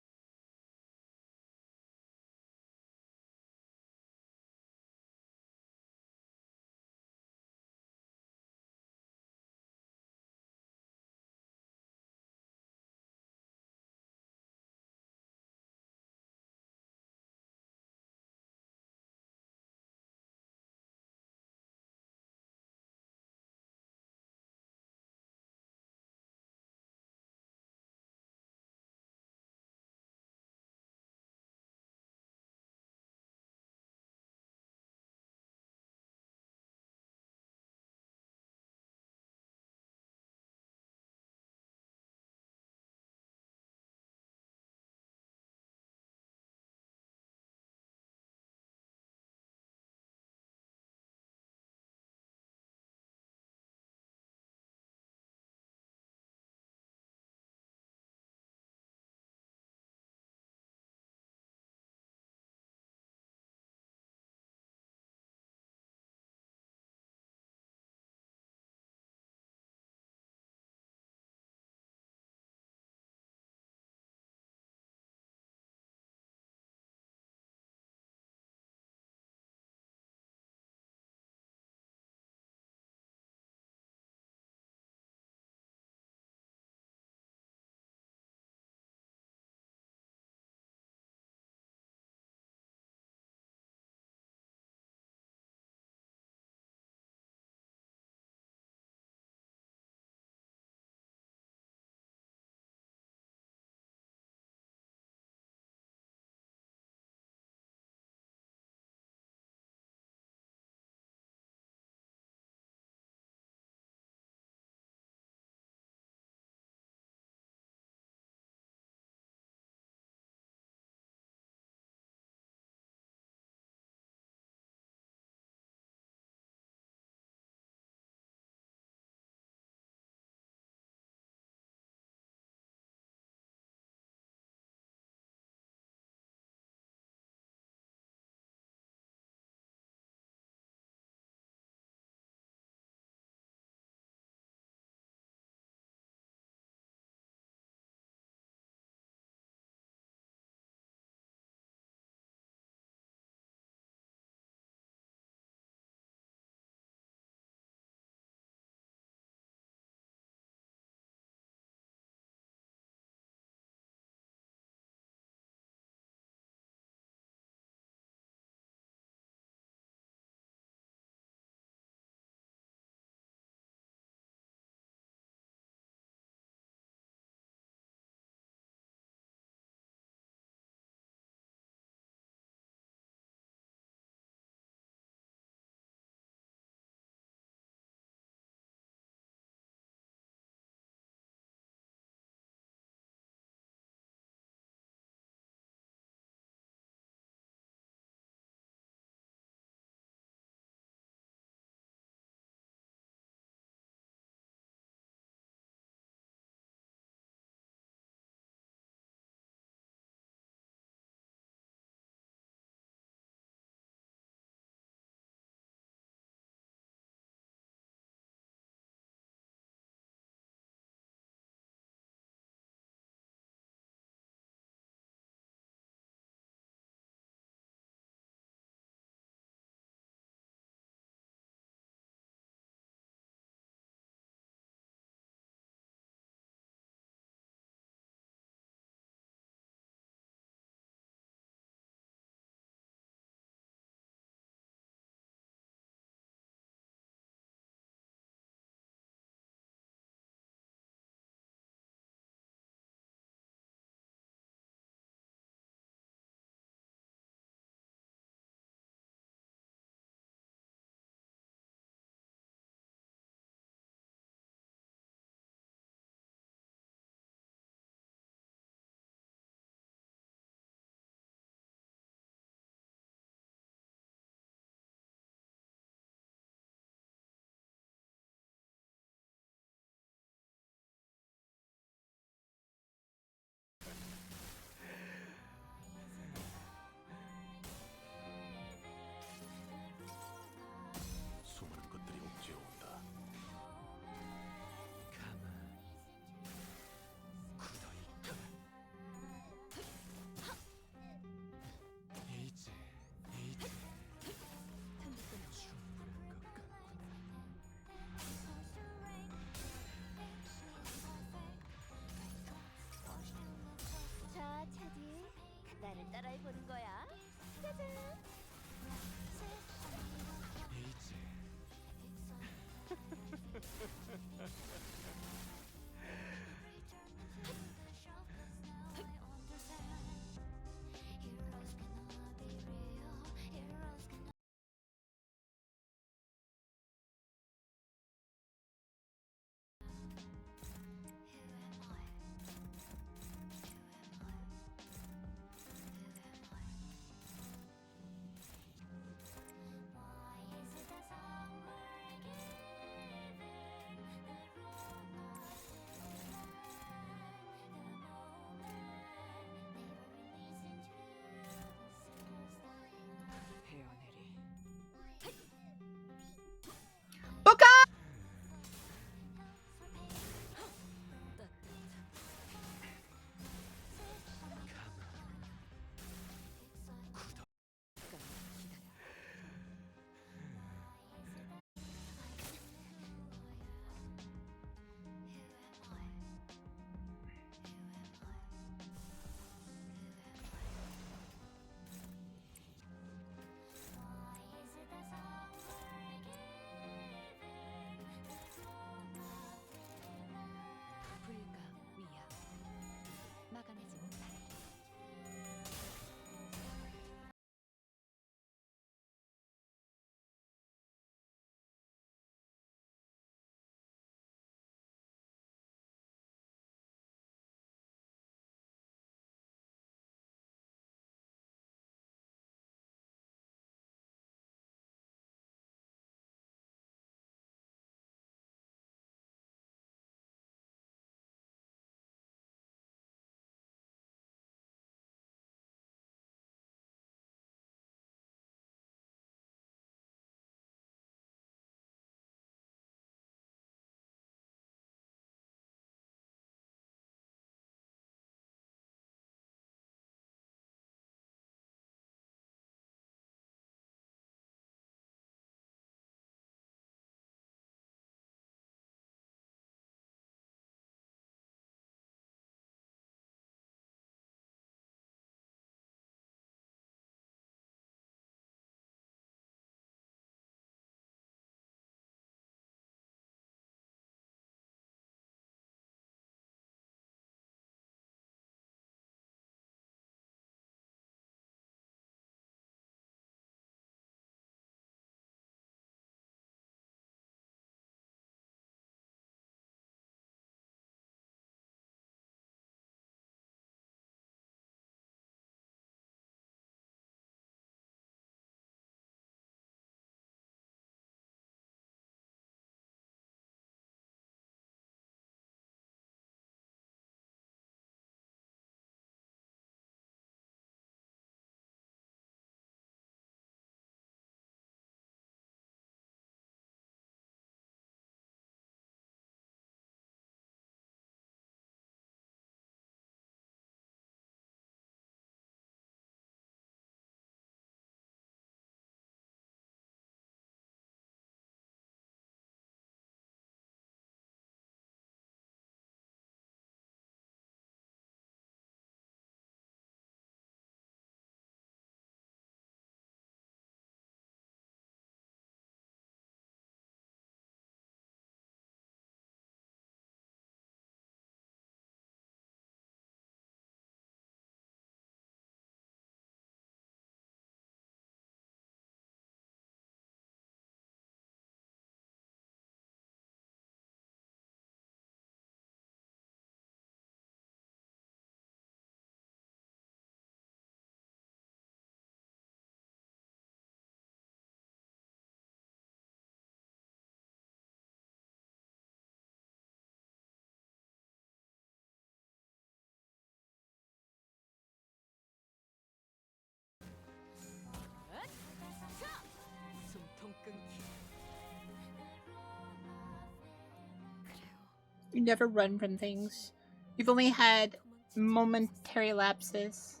You never run from things. You've only had momentary lapses.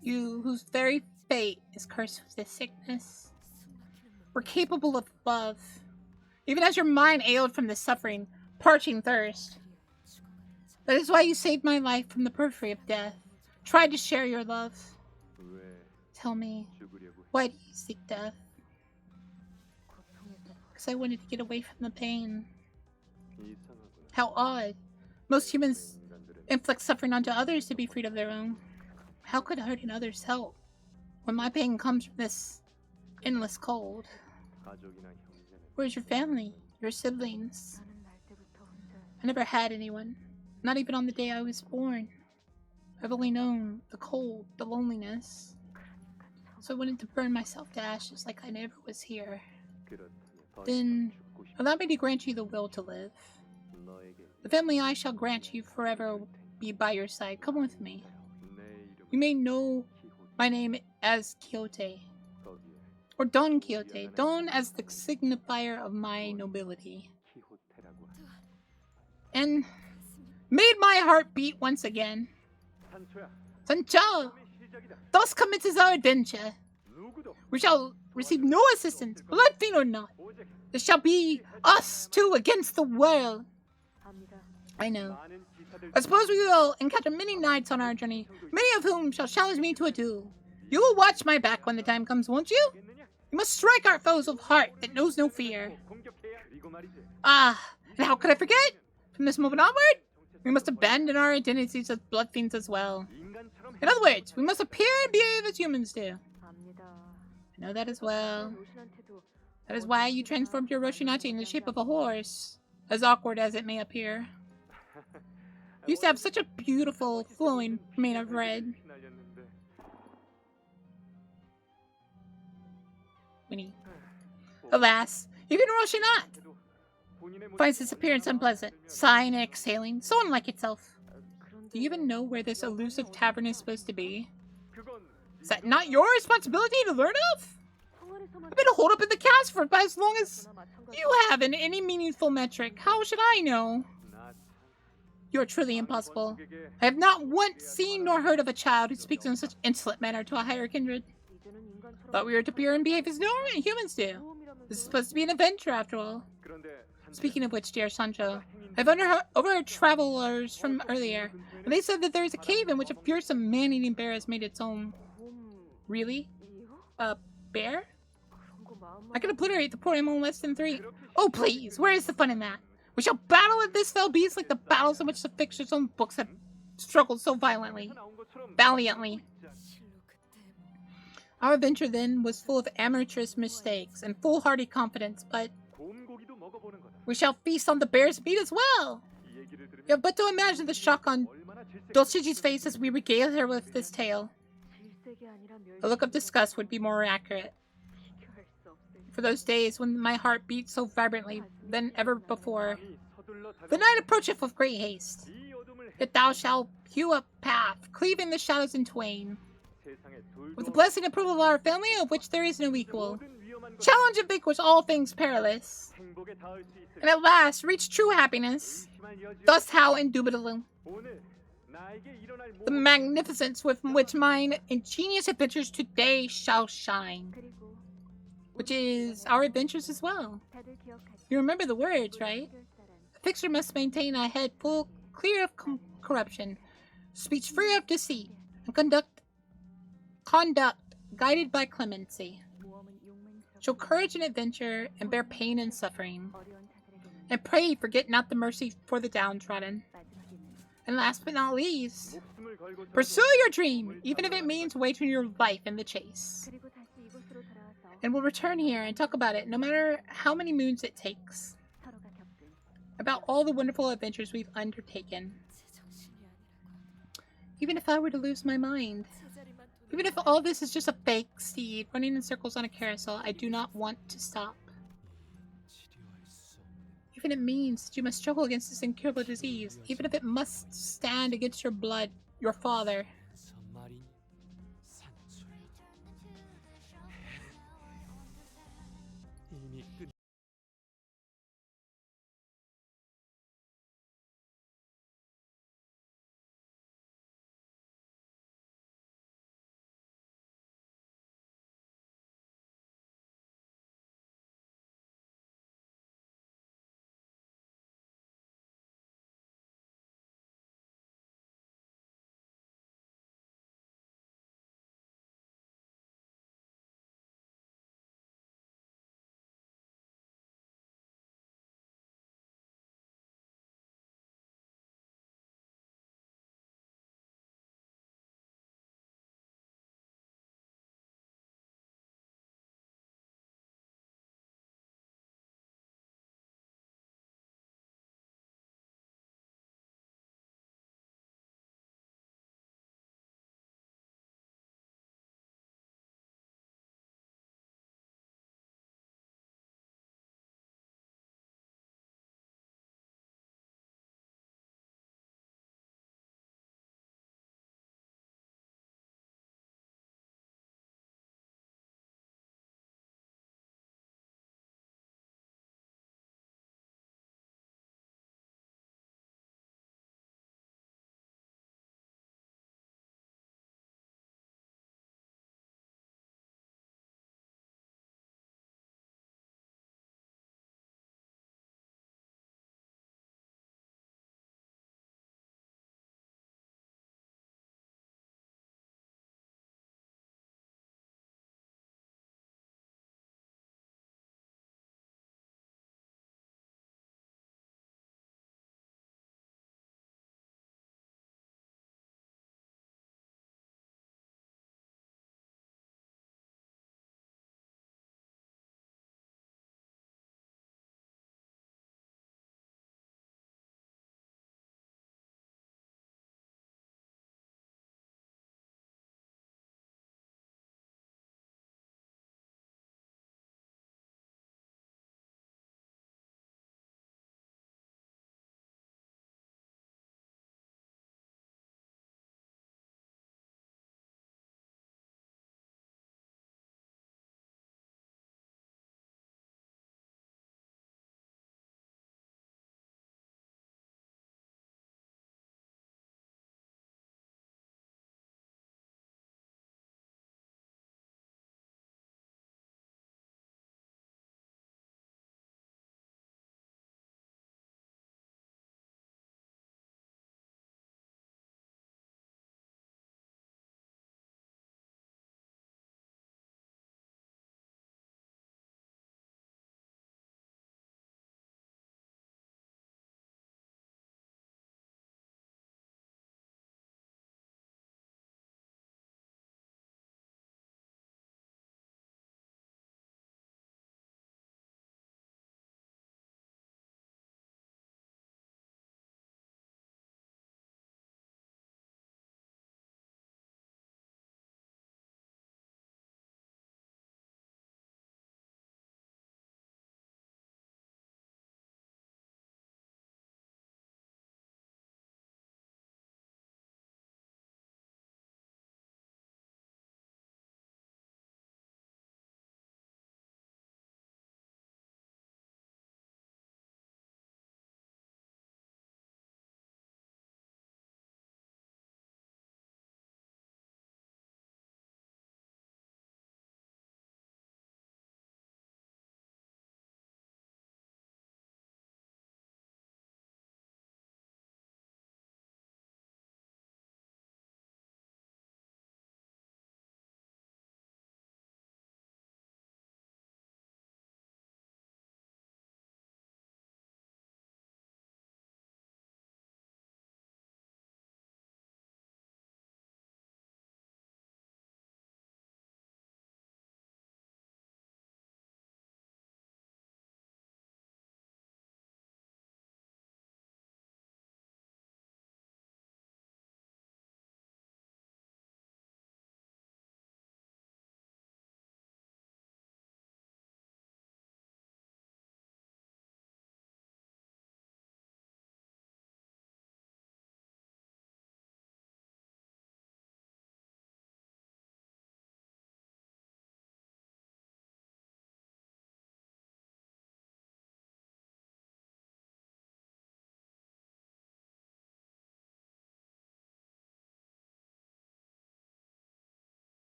You, whose very fate is cursed with this sickness, were capable of love, even as your mind ailed from the suffering, parching thirst. That is why you saved my life from the periphery of death, tried to share your love. Tell me, why do you seek death? Because I wanted to get away from the pain. How odd. Most humans inflict suffering onto others to be freed of their own. How could hurting others help when my pain comes from this endless cold? Where's your family? Your siblings? I never had anyone. Not even on the day I was born. I've only known the cold, the loneliness. So I wanted to burn myself to ashes like I never was here. Then, allow me to grant you the will to live. The family I shall grant you forever will be by your side. Come with me. You may know my name as Quixote. Or Don Quixote. Don as the signifier of my nobility. And made my heart beat once again. Sancho! Thus commences our adventure. We shall receive no assistance, blood fiend or not. It shall be us two against the world. I know. I suppose we will encounter many knights on our journey, many of whom shall challenge me to a duel. You will watch my back when the time comes, won't you? You must strike our foes with heart that knows no fear. Ah, and how could I forget? From this moment onward, we must abandon our identities as blood fiends as well. In other words, we must appear and behave as humans do. I know that as well. That is why you transformed your Roshinati in the shape of a horse, as awkward as it may appear. You used to have such a beautiful, flowing mane of red. Winnie. Alas, even Roshinat finds its appearance unpleasant, sighing and exhaling, so unlike itself. Do you even know where this elusive tavern is supposed to be? Is that not your responsibility to learn of? I've been holed up in the castle for about as long as you have in any meaningful metric. How should I know? You are truly impossible. I have not once seen nor heard of a child who speaks in such insolent manner to a higher kindred. Thought we were to appear and behave as normal humans do. This is supposed to be an adventure, after all. Speaking of which, dear Sancho, I've overheard travelers from earlier, and they said that there is a cave in which a fearsome man-eating bear has made its home. Really? A bear? I can obliterate the poor animal in less than 3. Oh, please! Where is the fun in that? We shall battle with this fell beast like the battles in which the fiction's own books have struggled so valiantly. Our adventure then was full of amateurish mistakes and foolhardy confidence, but we shall feast on the bear's meat as well. You have but to imagine the shock on Dulcigi's face as we regale her with this tale. A look of disgust would be more accurate. For those days when my heart beat so vibrantly than ever before, the night approacheth with great haste. Yet thou shalt hew a path, cleaving the shadows in twain. With the blessing and approval of our family, of which there is no equal, challenge and vanquish all things perilous, and at last reach true happiness. Thus how indubitable the magnificence with which mine ingenious adventures today shall shine. Which is our adventures as well. You remember the words, right? A fixer must maintain a head full clear of corruption, speech free of deceit, and conduct guided by clemency. Show courage and adventure, and bear pain and suffering. And pray forget not the mercy for the downtrodden. And last but not least, pursue your dream, even if it means wagering your life in the chase. And we'll return here and talk about it, no matter how many moons it takes. About all the wonderful adventures we've undertaken. Even if I were to lose my mind. Even if all this is just a fake steed running in circles on a carousel, I do not want to stop. Even if it means that you must struggle against this incurable disease. Even if it must stand against your blood, your father.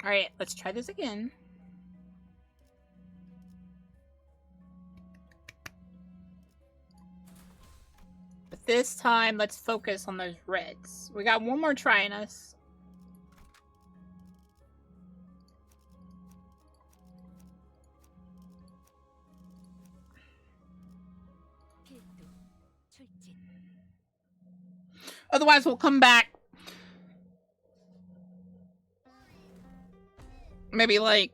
Alright, let's try this again. But this time, let's focus on those reds. We got one more try in us. Otherwise, we'll come back. Maybe like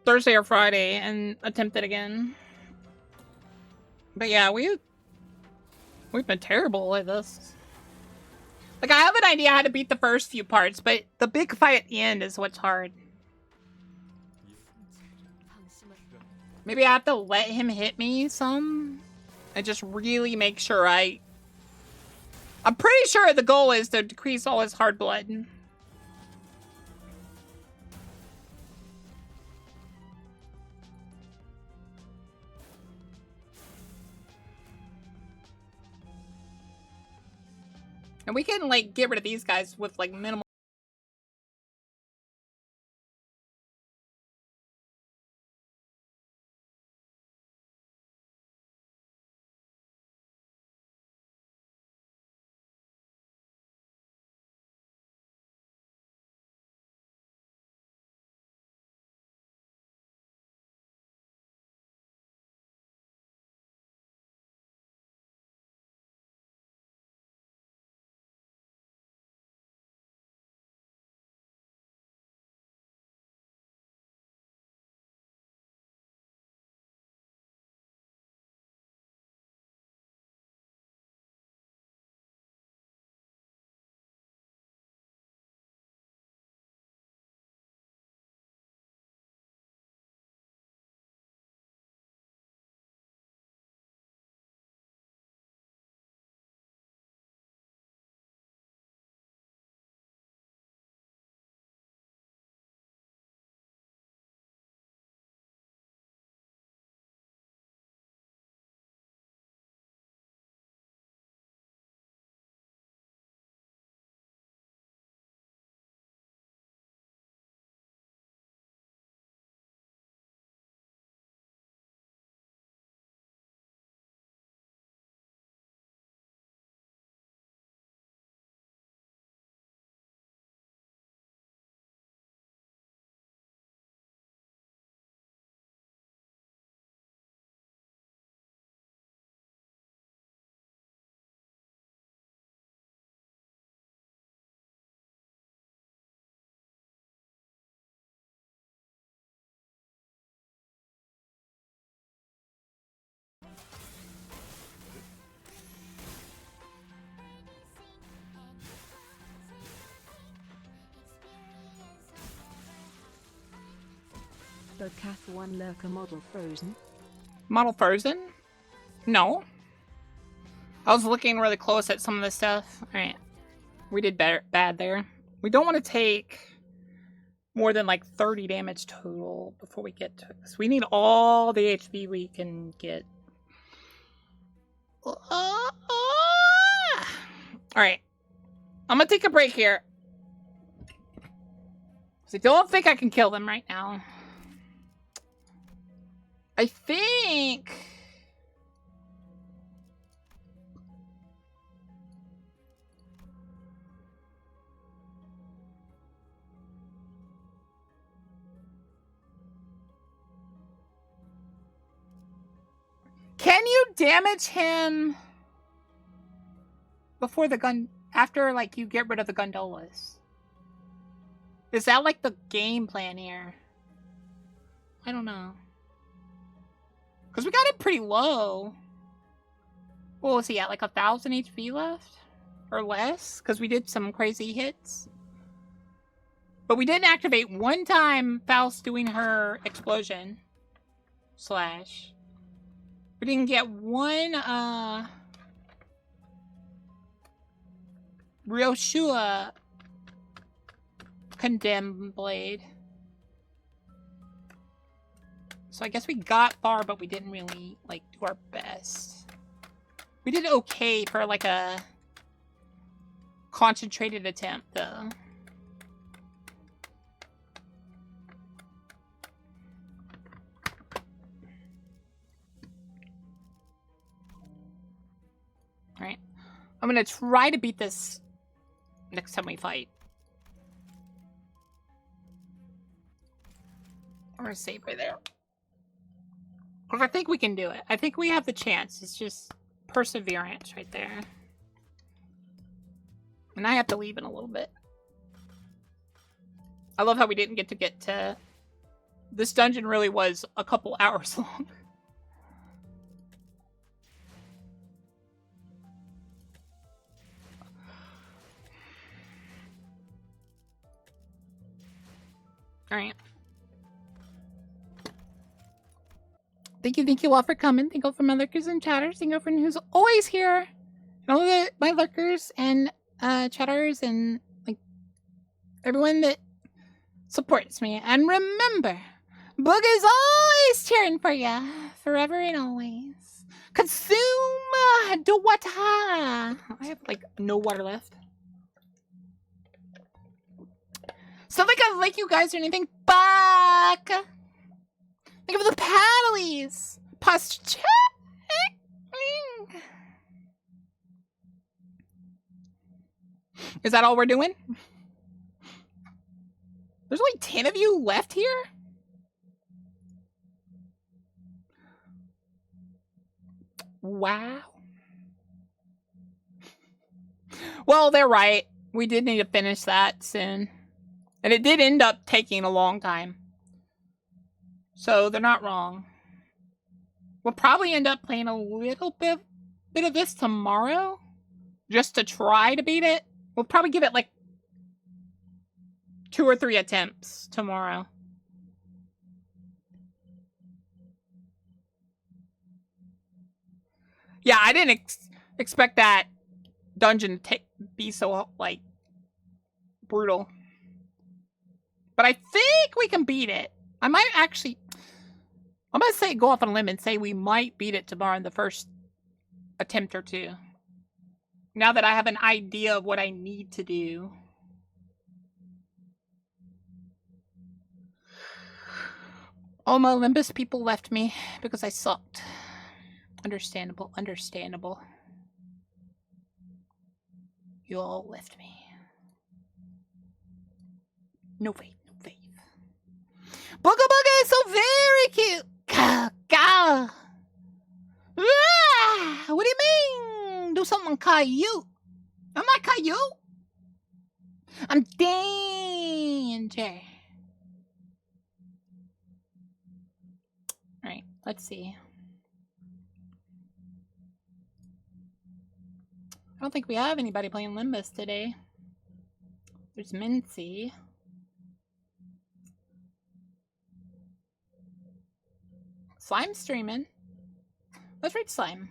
Thursday or Friday and attempt it again. But yeah, we've been terrible at this. Like, I have an idea how to beat the first few parts, but the big fight at the end is what's hard. Maybe I have to let him hit me some and just really make sure I'm pretty sure the goal is to decrease all his hard blood. And we can, like, get rid of these guys with, like, minimal... Bokath 1 lurker model frozen. Model frozen? No. I was looking really close at some of this stuff. Alright. We did bad there. We don't want to take more than like 30 damage total before we get to this. We need all the HP we can get. Alright. I'm gonna take a break here. So I don't think I can kill them right now. I think... Can you damage him before the gun... After, like, you get rid of the gondolas? Is that, like, the game plan here? I don't know. Because we got it pretty low. What was he at? Like 1,000 HP left? Or less? Because we did some crazy hits. But we didn't activate one time Faust doing her explosion. Slash. We didn't get one, Ryoshua Condemn Blade. So I guess we got far, but we didn't really, like, do our best. We did okay for, like, a concentrated attempt, though. I'm gonna try to beat this next time we fight. I'm gonna save right there. Because I think we can do it. I think we have the chance. It's just perseverance right there. And I have to leave in a little bit. I love how we didn't get to... This dungeon really was a couple hours long. Alright. Thank you all for coming. Thank you all for my lurkers and chatters. Thank you for who's always here. And all of my lurkers and chatters and like everyone that supports me. And remember, Boog is always cheering for you, forever and always. Consume the water. I have like no water left. So like I like you guys or anything, but think of the paddlies. Posture. Is that all we're doing? There's only 10 of you left here? Wow. Well, they're right. We did need to finish that soon. And it did end up taking a long time. So they're not wrong. We'll probably end up playing a little bit of this tomorrow. Just to try to beat it. We'll probably give it like 2 or 3 attempts tomorrow. Yeah, I didn't expect that dungeon to be so, like, brutal. But I think we can beat it. I might actually... I'm going to say go off on a limb and say we might beat it tomorrow in the first attempt or two. Now that I have an idea of what I need to do. All my Limbus people left me because I sucked. Understandable, understandable. You all left me. No faith, no faith. Booga Booga is so very cute. Gah, gah. Ah, what do you mean? Do something Caillou. I'm not Caillou. I'm Danger. Alright, let's see. I don't think we have anybody playing Limbus today. There's Mincy. Slime streaming. Let's read Slime.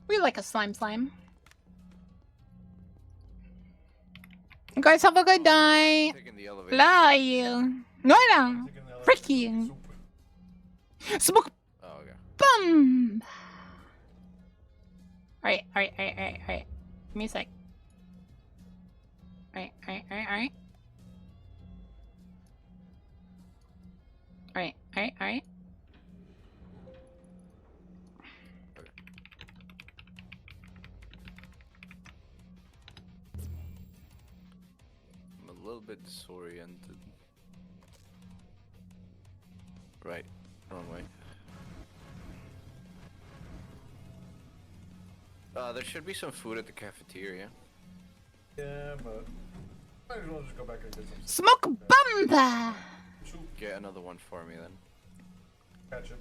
We like a slime. You guys have a good night. Fly you. No, no. Frick you. Smoke. Oh, okay. Bum. Alright. Give me a sec. Alright. Alright. I'm a little bit disoriented. Right, wrong way. There should be some food at the cafeteria. Yeah, but might as well just go back and get some. Smoke bomba. Get another one for me then. Gotcha.